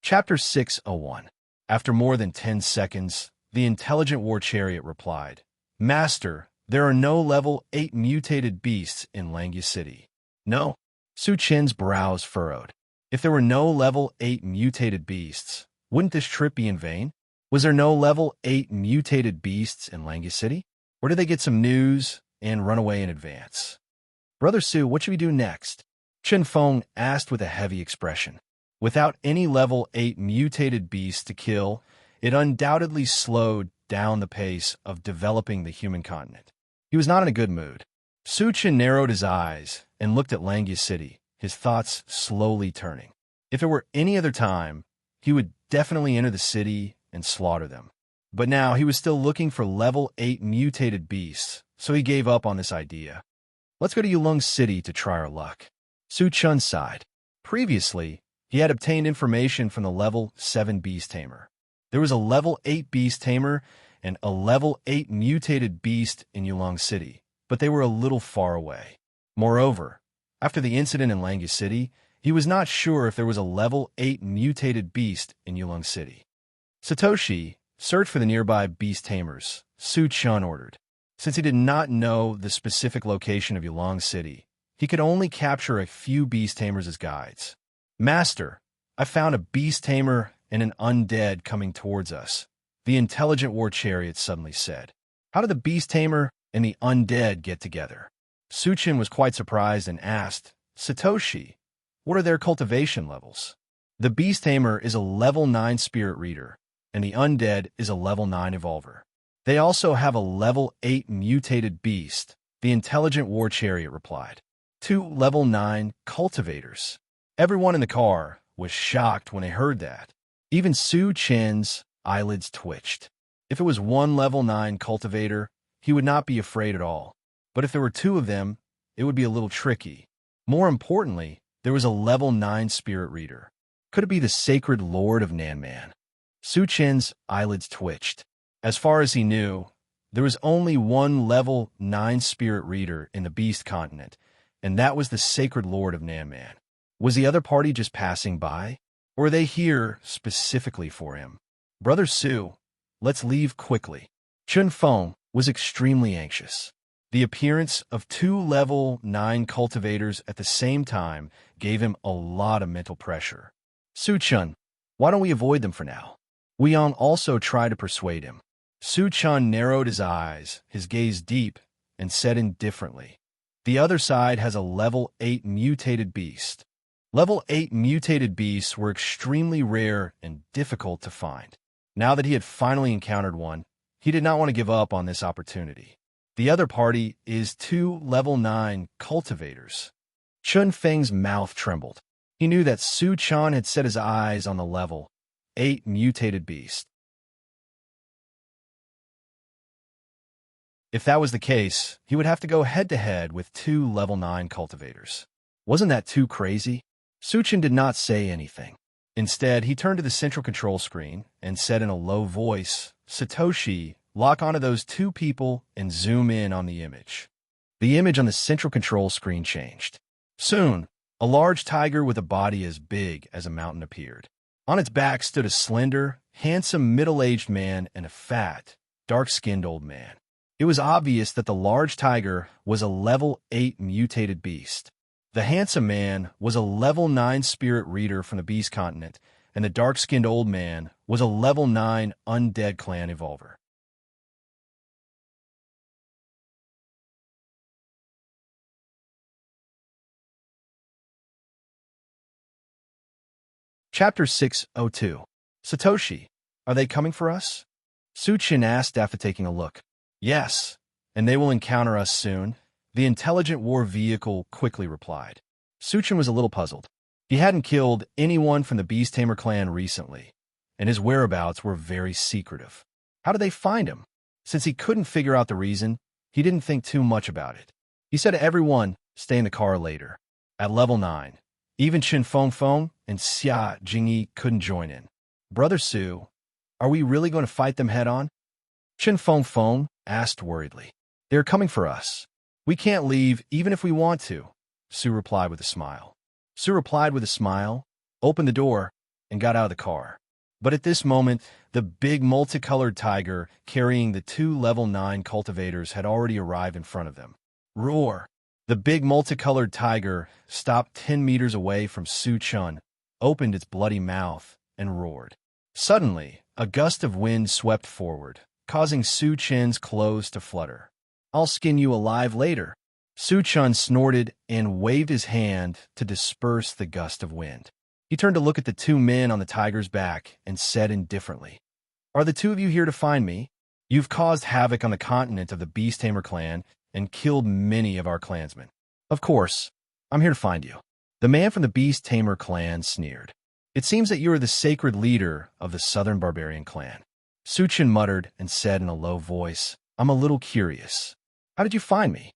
Chapter 601. After more than 10 seconds, the intelligent war chariot replied, Master, there are no level 8 mutated beasts in Langia City. No? Su Chen's brows furrowed. If there were no level 8 mutated beasts, wouldn't this trip be in vain? Was there no level 8 mutated beasts in Langia City? Or did they get some news and run away in advance? Brother Su, what should we do next? Chen Feng asked with a heavy expression. Without any level 8 mutated beasts to kill, it undoubtedly slowed down the pace of developing the human continent. He was not in a good mood. Su Chen narrowed his eyes and looked at Langia City, his thoughts slowly turning. If it were any other time, he would definitely enter the city and slaughter them. But now he was still looking for level 8 mutated beasts, so he gave up on this idea. Let's go to Yulong City to try our luck. Su Chen sighed. Previously, he had obtained information from the level 7 Beast Tamer. There was a level 8 Beast Tamer and a level 8 mutated beast in Yulong City, but they were a little far away. Moreover, after the incident in Langia City, he was not sure if there was a level 8 mutated beast in Yulong City. Satoshi, search for the nearby beast tamers, Su Chen ordered. Since he did not know the specific location of Yulong City, he could only capture a few beast tamers as guides. Master, I found a beast tamer and an undead coming towards us, the intelligent war chariot suddenly said. How did the beast tamer and the undead get together? Su Chen was quite surprised and asked, Satoshi, what are their cultivation levels? The beast tamer is a level 9 spirit reader, and the undead is a level 9 evolver. They also have a level 8 mutated beast, the intelligent war chariot replied. 2 level 9 cultivators. Everyone in the car was shocked when they heard that. Even Su Chen's eyelids twitched. If it was one level 9 cultivator, he would not be afraid at all. But if there were 2 of them, it would be a little tricky. More importantly, there was a level 9 spirit reader. Could it be the sacred lord of Nanman? Su Chen's eyelids twitched. As far as he knew, there was only one level 9 spirit reader in the Beast Continent, and that was the sacred lord of Nanman. Was the other party just passing by? Or were they here specifically for him? Brother Su, let's leave quickly. Chun Feng was extremely anxious. The appearance of two level 9 cultivators at the same time gave him a lot of mental pressure. Su-chun, why don't we avoid them for now? Weon also tried to persuade him. Su-chun narrowed his eyes, his gaze deep, and said indifferently, "The other side has a level 8 mutated beast." Level 8 mutated beasts were extremely rare and difficult to find. Now that he had finally encountered one, he did not want to give up on this opportunity. The other party is two level 9 cultivators. Chun Feng's mouth trembled. He knew that Su-chan had set his eyes on the level 8 mutated beast. If that was the case, he would have to go head-to-head with two level 9 cultivators. Wasn't that too crazy? Su-chan did not say anything. Instead, he turned to the central control screen and said in a low voice, "Satoshi, lock onto those two people and zoom in on the image." The image on the central control screen changed. Soon, a large tiger with a body as big as a mountain appeared. On its back stood a slender, handsome middle-aged man and a fat, dark-skinned old man. It was obvious that the large tiger was a level 8 mutated beast. The handsome man was a level 9 spirit reader from the Beast Continent, and the dark-skinned old man was a level 9 undead clan evolver. Chapter 602. Satoshi, are they coming for us? Su-chan asked after taking a look. Yes, and they will encounter us soon, the intelligent war vehicle quickly replied. Su-chan was a little puzzled. He hadn't killed anyone from the Beast Tamer clan recently, and his whereabouts were very secretive. How did they find him? Since he couldn't figure out the reason, he didn't think too much about it. He said to everyone, "Stay in the car later." At level 9, even Chen Feng and Xia Jingyi couldn't join in. "Brother Su, are we really going to fight them head-on?" Chen Feng asked worriedly. "They're coming for us. We can't leave even if we want to," Su replied with a smile. Opened the door, and got out of the car. But at this moment, the big multicolored tiger carrying the two level 9 cultivators had already arrived in front of them. Roar! The big multicolored tiger stopped 10 meters away from Su-chan, opened its bloody mouth, and roared. Suddenly, a gust of wind swept forward, causing Su-chan's clothes to flutter. "I'll skin you alive later." Su-chan snorted and waved his hand to disperse the gust of wind. He turned to look at the two men on the tiger's back and said indifferently, "Are the two of you here to find me? You've caused havoc on the continent of the Beast Tamer clan and killed many of our clansmen. Of course, I'm here to find you." The man from the Beast Tamer clan sneered. "It seems that you are the sacred leader of the Southern Barbarian clan." Su-chan muttered and said in a low voice, "I'm a little curious. How did you find me?"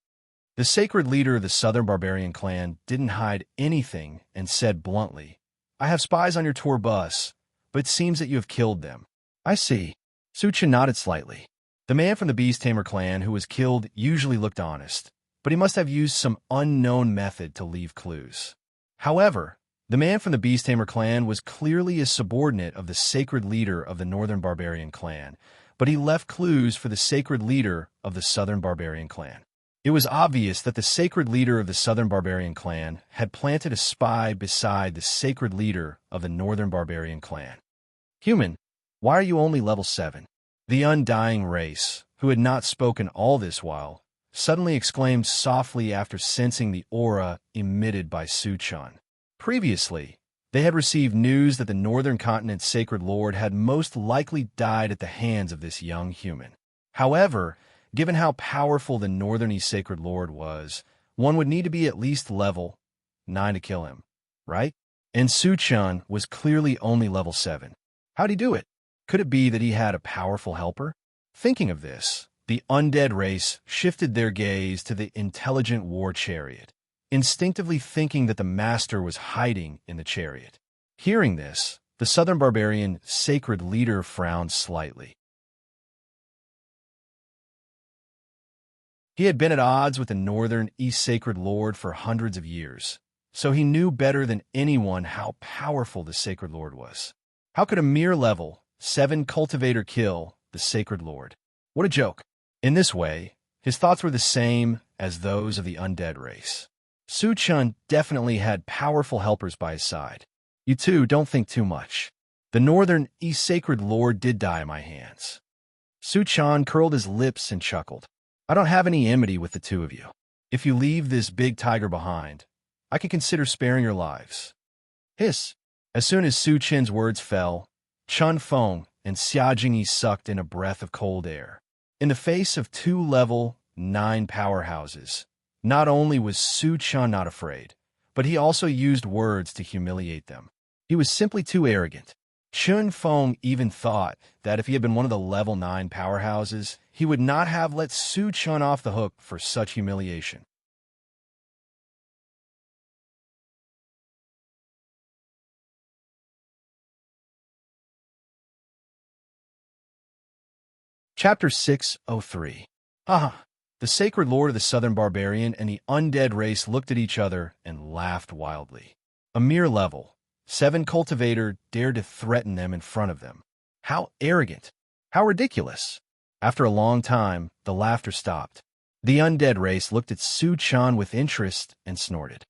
The sacred leader of the Southern Barbarian clan didn't hide anything and said bluntly, "I have spies on your tour bus, but it seems that you have killed them." "I see." Su-chan nodded slightly. The man from the Beast Tamer clan who was killed usually looked honest, but he must have used some unknown method to leave clues. However, the man from the Beast Tamer clan was clearly a subordinate of the sacred leader of the Northern Barbarian clan, but he left clues for the sacred leader of the Southern Barbarian clan. It was obvious that the sacred leader of the Southern Barbarian clan had planted a spy beside the sacred leader of the Northern Barbarian clan. "Human, why are you only level 7? The undying race, who had not spoken all this while, suddenly exclaimed softly after sensing the aura emitted by Su-chan. Previously, they had received news that the Northern Continent's sacred lord had most likely died at the hands of this young human. However, given how powerful the Northern sacred lord was, one would need to be at least level 9 to kill him, right? And Su-chan was clearly only level 7. How'd he do it? Could it be that he had a powerful helper? Thinking of this, the undead race shifted their gaze to the intelligent war chariot, instinctively thinking that the master was hiding in the chariot. Hearing this, the Southern Barbarian sacred leader frowned slightly. He had been at odds with the Northern East Sacred Lord for hundreds of years, so he knew better than anyone how powerful the Sacred Lord was. How could a mere level 7 cultivator kill the Sacred Lord? What a joke. In this way, His thoughts were the same as those of the undead race. Su Chun definitely had powerful helpers by his side. You two don't think too much. The Northern East Sacred Lord did die in my hands. Su Chun curled his lips and chuckled. I don't have any enmity with the two of you. If you leave this big tiger behind, I can consider sparing your lives. Hiss. As soon as Su Chin's words fell, Chun Feng and Xia Jingyi sucked in a breath of cold air. In the face of two level 9 powerhouses, not only was Su Chun not afraid, but he also used words to humiliate them. He was simply too arrogant. Chun Feng even thought that if he had been one of the level 9 powerhouses, he would not have let Su Chun off the hook for such humiliation. Chapter 603. Ah, the Sacred Lord of the Southern Barbarian and the undead race looked at each other and laughed wildly. A mere level 7 cultivator dared to threaten them in front of them. How arrogant! How ridiculous! After a long time, the laughter stopped. The undead race looked at Su Chun with interest and snorted.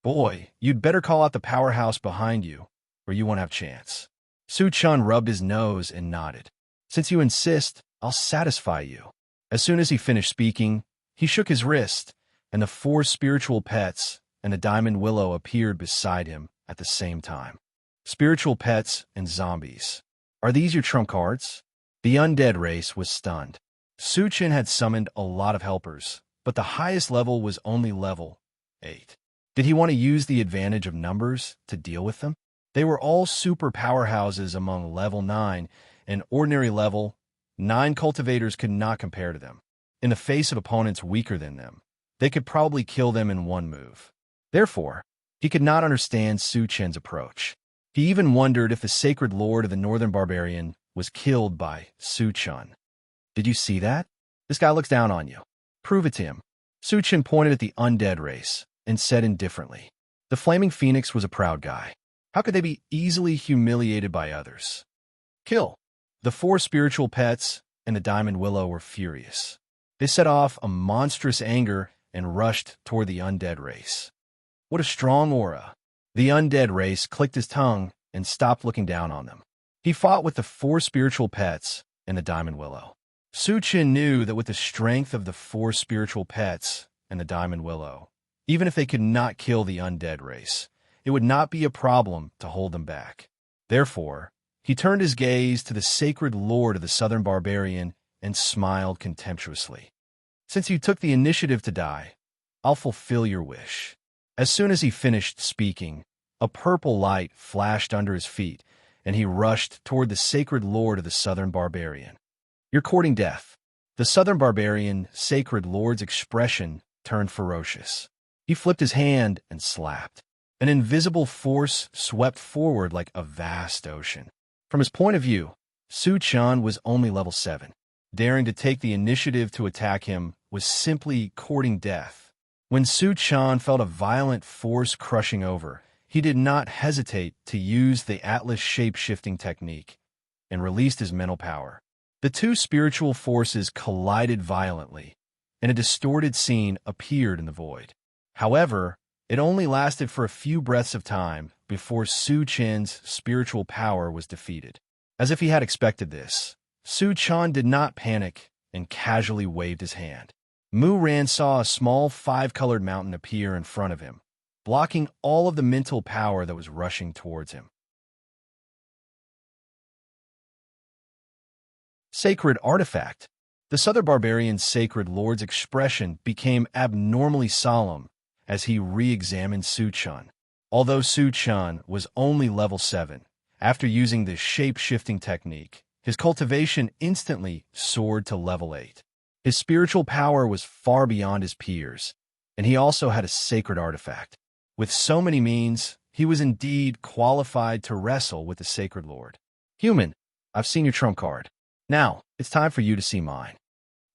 Boy, you'd better call out the powerhouse behind you, or you won't have chance. Su Chun rubbed his nose and nodded. Since you insist, I'll satisfy you. As soon as he finished speaking, he shook his wrist, and the 4 spiritual pets and the diamond willow appeared beside him at the same time. Spiritual pets and zombies. Are these your trump cards? The undead race was stunned. Su Chin had summoned a lot of helpers, but the highest level was only level 8. Did he want to use the advantage of numbers to deal with them? They were all super powerhouses among level 9, and ordinary level 9 cultivators could not compare to them. In the face of opponents weaker than them, they could probably kill them in one move. Therefore, he could not understand Su Chin's approach. He even wondered if the Sacred Lord of the Northern Barbarian was killed by Su Chun. Did you see that? This guy looks down on you. Prove it to him. Su Chin pointed at the undead race and said indifferently, the Flaming Phoenix was a proud guy. How could they be easily humiliated by others? Kill. The 4 spiritual pets and the diamond willow were furious. They set off a monstrous anger and rushed toward the undead race. What a strong aura. The undead race clicked his tongue and stopped looking down on them. He fought with the 4 spiritual pets and the diamond willow. Su Chin knew that with the strength of the 4 spiritual pets and the diamond willow, even if they could not kill the undead race, it would not be a problem to hold them back. Therefore, he turned his gaze to the Sacred Lord of the Southern Barbarian and smiled contemptuously. Since you took the initiative to die, I'll fulfill your wish. As soon as he finished speaking, a purple light flashed under his feet, and he rushed toward the Sacred Lord of the Southern Barbarian. You're courting death. The Southern Barbarian Sacred Lord's expression turned ferocious. He flipped his hand and slapped. An invisible force swept forward like a vast ocean. From his point of view, Su Chun was only level 7. Daring to take the initiative to attack him was simply courting death. When Su Chun felt a violent force crushing over, he did not hesitate to use the Atlas shape-shifting technique and released his mental power. The 2 spiritual forces collided violently, and a distorted scene appeared in the void. However, it only lasted for a few breaths of time before Su Chin's spiritual power was defeated. As if he had expected this, Su Chun did not panic and casually waved his hand. Mu Ran saw a small 5-colored mountain appear in front of him, blocking all of the mental power that was rushing towards him. Sacred Artifact. The Southern Barbarian's Sacred Lord's expression became abnormally solemn as he re-examined Su Chun. Although Su Chun was only level 7, after using the shape-shifting technique, his cultivation instantly soared to level 8. His spiritual power was far beyond his peers, and he also had a sacred artifact. With so many means, he was indeed qualified to wrestle with the Sacred Lord. Human, I've seen your trump card. Now, it's time for you to see mine.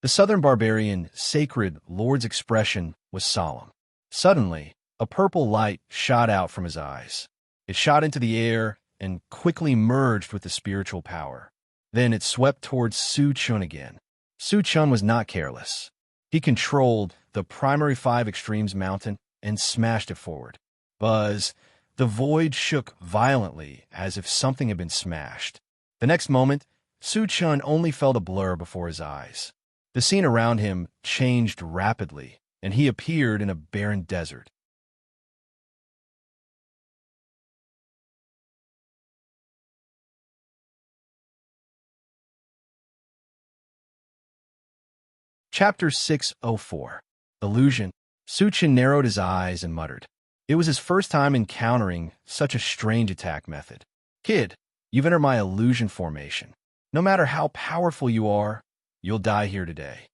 The Southern Barbarian Sacred Lord's expression was solemn. Suddenly, a purple light shot out from his eyes. It shot into the air and quickly merged with the spiritual power. Then it swept towards Su Chun again. Su Chun was not careless. He controlled the primary 5 extremes mountain and smashed it forward. Buzz! The void shook violently as if something had been smashed. The next moment, Su Chun only felt a blur before his eyes. The scene around him changed rapidly, and he appeared in a barren desert. Chapter 604. Illusion. Su Chun narrowed his eyes and muttered. It was his first time encountering such a strange attack method. Kid, you've entered my illusion formation. No matter how powerful you are, you'll die here today.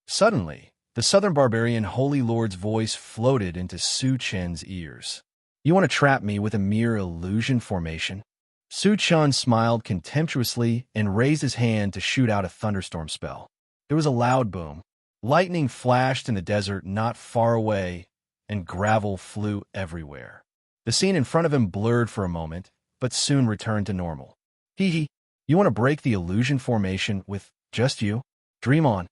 Suddenly, the Southern Barbarian Holy Lord's voice floated into Su Chen's ears. You want to trap me with a mere illusion formation? Su Chun smiled contemptuously and raised his hand to shoot out a thunderstorm spell. There was a loud boom. Lightning flashed in the desert not far away, and gravel flew everywhere. The scene in front of him blurred for a moment, but soon returned to normal. Hee, you want to break the illusion formation with just you? Dream on.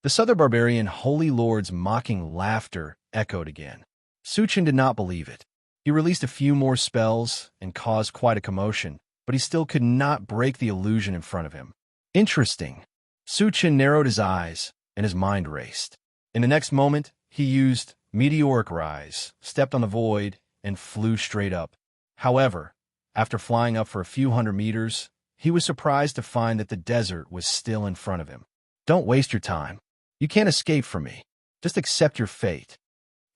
The Southern Barbarian Holy Lord's mocking laughter echoed again. Su Chun did not believe it. He released a few more spells and caused quite a commotion, but he still could not break the illusion in front of him. Interesting. Su Chun narrowed his eyes, and his mind raced. In the next moment, he used Meteoric Rise, stepped on the void, and flew straight up. However, after flying up for a few hundred meters, he was surprised to find that the desert was still in front of him. Don't waste your time. You can't escape from me. Just accept your fate.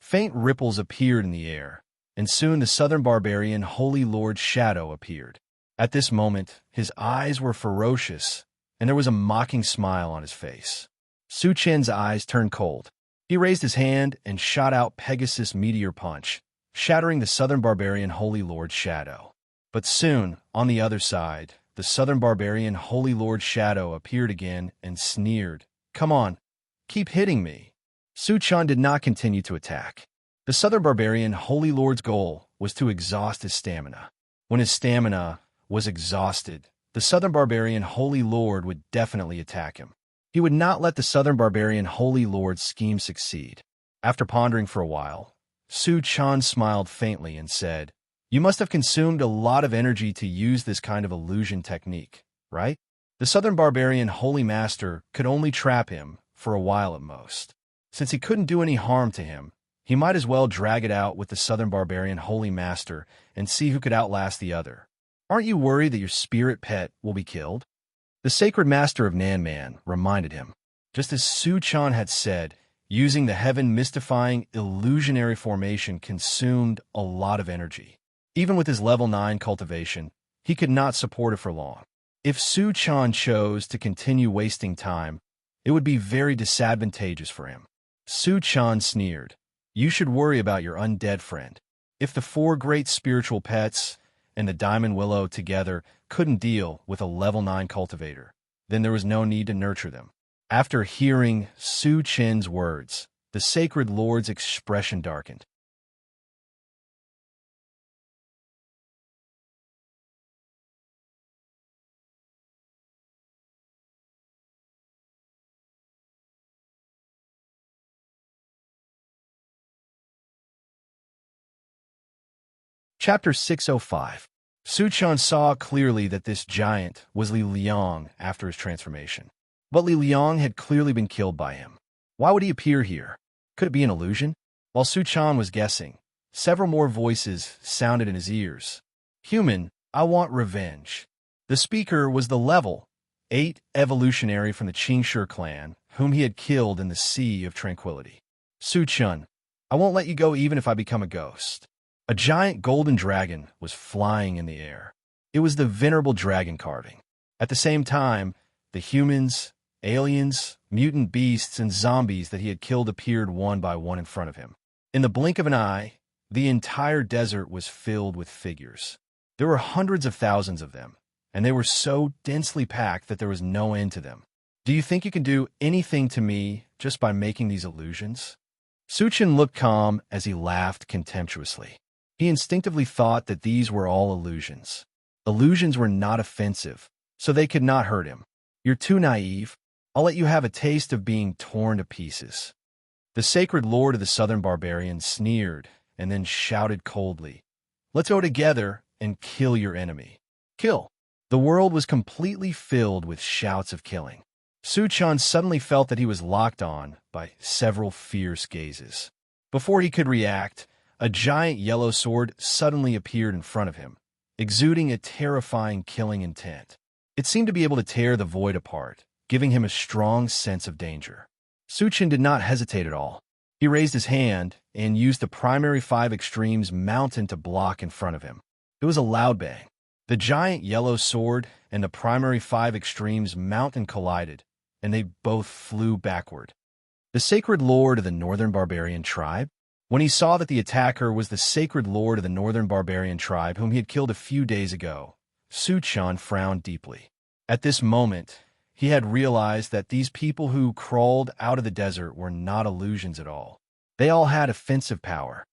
Faint ripples appeared in the air, and soon the Southern Barbarian Holy Lord's shadow appeared. At this moment, his eyes were ferocious, and there was a mocking smile on his face. Su Chen's eyes turned cold. He raised his hand and shot out Pegasus Meteor Punch, shattering the Southern Barbarian Holy Lord's shadow. But soon, on the other side, the Southern Barbarian Holy Lord's shadow appeared again and sneered. Come on, keep hitting me. Su Chun did not continue to attack. The Southern Barbarian Holy Lord's goal was to exhaust his stamina. When his stamina was exhausted, the Southern Barbarian Holy Lord would definitely attack him. He would not let the Southern Barbarian Holy Lord's scheme succeed. After pondering for a while, Su Chun smiled faintly and said, You must have consumed a lot of energy to use this kind of illusion technique, right? The Southern Barbarian Holy Master could only trap him for a while at most. Since he couldn't do any harm to him, he might as well drag it out with the Southern Barbarian Holy Master and see who could outlast the other. Aren't you worried that your spirit pet will be killed? The Sacred Master of Nanman reminded him. Just as Su Chun had said, using the heaven-mystifying illusionary formation consumed a lot of energy. Even with his level 9 cultivation, he could not support it for long. If Su Chun chose to continue wasting time, it would be very disadvantageous for him. Su Chun sneered. You should worry about your undead friend. If the 4 great spiritual pets and the Diamond Willow together couldn't deal with a level 9 cultivator, then there was no need to nurture them. After hearing Su Chen's words, the Sacred Lord's expression darkened. Chapter 605. Su Chun saw clearly that this giant was Li Liang after his transformation. But Li Liang had clearly been killed by him. Why would he appear here? Could it be an illusion? While Su Chun was guessing, several more voices sounded in his ears. Human, I want revenge. The speaker was the level 8 evolutionary from the Qingshi clan, whom he had killed in the Sea of Tranquility. Su Chun, I won't let you go even if I become a ghost. A giant golden dragon was flying in the air. It was the venerable dragon carving. At the same time, the humans, aliens, mutant beasts, and zombies that he had killed appeared one by one in front of him. In the blink of an eye, the entire desert was filled with figures. There were hundreds of thousands of them, and they were so densely packed that there was no end to them. Do you think you can do anything to me just by making these illusions? Su Chun looked calm as he laughed contemptuously. He instinctively thought that these were all illusions. Illusions were not offensive, so they could not hurt him. You're too naive. I'll let you have a taste of being torn to pieces. The sacred lord of the southern barbarian sneered and then shouted coldly, "Let's go together and kill your enemy. Kill." The world was completely filled with shouts of killing. Su-chan suddenly felt that he was locked on by several fierce gazes. Before he could react, a giant yellow sword suddenly appeared in front of him, exuding a terrifying killing intent. It seemed to be able to tear the void apart, giving him a strong sense of danger. Su-chan did not hesitate at all. He raised his hand and used the primary 5 extremes mountain to block in front of him. It was a loud bang. The giant yellow sword and the primary 5 extremes mountain collided, and they both flew backward. The sacred lord of the northern barbarian tribe? When he saw that the attacker was the sacred lord of the northern barbarian tribe whom he had killed a few days ago, Su-chan frowned deeply. At this moment, he had realized that these people who crawled out of the desert were not illusions at all. They all had offensive power.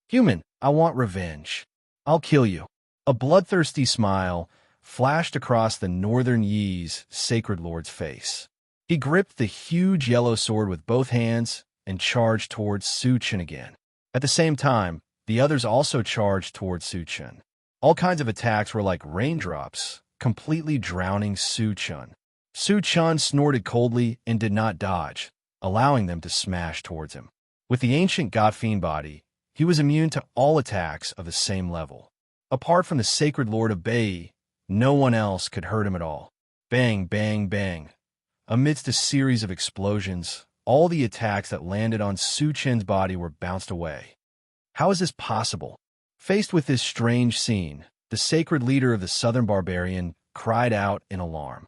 "Human, I want revenge. I'll kill you." A bloodthirsty smile flashed across the Northern Yi's sacred lord's face. He gripped the huge yellow sword with both hands and charged towards Su-chan again. At the same time, the others also charged towards Su-chan. All kinds of attacks were like raindrops, completely drowning Su-chan. Su-chan snorted coldly and did not dodge, allowing them to smash towards him. With the ancient god-fiend body, he was immune to all attacks of the same level. Apart from the sacred lord of Bai, no one else could hurt him at all. Bang, bang, bang. Amidst a series of explosions, all the attacks that landed on Su-chan's body were bounced away. How is this possible? Faced with this strange scene, the sacred leader of the southern barbarian cried out in alarm.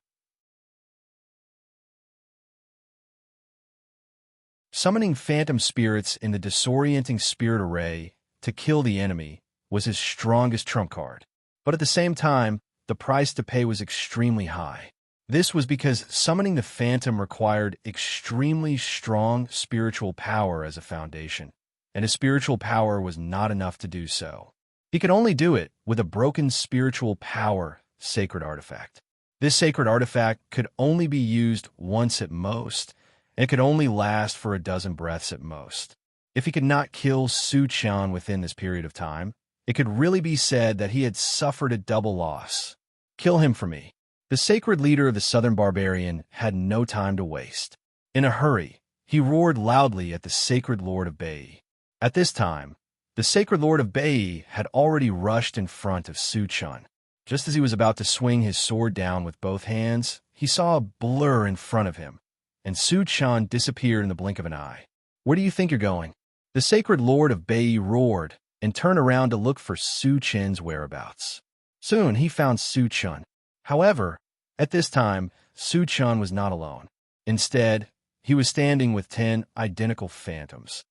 Summoning phantom spirits in the disorienting spirit array to kill the enemy was his strongest trump card. But at the same time, the price to pay was extremely high. This was because summoning the phantom required extremely strong spiritual power as a foundation, and his spiritual power was not enough to do so. He could only do it with a broken spiritual power sacred artifact. This sacred artifact could only be used once at most, and it could only last for a dozen breaths at most. If he could not kill Su-chan within this period of time, it could really be said that he had suffered a double loss. "Kill him for me." The sacred leader of the southern barbarian had no time to waste. In a hurry, he roared loudly at the sacred lord of Bai. At this time, the sacred lord of Bai had already rushed in front of Su-chan. Just as he was about to swing his sword down with both hands, he saw a blur in front of him, and Su-chan disappeared in the blink of an eye. "Where do you think you're going?" The sacred lord of Bai roared and turned around to look for Su-chan's whereabouts. Soon he found Su-chan. However, at this time, Su-chan was not alone. Instead, he was standing with 10 identical phantoms.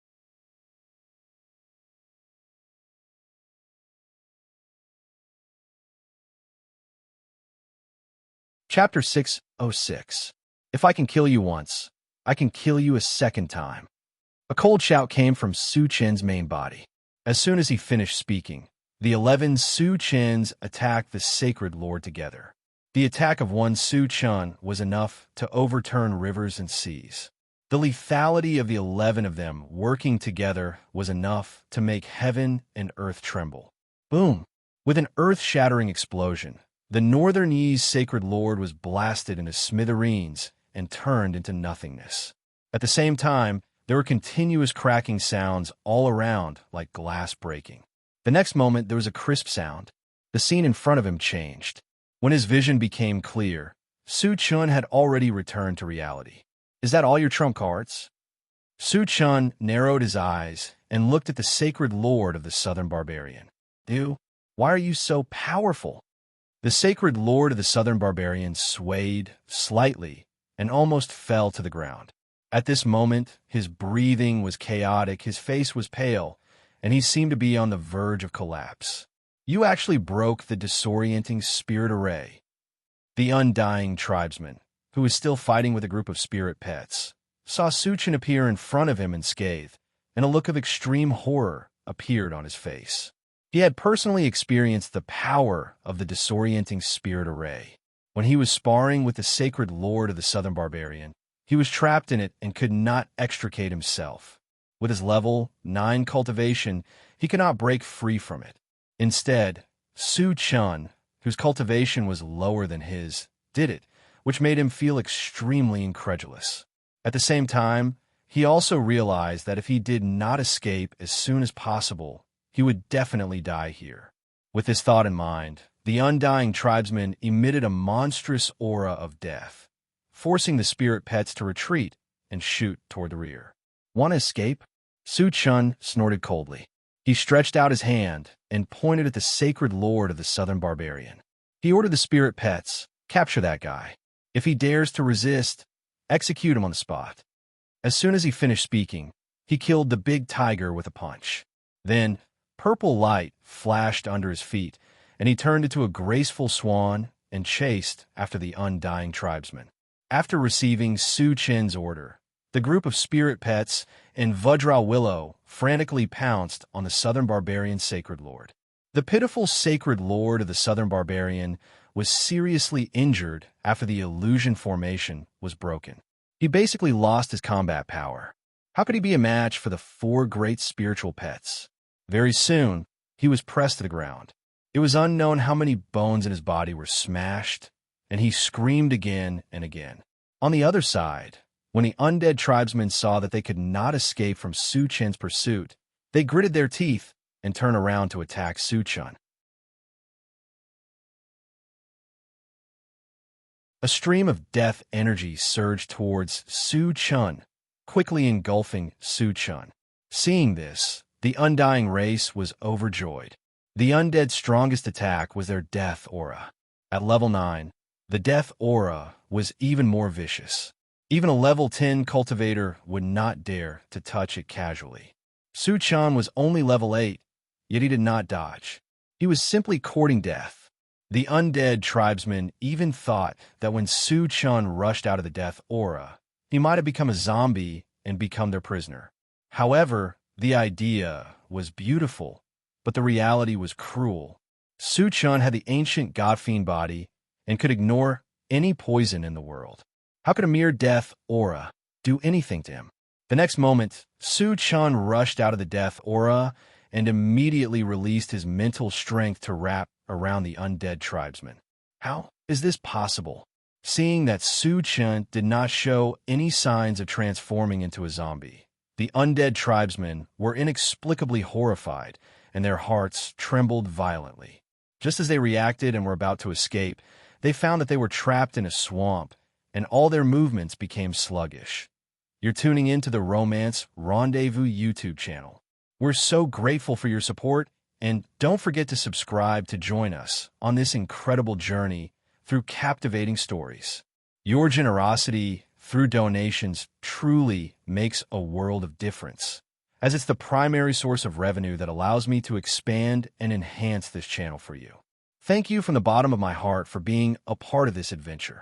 Chapter 606. If I can kill you once, I can kill you a second time. A cold shout came from Su-chan's main body. As soon as he finished speaking, the 11 Su-chans attacked the sacred lord together. The attack of one Su-chan was enough to overturn rivers and seas. The lethality of the 11 of them working together was enough to make heaven and earth tremble. Boom! With an earth-shattering explosion, the Northern Yi's sacred lord was blasted into smithereens and turned into nothingness. At the same time, there were continuous cracking sounds all around like glass breaking. The next moment, there was a crisp sound. The scene in front of him changed. When his vision became clear, Su-chan had already returned to reality. "Is that all your trump cards?" Su-chan narrowed his eyes and looked at the sacred lord of the southern barbarian. "Dude, why are you so powerful?" The sacred lord of the southern barbarian swayed slightly and almost fell to the ground. At this moment, his breathing was chaotic, his face was pale, and he seemed to be on the verge of collapse. "You actually broke the disorienting spirit array." The undying tribesman, who was still fighting with a group of spirit pets, saw Su-chan appear in front of him unscathed, and a look of extreme horror appeared on his face. He had personally experienced the power of the disorienting spirit array. When he was sparring with the sacred lord of the southern barbarian, he was trapped in it and could not extricate himself. With his level 9 cultivation, he could not break free from it. Instead, Su Chun, whose cultivation was lower than his, did it, which made him feel extremely incredulous. At the same time, he also realized that if he did not escape as soon as possible, he would definitely die here. With this thought in mind, the undying tribesman emitted a monstrous aura of death, forcing the spirit pets to retreat and shoot toward the rear. Want to escape? Su Chun snorted coldly. He stretched out his hand and pointed at the sacred lord of the southern barbarian. He ordered the spirit pets, capture that guy. If he dares to resist, execute him on the spot. As soon as he finished speaking, he killed the big tiger with a punch. Then, purple light flashed under his feet, and he turned into a graceful swan and chased after the undying tribesman. After receiving Su Chen's order, the group of spirit pets and Vajra Willow frantically pounced on the southern barbarian's sacred lord. The pitiful sacred lord of the southern barbarian was seriously injured after the illusion formation was broken. He basically lost his combat power. How could he be a match for the 4 great spiritual pets? Very soon, he was pressed to the ground. It was unknown how many bones in his body were smashed, and he screamed again and again. On the other side, when the undead tribesmen saw that they could not escape from Su Chen's pursuit, they gritted their teeth and turned around to attack Su Chun. A stream of death energy surged towards Su Chun, quickly engulfing Su Chun. Seeing this, the undying race was overjoyed. The undead's strongest attack was their death aura. At level 9, the death aura was even more vicious. Even a level 10 cultivator would not dare to touch it casually. Su Chun was only level 8, yet he did not dodge. He was simply courting death. The undead tribesmen even thought that when Su Chun rushed out of the death aura, he might have become a zombie and become their prisoner. However, the idea was beautiful, but the reality was cruel. Su Chun had the ancient god-fiend body and could ignore any poison in the world. How could a mere death aura do anything to him? The next moment, Su Chun rushed out of the death aura and immediately released his mental strength to wrap around the undead tribesman. How is this possible? Seeing that Su Chun did not show any signs of transforming into a zombie, the undead tribesmen were inexplicably horrified, and their hearts trembled violently. Just as they reacted and were about to escape, they found that they were trapped in a swamp, and all their movements became sluggish. You're tuning into the Romance Rendezvous YouTube channel. We're so grateful for your support, and don't forget to subscribe to join us on this incredible journey through captivating stories. Your generosity through donations truly makes a world of difference, as it's the primary source of revenue that allows me to expand and enhance this channel for you. Thank you from the bottom of my heart for being a part of this adventure.